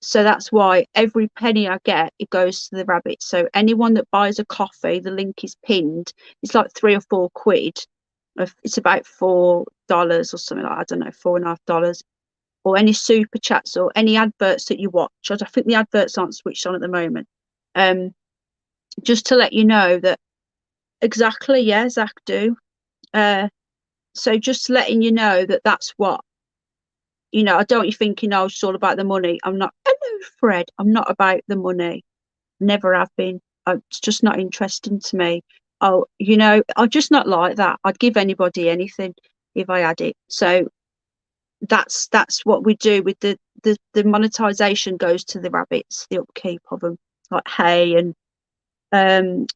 So that's why every penny I get, it goes to the rabbits. So anyone that buys a coffee, the link is pinned. It's like £3 or £4. It's about $4 or something like, I don't know, $4.50. Or any super chats or any adverts that you watch. I think the adverts aren't switched on at the moment. Just to let you know that exactly, yeah, Zach do. So just letting you know that that's what, I don't want you thinking, oh, it's all about the money. I'm not. Hello, Fred. I'm not about the money. Never have been. It's just not interesting to me. Oh, I'm just not like that. I'd give anybody anything if I had it. So that's what we do with the monetization goes to the rabbits, the upkeep of them, like hay and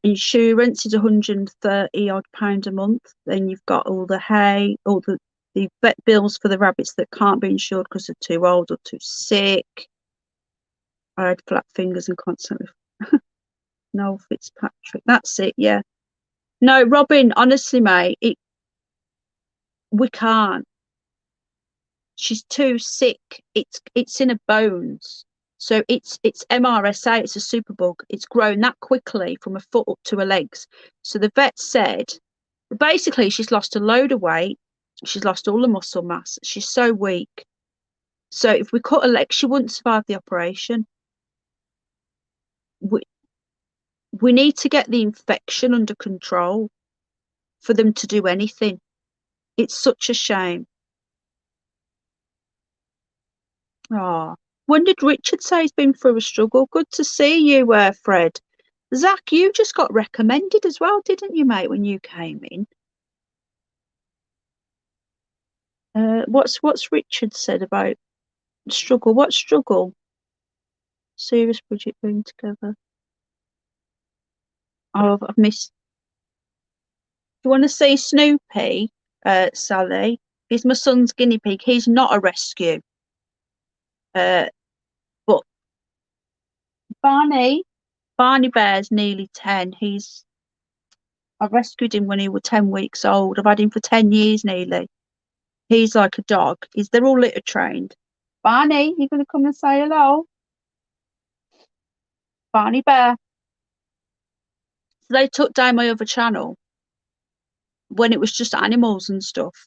insurance is £130 odd a month. Then you've got all the hay, all the vet bills for the rabbits that can't be insured because they're too old or too sick. I had flat fingers and constantly. No, Fitzpatrick. That's it. Yeah. No, Robin. Honestly, mate, we can't. She's too sick. It's in her bones. So it's MRSA. It's a superbug. It's grown that quickly from her foot up to her legs. So the vet said, basically, she's lost a load of weight. She's lost all the muscle mass. She's so weak. So if we cut her leg, she wouldn't survive the operation. We need to get the infection under control for them to do anything. It's such a shame. Oh, when did Richard say he's been through a struggle? Good to see you, Fred. Zach, you just got recommended as well, didn't you, mate, when you came in? What's Richard said about struggle? What struggle? Serious Bridget being together. Oh, I've missed. Do you want to see Snoopy, Sally? He's my son's guinea pig. He's not a rescue. But Barney Bear's nearly 10. I rescued him when he was 10 weeks old. I've had him for 10 years nearly. He's like a dog. They're all litter trained. Barney, you gonna come and say hello? Barney Bear. So they took down my other channel when it was just animals and stuff.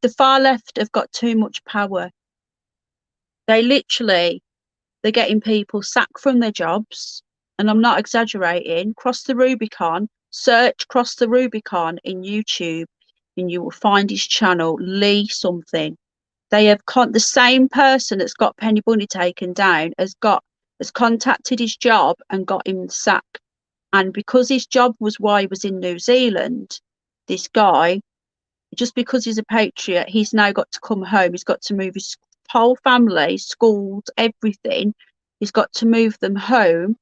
The far left have got too much power. They're getting people sacked from their jobs, and I'm not exaggerating. Cross the Rubicon, search Cross the Rubicon in YouTube, and you will find his channel, Lee something. They have the same person that's got Penny Bunny taken down has contacted his job and got him sacked. And because his job was why he was in New Zealand, this guy, just because he's a patriot, he's now got to come home. He's got to move his whole family, schools, everything. He's got to move them home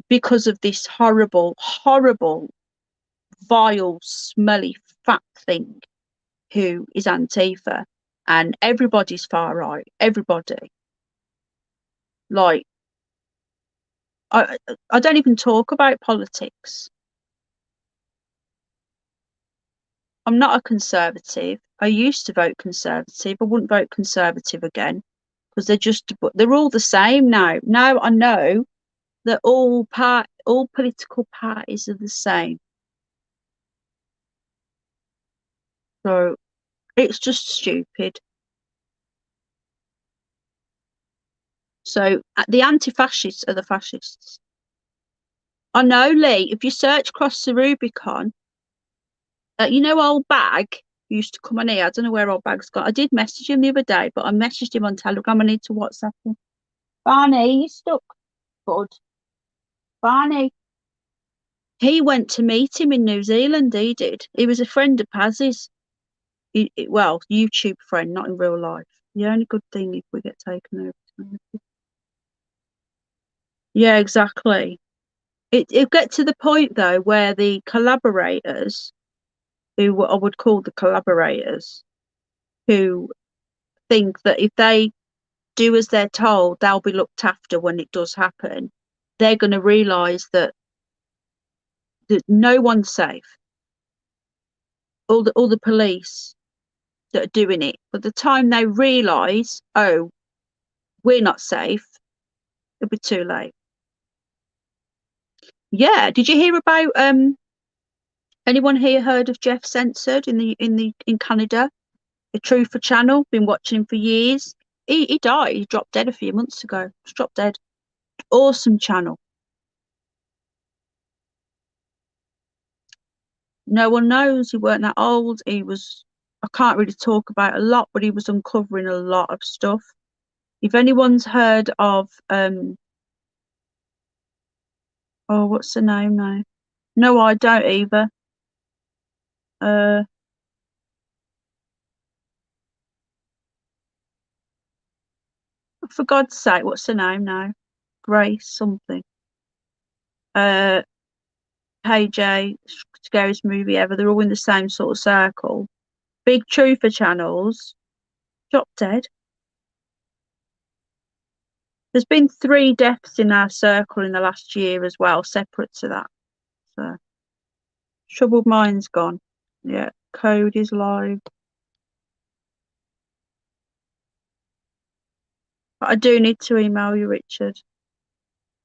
because of this horrible, vile, smelly, fat thing who is Antifa. And everybody's far right. Everybody. Like, I don't even talk about politics. I'm not a conservative. I used to vote conservative. I wouldn't vote conservative again because they're all the same now. Now I know that all political parties are the same. So it's just stupid. So the anti-fascists are the fascists. I know, Lee, if you search Cross the Rubicon, you know old Bag used to come on here. I don't know where old Bag's gone. I did message him the other day, but I messaged him on Telegram. I need to WhatsApp him. Barney, you stuck, bud? Barney. He went to meet him in New Zealand, he did. He was a friend of Paz's. Well, YouTube friend, not in real life. The only good thing if we get taken over. Yeah, exactly. It'll get to the point, though, where the collaborators, who I would call the collaborators, who think that if they do as they're told, they'll be looked after when it does happen, they're going to realise that no one's safe. All the police that are doing it, by the time they realise, oh, we're not safe, it'll be too late. Yeah, did you hear about anyone here heard of Jeff Censored in Canada? The Truther channel, been watching him for years. He died, he dropped dead a few months ago. Just dropped dead. Awesome channel. No one knows, he weren't that old. He was, I can't really talk about a lot, but he was uncovering a lot of stuff. If anyone's heard of oh, what's the name now? No, I don't either. For God's sake, what's the name now? Grace something. KJ, scariest movie ever. They're all in the same sort of circle. Big Truther channels. Drop dead. There's been 3 deaths in our circle in the last year as well, separate to that. So, Troubled Mind's gone. Yeah, Code is live. But I do need to email you, Richard.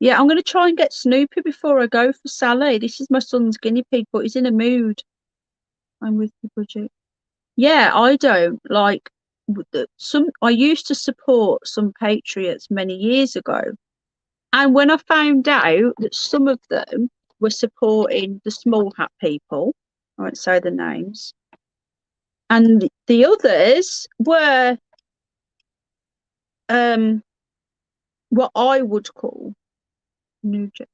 Yeah, I'm going to try and get Snoopy before I go for Sally. This is my son's guinea pig, but he's in a mood. I'm with you, Bridget. Yeah, I don't like I used to support some patriots many years ago. And when I found out that some of them were supporting the small hat people, I won't say the names, and the others were what I would call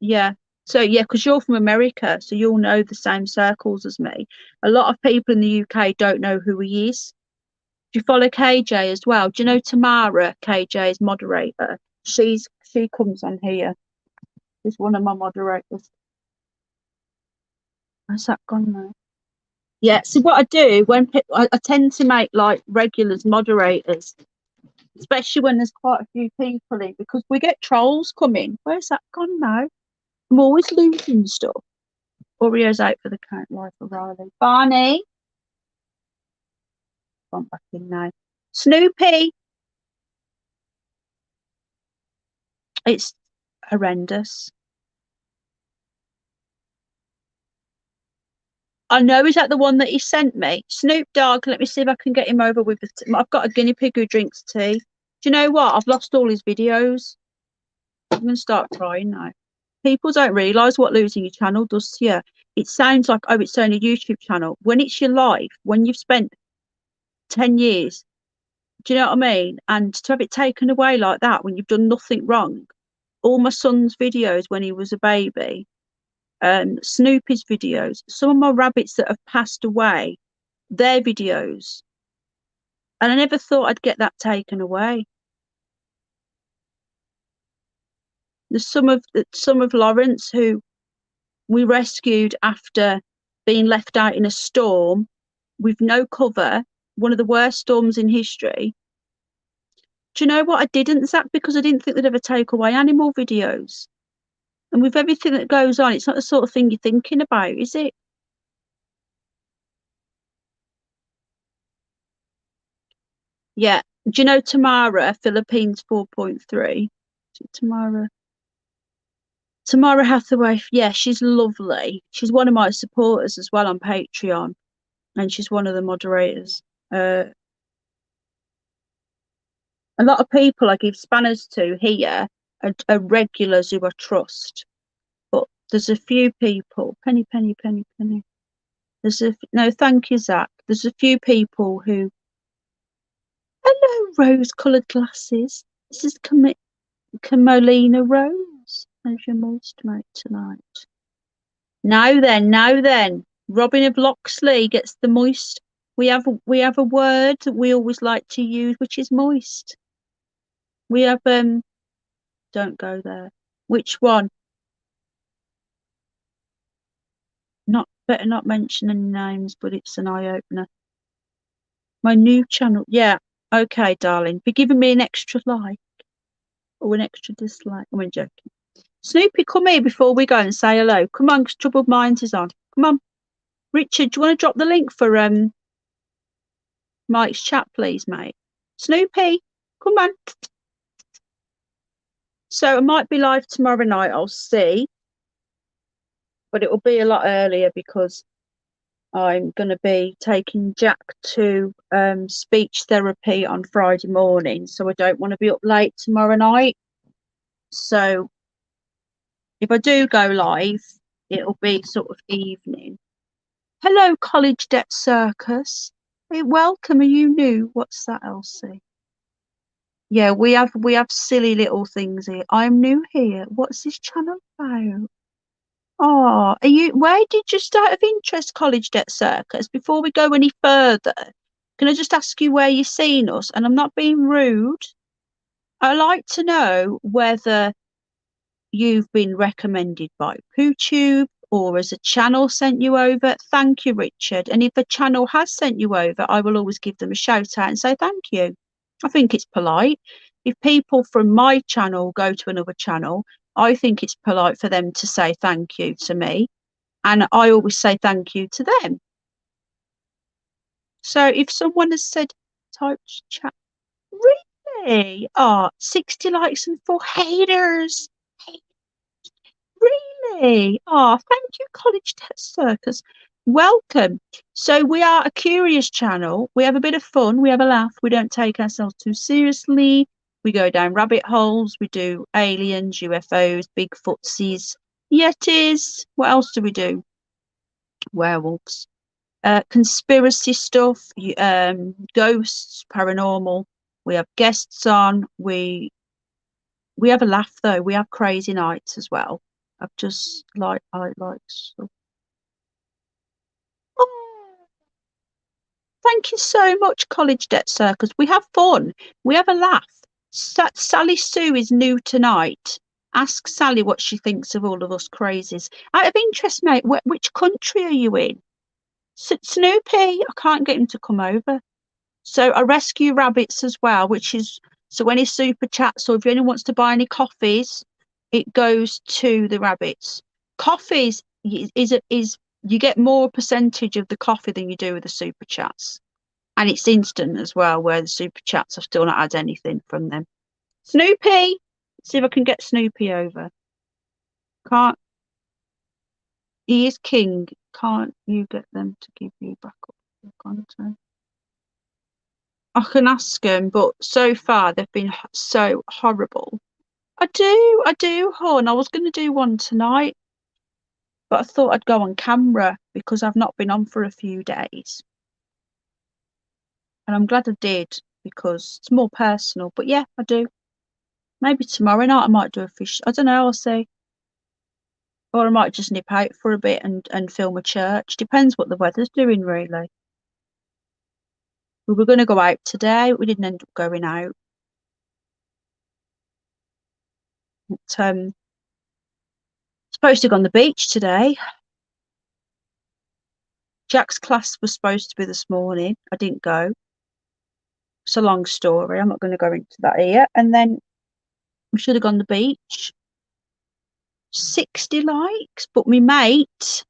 yeah. So yeah, because you're from America, so you'll know the same circles as me. A lot of people in the UK don't know who he is. Do you follow KJ as well? Do you know Tamara, KJ's moderator? She comes on here. She's one of my moderators. Where's that gone now? Yeah, so what I do when I tend to make like regulars moderators, especially when there's quite a few people in, because we get trolls coming. Where's that gone now? I'm always losing stuff. Oreo's out for the count life of Riley. Barney. Gone back in now. Snoopy. It's horrendous. I know, is that the one that he sent me? Snoop Dogg, let me see if I can get him over with I've got a guinea pig who drinks tea. Do you know what? I've lost all his videos. I'm going to start trying now. People don't realise what losing your channel does to you. It sounds like, oh, it's only a YouTube channel. When it's your life, when you've spent 10 years, do you know what I mean? And to have it taken away like that when you've done nothing wrong. All my son's videos when he was a baby, Snoopy's videos, some of my rabbits that have passed away, their videos. And I never thought I'd get that taken away. There's some of Lawrence who we rescued after being left out in a storm with no cover, one of the worst storms in history. Do you know what? I didn't, Zach, because I didn't think they'd ever take away animal videos. And with everything that goes on, it's not the sort of thing you're thinking about, is it? Yeah. Do you know Tamara, Philippines 4.3? Is it Tamara? Tamara Hathaway, yeah, she's lovely. She's one of my supporters as well on Patreon, and she's one of the moderators. A lot of people I give spanners to here are regulars who I trust, but there's a few people. Penny. No, thank you, Zach. There's a few people who. Hello, rose-coloured glasses. This is Camolina Rose. How's your moist mate tonight? Now then, Robin of Locksley gets the moist. We have a word that we always like to use, which is moist. We have don't go there. Which one? Better not mention any names, but it's an eye opener. My new channel, yeah. Okay, darling. Be giving me an extra like or an extra dislike. I'm joking. Snoopy, come here before we go and say hello. Come on, 'cause Troubled Minds is on. Come on. Richard, do you want to drop the link for Mike's chat, please, mate? Snoopy, come on. So I might be live tomorrow night, I'll see. But it will be a lot earlier because I'm going to be taking Jack to speech therapy on Friday morning. So I don't want to be up late tomorrow night. So if I do go live, it'll be sort of evening. Hello, College Debt Circus. Hey, welcome. Are you new? What's that, Elsie? Yeah, we have silly little things here. I'm new here. What's this channel about? Oh, where did you start of interest, College Debt Circus? Before we go any further, can I just ask you where you've seen us? And I'm not being rude. I like to know whether you've been recommended by PooTube or as a channel sent you over. Thank you, Richard. And if a channel has sent you over, I will always give them a shout out and say thank you. I think it's polite. If people from my channel go to another channel, I think it's polite for them to say thank you to me. And I always say thank you to them. So if someone has said, type chat, really? 60 likes and 4 haters. Really? Thank you, College Debt Circus. Welcome. So we are a curious channel. We have a bit of fun. We have a laugh. We don't take ourselves too seriously. We go down rabbit holes. We do aliens, UFOs, Bigfootsies, Yetis. What else do we do? Werewolves. Conspiracy stuff, ghosts, paranormal. We have guests on. We have a laugh though. We have crazy nights as well. I like so. Oh, thank you so much, College Debt Circus. We have fun. We have a laugh. Sally Sue is new tonight. Ask Sally what she thinks of all of us crazies. Out of interest, mate, which country are you in? Snoopy, I can't get him to come over. So I rescue rabbits as well, which is, so any super chats or if anyone wants to buy any coffees, it goes to the rabbits. Coffees is you get more percentage of the coffee than you do with the super chats. And it's instant as well, where the super chats I've still not had anything from them. Snoopy! See if I can get Snoopy over. Can't. He is king. Can't you get them to give you back up your content? I can ask them, but so far they've been so horrible. I do, hon. I was going to do one tonight, but I thought I'd go on camera because I've not been on for a few days. And I'm glad I did because it's more personal. But yeah, I do. Maybe tomorrow night I might do a fish. I don't know, I'll see. Or I might just nip out for a bit and film a church. Depends what the weather's doing, really. We were going to go out today, but we didn't end up going out. But, supposed to go on the beach today. Jack's class was supposed to be this morning. I didn't go. It's a long story. I'm not going to go into that here. And then we should have gone to the beach. 60 likes, but me mate.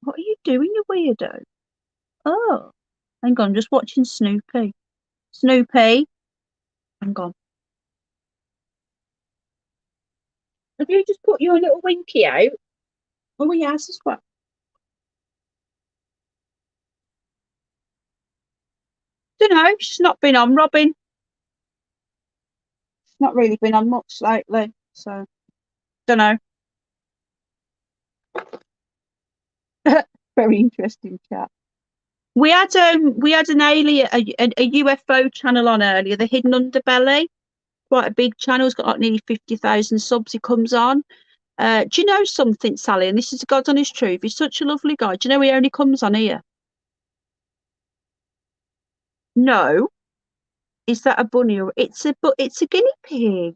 What are you doing, you weirdo? Oh, hang on, just watching Snoopy. Snoopy, hang on. Have you just put your little winky out? Oh, he has as well. Don't know, she's not been on, Robin. She's not really been on much lately, so don't know. Very interesting chat. We had an alien, a UFO channel on earlier, the Hidden Underbelly. Quite a big channel. It's got like nearly 50,000 subs. He comes on. Do you know something, Sally? And this is God's honest truth. He's such a lovely guy. Do you know he only comes on here? No. Is that a bunny or it's a guinea pig?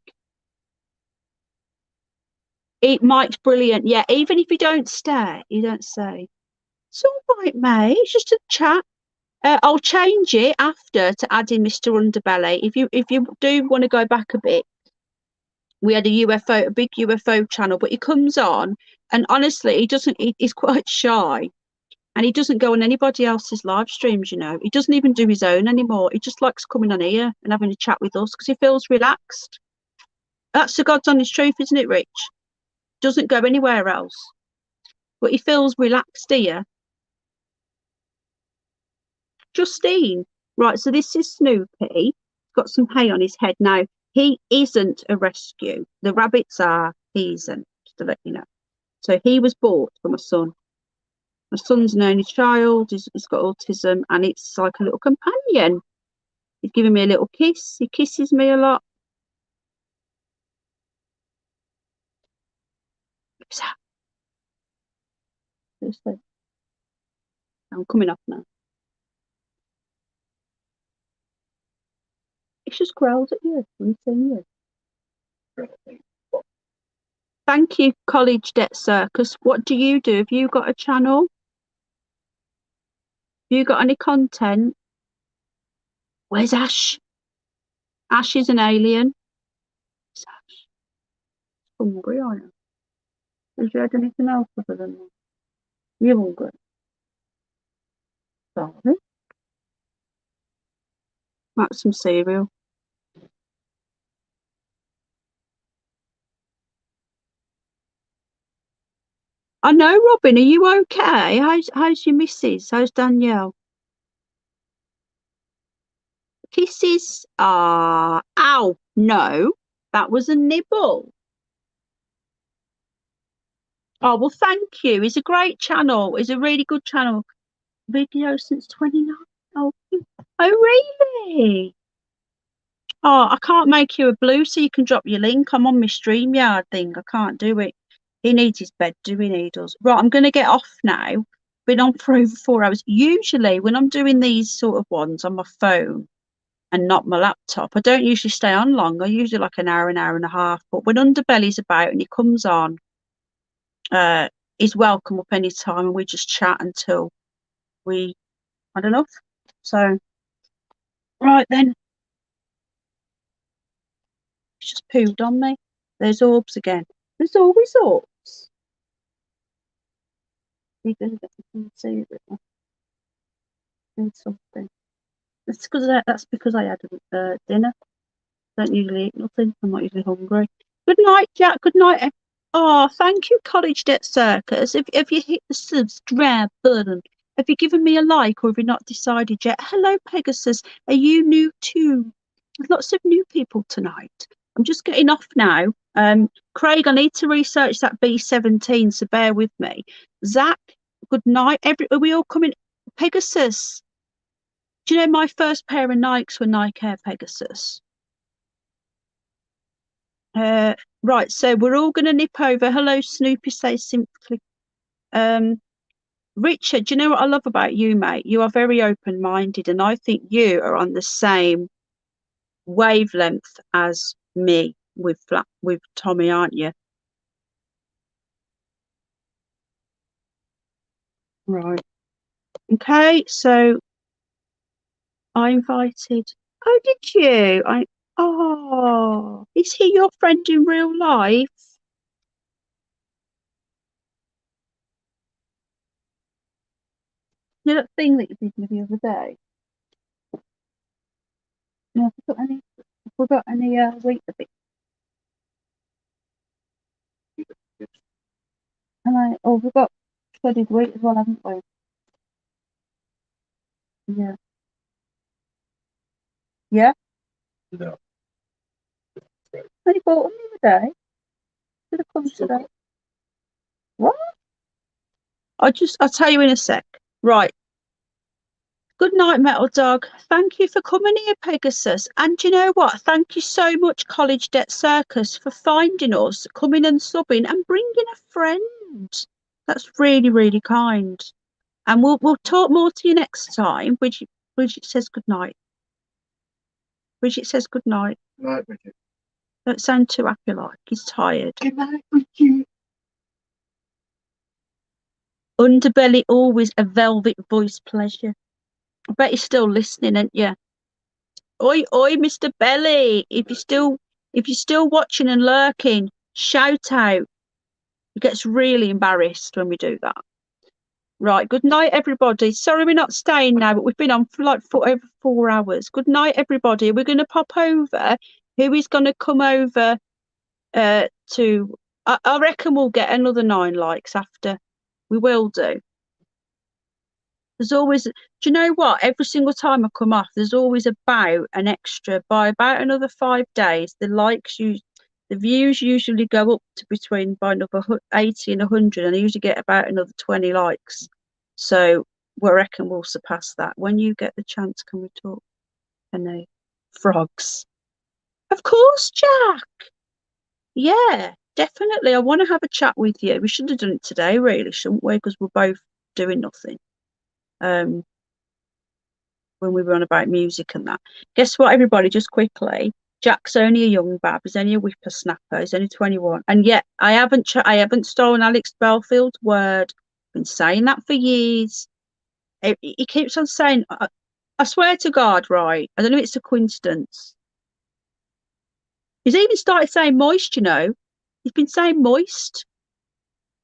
Mike's brilliant. Yeah, even if you don't stare, you don't say. It's all right, mate. It's just a chat. I'll change it after to add in Mr. Underbelly. If you do want to go back a bit, we had a big UFO channel, but he comes on and honestly, he's quite shy and he doesn't go on anybody else's live streams, you know. He doesn't even do his own anymore. He just likes coming on here and having a chat with us because he feels relaxed. That's the God's honest truth, isn't it, Rich? Doesn't go anywhere else. But he feels relaxed here. Justine, right, so this is Snoopy. He's got some hay on his head. Now, he isn't a rescue. The rabbits are, he isn't, just to let you know. So he was bought for my son. My son's an only child, he's got autism, and it's like a little companion. He's giving me a little kiss. He kisses me a lot. I'm coming up now. It's just growled at you. Thank you, College Debt Circus. What do you do? Have you got a channel? Have you got any content? Where's Ash? Ash is an alien. Where's Ash? Hungry, are you? Have you had anything else other than that? You're hungry. Sorry. That's some cereal. I know, Robin. Are you okay? How's your missus? How's Danielle? Kisses. Ow. No, that was a nibble. Oh, well, thank you. It's a great channel. It's a really good channel. Video since 29. Oh, really? Oh, I can't make you a blue so you can drop your link. I'm on my StreamYard thing. I can't do it. He needs his bed doing, he does. Right, I'm going to get off now. been on for over 4 hours. Usually when I'm doing these sort of ones on my phone and not my laptop, I don't usually stay on long. I usually like an hour and a half. But when Underbelly's about and he comes on, he's welcome up any time, and we just chat until we had enough. So, right then. It's just pooed on me. There's orbs again. There's always orbs. You're gonna get to see it. Need something. That's because I had dinner. Don't usually eat nothing. I'm not usually hungry. Good night, Jack. Good night. Oh, thank you, College Debt Circus. If you hit the subscribe button, have you given me a like, or have you not decided yet? Hello, Pegasus. Are you new too? There's lots of new people tonight. I'm just getting off now. Craig, I need to research that B17, so bear with me. Zach, good night. Are we all coming? Pegasus. Do you know my first pair of Nikes were Nike Air Pegasus? Right, so we're all going to nip over. Hello, Snoopy says simply. Richard, do you know what I love about you, mate? You are very open-minded, and I think you are on the same wavelength as me with Tommy, aren't you? Right. Okay, so I invited. Oh, did you? Oh, is he your friend in real life? You know that thing that you did me the other day? No, have we got any wheat a bit? We've got shredded wheat as well, haven't we? Yeah. Yeah? No. Only bought them the other day. Should have come today. What? I'll tell you in a sec. Right. Good night, Metal Dog. Thank you for coming here, Pegasus. And you know what? Thank you so much, College Debt Circus, for finding us, coming and subbing, and bringing a friend. That's really, really kind. And we'll talk more to you next time. Bridget says good night. Bridget says good night. Good night, Bridget. Don't sound too happy like. He's tired. Good night, Bridget. Underbelly, always a velvet voice pleasure. I bet you're still listening, aren't you? Oi, oi, Mr. Belly. If you're still watching and lurking, shout out. He gets really embarrassed when we do that. Right, good night, everybody. Sorry we're not staying now, but we've been on for like over 4 hours. Good night, everybody. We're going to pop over. Who is going to come over to... I reckon we'll get another 9 likes after. We will do. There's always... Do you know what? Every single time I come off, there's always about an extra... By about another 5 days, the views usually go up to between by another 80 and 100, and I usually get about another 20 likes. So we reckon we'll surpass that. When you get the chance, can we talk? Any frogs? Of course, Jack. Yeah, definitely. I want to have a chat with you. We should have done it today, really, shouldn't we? Because we're both doing nothing. When we were on about music and that. Guess what, everybody? Just quickly. Jack's only a young bab. He's only a whippersnapper. He's only 21. And yet, I haven't stolen Alex Belfield's word. I've been saying that for years. He keeps on saying, I swear to God, right? I don't know if it's a coincidence. He's even started saying moist, you know. He's been saying moist.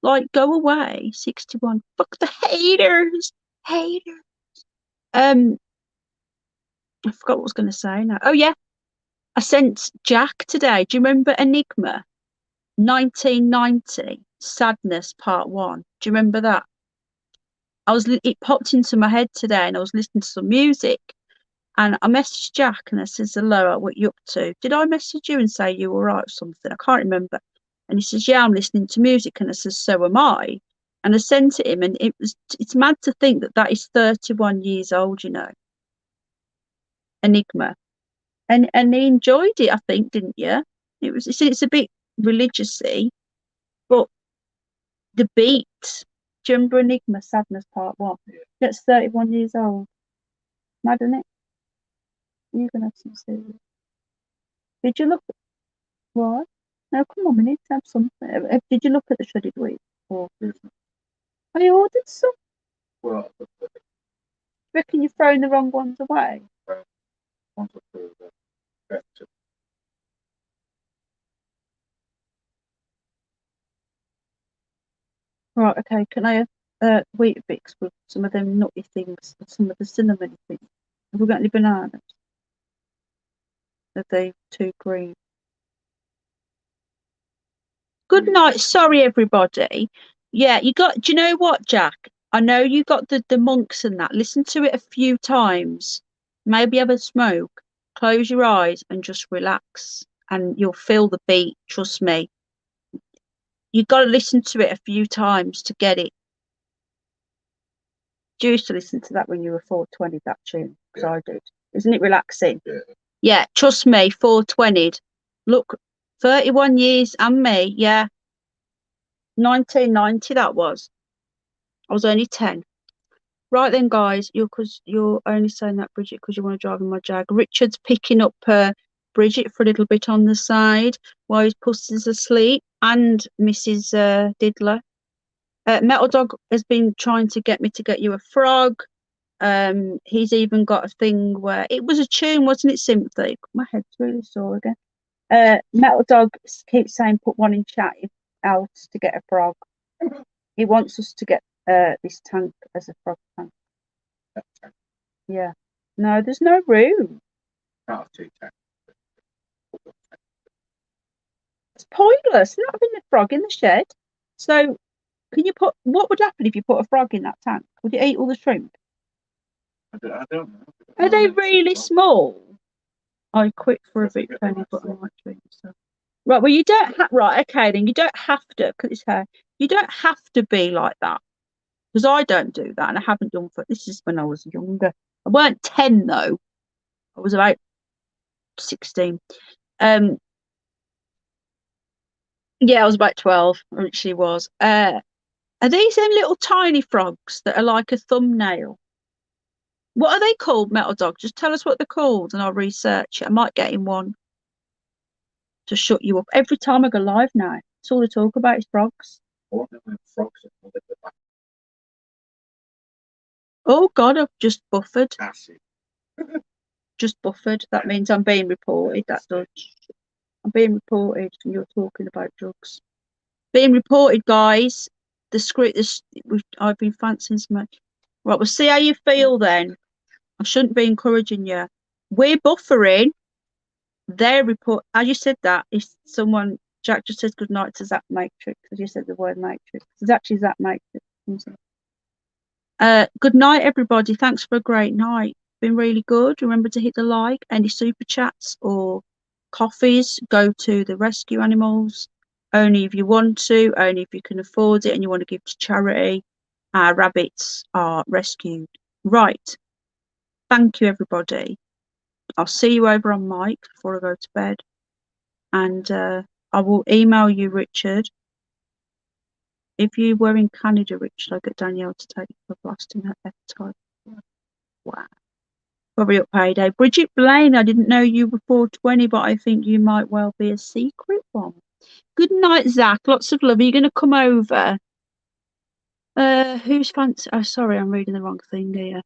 Like, go away, 61. Fuck the haters. Haters. I forgot what I was going to say now. Oh, yeah. I sent Jack today. Do you remember Enigma? 1990, Sadness Part 1. Do you remember that? It popped into my head today, and I was listening to some music, and I messaged Jack and I says, hello, what you up to? Did I message you and say you were right or something? I can't remember. And he says, yeah, I'm listening to music. And I says, so am I. And I sent it him, and it's mad to think that is 31 years old, you know. Enigma. And he enjoyed it, I think, didn't you? It's a bit religious-y, but the beat. Jumbo Enigma Sadness Part 1. That's 31 years old. Mad, isn't it? You're going to have some serious. Did you look at what? No, come on, we need to have something. Did you look at the shredded wheat? Or I ordered some. Well, reckon you're throwing the wrong ones away? Right, okay, can I have wheat bix with some of them nutty things, some of the cinnamon things? Have we got any bananas? Are they too green? Good night. Sorry, everybody. Yeah, do you know what, Jack? I know you got the monks and that. Listen to it a few times. Maybe have a smoke. Close your eyes and just relax. And you'll feel the beat. Trust me. You got to listen to it a few times to get it. You used to listen to that when you were 420, that tune, because I did. Isn't it relaxing? Yeah, trust me, 420'd. Look, 31 years and me, yeah. 1990 that was. I was only 10. Right then, guys, you're only saying that, Bridget, because you want to drive in my Jag. Richard's picking up Bridget for a little bit on the side while his pussy's asleep, and Mrs. Diddler. Metal Dog has been trying to get me to get you a frog. He's even got a thing where it was a tune, wasn't it, Sympathy? My head's really sore again. Metal Dog keeps saying put one in chat else to get a frog. He wants us to get this tank as a frog tank. Yeah. No, there's no room. It's pointless not having the frog in the shed. So can you what would happen if you put a frog in that tank? Would it eat all the shrimp? I don't know. Are they really small? I quit for a bit, Tony, but I might drink so. Right, well, you don't right, okay, then you don't have to, look at his hair. You don't have to be like that. Because I don't do that, and I haven't done this is when I was younger. I weren't 10 though. I was about 16. Yeah, I was about 12, I actually was. Are these them little tiny frogs that are like a thumbnail? What are they called, Metal Dog? Just tell us what they're called and I'll research it. I might get in one to shut you up. Every time I go live now, it's all they talk about is frogs. Oh God, I've just buffered. Just buffered. That means I'm being reported. That does. I'm being reported and you're talking about drugs. Being reported, guys. The script is I've been fancying so much. Right, we'll see how you feel then. I shouldn't be encouraging you. We're buffering. Their report, as you said that, if someone, Jack just says good night to Zap Matrix, as you said the word Matrix. It's actually Zap Matrix. Good night, everybody. Thanks for a great night. Been really good. Remember to hit the like. Any super chats or coffees, go to the rescue animals. Only if you want to, only if you can afford it and you want to give to charity. Our rabbits are rescued. Right. Thank you, everybody. I'll see you over on Mike before I go to bed. And I will email you, Richard. If you were in Canada, Richard, I'll get Danielle to take you for blasting her F-type. Wow. Probably up payday. Bridget Blaine, I didn't know you were 420, but I think you might well be a secret one. Good night, Zach. Lots of love. Are you going to come over? Who's fancy? Oh, sorry, I'm reading the wrong thing here.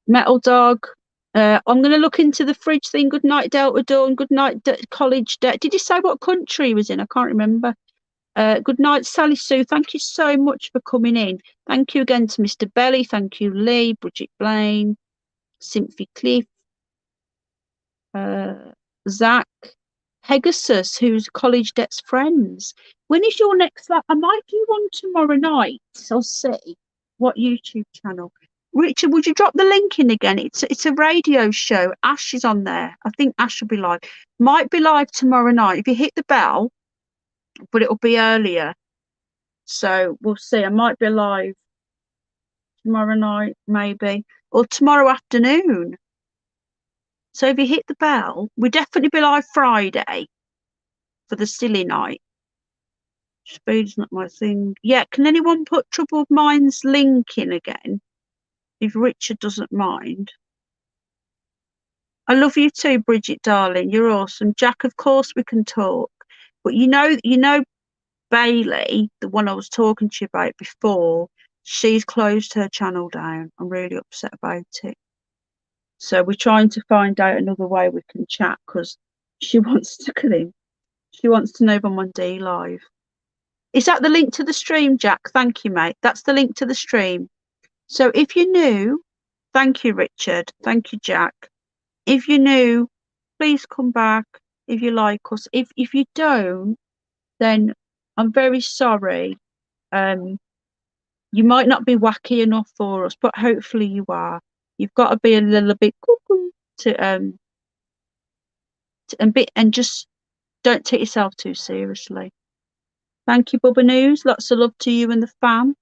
Metal Dog. I'm going to look into the fridge thing. Good night, Delta Dawn. Good night, College Debt. Did you say what country he was in? I can't remember. Good night, Sally Sue. Thank you so much for coming in. Thank you again to Mr. Belly. Thank you, Lee, Bridget Blaine, Symphy Cliff, Zach, Pegasus, who's College Debt's friends. When is your next live? I might do one tomorrow night. I'll see what YouTube channel. Richard, would you drop the link in again? It's a radio show. Ash is on there. I think Ash will be live. Might be live tomorrow night. If you hit the bell, but it'll be earlier. So we'll see. I might be live tomorrow night, maybe, or tomorrow afternoon. So if you hit the bell, we'll definitely be live Friday for the silly night. Speed's not my thing. Yeah, can anyone put Troubled Minds link in again? If Richard doesn't mind. I love you too, Bridget, darling. You're awesome. Jack, of course we can talk. But you know Bailey, the one I was talking to you about before, she's closed her channel down. I'm really upset about it. So we're trying to find out another way we can chat because she wants to claim. She wants to know if I'm on D Live. Is that the link to the stream, Jack? Thank you, mate. That's the link to the stream. So if you're new, thank you, Richard. Thank you, Jack. If you're new, please come back if you like us. If you don't, then I'm very sorry. You might not be wacky enough for us, but hopefully you are. You've got to be a little bit cuckoo and just don't take yourself too seriously. Thank you, Bubba News. Lots of love to you and the fam.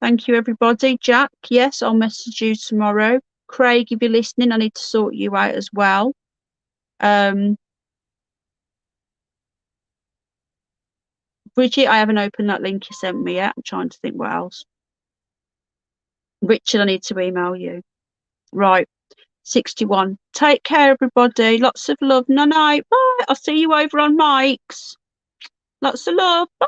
Thank you, everybody. Jack, yes, I'll message you tomorrow. Craig, if you're listening, I need to sort you out as well. Bridget, I haven't opened that link you sent me yet. I'm trying to think what else. Richard, I need to email you. Right, 61. Take care, everybody. Lots of love. Night. Bye. I'll see you over on Mike's. Lots of love. Bye.